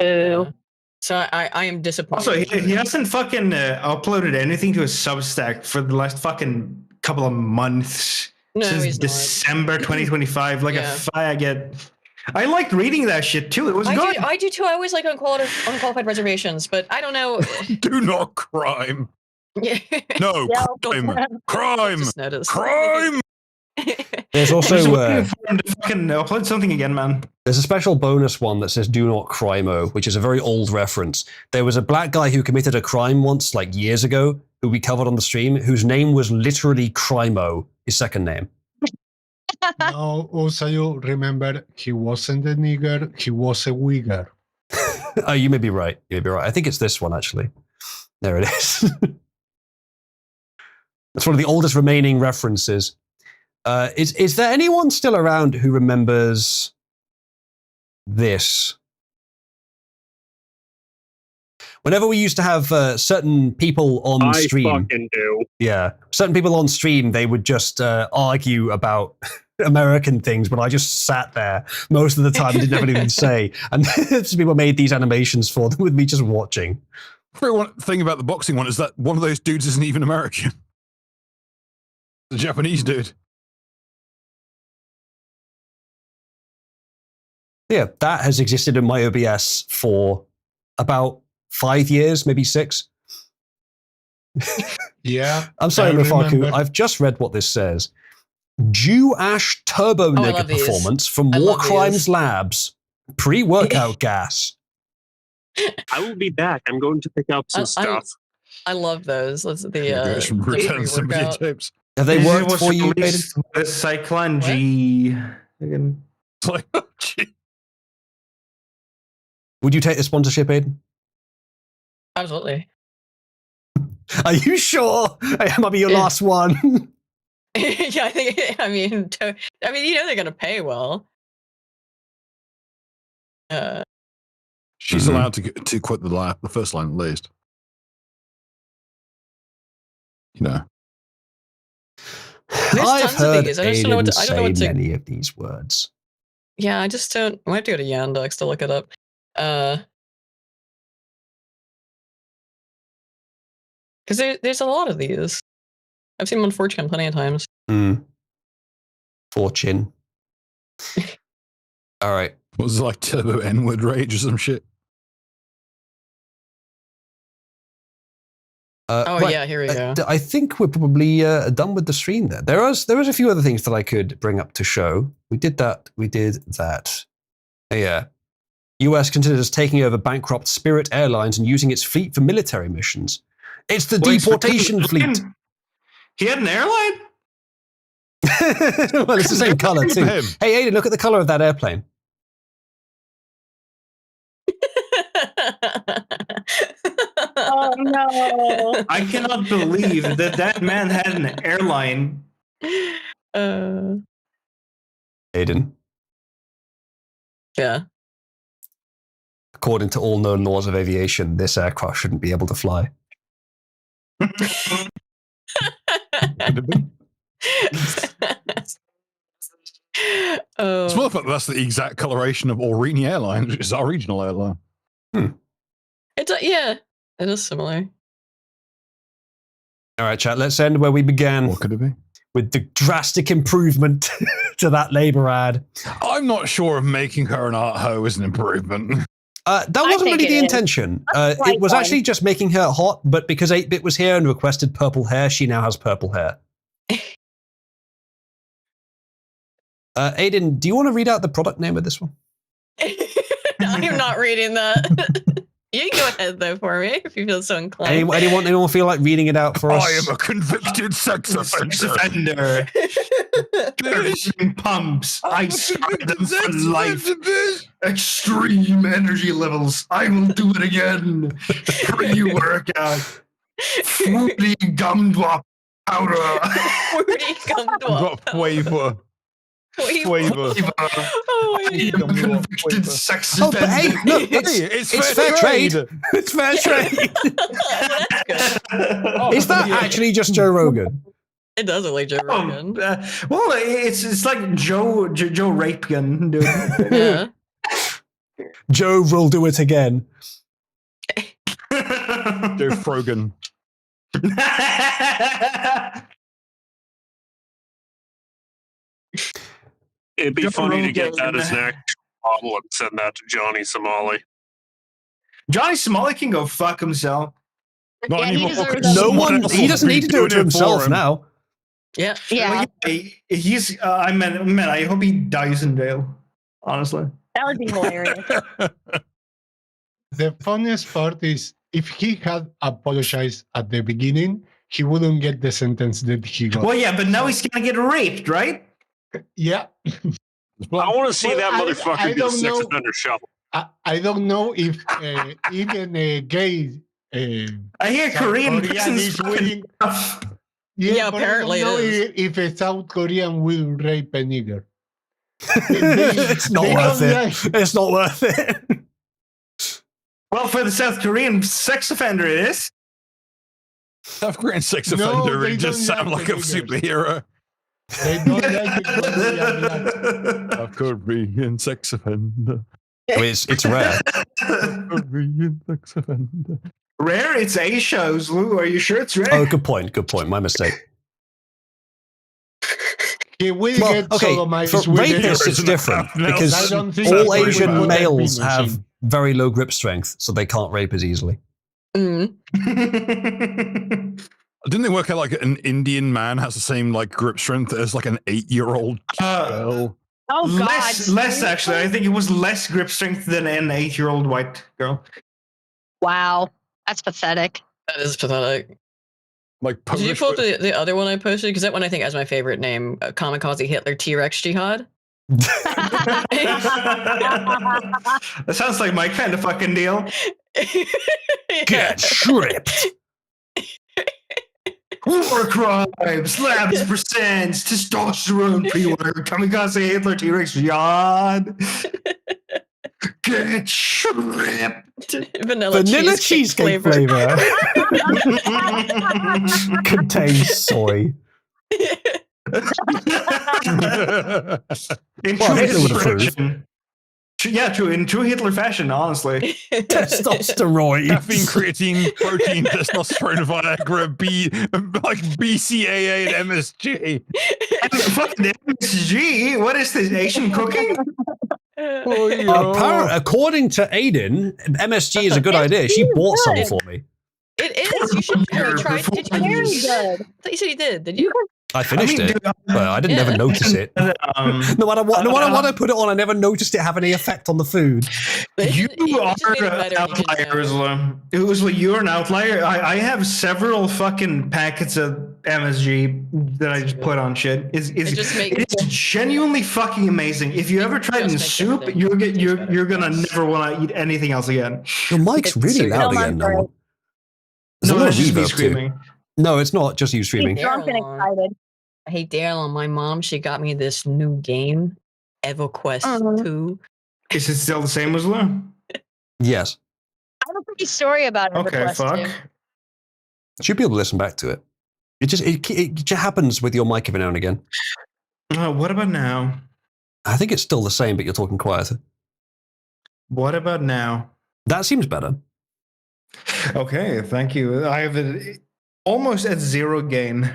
C: So I am disappointed.
J: Also, he hasn't fucking uploaded anything to his Substack for the last fucking couple of months.
C: No,
J: since
C: he's not.
J: December 2025. Like a faggot. I liked reading that shit too. It was good.
C: I do too. I always like unqualified reservations, but I don't know.
M: Do not crime.
C: Yeah.
M: No, crime. Crime.
A: There's also
J: fucking upload something again, man.
A: There's a special bonus one that says "Do not crime-o," which is a very old reference. There was a black guy who committed a crime once, like years ago, who we covered on the stream, whose name was literally Crime-o, his second name.
F: No, also you remember he wasn't a nigger, he was a wigger.
A: Oh, you may be right. You may be right. I think it's this one actually. There it is. That's one of the oldest remaining references. Is there anyone still around who remembers this? Whenever we used to have certain people on stream,
Q: I fucking do.
A: Yeah, certain people on stream, they would just argue about American things, but I just sat there most of the time and didn't have anything to say. And people made these animations for them with me just watching.
M: The favorite thing about the boxing one is that one of those dudes isn't even American. The Japanese dude.
A: Yeah, that has existed in my OBS for about 5 years, maybe 6.
F: Yeah.
A: I'm sorry,
F: I
A: Rafaku.
F: remember.
A: I've just read what this says. Jew-Ash Turbo Nigger performance from War Crimes Labs. Pre-workout gas.
Q: I will be back. I'm going to pick up some stuff.
C: I love those. That's the
M: workout.
C: pre-workout.
A: Have they worked for you,
J: The Cyclone G. Again.
A: Would you take the sponsorship, Aiden?
C: Absolutely.
A: Are you sure? It might be your last one.
C: Yeah, I think. I mean, you know they're gonna pay well.
M: She's allowed to quit the first line at least. You know.
A: I've heard
C: these. I just don't know what to, I don't know what
A: say
C: to.
A: many of these words.
C: Yeah, I just don't. I might have to go to Yandex to look it up. Because there's a lot of these. I've seen them on 4chan plenty of times.
A: Fortune. All right.
M: What was it, like Turbo N-word rage or some shit?
C: Yeah, here we go.
A: I think we're probably done with the stream there. There was a few other things that I could bring up to show. We did that. Yeah. US considers taking over bankrupt Spirit Airlines and using its fleet for military missions. It's the deportation fleet.
J: He had an airline?
A: Well, it's the same color too. Hey, Aiden, look at the color of that airplane.
G: Oh no!
J: I cannot believe that man had an airline.
A: Aiden.
C: Yeah.
A: According to all known laws of aviation, this aircraft shouldn't be able to fly.
M: It's more like that's the exact coloration of Aurigny Airlines, which is our regional airline.
C: It's yeah, it is similar.
A: All right, chat. Let's end where we began.
M: What could it be?
A: With the drastic improvement to that Labour ad.
M: I'm not sure if making her an art hoe is an improvement.
A: That wasn't really the intention. It was actually just making her hot, but because 8-Bit was here and requested purple hair, she now has purple hair. Aiden, do you want to read out the product name of this one?
C: I'm not reading that. You can go ahead though for me if you feel so inclined.
A: Anyone feel like reading it out for us?
M: I am a convicted sex offender.
J: Pumps. I started them for life. Extreme energy levels. I will do it again. Pre-workout. Fruity gumdrop powder.
C: Fruity gumdrop
M: flavor. Flavor.
C: Oh,
J: I am a convicted sex
A: Oh, but
J: offender.
A: hey, look, it's fair trade. It's fair trade. Is that actually just Joe Rogan?
C: It does look like Joe Rogan.
J: Well, it's like Joe Rapegun, dude.
C: Yeah.
A: Joe will do it again.
M: Joe Frogan.
Q: It'd be funny to get that as an actual model and send that to Johnny Somali.
J: Johnny Somali can go fuck himself.
Q: Not
G: Yeah, he
Q: anymore.
G: deserves
A: No
G: it.
A: one. He doesn't need to do it to himself now.
C: Yeah.
G: Yeah.
J: He's. I mean, I hope he dies in jail. Honestly,
G: That would be hilarious.
F: The funniest part is if he had apologized at the beginning, he wouldn't get the sentence that he got.
J: well, yeah, but now he's gonna get raped, right?
F: Yeah.
Q: I want to see
F: Well,
Q: that
F: I
Q: motherfucker get a
F: don't
Q: sex
F: know.
Q: offender shovel.
F: I don't know if even a gay.
J: I hear
F: South
J: Korean
F: Korean
J: prisons
F: is
J: fucking
F: willing.
J: tough.
C: Yeah,
F: but
C: apparently
F: I don't
C: it
F: know if a South Korean will rape a nigger.
A: It's not
F: they
A: worth
F: don't
A: it.
F: like-
A: It's not worth it.
J: Well, for the South Korean sex offender, it is.
M: South Korean sex
F: No,
M: offender
F: they
M: would just
F: don't
M: sound
F: like
M: like a
F: the niggers.
M: superhero.
F: They don't like the Korean black.
M: South Korean sex offender.
A: I mean, it's rare.
M: Korean sex offender.
J: Rare? It's A shows, Lou. Are you sure it's rare?
A: Oh, good point. Good point. My mistake.
F: He will
A: Well,
F: get
A: okay,
F: sodomized
A: for
F: with
A: rapists,
F: a-
A: it's different
F: I
A: because
F: don't think
A: all
F: so.
A: Asian
F: Put a
A: males
F: bean
A: have
F: machine.
A: very low grip strength, so they can't rape as easily.
C: Mm.
M: Didn't they work out like an Indian man has the same like grip strength as like an 8-year-old girl?
G: Oh God.
J: Less actually. I think it was less grip strength than an 8-year-old white girl.
G: Wow. That's pathetic.
C: That is pathetic.
M: Like
C: Did you pull up the other one I posted? Because that one I think has my favorite name, Kamikaze Hitler T-Rex Jihad.
J: That sounds like my kind of fucking deal.
A: Get stripped.
J: War crimes, labs presents testosterone pre-work, kamikaze Hitler T-Rex Jihad. Get stripped.
C: Vanilla
A: cheesecake flavor. Contains soy.
J: In
A: Well,
J: true
A: Hitler would
J: Hitler
A: approve.
J: fashion. Yeah, true. In true Hitler fashion, honestly.
A: Testosterone.
M: Caffeine, creatine, protein, testosterone, Viagra, like BCAA and MSG.
J: Fucking MSG? What is this, Asian cooking?
A: According to Aiden, MSG is a good idea. She bought some for me.
C: It is. You should try. Did you?
G: Very good.
C: I thought you said you did. Did you?
A: I finished it,
J: dude,
A: but I didn't ever notice it. No matter what I put it on, I never noticed it have any effect on the food.
J: You are an outlier, Ursula. Ursula, you're an outlier. I have several fucking packets of MSG that I just put on shit. It is genuinely fucking amazing. If you ever try it in soup, you're gonna never want to eat anything else again.
A: Your mic's really loud again, Noah. There's a
J: No,
A: lot
J: that's
A: of
J: just me
A: reverb too.
J: screaming.
A: No, it's not just you screaming.
G: Drunk and excited.
C: Hey, Daryl, my mom, she got me this new game, EvoQuest 2.
J: Is it still the same, Ursula?
A: Yes.
G: I have a pretty story about it.
J: Okay, fuck.
A: Should be able to listen back to it. It just happens with your mic every now and again.
J: What about now?
A: I think it's still the same, but you're talking quieter.
J: What about now?
A: That seems better.
J: Okay, thank you. I have it almost at zero gain.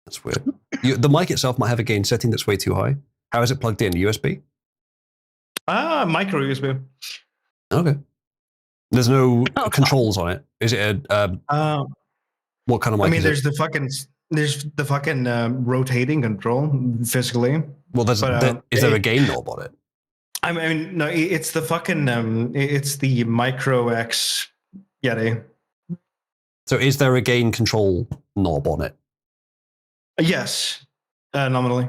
A: That's weird. The mic itself might have a gain setting that's way too high. How is it plugged in? USB?
J: Micro USB.
A: Okay. There's no controls on it. Is it a what kind of mic?
J: I mean,
A: is
J: there's
A: it?
J: the fucking rotating control physically.
A: Well, is there a gain knob on it?
J: I mean, no, it's the fucking it's the Micro X Yeti.
A: So is there a gain control knob on it?
J: Yes, nominally.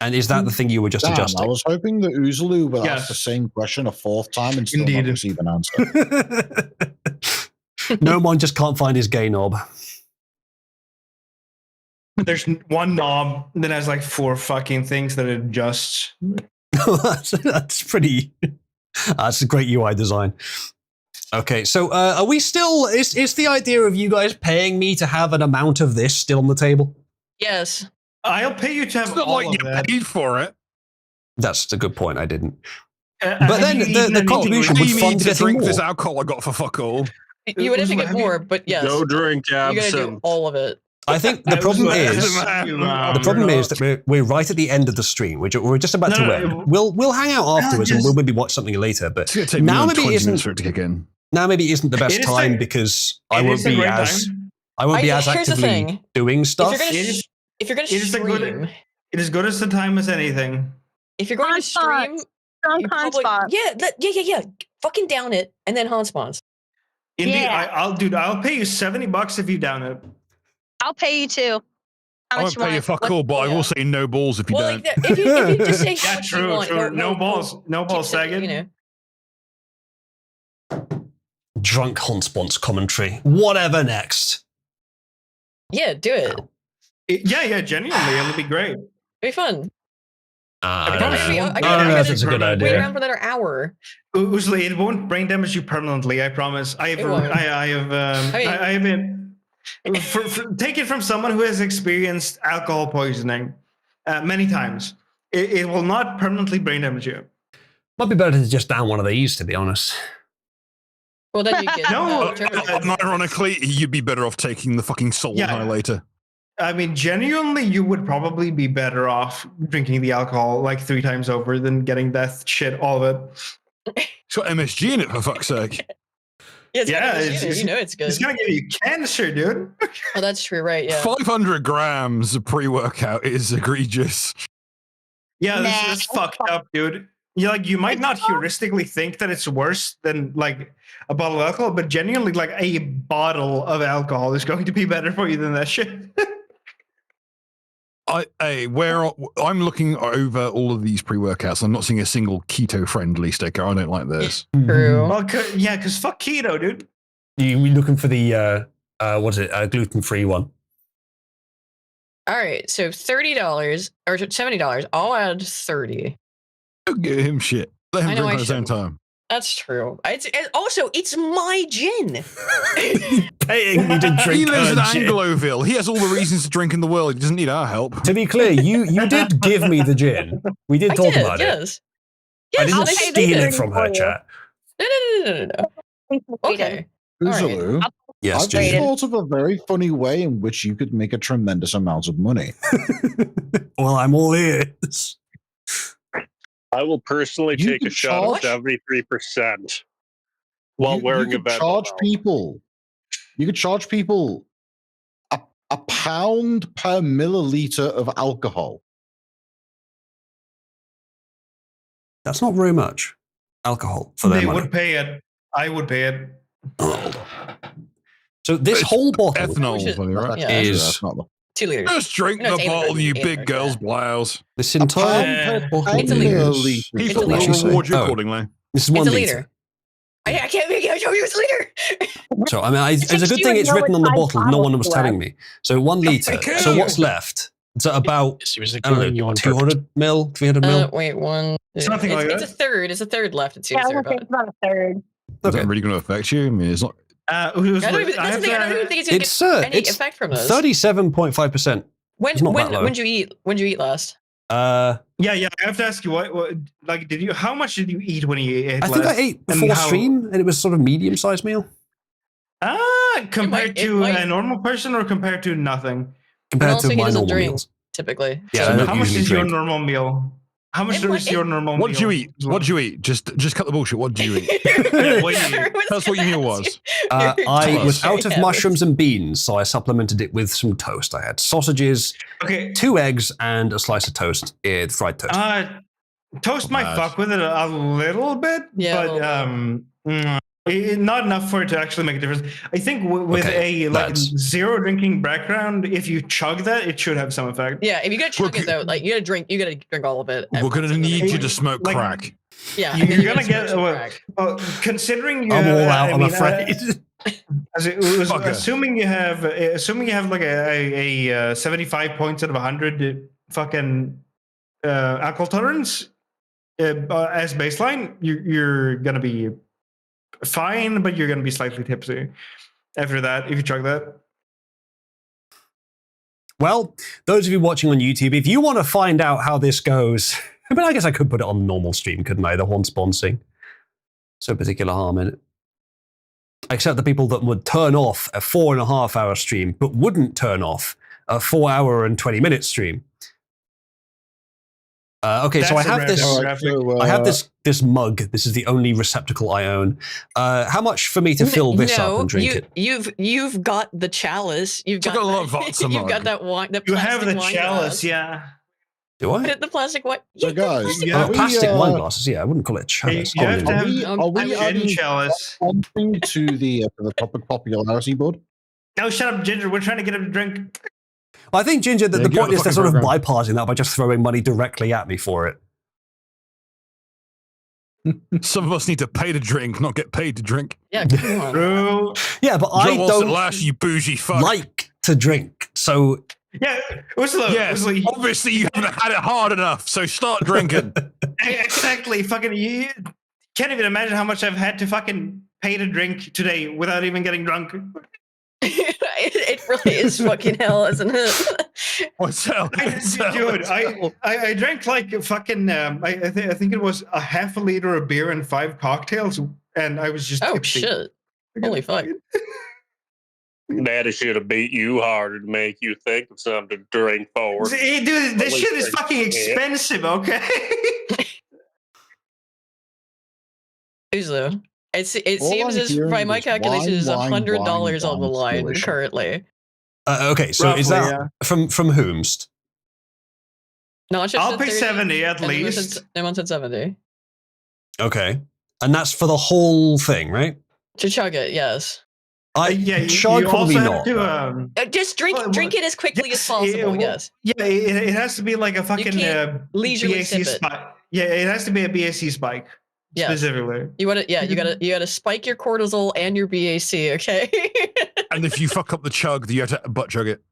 A: And is that the thing you were just adjusting?
E: I was hoping that Uzulu would ask the same question a fourth time and still not receive an answer.
A: No one just can't find his gain knob.
J: There's one knob that has like 4 fucking things that it adjusts.
A: That's pretty. That's a great UI design. Okay, so are we still? Is the idea of you guys paying me to have an amount of this still on the table?
C: Yes.
J: I'll pay you to have
M: It's not
J: all
M: like
J: of
M: you
J: that.
M: paid for it.
A: That's a good point. I didn't.
J: But
A: then the contribution would fund
M: to
A: getting
M: drink
A: more.
M: this alcohol I got for fuck all.
C: You would have to get more, but yes.
Q: No drink
C: You gotta do
Q: absent.
C: all of it.
A: I think the problem is that we're right at the end of the stream. We're just about to end. We'll hang out afterwards and we'll maybe watch something later. But now maybe it isn't
M: for it to kick in.
A: Now maybe it isn't the best time because I won't be as
C: Here's the
A: actively
C: thing.
A: doing stuff.
C: If you're gonna stream,
J: it is good as the time as anything.
C: if you're going to stream, you probably, yeah, fucking down it and then Hanspawns.
J: Indeed, I'll pay you $70 if you down it.
G: I'll pay you too.
M: I won't pay you fuck all, but I will say no balls if you don't.
C: If you just say
J: Yeah, true. No balls, Sagan.
C: You know.
A: Drunk Hanspawns commentary. Whatever next.
C: Yeah, do it.
J: Yeah, genuinely, it'll be great.
C: It'll be fun.
A: I don't know if it's a good
C: Wait
A: idea.
C: around for another hour.
J: Usually, it won't brain damage you permanently. I promise. I have been. Take it from someone who has experienced alcohol poisoning many times. It will not permanently brain damage you.
A: Might be better to just down one of these, to be honest.
C: Well, then you get
M: Ironically, you'd be better off taking the fucking soul annihilator.
J: I mean, genuinely, you would probably be better off drinking the alcohol like 3 times over than getting that shit, all of it.
M: It's got MSG in it, for fuck's sake.
C: You know it's good.
J: It's gonna give you cancer, dude.
C: Oh, that's true, right? Yeah.
M: 500 grams of pre-workout is egregious.
J: Yeah, this is fucked up, dude. You might not heuristically think that it's worse than like a bottle of alcohol, but genuinely, like a bottle of alcohol is going to be better for you than that shit.
M: I'm looking over all of these pre-workouts. I'm not seeing a single keto-friendly sticker. I don't like this.
C: True.
J: Well, because fuck keto, dude.
A: You're looking for the gluten-free one.
C: All right, so $30 or $70. I'll add 30.
M: Don't give him shit. Let him drink on his own time.
C: That's true. It's my gin.
A: Paying me to drink.
M: He lives in
A: gin.
M: Angloville. He has all the reasons to drink in the world. He doesn't need our help.
A: To be clear, you did give me the gin. We did talk about it.
C: Yes,
A: I didn't
C: I'll pay
A: steal
C: the
A: it from her, chat.
C: No. Okay.
E: Uzulu,
A: Yes,
E: I've just thought of a very funny way in which you could make a tremendous amount of money.
A: Well, I'm all ears.
Q: I will personally
E: You
Q: take a
E: could
Q: shot
E: charge-
Q: of 73% while wearing
E: you
Q: a
E: could
Q: bed.
E: charge people. You could charge people a pound per milliliter of alcohol.
A: That's not very much alcohol for their
J: They
A: money.
J: would pay it. I would pay it.
A: So this whole bottle
M: Ethanol, right?
A: is
C: 2 liters.
M: Just drink
C: No,
M: the
C: it's 800,
M: bottle, you
C: 800,
M: big girl's blouse.
A: this entire bottle
C: It's a liter.
A: is.
M: People
A: What
M: will
A: did she say?
M: reward you
A: Oh,
M: accordingly.
A: This is
C: It's
A: 1
C: a
A: liter.
C: liter. I can't make it. Show you it's a liter.
A: So I mean, it's a good thing it's written on the bottle. No one was telling me. So 1 liter. So what's left? It's about I don't know, 200 mil, 300 mil.
C: Wait, one.
J: Something like
C: It's
J: that.
C: a third. It's a third left. It seems
G: Yeah, I
C: there,
G: was gonna say
C: but
G: it's about a third.
M: Is that really going to affect you? I mean, it's not.
C: I don't even think it's going to get any effect from this.
A: 37.5%.
C: When'd you eat? When'd you eat last?
J: Yeah. I have to ask you what like how much did you eat when you ate?
A: I think
J: last?
A: I ate
J: And
A: before
J: how-
A: stream, and it was sort of medium-sized meal
J: compared to a normal person or compared to nothing?
A: compared
C: also,
A: to
C: he
A: my
C: doesn't
A: normal
C: drink
A: meals.
C: typically.
A: Yeah,
C: So
A: I don't
J: How much
A: usually
J: is your
A: drink.
J: normal meal? How much is your normal
M: What
J: meal?
M: did you eat? What did you eat? Just cut the bullshit. What did you eat? Tell us what your meal was.
A: I was out of mushrooms and beans, so I supplemented it with some toast. I had sausages, 2 eggs, and a slice of toast, fried toast.
J: Toast might fuck with it a little bit, but not enough for it to actually make a difference. I think with a zero drinking background, if you chug that, it should have some effect.
C: Yeah, if you gotta chug it though, like you gotta drink all of it.
M: We're gonna need you to smoke crack.
C: Yeah,
J: you're gonna get. Well, considering you
A: I'm
J: have,
A: all out. I'm afraid.
J: Assuming you have like a 75 points out of 100 fucking alcohol tolerance as baseline, you're gonna be fine, but you're gonna be slightly tipsy after that if you chug that.
A: Well, those of you watching on YouTube, if you want to find out how this goes, I mean, I guess I could put it on normal stream, couldn't I? The horn sponsing. So particular harm in it. Except the people that would turn off a 4.5 hour stream, but wouldn't turn off a 4 hour and 20-minute stream. Okay, so I have this. I have this mug. This is the only receptacle I own. How much for me to fill this up and drink it?
C: You've got the chalice. You've got
M: a lot of vodka
C: you've got that wine.
J: You have the
C: wine
J: chalice,
C: glass.
J: yeah.
A: Do I?
C: The plastic wine.
E: So guys,
A: plastic wine glasses. Yeah, I wouldn't call it a chalice.
E: Are we adding
J: chalice
E: something to the topic popularity board?
J: No, shut up, Ginger. We're trying to get him to drink.
A: I think, Ginger, that the point is they're sort of bypassing that by just throwing money directly at me for it.
M: Some of us need to pay to drink, not get paid to drink.
C: Yeah, come on.
J: True.
A: Yeah, but I don't
M: last, you bougie fuck.
A: like to drink, so...
J: Yeah, Ursula,
M: obviously you haven't had it hard enough, so start drinking.
J: Exactly, fucking you can't even imagine how much I've had to fucking pay to drink today without even getting drunk.
C: It really is fucking hell, isn't it?
M: What's hell?
J: Dude, I drank like fucking I think it was a half a liter of beer and 5 cocktails, and I was just tipsy.
C: Shit. Holy fuck.
Q: Daddy should have beat you harder to make you think of something to drink for.
J: Hey, dude, this shit is fucking expensive, okay?
C: Uzo. It seems as by my calculation is $100 on the line currently.
A: Okay, so is that from whomst?
C: No,
J: I'll pay 70 at least.
C: Everyone said 70.
A: Okay, and that's for the whole thing, right?
C: To chug it, yes.
A: Chug probably not.
C: Just drink it as quickly as possible. Yes.
J: Yeah, it has to be like a fucking
C: leisurely
J: BAC spike. Yeah, it has to be a BAC spike.
C: Yes.
J: Specifically.
C: You gotta spike your cortisol and your BAC, okay?
M: And if you fuck up the chug, you have to butt chug it.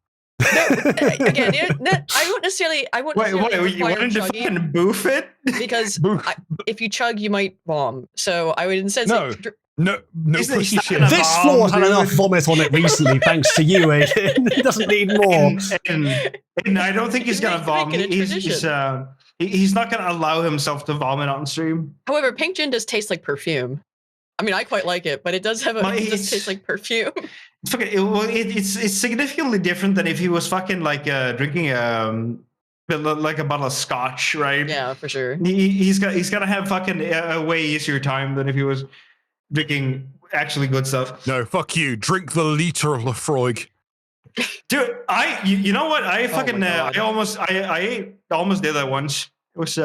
C: Again, I wouldn't necessarily.
J: Wait, you wanted to fucking boof it?
C: Because if you chug, you might vom. So I would instead
M: say no pussy shit.
A: This floor's had enough vomit on it recently, thanks to you, Aiden. It doesn't need more.
J: And I don't think he's gonna vomit. He's not gonna allow himself to vomit on stream.
C: However, pink gin does taste like perfume. I mean, I quite like it, but it does does taste like perfume.
J: It's significantly different than if he was fucking like drinking like a bottle of scotch, right?
C: Yeah, for sure.
J: He's gonna have fucking a way easier time than if he was drinking actually good stuff.
M: No, fuck you. Drink the liter of Lafroig.
J: Dude, you know what? I fucking I almost did that once. It was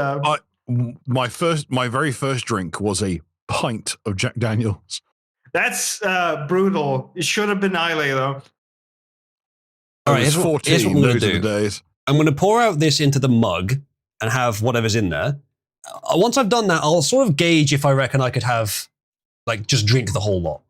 M: my very first drink was a pint of Jack Daniels.
J: That's brutal. It should have been Islay though.
A: All right, here's what I'm going to do. I'm going to pour out this into the mug and have whatever's in there. Once I've done that, I'll sort of gauge if I reckon I could have, like, just drink the whole lot.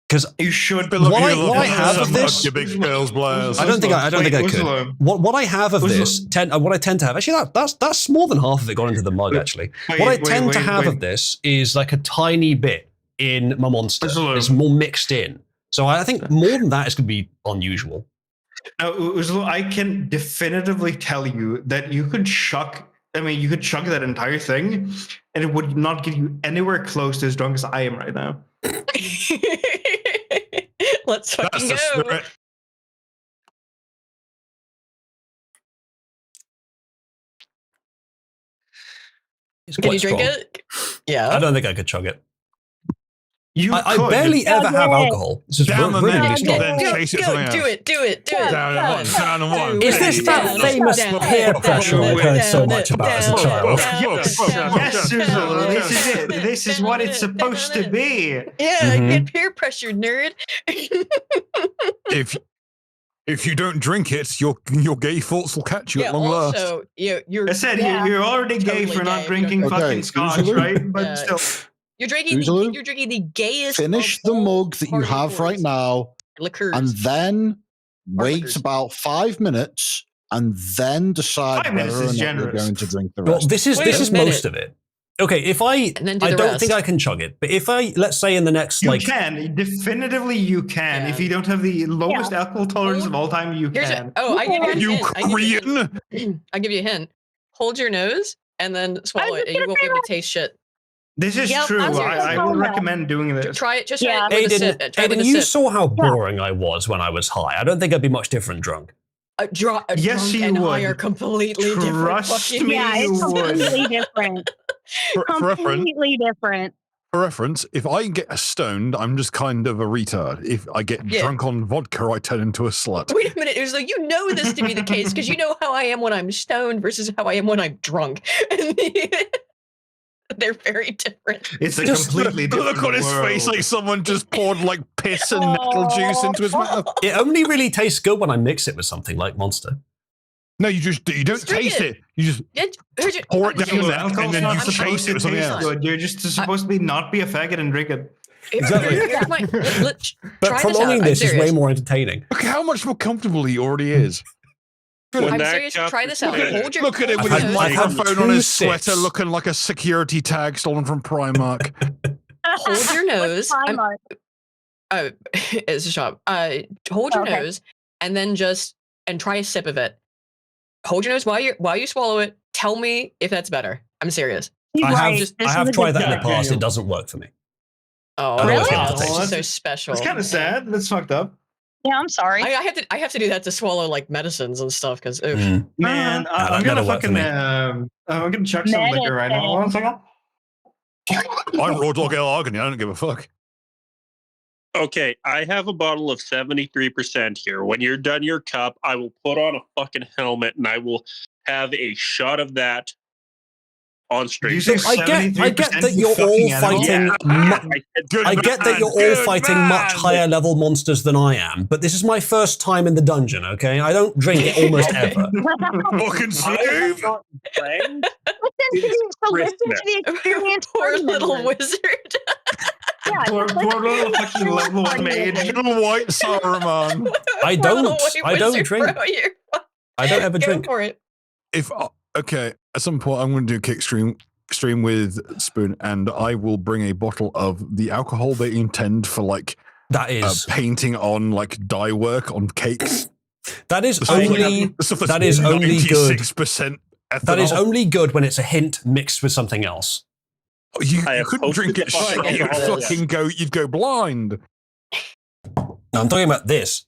A: Because
J: you should.
A: What I have of this,
M: your big girls blast.
A: I don't think I could. What I have of this, what I tend to have, actually, that's more than half of it gone into the mug. Actually, what I tend to have of this is like a tiny bit in my monster. It's more mixed in. So I think more than that is going to be unusual.
J: Now, I can definitively tell you that you could chuck. I mean, you could chug that entire thing, and it would not get you anywhere close to as drunk as I am right now.
C: Let's fucking go. Can you drink it? Yeah.
A: I don't think I could chug it. I
J: could.
A: barely ever have alcohol. This is
M: Down the
A: really
M: neck,
A: strong.
M: then chase it something else.
C: Do it.
M: Down and one.
A: Is this that famous peer pressure I heard so much about as a child?
J: Yes, Susan, this is it. This is what it's supposed to be.
C: Yeah, get peer pressured, nerd.
M: If you don't drink it, your gay thoughts will catch you at long last.
C: Also, you're.
J: I said you're already gay for not drinking fucking scotch, right? But still.
C: You're drinking the gayest.
E: Finish the mug that you have right now,
C: liqueurs,
E: and then wait about 5 minutes, and then decide whether or not you're going to drink the rest.
A: Well, this is most of it. Okay, if I don't think I can chug it, but if I, let's say in the next
J: you can definitively you can.
C: Yeah.
J: If you don't have the lowest alcohol tolerance of all time, you can.
C: I give you a hint.
M: Korean.
C: I'll give you a hint. Hold your nose and then swallow it, and you won't be able to taste shit.
J: This is true. I would recommend doing this.
C: Try it. Just try it with a sip.
A: Aiden, you saw how boring I was when I was high. I don't think I'd be much different drunk.
J: Yes,
C: drunk
J: you
C: and
J: would.
C: high are completely different.
J: Trust me,
G: Yeah, it's completely different. Completely different.
M: For reference, if I get stoned, I'm just kind of a retard. If I get drunk on vodka, I turn into a slut.
C: Wait a minute. It was like, you know this to be the case because you know how I am when I'm stoned versus how I am when I'm drunk. They're very different.
J: It's a completely different
M: look on his face like someone just poured like piss and nettle juice into his mouth.
A: It only really tastes good when I mix it with something like Monster.
M: No, you don't taste it. You just pour it down your neck and then you chase it with something else.
J: Good. You're just supposed to not be a faggot and drink it.
A: Exactly. But prolonging this is way more entertaining.
M: Look how much more comfortable he already is.
C: I'm serious. Try this out.
M: Look at him with his microphone on his sweater, looking like a security tag stolen from Primark.
C: Hold your nose. It's a shop. Hold your nose, and then try a sip of it. Hold your nose while you swallow it. Tell me if that's better. I'm serious.
A: I have tried that in the past. It doesn't work for me.
C: Oh,
G: really?
C: That's so special.
J: It's kind of sad. That's fucked up.
G: Yeah, I'm sorry.
C: I have to do that to swallow like medicines and stuff because
J: man, I'm gonna fucking I'm gonna chuck some liquor right now. 1 second.
M: I'm raw dog agony. I don't give a fuck.
Q: Okay, I have a bottle of 73% here. When you're done your cup, I will put on a fucking helmet and I will have a shot of that on stream.
A: I get that you're all fighting. I get that you're all fighting much higher level monsters than I am, but this is my first time in the dungeon. Okay, I don't drink it almost ever.
M: Fucking slave.
C: Poor little wizard.
J: Poor little fucking level mage.
M: Little white Saruman.
A: I don't drink. I don't ever drink.
C: Go for it.
M: Okay, at some point I'm going to do a kick stream with Spoon, and I will bring a bottle of the alcohol they intend for like painting on like dye work on cakes.
A: That is only good. That is only good when it's a hint mixed with something else.
M: You couldn't drink it straight. You'd go blind.
A: No, I'm talking about this.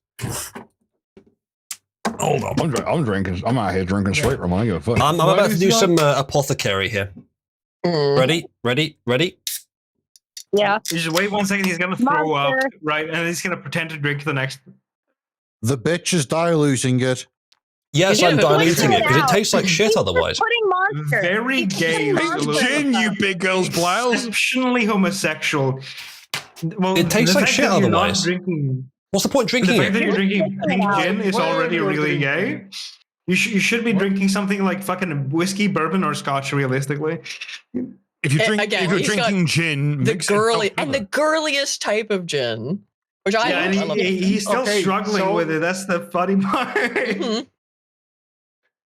M: Hold on, I'm drinking. I'm out here drinking straight rum. I give a fuck.
A: I'm about to do some apothecary here. Ready?
G: Yeah.
J: You just wait 1 second. He's gonna throw up, right? And he's gonna pretend to drink the next.
E: The bitch is diluting it.
A: Yes, I'm diluting it because it tastes like shit otherwise.
J: Very gay.
M: Gin, you big girl's blouse.
J: Exceptionally homosexual. Well,
A: it tastes like shit otherwise. What's the point drinking
J: the fact
A: it?
J: that you're drinking pink gin is already really gay. You should be drinking something like fucking whiskey, bourbon, or scotch. Realistically,
M: if you're drinking gin,
C: the girliest type of gin, which I love.
J: He's still struggling with it. That's the funny part.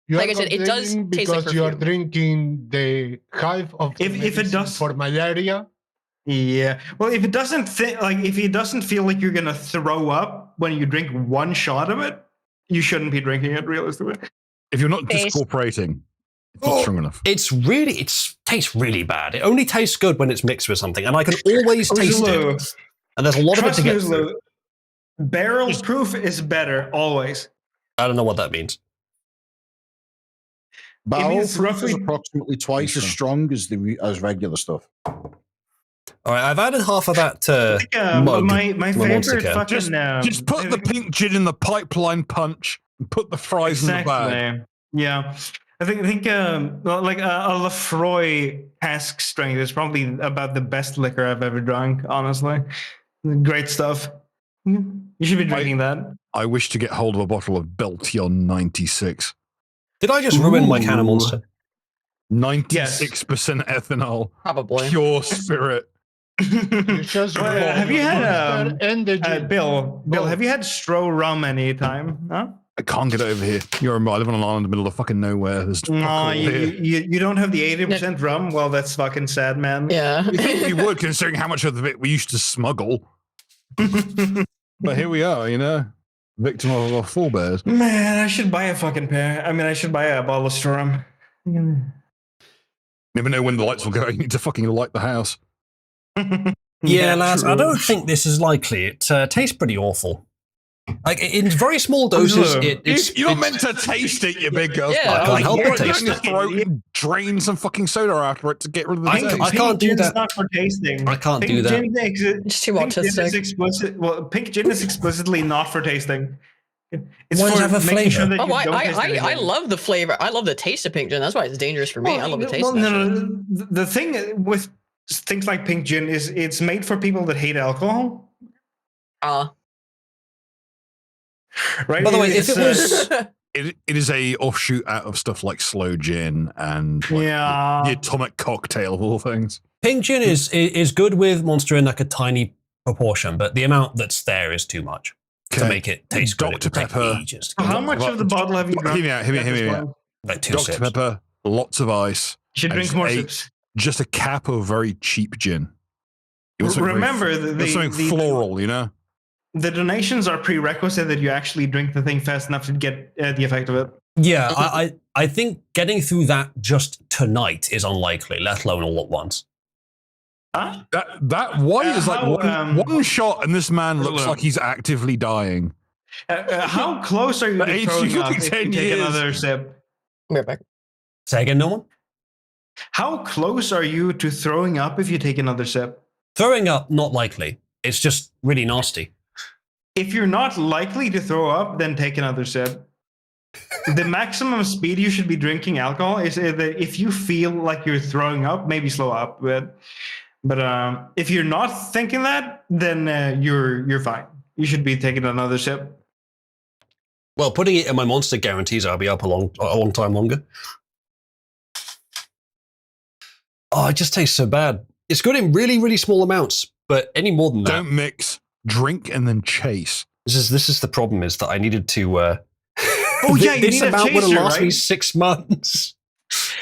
C: Like I said, it does taste like
F: because you are drinking the hive of
J: if it does
F: for malaria.
J: Yeah. Well, if it doesn't feel like you're gonna throw up when you drink one shot of it, you shouldn't be drinking it. Realistically,
M: if you're not discorporating, it's not strong enough.
A: It tastes really bad. It only tastes good when it's mixed with something, and I can always taste it. And there's a lot of it to get through.
J: Barrel proof is better always.
A: I don't know what that means.
E: Barrel
J: means
E: fruit
J: roughly-
E: is approximately twice as strong as regular stuff.
A: All right, I've added half of that mug.
J: my
A: to monster
J: favorite
A: can.
J: fucking
M: Just put the pink gin in the pipeline punch and put the fries in the bag.
J: Yeah, I think like a Lefroy cask strength is probably about the best liquor I've ever drunk. Honestly, great stuff. You should be drinking that.
M: I wish to get hold of a bottle of Beltion 96.
A: Did I just ruin my can of Monster?
M: 96% ethanol.
C: Probably.
M: Pure spirit.
J: Have you had Bill? Have you had Stro rum any time? Huh?
M: I can't get over here. I live on an island in the middle of fucking nowhere. There's
J: No, you don't have the 80% rum? Well, that's fucking sad, man.
C: Yeah.
M: You think we would, considering how much of it we used to smuggle. But here we are, victim of our forebears.
J: Man, I should buy a fucking pair. I mean, I should buy a bottle of Stro rum.
M: Never know when the lights will go. You need to fucking light the house.
A: Yeah, lads, I don't think this is likely. It tastes pretty awful. Like in very small doses,
M: you're meant to taste it, you big girl.
A: Yeah, I can't help but taste it.
M: Throat and drain some fucking soda after it to get rid of the taste.
A: I can't do that.
J: Not for tasting.
A: I can't do that.
C: It's too autistic.
J: Pink gin is explicitly not for tasting. It's
A: Why does it have a
J: making sure
A: flavor?
J: that you don't taste
C: I
J: anything.
C: love the flavor. I love the taste of pink gin. That's why it's dangerous for me. I love the taste.
J: Well,
C: of that
J: no,
C: shit.
J: no. The thing with things like pink gin is it's made for people that hate alcohol. Right.
A: By the way, if it was,
M: it is a offshoot out of stuff like slow gin and the atomic cocktail of all things.
A: pink gin is good with Monster in like a tiny proportion, but the amount that's there is too much to make it taste good.
M: Dr. Pepper.
J: How much of the bottle have you drunk?
M: Hear me out.
A: Like 2
M: Dr.
A: sips.
M: Pepper, lots of ice.
J: You should
M: and
J: drink more sips.
M: Just a cap of very cheap gin.
J: Remember,
M: something floral,
J: The donations are prerequisite that you actually drink the thing fast enough to get the effect of it.
A: Yeah, I think getting through that just tonight is unlikely, let alone all at once.
J: Huh?
M: That one is like one shot, and this man looks like he's actively dying.
J: How close are you to
M: age
J: throwing
M: could
J: up
M: be
J: if
M: 10
J: you take
M: years.
J: another sip?
C: Right back.
A: Say again, no one?
J: How close are you to throwing up if you take another sip?
A: Throwing up, not likely. It's just really nasty.
J: If you're not likely to throw up, then take another sip. The maximum speed you should be drinking alcohol is that if you feel like you're throwing up, maybe slow up. But if you're not thinking that, then you're fine. You should be taking another sip.
A: Well, putting it in my Monster guarantees I'll be up a long time longer. Oh, it just tastes so bad. It's good in really, really small amounts, but any more than that.
M: Don't mix, drink, and then chase.
A: This is the problem, is that I needed to.
J: Oh yeah, you
A: this
J: need
A: amount
J: a
A: would have
J: chaser,
A: lasted me
J: right?
A: 6 months.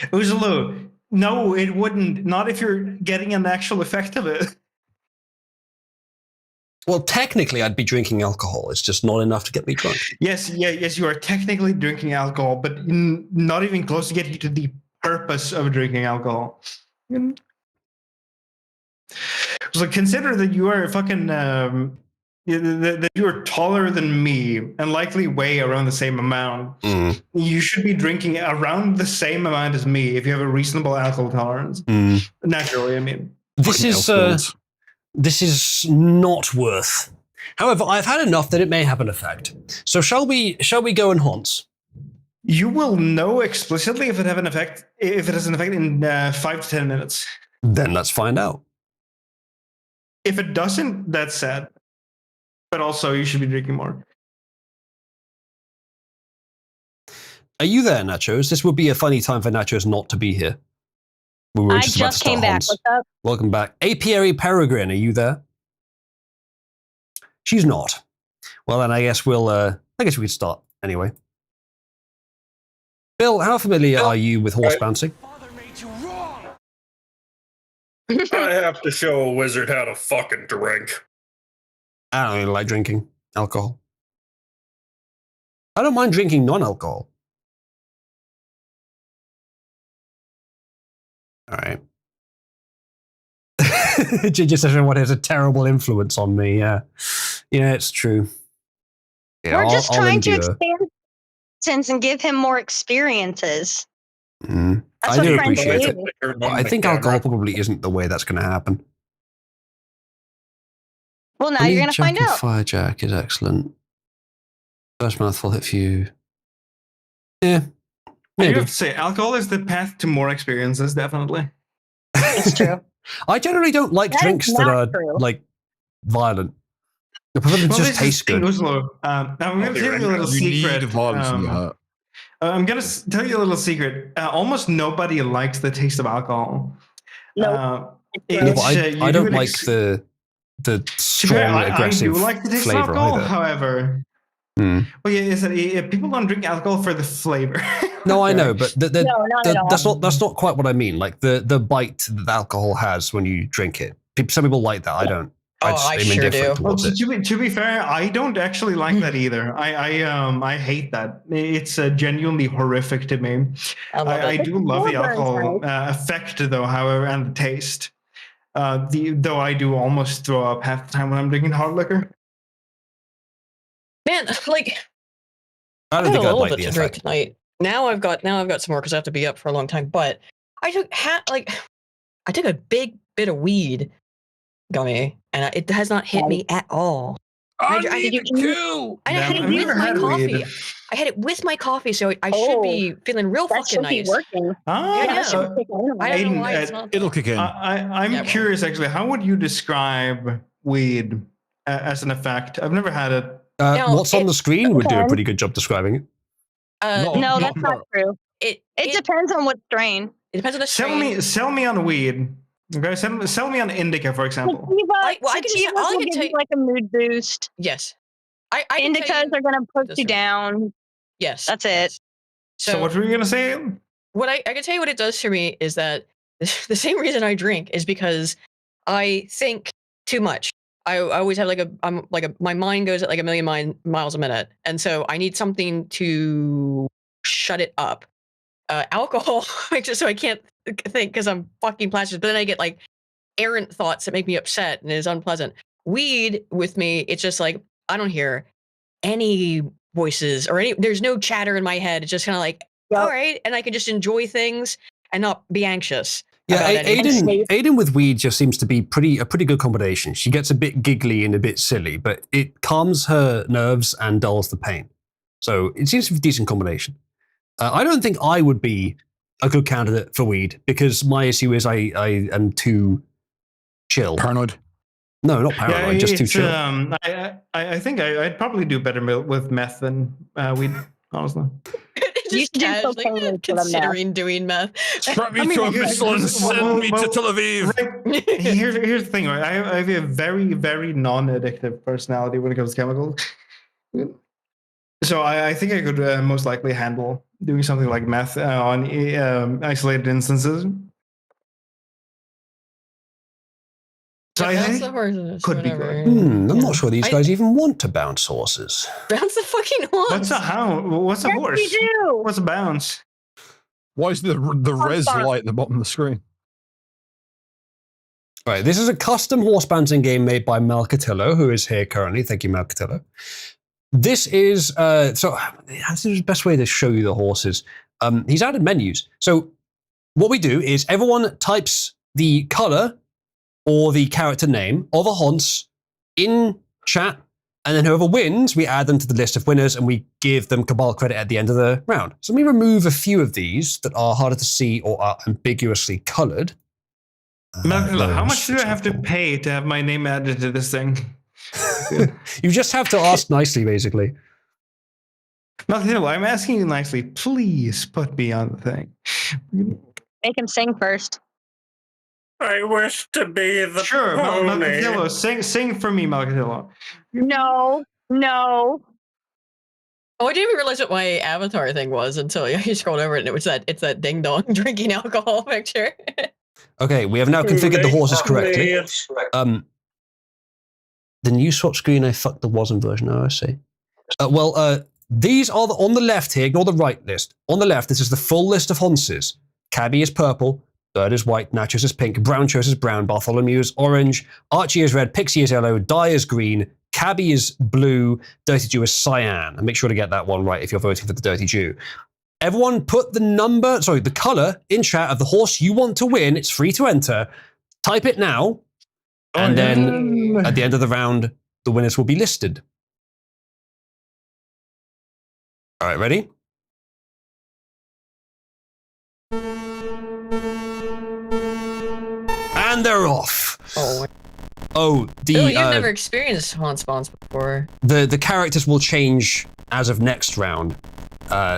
J: Uzalu, no, it wouldn't. Not if you're getting an actual effect of it.
A: Well, technically, I'd be drinking alcohol. It's just not enough to get me drunk.
J: Yes, you are technically drinking alcohol, but not even close to getting to the purpose of drinking alcohol. So consider that you are fucking that you are taller than me and likely weigh around the same amount. You should be drinking around the same amount as me if you have a reasonable alcohol tolerance. Naturally, I mean.
A: This is not worth. However, I've had enough that it may have an effect. So shall we go and Haunts?
J: You will know explicitly if it has an effect in 5 to 10 minutes.
A: Then let's find out.
J: If it doesn't, that's sad. But also, you should be drinking more.
A: Are you there, Nachos? This would be a funny time for Nachos not to be here. We were
G: I
A: just about to
G: just
A: start
G: came back.
A: Haunts.
G: What's up?
A: Welcome back. Apiary Peregrine, are you there? She's not. Well, then I guess we could start anyway. Bill, how familiar are you with horse bouncing?
D: I have to show a wizard how to fucking drink.
A: I don't really like drinking alcohol. I don't mind drinking non-alcohol. All right. Just everyone has a terrible influence on me. Yeah, it's true. Yeah,
G: We're just
A: I'll
G: trying to
A: endure.
G: expand sense and give him more experiences.
A: Mm.
G: That's
A: I
G: what
A: do
G: friends
A: appreciate
G: do.
A: it. But I think alcohol probably isn't the way that's going to happen.
G: Well, now
A: Honey
G: you're gonna
A: Jack
G: find
A: and
G: out.
A: Fire Jack is excellent. First mouthful hit few. Yeah,
J: I do
A: maybe.
J: have to say, alcohol is the path to more experiences, definitely.
G: It's true.
A: I generally don't like
G: That is
A: drinks that
G: not
A: are
G: true.
A: like violent. I prefer them to just taste good.
J: I'm going to tell you a little
M: You
J: secret.
M: need violence in your heart.
J: I'm going to tell you a little secret. Almost nobody likes the taste of alcohol.
G: Nope.
A: Yeah, but I don't like the strong,
J: I
A: aggressive
J: do like the taste of
A: flavor
J: alcohol,
A: either.
J: however.
A: Hmm.
J: Well, yeah, is that people don't drink alcohol for the flavor.
A: No, I know, but
G: No, not at all.
A: that's not quite what I mean. Like the bite that alcohol has when you drink it. Some people like that. I don't.
C: I
A: I'm
C: sure
A: indifferent
C: do.
J: Well,
A: towards it.
J: to be fair, I don't actually like that either. I hate that. It's genuinely horrific to me. I do love the alcohol effect, though. However, and the taste. Though I do almost throw up half the time when I'm drinking hard liquor.
C: Man, like
A: I
C: I've
A: don't
C: had
A: think
C: a
A: I'd
C: little
A: like
C: bit
A: the
C: to drink
A: effect.
C: tonight. Now I've got some more because I have to be up for a long time. But I took a big bit of weed gummy, and it has not hit me at all. I had it with my coffee. I had it with my coffee, so I should be feeling real fucking nice.
G: Working.
J: Ah,
C: I don't know why it's not.
M: It'll kick in.
J: I'm curious, actually. How would you describe weed as an effect? I've never had it.
A: What's on the screen would do a pretty good job describing it.
G: No, that's not true. It depends on what strain.
C: It depends on the strain.
J: Sell me on weed. Okay, sell me on indica, for example.
G: I can give you like a mood boost.
C: Yes.
G: Indicas are going to push you down.
C: Yes.
G: That's it.
J: So what were you going to say?
C: What I can tell you what it does for me is that the same reason I drink is because I think too much. I always have my mind goes at like a million miles a minute. And so I need something to shut it up. Alcohol makes it so I can't think because I'm fucking plastered. But then I get like errant thoughts that make me upset and it is unpleasant. Weed with me, it's just like I don't hear any voices or there's no chatter in my head. It's just kind of like, all right, and I can just enjoy things and not be anxious.
A: Yeah, Aiden with weed just seems to be a pretty good combination. She gets a bit giggly and a bit silly, but it calms her nerves and dulls the pain. So it seems to be a decent combination. I don't think I would be a good candidate for weed because my issue is I am too chill.
M: Paranoid?
A: No, not paranoid, just too chill.
J: I think I'd probably do better with meth than weed, honestly.
C: Just casually considering doing meth.
M: Strap me to a missile and send me to Tel Aviv.
J: Here's the thing, right? I have a very, very non-addictive personality when it comes to chemicals. So I think I could most likely handle doing something like meth on isolated instances. So I think could be good.
A: I'm not sure these guys even want to bounce horses.
C: Bounce the fucking horse.
J: What's a hound? What's a horse? What's a bounce?
M: Why is the res light at the bottom of the screen?
A: Right, this is a custom horse bouncing game made by Malcatillo, who is here currently. Thank you, Malcatillo. This is this is the best way to show you the horses. He's added menus. So what we do is everyone types the color or the character name of a horse in chat, and then whoever wins, we add them to the list of winners, and we give them Cabal credit at the end of the round. So let me remove a few of these that are harder to see or are ambiguously colored.
J: How much do I have to pay to have my name added to this thing?
A: You just have to ask nicely, basically.
J: Nothing. I'm asking you nicely. Please put me on the thing.
G: Make him sing first.
Q: I wish to be the
J: sure,
Q: pony.
J: Malcatillo, sing for me, Malcatillo.
G: No.
C: Oh, I didn't even realize what my avatar thing was until you scrolled over it, and it's that ding dong drinking alcohol picture.
A: Okay, we have now configured the horses correctly. The new swap screen, I fucked the wasn't version. Oh, I see. These are on the left here. Ignore the right list. On the left, this is the full list of horses. Cabby is purple. Bird is white. Nachos is pink. Brownchos is brown. Bartholomew is orange. Archie is red. Pixie is yellow. Dye is green. Cabby is blue. Dirty Jew is cyan. And make sure to get that one right if you're voting for the Dirty Jew. Everyone put the color in chat of the horse you want to win. It's free to enter. Type it now. And then at the end of the round, the winners will be listed. All right, ready? And they're off.
C: You've never experienced haunt spawns before.
A: The characters will change as of next round.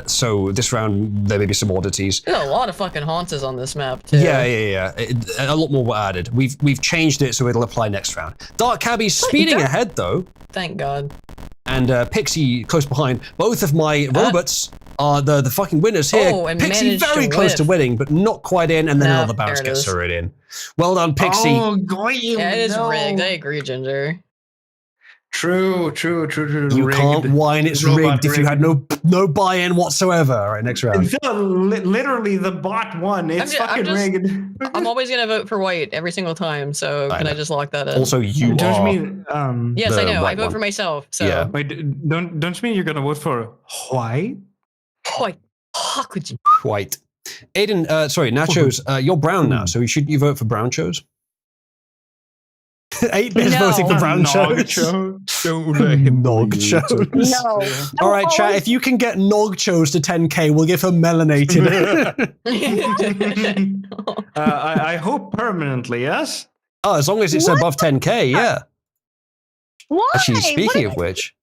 A: So this round there may be some oddities.
C: There's a lot of fucking haunts on this map too.
A: Yeah. A lot more were added. We've changed it so it'll apply next round. Dark Cabby's speeding ahead though.
C: Thank God.
A: And Pixie close behind. Both of my robots are the fucking winners here.
C: And
A: Pixie very close to winning, but not quite in, and then another bounce gets her in. Well done, Pixie.
J: Oh,
C: yeah, it is rigged. I agree, Ginger.
J: True.
A: You can't whine it's rigged if you had no buy-in whatsoever. All right, next round.
J: Literally, the bot won. It's fucking rigged.
C: I'm always gonna vote for white every single time. So can I just lock that in?
A: Also, you
J: don't
A: are.
J: You mean,
C: yes, I know. I vote for myself. So
A: yeah.
J: Wait, don't you mean you're gonna vote for white?
C: White. How could you?
A: White. Aiden, sorry, Nachos. You're brown now, so should you vote for brown shows? 8-Bit's voting for brown shows.
M: Don't let him
A: nog shows.
G: No.
A: All right, chat. If you can get nog shows to 10k, we'll give her melanated.
J: I hope permanently. Yes.
A: Oh, as long as it's above 10k, yeah.
G: Why?
A: Actually, speaking of which.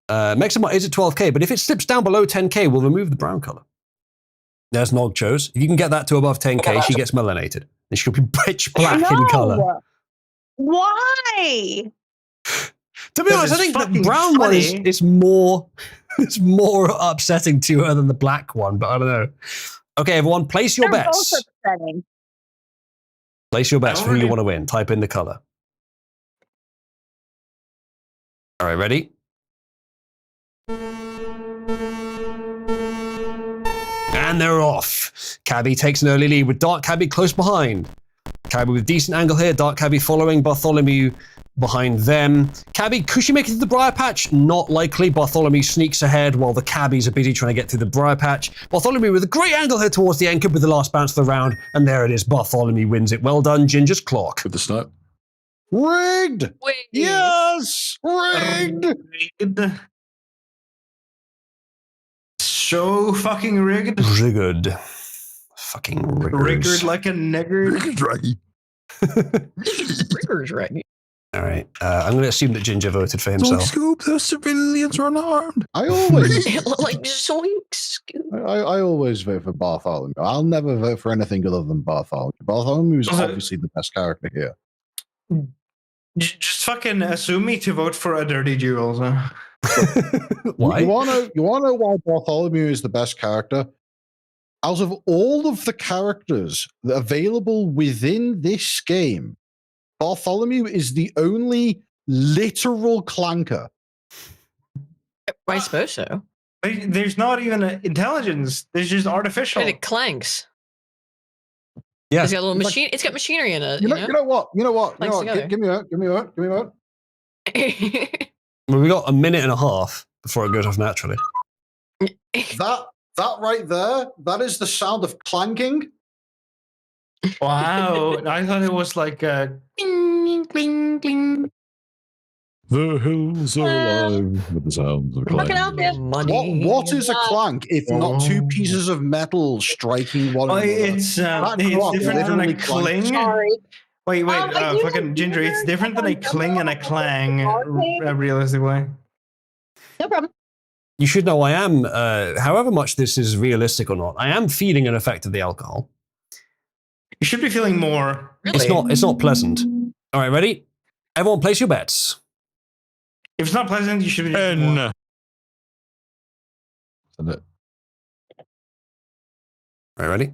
A: Mexamot is at 12k, but if it slips down below 10k, we'll remove the brown color. There's Nog chose. If you can get that to above 10k, she gets melanated. And she'll be pitch black in color.
G: Why?
A: To be honest, I think the brown one is more it's more upsetting to her than the black one, but I don't know. Okay, everyone, place your bets.
G: Both upsetting.
A: Place your bets for who you want to win. Type in the color. All right, ready? And they're off. Cabby takes an early lead with Dark Cabby close behind. Cabby with decent angle here. Dark Cabby following Bartholomew behind them. Cabby, could she make it to the Briar Patch? Not likely. Bartholomew sneaks ahead while the Cabbies are busy trying to get through the Briar Patch. Bartholomew with a great angle here towards the anchor with the last bounce of the round. And there it is. Bartholomew wins it. Well done, Ginger's clock.
I: With the snipe.
E: Rigged! Yes! Rigged!
J: So fucking rigged.
A: Rigged. Fucking rigged.
J: Rigged like a nigger.
C: Riggers, right?
A: All right. I'm going to assume that Ginger voted for himself.
M: Scoop, those civilians are unarmed.
E: I always
C: like zoinks.
E: I always vote for Bartholomew. I'll never vote for anything other than Bartholomew. Bartholomew is obviously the best character here.
J: Just fucking assume me to vote for a dirty jewels.
A: Why?
E: You want to know why Bartholomew is the best character? Out of all of the characters available within this game, Bartholomew is the only literal clanker.
C: I suppose so.
J: There's not even intelligence. There's just artificial.
C: And it clanks.
A: Yeah.
C: It's got a little machine. It's got machinery in it.
E: You know what?
C: Together.
E: Give me a
A: Well, we got a minute and a half before it goes off naturally.
E: That right there, that is the sound of clanking.
J: Wow. I thought it was like a cling, cling, cling.
I: The hills are alive with the sounds of clang.
E: What is a clank if not two pieces of metal striking one another?
J: It's different than a cling.
G: Sorry.
J: Wait, fucking Ginger, it's different than a cling and a clang, realistically.
G: No problem.
A: You should know I am, however much this is realistic or not, I am feeling an effect of the alcohol.
J: You should be feeling more.
A: Really? It's not pleasant. All right, ready? Everyone place your bets.
J: If it's not pleasant, you should be feeling more.
A: Send it. All right, ready?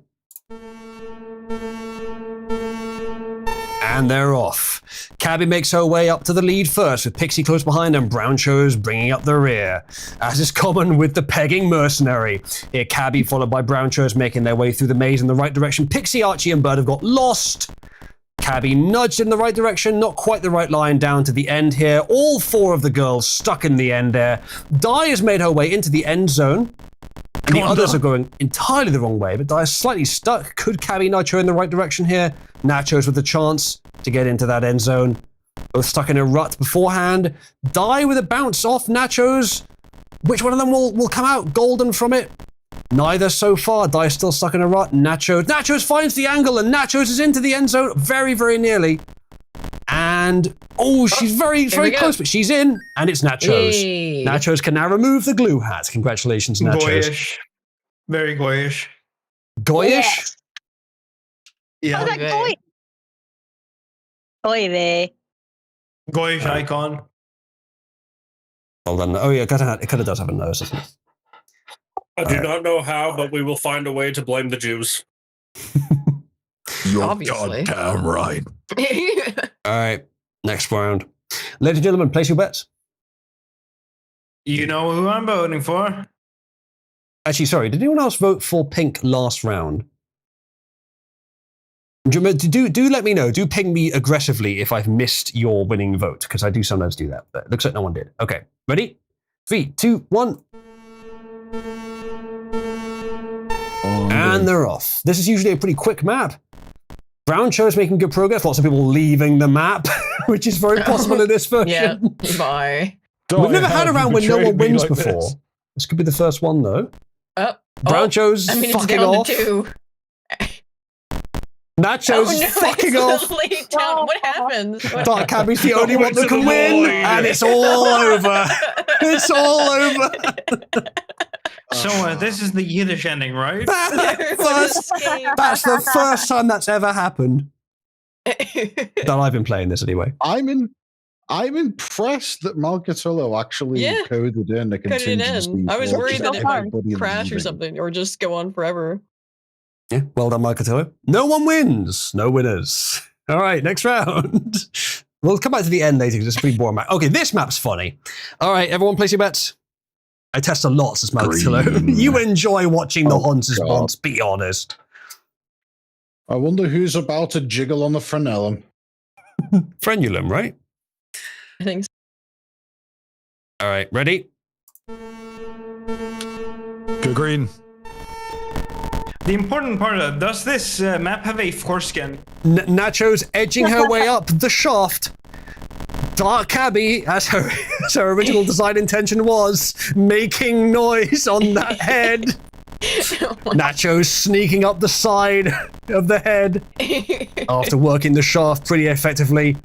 A: And they're off. Cabby makes her way up to the lead first, with Pixie close behind and Brown shows bringing up the rear. As is common with the pegging mercenary. Here, Cabby followed by Brown shows making their way through the maze in the right direction. Pixie, Archie, and Bird have got lost. Cabby nudged in the right direction, not quite the right line down to the end here. All 4 of the girls stuck in the end there. Di has made her way into the end zone. And the others are going entirely the wrong way, but Di is slightly stuck. Could Cabby nudge her in the right direction here? Nachos with the chance to get into that end zone. Both stuck in a rut beforehand. Di with a bounce off Nachos. Which one of them will come out golden from it? Neither so far. Di is still stuck in a rut. Nachos finds the angle, and Nachos is into the end zone very, very nearly. And, she's very, very close, but she's in, and it's Nachos.
C: Yay.
A: Nachos can now remove the glue hat. Congratulations, Nachos.
J: Goyish. Very goyish.
A: Goyish?
G: Yes.
J: Yeah.
G: How's that goy? Oy vey.
J: Goyish icon.
A: Well done. Oh, yeah, it kind of does have a nose, doesn't it?
D: I do not know how, but we will find a way to blame the Jews.
I: You're
C: Obviously.
I: goddamn right.
A: All right, next round. Ladies and gentlemen, place your bets.
J: You know who I'm voting for?
A: Actually, sorry, did anyone else vote for pink last round? Do let me know. Do ping me aggressively if I've missed your winning vote, because I do sometimes do that. But it looks like no one did. Okay, ready? 3, 2, 1. And they're off. This is usually a pretty quick map. Brown shows making good progress. Lots of people leaving the map, which is very possible in this version.
C: Yeah, bye.
A: We've never had a round when no one wins before. This could be the first one, though. Brown shows fucking off.
C: To 2.
A: Nachos fucking off.
C: What happens?
A: Dark Cabby's the only one that can win, and it's all over. It's all over.
J: So this is the Yiddish ending, right?
A: That's the first time that's ever happened. That I've been playing this anyway.
E: I'm impressed that Malcatillo actually coded in a contingency.
C: I was worried that it might
E: everybody
C: crash or
E: leaving.
C: something, or just go on forever.
A: Yeah, well done, Malcatillo. No one wins. No winners. All right, next round. We'll come back to the end later because it's a pretty boring map. Okay, this map's funny. All right, everyone place your bets. I test a lot, says Malcatillo. You enjoy watching the Hunter's Bonds, be honest.
E: I wonder who's about to jiggle on the frenulum.
A: Frenulum, right?
C: I think so.
A: All right, ready?
M: Go green.
J: The important part does this map have a foreskin?
A: Nacho's edging her way up the shaft. Dark Cabby, as her original design intention was, making noise on that head. Nacho's sneaking up the side of the head after working the shaft pretty effectively.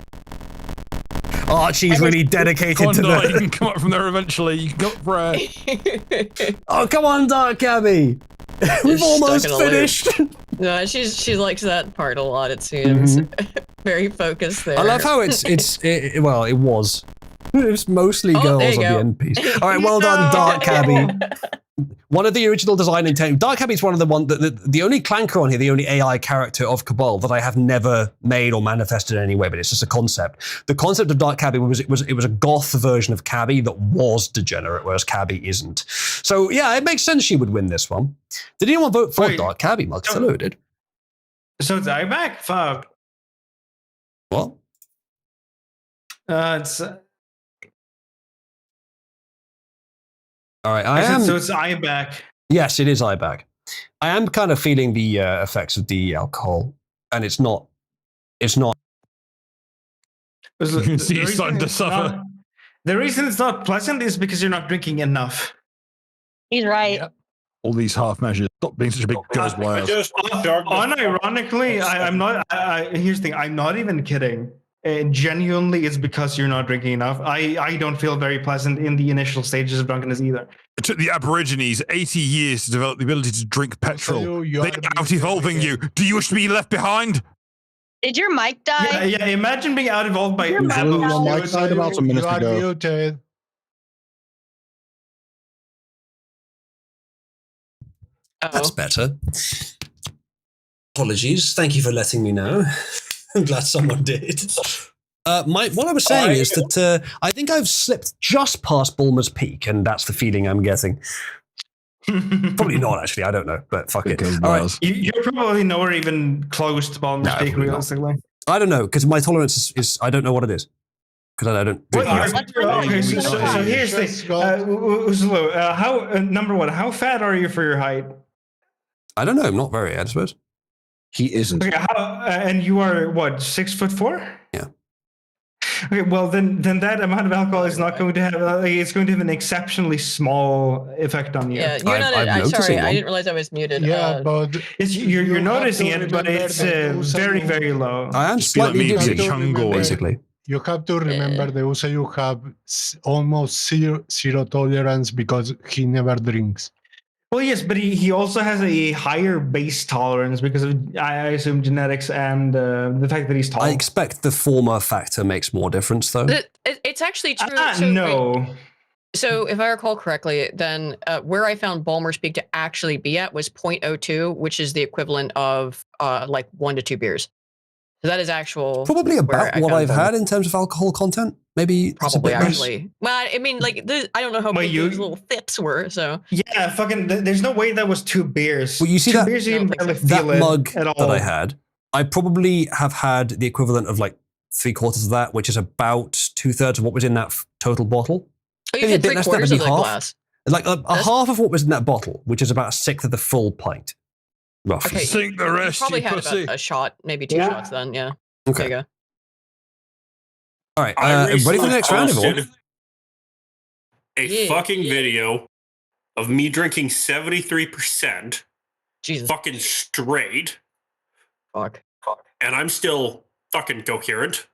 A: Archie's really dedicated to
M: You
A: the...
M: can come up from there eventually. You can go up for
A: Oh, come on, Dark Cabby. We've almost finished.
C: No, she likes that part a lot, it seems. Very focused there.
A: I love how it was. It was mostly girls on the end piece. All right, well done, Dark Cabby. One of the original design intent. Dark Cabby is one of the only clanker on here, the only AI character of Cabal that I have never made or manifested in any way, but it's just a concept. The concept of Dark Cabby was it was a goth version of Cabby that was degenerate, whereas Cabby isn't. So yeah, it makes sense she would win this one. Did anyone vote for Dark Cabby? Malcatillo did.
J: So it's Iback? Fuck.
A: What?
J: It's
A: all right,
J: so it's Iback.
A: Yes, it is Iback. I am kind of feeling the effects of the alcohol, and it's not.
M: You can see you starting to suffer.
J: The reason it's not pleasant is because you're not drinking enough.
G: He's right.
M: Yep. All these half measures. Stop being such a big girl's blouse.
J: Unironically, I'm not. Here's the thing. I'm not even kidding. Genuinely, it's because you're not drinking enough. I don't feel very pleasant in the initial stages of drunkenness either.
M: It took the Aborigines 80 years to develop the ability to drink petrol. They're out-evolving you. Do you wish to be left behind?
G: Did your mic die?
J: Yeah, imagine being out-evolved by...
E: Your mic died about a minute ago.
F: Muted.
A: That's better. Apologies. Thank you for letting me know. I'm glad someone did. What I was saying is that I think I've slipped just past Bulmer's Peak, and that's the feeling I'm getting. Probably not, actually. I don't know, but fuck it. All right.
J: You're probably nowhere even close to Bulmer's Peak, realistically.
A: I don't know, because my tolerance is I don't know what it is. Because I don't drink beer.
J: Okay, so here's the Uzlu, how number one, how fat are you for your height?
A: I don't know, not very, I suppose.
E: He isn't.
J: Okay, and you are what, 6'4"?
A: Yeah.
J: Okay, well then that amount of alcohol is not going to have. It's going to have an exceptionally small effect on you.
C: Yeah, you're not. I'm sorry, I didn't realize I was muted.
F: Yeah, but
J: you're noticing it, but it's very very low.
A: I am slightly dizzy, basically.
F: You have to remember the USA you have almost zero tolerance because he never drinks.
J: Well, yes, but he also has a higher base tolerance because of, I assume, genetics and the fact that he's tall.
A: I expect the former factor makes more difference, though.
C: It's actually true.
J: No.
C: So if I recall correctly, then where I found Ballmer's peak to actually be at was 0.02, which is the equivalent of like 1 to 2 beers. So that is actual.
A: Probably about what I've had in terms of alcohol content. Maybe
C: probably actually. Well, I mean, like I don't know how big those little thips were. So
J: yeah, fucking. There's no way that was 2 beers.
A: Well, you see
J: two beers, you didn't barely feel
A: that
J: it
A: mug
J: at all.
A: that I had. I probably have had the equivalent of like 3/4 of that, which is about 2/3 of what was in that total bottle.
C: Oh, you had 3/4 of the glass.
A: Like a half of what was in that bottle, which is about 1/6 of the full pint, roughly.
C: Okay,
M: Sink the rest,
C: you probably
M: you
C: had
M: pussy.
C: about a shot, maybe 2 shots. Then yeah.
A: Okay.
C: There you go.
A: All right,
Q: I
A: ready for the
Q: recently
A: next round, everyone?
Q: posted a fucking video of me drinking 73%.
C: Jesus.
Q: Fucking straight.
C: Fuck.
Q: And I'm still fucking coherent.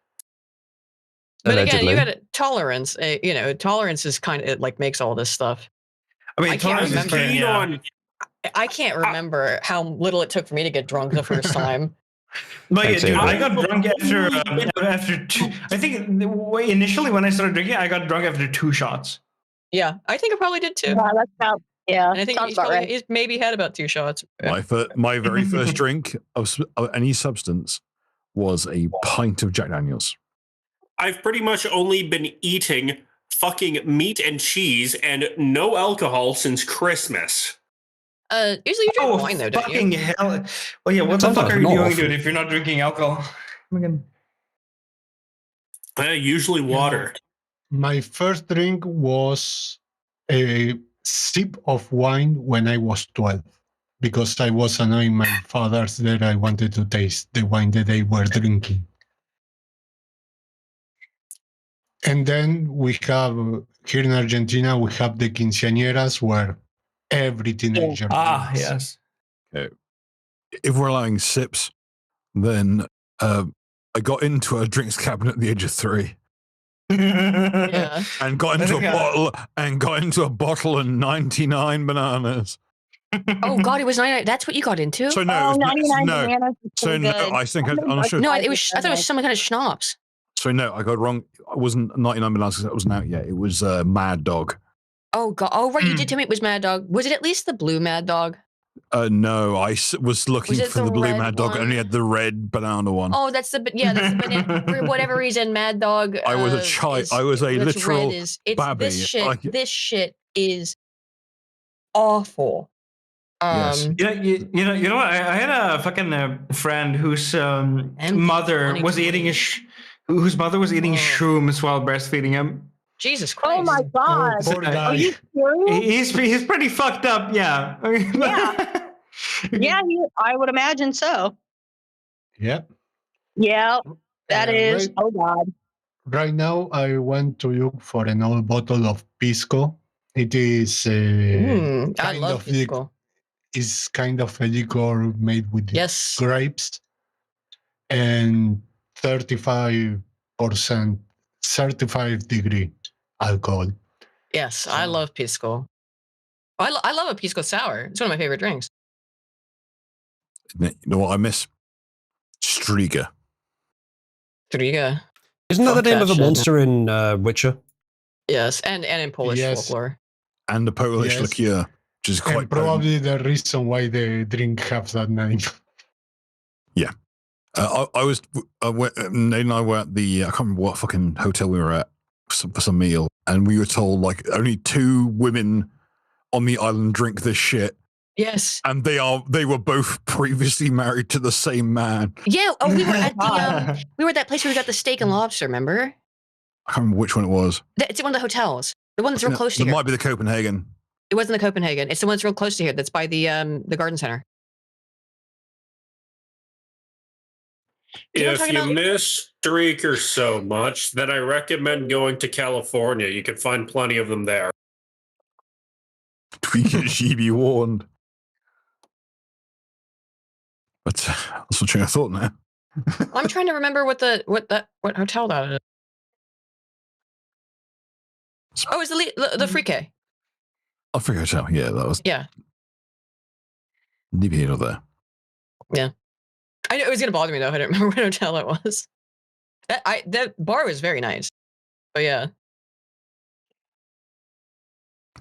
C: But again, you got a tolerance. You know, tolerance is kind of like makes all this stuff.
J: I mean,
C: I can't
J: tolerance is
C: remember.
J: key on.
C: I can't rember how little it took for me to get drunk the first time.
J: But yeah, dude, I got drunk after 2. I think initially when I started drinking, I got drunk after 2 shots.
C: Yeah, I think I probably did too.
G: Yeah, that's about, yeah.
C: And I think he's maybe had about 2 shots.
M: My very first drink of any substance was a pint of Jack Daniels.
Q: I've pretty much only been eating fucking meat and cheese and no alcohol since Christmas.
C: Usually you drink wine though, don't you?
J: Fucking hell! Well, yeah. What the fuck are you doing, dude? If you're not drinking alcohol,
Q: usually water.
F: My first drink was a sip of wine when I was 12, because I was annoying my fathers that I wanted to taste the wine that they were drinking. And then we have, here in Argentina, we have the quinceañeras where every teenager drinks.
J: Yes.
M: Okay. If we're allowing sips, then I got into a drinks cabinet at the age of 3.
C: Yeah.
M: And got into a bottle and 99 bananas.
C: Oh God, it was 99. That's what you got into?
M: So no,
G: 99
M: no.
G: bananas is
M: So
G: pretty
M: no,
G: good.
M: I think I'm not sure.
C: No, it was. I thought it was some kind of schnapps.
M: So no, I got wrong. It wasn't 99 bananas because that wasn't out yet. It was Mad Dog.
C: Oh God! Oh right, you did tell me it was Mad Dog. Was it at least the blue Mad Dog?
M: No, I was looking
C: Was it
M: for the blue
C: red
M: Mad Dog.
C: one?
M: Only had the red banana one.
C: Oh, that's the banana. For whatever reason, Mad Dog.
M: I was a child. I was a
C: that's
M: literal
C: red it's
M: babby.
C: This shit. This shit is awful.
M: Yes.
J: You know what? I had a fucking friend whose mother was eating whose mother was eating shrooms while breastfeeding him.
C: Jesus Christ!
G: Oh my God! Are you serious?
J: He's pretty fucked up. Yeah.
G: Yeah. Yeah, I would imagine so.
F: Yep.
G: Yeah, that is.
F: Right.
G: Oh God.
F: Right now, I want to look for an old bottle of Pisco. It is
C: I love Pisco.
F: It's kind of a liquor made with
C: Yes.
F: grapes and 35% 35-degree alcohol.
C: Yes, I love Pisco. I love a Pisco sour. It's one of my favorite drinks.
M: You know what I miss? Striga.
C: Striga.
A: Isn't that the name of a monster in Witcher?
C: Yes, and in Polish folklore.
M: And a Polish liqueur, which is quite
F: and probably the reason why the drink has that name.
M: Yeah. Nate and I were at the, I can't remember what fucking hotel we were at for some meal, and we were told like only 2 women on the island drink this shit.
C: Yes.
M: And they were both previously married to the same man.
C: Yeah. Oh, we were at the we were at that place where we got the steak and lobster. Remember?
M: I can't remember which one it was.
C: It's at one of the hotels. The one that's real close to
M: It
C: here.
M: might be the Copenhagen.
C: It wasn't the Copenhagen. It's the one that's real close to here. That's by the garden center.
D: If you miss Streaker so much, then I recommend going to California. You can find plenty of them there.
M: Tweak it, she be warned. But that's what I thought now.
C: I'm trying to remember what hotel that is. Oh, it's the Frike.
M: I forget hotel. Yeah, that was.
C: Yeah.
M: Neither here nor there.
C: Yeah. I know it was gonna bother me though. I don't remember what hotel it was. That bar was very nice. Oh yeah.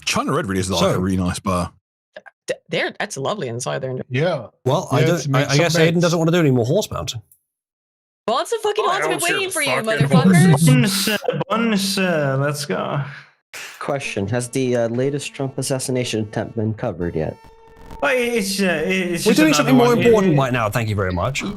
M: China Red really is like a really nice bar.
C: That's lovely inside there.
F: Yeah.
A: Well, I guess Aiden doesn't want to do any more horse mounting.
C: Well, it's a fucking odds been waiting for you,
J: Bonus,
C: motherfuckers.
J: Let's go.
H: Question: has the latest Trump assassination attempt been covered yet?
J: Well, it's
A: We're doing something more important right now. Thank you very much.
M: I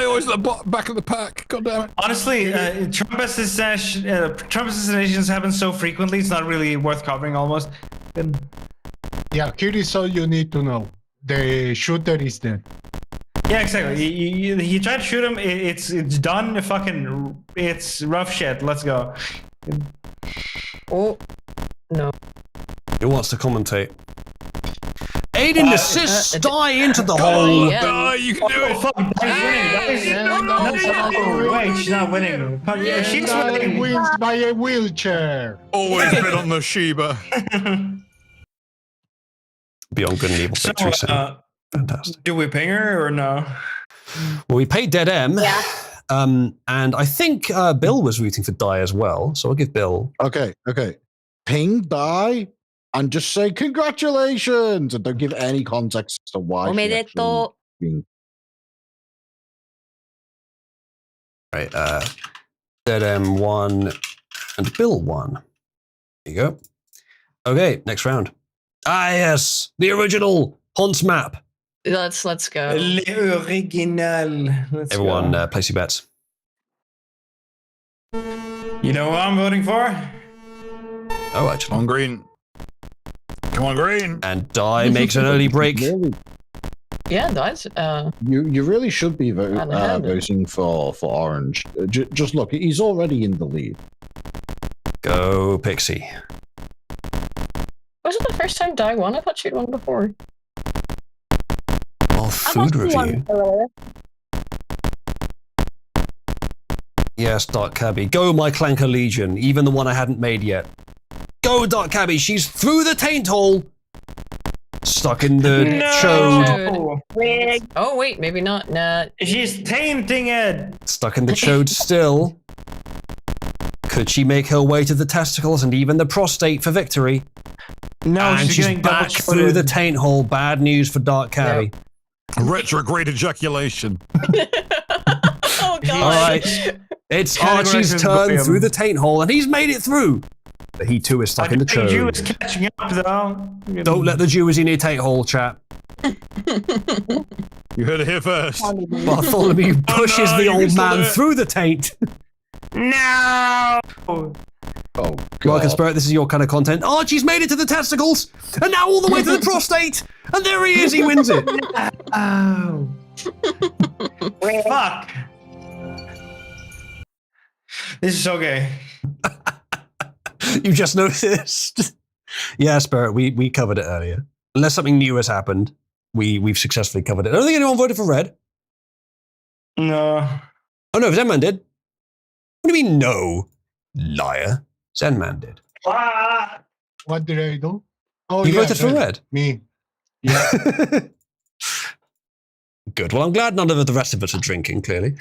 M: always at the back of the pack. God damn it.
J: Honestly, Trump assassinations happen so frequently, it's not really worth covering almost.
F: Yeah, here is all you need to know. The shooter is dead.
J: Yeah, exactly. He tried to shoot him. It's done. It's rough shit. Let's go.
C: Oh, no.
A: Who wants to commentate? Aiden assists die into the hole.
M: Die, you can do it.
J: Fuck, wait, she's not winning. Yeah, she's winning.
F: Wins by a wheelchair.
M: Always been on the Sheba.
A: Beyond good and evil victory.
J: Fantastic. Do we ping her or no?
A: Well, we paid Dead M. Yeah. And I think Bill was rooting for Die as well. So I'll give Bill.
E: Okay. Ping Die and just say congratulations and don't give any context as to why.
C: Omedeto.
A: Right. Dead M 1 and Bill 1. There you go. Okay, next round. Ah, yes. The original Hunts map.
C: Let's go.
J: L'original.
A: Everyone, place your bets.
J: You know who I'm voting for?
A: Oh, actually.
M: Come on, Green. Come on, Green.
A: And Die makes an early break.
C: Yeah, Die's.
E: You really should be voting for Orange. Just look, he's already in the lead.
A: Go, Pixie.
C: Was it the first time Die won? I thought she'd won before.
A: Oh, food review. Yes, Dark Cabby. Go, my Clanker Legion. Even the one I hadn't made yet. Go, Dark Cabby. She's through the taint hole. Stuck in the chode.
C: Oh, wait, maybe not. Nah.
J: She's tainting it.
A: Stuck in the chode still. Could she make her way to the testicles and even the prostate for victory?
J: No,
A: and she's back through the taint hole. Bad news for Dark Cabby.
M: Yep. Retrograde ejaculation.
C: Oh, God.
A: All right. It's Archie's turn through the taint hole, and he's made it through. But he too is stuck in the chode.
J: The Jew is catching up, though.
A: Don't let the Jew in your taint hole, chap.
M: You heard it here first.
A: Bartholomew pushes the old man through the taint.
J: No!
E: Oh,
A: Welcome, Spirit. This is your kind of content. Archie's made it to the testicles, and now all the way to the prostate, and there he is. He wins it.
J: Oh. Fuck. This is so gay.
A: You just noticed. Yeah, Spirit. We covered it earlier. Unless something new has happened, we've successfully covered it. I don't think anyone voted for red.
J: No.
A: Oh no, Zenman did. What do you mean no? Liar. Zenman did.
F: What did I do? Oh,
A: you voted for red?
F: Me. Yeah.
A: Good. Well, I'm glad none of the rest of us are drinking, clearly.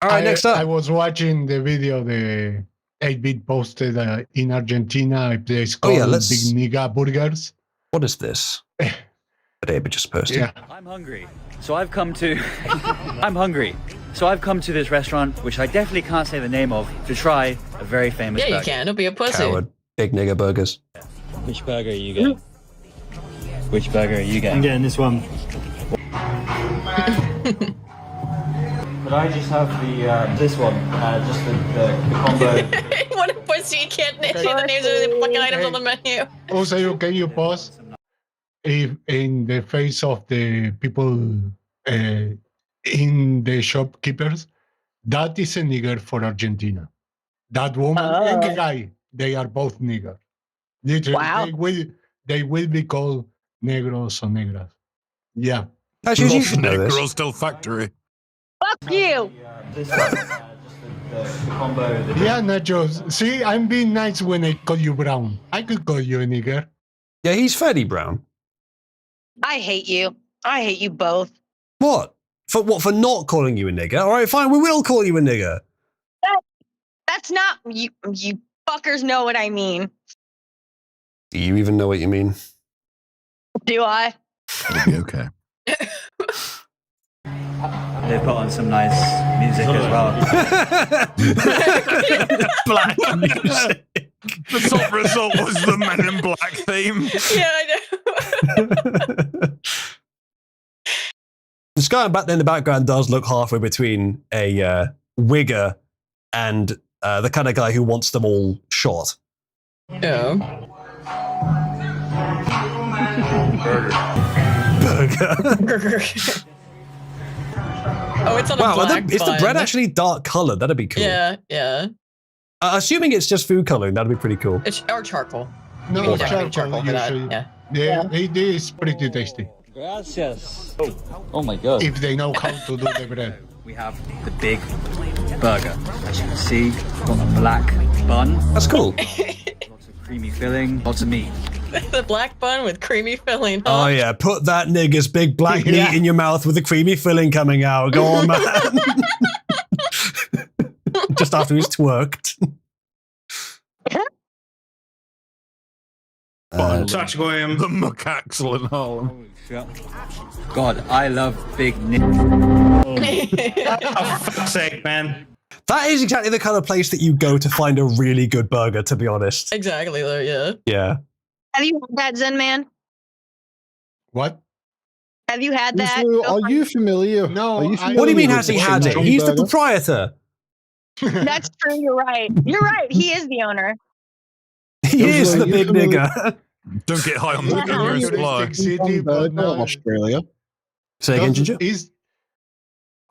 A: All right, next up.
F: I was watching the video the 8-bit posted in Argentina. A place called Big Nigga Burgers.
A: What is this? That 8-bit just posted.
F: Yeah.
L: I'm hungry. So I've come to... I'm hungry. So I've come to this restaurant, which I definitely can't say the name of, to try a very famous burger.
C: Yeah, you can. Don't be a pussy.
A: Coward. Big Nigga Burgers.
L: Which burger are you getting? Which burger are you getting?
J: I'm getting this one.
L: Could I just have the this one? Just the combo.
C: What a pussy! You can't say the names of the fucking items on the menu.
F: Also, can you pause? If in the face of the people in the shopkeepers, that is a nigger for Argentina. That woman and the guy, they are both niggers. Literally,
G: Wow.
F: they will be called negros or negras. Yeah.
A: Actually, you should know this.
M: Negros del Factory.
G: Fuck you.
L: This one. The combo.
F: Yeah, Nachos. See, I'm being nice when I call you brown. I could call you a nigger.
A: Yeah, he's fairly brown.
G: I hate you. I hate you both.
A: What? For what? For not calling you a nigger? All right, fine. We will call you a nigger.
G: That's not you. You fuckers know what I mean.
A: Do you even know what you mean?
G: Do I?
M: It'll be okay.
L: They put on some nice music as well.
M: Black music. The top result was the Men in Black theme.
C: Yeah, I know.
A: This guy back there in the background does look halfway between a wigger and the kind of guy who wants them all shot.
C: Yeah.
A: Burger.
C: Oh, it's on a
A: Wow,
C: black
A: is the bread
C: bun.
A: actually dark colored? That'd be cool.
C: Yeah, yeah.
A: Assuming it's just food coloring, that'd be pretty cool.
C: It's or charcoal.
F: No,
C: You can definitely
F: charcoal
C: for that.
F: usually.
C: Yeah.
F: It is pretty tasty.
L: Gracias. Oh my god.
F: If they know how to do the bread.
L: We have the big burger. As you can see, got a black bun.
A: That's cool.
L: Lots of creamy filling, lots of meat.
C: The black bun with creamy filling.
A: Oh yeah, put that nigger's big black meat in your mouth with the creamy filling coming out. Go on, man. Just after he's twerked.
J: Touch Graham.
M: The Mucaxel in Harlem.
L: God, I love big nick.
J: Oh, fuck's sake, man.
A: That is exactly the kind of place that you go to find a really good burger, to be honest.
C: Exactly, though, yeah.
A: Yeah.
G: Have you had that, Zen Man?
F: What?
G: Have you had that?
E: So, are you familiar?
F: No.
A: What do you mean, has he had it? He's the proprietor.
G: That's true. You're right. You're right. He is the owner.
A: He is the big nigger.
M: Don't get high on the your supply.
F: City, but no.
E: Australia.
A: Say again, Ginger?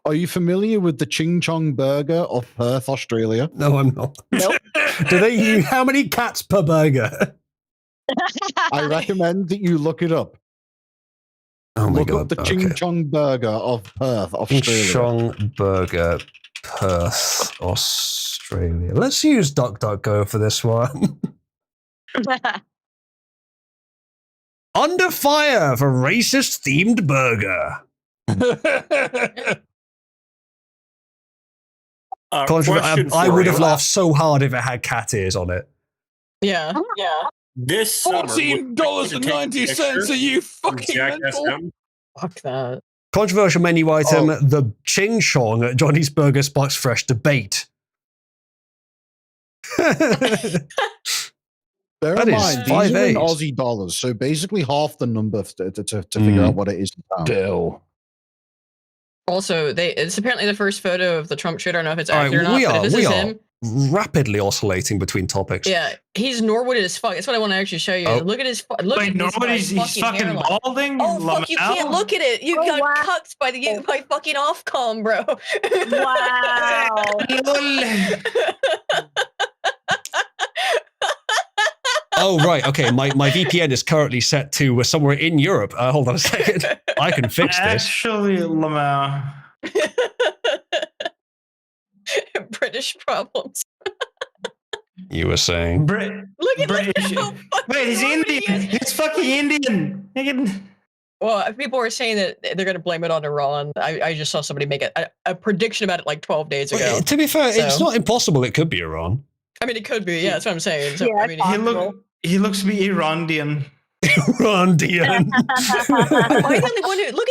E: Are you familiar with the Ching Chong Burger of Perth, Australia?
A: No, I'm not.
G: Nope.
A: Do they use how many cats per burger?
E: I recommend that you look it up.
A: Oh my
E: look
A: god!
E: up the Ching Chong Burger of Perth, Australia.
A: Ching Chong Burger, Perth, Australia. Let's use DuckDuckGo for this one. Under fire for racist themed burger. I would have laughed so hard if it had cat ears on it.
C: Yeah. Yeah.
D: This
M: $14.90. Are you fucking mental?
C: Fuck that.
A: Controversial menu item: the Ching Chong at Johnny's Burger sparks fresh debate.
E: Bear
A: That
E: in
A: is
E: mind, these are in
A: 5.8.
E: Aussie dollars, so basically half the number to figure out what it is in pounds.
A: Bill.
C: Also, it's apparently the first photo of the Trump shooter. I don't know if it's
A: All
C: accurate
A: right,
C: or not, but if this is him.
A: Rapidly oscillating between topics.
C: Yeah, he's Norwood as fuck. That's what I want to actually show you.
A: Oh.
C: Look at his. Look
J: Wait,
C: at this
J: Norwood,
C: guy's
J: he's fucking
C: hairline.
J: balding?
C: Oh fuck! You can't look at it. You got cucked by fucking Ofcom, bro.
G: Wow.
A: Oh right, okay. My VPN is currently set to somewhere in Europe. Hold on a second. I can fix this.
J: Actually, Lamar.
C: British problems.
A: You were saying.
C: Look at
J: British. Wait, he's Indian. He's fucking Indian.
C: Well, people were saying that they're going to blame it on Iran. I just saw somebody make a prediction about it like 12 days ago.
A: Well, to be fair,
C: So-
A: it's not impossible. It could be Iran.
C: I mean, it could be. Yeah, that's what I'm saying. So,
G: Yeah,
C: I mean,
J: He looks to be Iranian.
A: Iranian.
C: Why are you the only one who look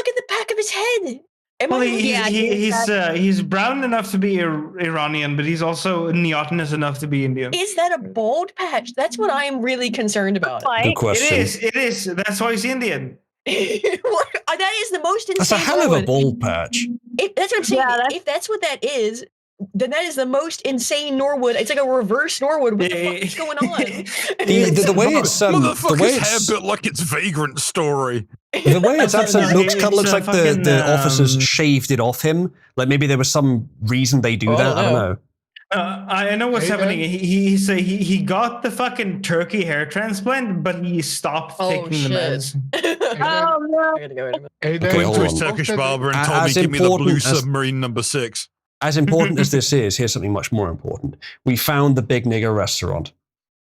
C: at the back of his head?
J: Well, he's brown enough to be Iranian, but he's also neotenous enough to be Indian.
C: Is that a bald patch? That's what I am really concerned about.
A: Good question.
J: It is. That's why he's Indian.
C: That is the most insane.
A: That's a hell of a bald patch.
C: That's what I'm saying. If that's what that is, then that is the most insane Norwood. It's like a reverse Norwood. What the fuck is going on?
A: The way it's the way
M: hair
A: it's
M: built like it's Vagrant Story.
A: the way it's absolutely looks kind of looks like the officers shaved it off him. Like maybe there was some reason they do that. I don't know.
J: I know what's happening. He got the fucking turkey hair transplant, but he stopped taking the meds.
G: Oh no!
C: I gotta go.
A: Okay,
M: Went to his Turkish barber and told me, "Give me the blue submarine number 6."
A: As important as this is, here's something much more important. We found the Big Nigger restaurant.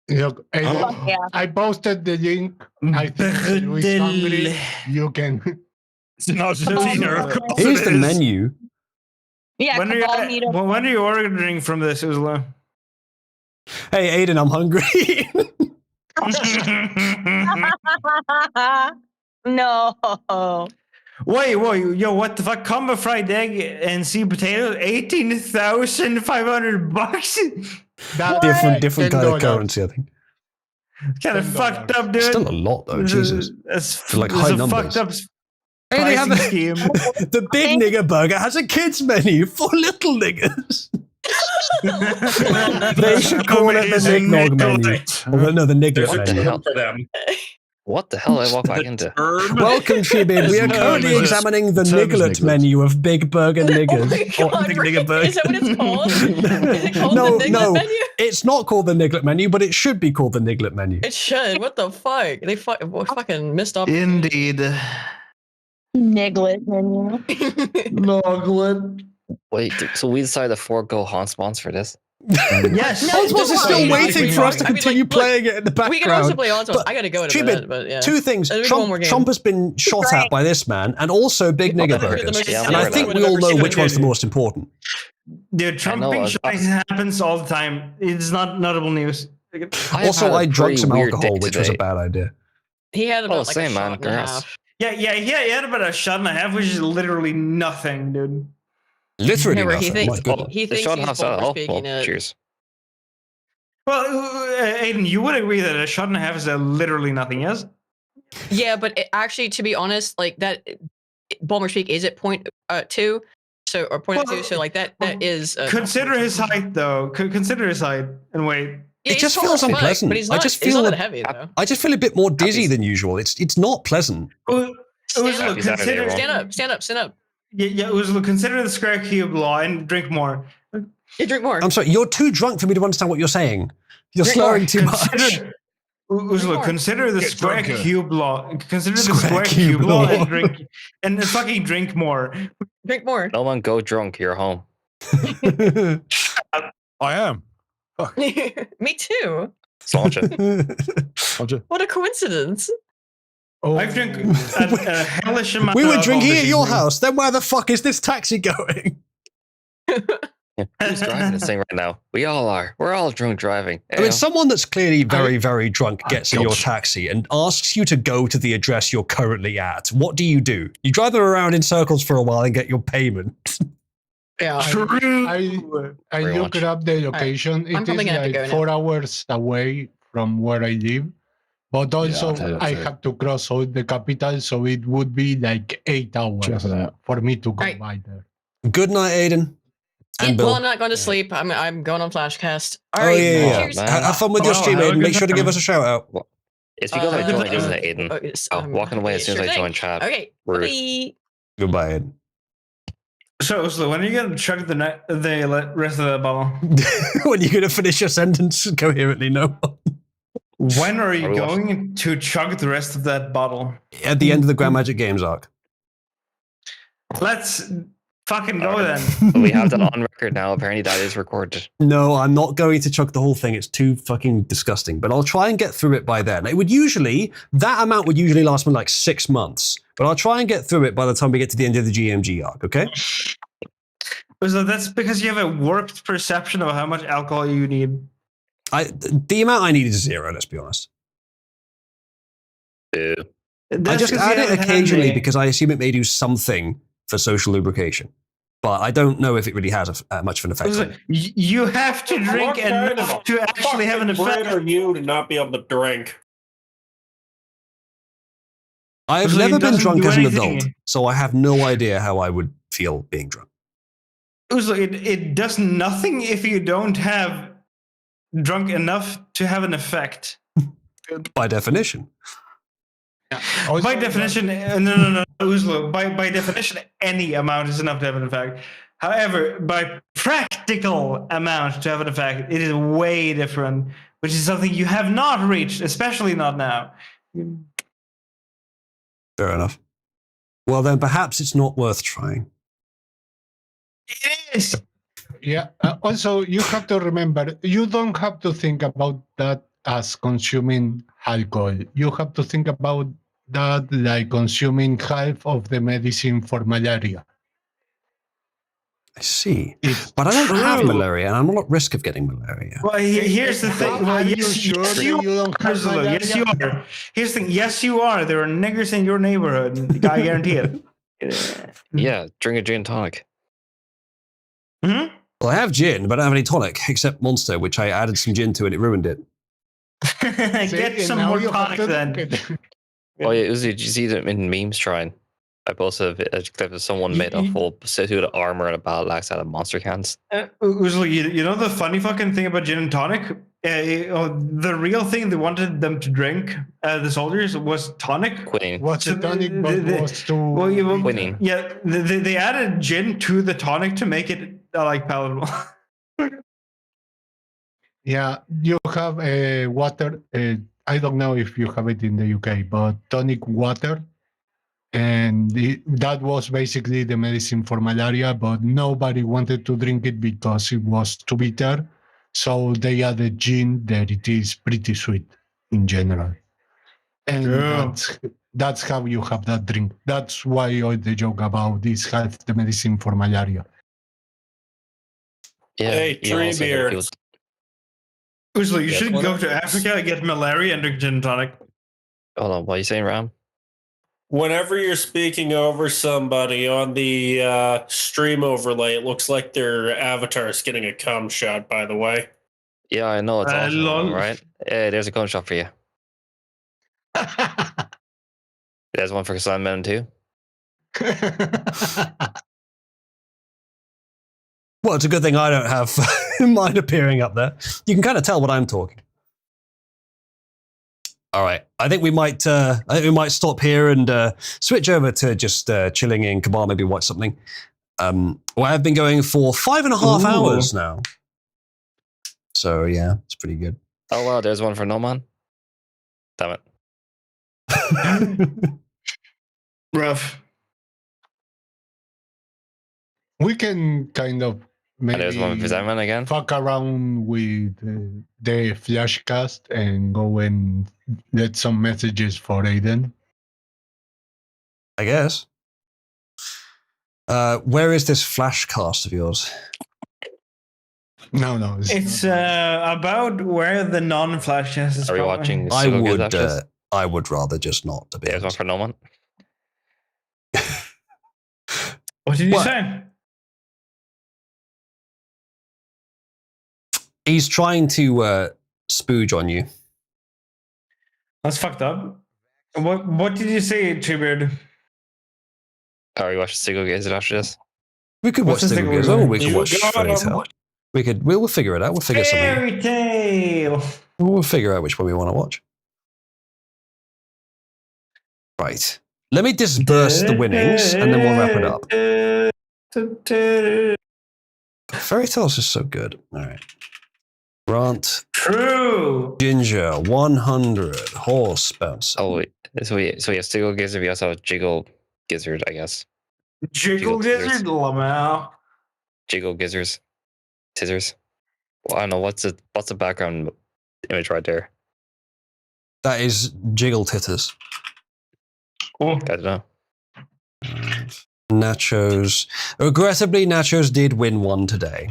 F: Look, I posted the link. I think Luis hungry. You can.
M: It's in Argentina.
A: Here's the menu.
G: Yeah,
J: when are you ordering from this, Uzla?
A: Hey, Aiden, I'm hungry.
G: No.
J: Wait, yo, what the fuck? Combo fried egg and sweet potatoes, $18,500.
A: Different kind of currency, I think.
J: Kind of fucked up, dude.
A: Still a lot though, Jesus. For like high numbers.
J: Fucked up
A: hey, they have
J: scheme.
A: The Big Nigger Burger has a kids menu for little niggers. They should call it the Nignog menu. Or, no, the Niglet menu.
K: For them. What the hell did I walk back into?
A: Welcome, Tribid. We are currently examining the Niglet menu of Big Burger Niggers. Big Nigger Burger.
C: Is that what it's called? Is it called the Niglet menu?
A: It's not called the Niglet menu, but it should be called the Niglet menu.
C: It should. What the fuck? They fucking missed up.
J: Indeed.
G: Niglet menu.
J: Noglet.
K: Wait, so we decided to forego Hansmons for this?
J: Yes.
A: Hansmons is still waiting for us to continue playing it in the background.
C: We can also play Hansmons. I gotta go in a minute, but yeah.
A: Two things. Trump has been shot at by this man, and also Big Nigger Burgers. And I think we all know which one's the most important.
J: Dude, Trump being shot happens all the time. It's not notable news.
A: Also, I drank some alcohol, which was a bad idea.
C: He had about like a shot and a half.
J: Yeah, he had about a shot and a half, which is literally nothing, dude.
A: Literally
C: Remember,
A: nothing.
C: He thinks he's speaking it.
K: Cheers.
J: Well, Aiden, you would agree that a shot and a half is literally nothing, yes?
C: Yeah, but actually, to be honest, like that, Balmer speak is at 0.2, so or 0.2, so like that is.
J: Consider his height, though. Consider his height and weight.
C: Yeah,
A: it just feels unpleasant.
C: But he's not,
A: I just feel
C: not that heavy, though.
A: I just feel a bit more dizzy than usual. It's not pleasant.
C: Stand up.
J: Yeah, Uzlu, consider the square cube law and drink more.
C: You drink more.
A: I'm sorry, you're too drunk for me to understand what you're saying. You're slurring too much.
J: Uzlu, consider the square cube law. Consider the square cube law and drink, and fucking drink more.
C: Drink more.
K: No one go drunk. You're home.
M: I am.
C: Me too. What a coincidence.
J: I drink a hellish amount.
A: We were drinking at your house. Then where the fuck is this taxi going?
K: Who's driving this thing right now? We all are. We're all drunk driving.
A: I mean, someone that's clearly very, very drunk gets in your taxi and asks you to go to the address you're currently at. What do? You drive them around in circles for a while and get your payment.
C: Yeah,
F: I looked up the location. It is like 4 hours away from where I live. But also, I have to cross all the capital, so it would be like 8 hours for me to go by there.
A: Good night, Aiden. And Bill.
C: Well, I'm not going to sleep. I'm going on Flashcast. All
A: right.
C: Cheers.
A: Have fun with your stream, Aiden. Make sure to give us a shout out.
K: It's because I joined, isn't it, Aiden? Walking away as soon as I join chat.
C: Okay. Bye.
A: Goodbye, Aiden.
J: So, when are you going to chug the rest of the bottle?
A: When are you going to finish your sentence coherently? No.
J: When are you going to chug the rest of that bottle?
A: At the end of the Grand Magic Games arc.
J: Let's fucking go then.
K: We have that on record now. Apparently that is recorded.
A: No, I'm not going to chug the whole thing. It's too fucking disgusting. But I'll try and get through it by then. That amount would usually last me like 6 months. But I'll try and get through it by the time we get to the end of the GMG arc, okay?
J: So that's because you have a warped perception of how much alcohol you need.
A: The amount I need is 0, let's be honest. I just add it occasionally because I assume it may do something for social lubrication. But I don't know if it really has much of an effect.
J: Listen, you have to drink enough to actually have an effect.
D: on you to not be able to drink.
A: I've
J: So
A: never
J: it
A: been
J: doesn't
A: drunk
J: do
A: as an
J: anything.
A: adult, so I have no idea how I would feel being drunk.
J: It does nothing if you don't have drunk enough to have an effect.
A: By definition.
J: By definition, no, Uzlo. By definition, any amount is enough to have an effect. However, by practical amount to have an effect, it is way different, which is something you have not reached, especially not now.
A: Fair enough. Well, then perhaps it's not worth trying.
J: It is.
F: Yeah. Also, you have to remember, you don't have to think about that as consuming alcohol. You have to think about that like consuming half of the medicine for malaria.
A: I see. But I don't have malaria, and I'm not at risk of getting malaria.
J: Well, here's the thing. Well,
F: Are you
J: yes,
F: sure
J: yes,
F: that
J: you
F: you don't have
J: Ursula, yes,
F: malaria?
J: you are. Here's the thing. Yes, you are. There are niggers in your neighborhood. I guarantee it.
K: Yeah, drink a gin and tonic.
J: Hmm?
A: Well, I have gin, but I don't have any tonic, except Monster, which I added some gin to and it ruined it.
J: Get some more tonic then.
K: Oh yeah, Uzi, did you see them in memes trying? I posted a clip of someone made a whole suit of armor and a battle axe out of monster cans.
J: Ursula, you know the funny fucking thing about gin and tonic? The real thing they wanted them to drink, the soldiers, was tonic.
K: Quinine.
F: What's the tonic? But was to
K: Quinine.
J: Yeah, they added gin to the tonic to make it like palatable.
F: Yeah, you have water. I don't know if you have it in the UK, but tonic water. And that was basically the medicine for malaria, but nobody wanted to drink it because it was too bitter. So they added gin that it is pretty sweet in general. And that's how you have that drink. That's why all the joke about this half the medicine for malaria.
K: Yeah,
D: Hey,
K: you
D: tree
K: also hear
D: beer.
K: people-
J: Ursula, you
K: Yeah,
J: should
K: what
J: go
K: else?
J: to Africa, get malaria, and drink gin and tonic.
K: Hold on, what are you saying, Ram?
D: Whenever you're speaking over somebody on the stream overlay, it looks like their avatar is getting a cum shot, by the way.
K: Yeah, I know, it's awesome,
J: lol.
K: right? Hey, there's a gun shot for you. There's one for Sandman too.
A: Well, it's a good thing I don't have mine appearing up there. You can kind of tell what I'm talking. All right, I think we might stop here and switch over to just chilling in Kabar, maybe watch something. Well, I've been going for 5.5 hours now. So yeah, it's pretty good.
K: Oh wow, there's one for No Man. Damn it.
J: Rough.
F: We can kind of
K: And there's one for Sandman again.
F: fuck around with the flashcast and go and let some messages for Aiden.
A: I guess. Where is this flashcast of yours?
F: No.
J: It's about where the non-flash is.
K: Are we watching?
A: I would rather just not. To be
K: There's one
A: honest.
K: for No Man.
J: What did you
A: What?
J: say?
A: He's trying to spooge on you.
J: That's fucked up. What did you say, Treebeard?
K: Are we watching Single Gazer after this?
A: We could watch
J: What's the
A: Single
J: thing
A: Gears.
J: we're
A: Oh,
J: doing?
A: we could
J: You
A: watch
J: got
A: Fairy
J: 'em.
A: Tail. We'll figure it out. We'll figure something.
J: Fairy Tale.
A: We'll figure out which one we want to watch. Right. Let me disperse the winnings and then we'll wrap it up. Fairy Tales is so good. All right. Grant.
J: True.
A: Ginger. 100. Horse bounce.
K: Oh wait, so yeah, Single Gazer. We also have Jiggle Gizzard, I guess.
J: Jiggle Gizzard, Lamau.
K: Jiggle Gizzards, Scissors. Well, I don't know what's the background image right there.
A: That is Jiggle Titters.
J: Oh.
K: I don't know.
A: Nachos. Aggressively, Nachos did win one today.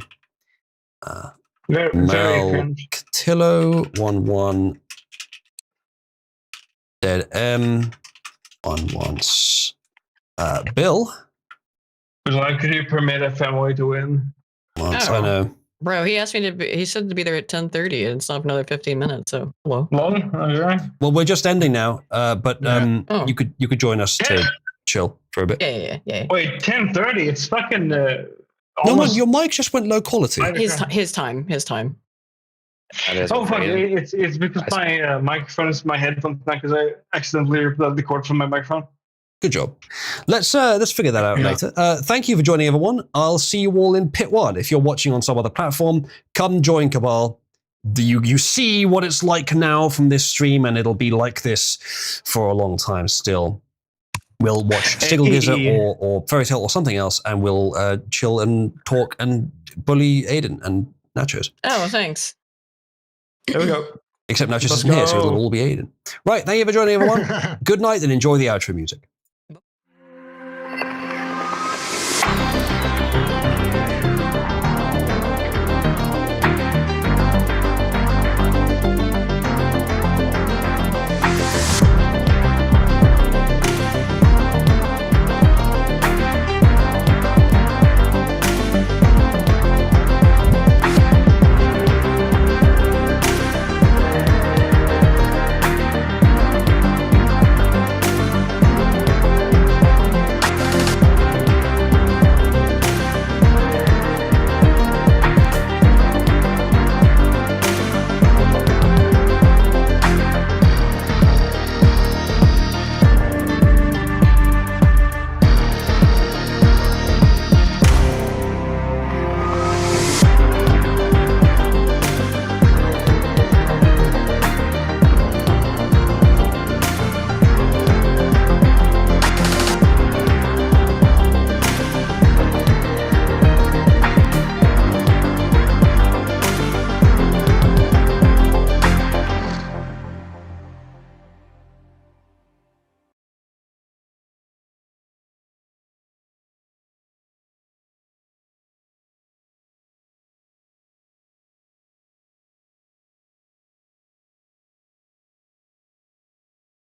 J: Very
A: Mel
J: cringe.
A: Cotillo 1-1. Dead M 1-1. Bill
N: Why could you permit a family to win?
A: Once, I know.
C: Bro, he asked me to be, he said to be there at 10:30 and it's not another 15 minutes, so hello.
A: Well, we're just ending now, but you could join us to chill for a bit.
C: Yeah.
N: Wait, 10:30? It's fucking
A: No, man, your mic just went low quality.
C: His time.
N: Oh fuck! It's because my microphone is my headphones now because I accidentally replugged the cord from my microphone.
A: Good job. Let's figure that out later. Thank you for joining, everyone. I'll see you all in Pit 1. If you're watching on some other platform, come join Cabal. You see what it's like now from this stream, and it'll be like this for a long time still. We'll watch Sigil Gizzard or Fairy Tail or something else, and we'll chill and talk and bully Aiden and Nachos.
C: Oh, thanks.
N: There we go.
A: Except Nachos isn't here, so it'll all be Aiden. Right, thank you for joining, everyone. Good night and enjoy the outro music.